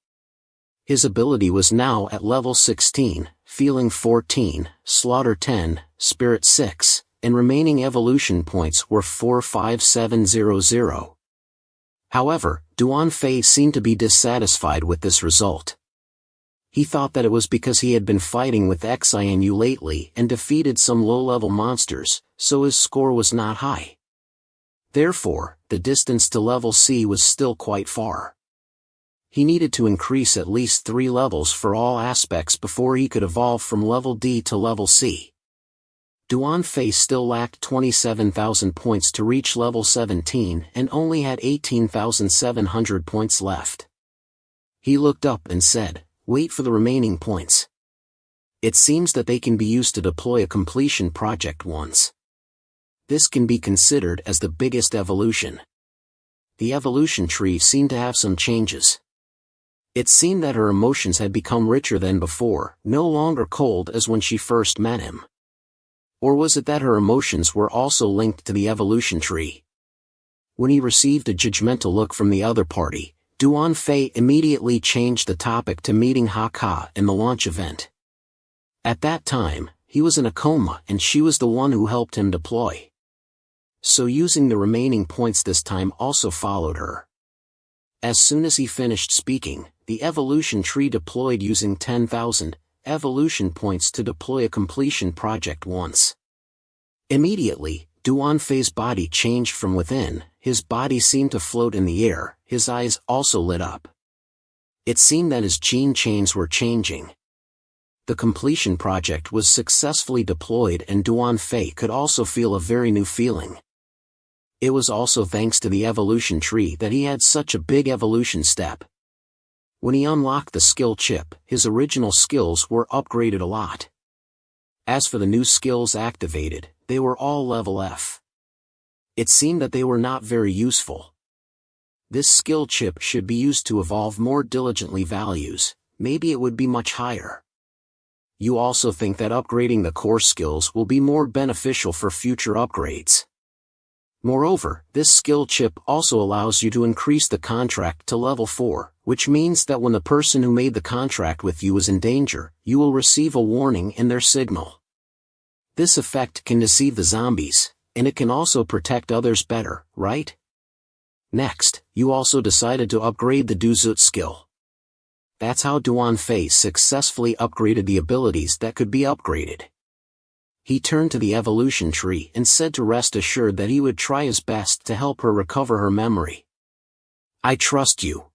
His ability was now at level 16, feeling 14, slaughter 10, spirit 6, and remaining evolution points were 45700. However, Duan Fei seemed to be dissatisfied with this result. He thought that it was because he had been fighting with Xianu lately and defeated some low-level monsters, so his score was not high. Therefore, the distance to level C was still quite far. He needed to increase at least 3 levels for all aspects before he could evolve from level D to level C. Duan Fei still lacked 27,000 points to reach level 17 and only had 18,700 points left. He looked up and said, "Wait for the remaining points. It seems that they can be used to deploy a completion project once. This can be considered as the biggest evolution." The evolution tree seemed to have some changes. It seemed that her emotions had become richer than before, no longer cold as when she first met him. Or was it that her emotions were also linked to the evolution tree? When he received a judgmental look from the other party, Duan Fei immediately changed the topic to meeting Haka in the launch event. At that time, he was in a coma and she was the one who helped him deploy. So using the remaining points this time also followed her. As soon as he finished speaking, the evolution tree deployed using 10,000 evolution points to deploy a completion project once. Immediately, Duan Fei's body changed from within, his body seemed to float in the air, his eyes also lit up. It seemed that his gene chains were changing. The completion project was successfully deployed and Duan Fei could also feel a very new feeling. It was also thanks to the evolution tree that he had such a big evolution step. When he unlocked the skill chip, his original skills were upgraded a lot. As for the new skills activated, they were all level F. It seemed that they were not very useful. This skill chip should be used to evolve more diligently values, maybe it would be much higher. You also think that upgrading the core skills will be more beneficial for future upgrades. Moreover, this skill chip also allows you to increase the contract to level 4, which means that when the person who made the contract with you is in danger, you will receive a warning in their signal. This effect can deceive the zombies, and it can also protect others better, right? Next, you also decided to upgrade the Duzut skill. That's how Duan Fei successfully upgraded the abilities that could be upgraded. He turned to the evolution tree and said to rest assured that he would try his best to help her recover her memory. "I trust you."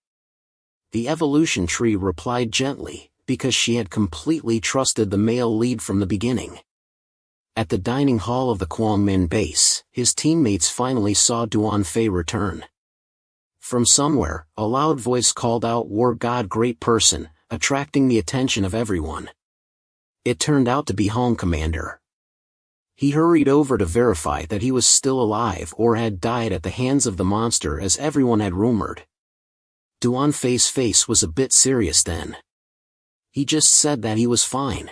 The evolution tree replied gently, because she had completely trusted the male lead from the beginning. At the dining hall of the Kwangmin base, his teammates finally saw Duan Fei return. From somewhere, a loud voice called out "War God Great Person," attracting the attention of everyone. It turned out to be Hong Commander. He hurried over to verify that he was still alive or had died at the hands of the monster as everyone had rumored. Duan Fei's face was a bit serious then. He just said that he was fine.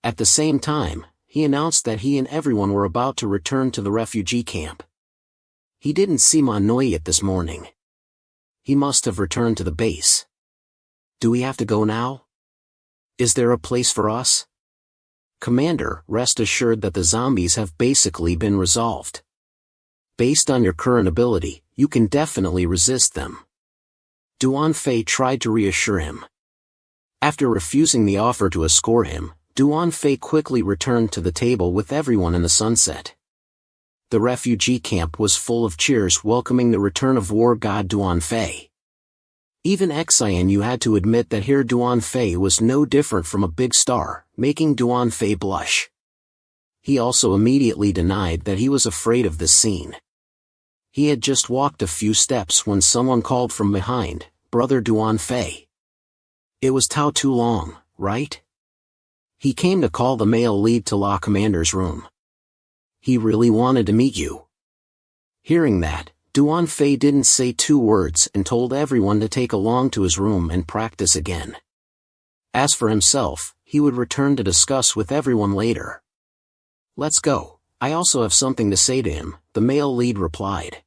At the same time, he announced that he and everyone were about to return to the refugee camp. He didn't seem annoyed this morning. He must have returned to the base. "Do we have to go now? Is there a place for us?" "Commander, rest assured that the zombies have basically been resolved. Based on your current ability, you can definitely resist them." Duan Fei tried to reassure him. After refusing the offer to escort him, Duan Fei quickly returned to the table with everyone in the sunset. The refugee camp was full of cheers welcoming the return of war god Duan Fei. Even Xianyu had to admit that here Duan Fei was no different from a big star, making Duan Fei blush. He also immediately denied that he was afraid of this scene. He had just walked a few steps when someone called from behind, "Brother Duan Fei." It was Tao Tulong, right? He came to call the male lead to La Commander's room. He really wanted to meet you. Hearing that, Duan Fei didn't say 2 words and told everyone to take along to his room and practice again. As for himself, he would return to discuss with everyone later. "Let's go. I also have something to say to him," the male lead replied.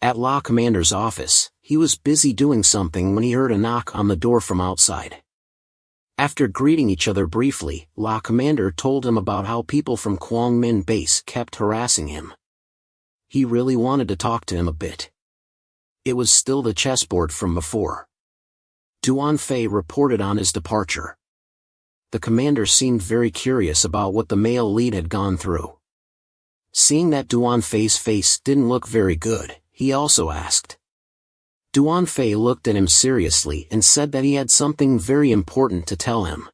At La Commander's office, he was busy doing something when he heard a knock on the door from outside. After greeting each other briefly, La Commander told him about how people from Kwangmin base kept harassing him. He really wanted to talk to him a bit. It was still the chessboard from before. Duan Fei reported on his departure. The commander seemed very curious about what the male lead had gone through. Seeing that Duan Fei's face didn't look very good, he also asked. Duan Fei looked at him seriously and said that he had something very important to tell him.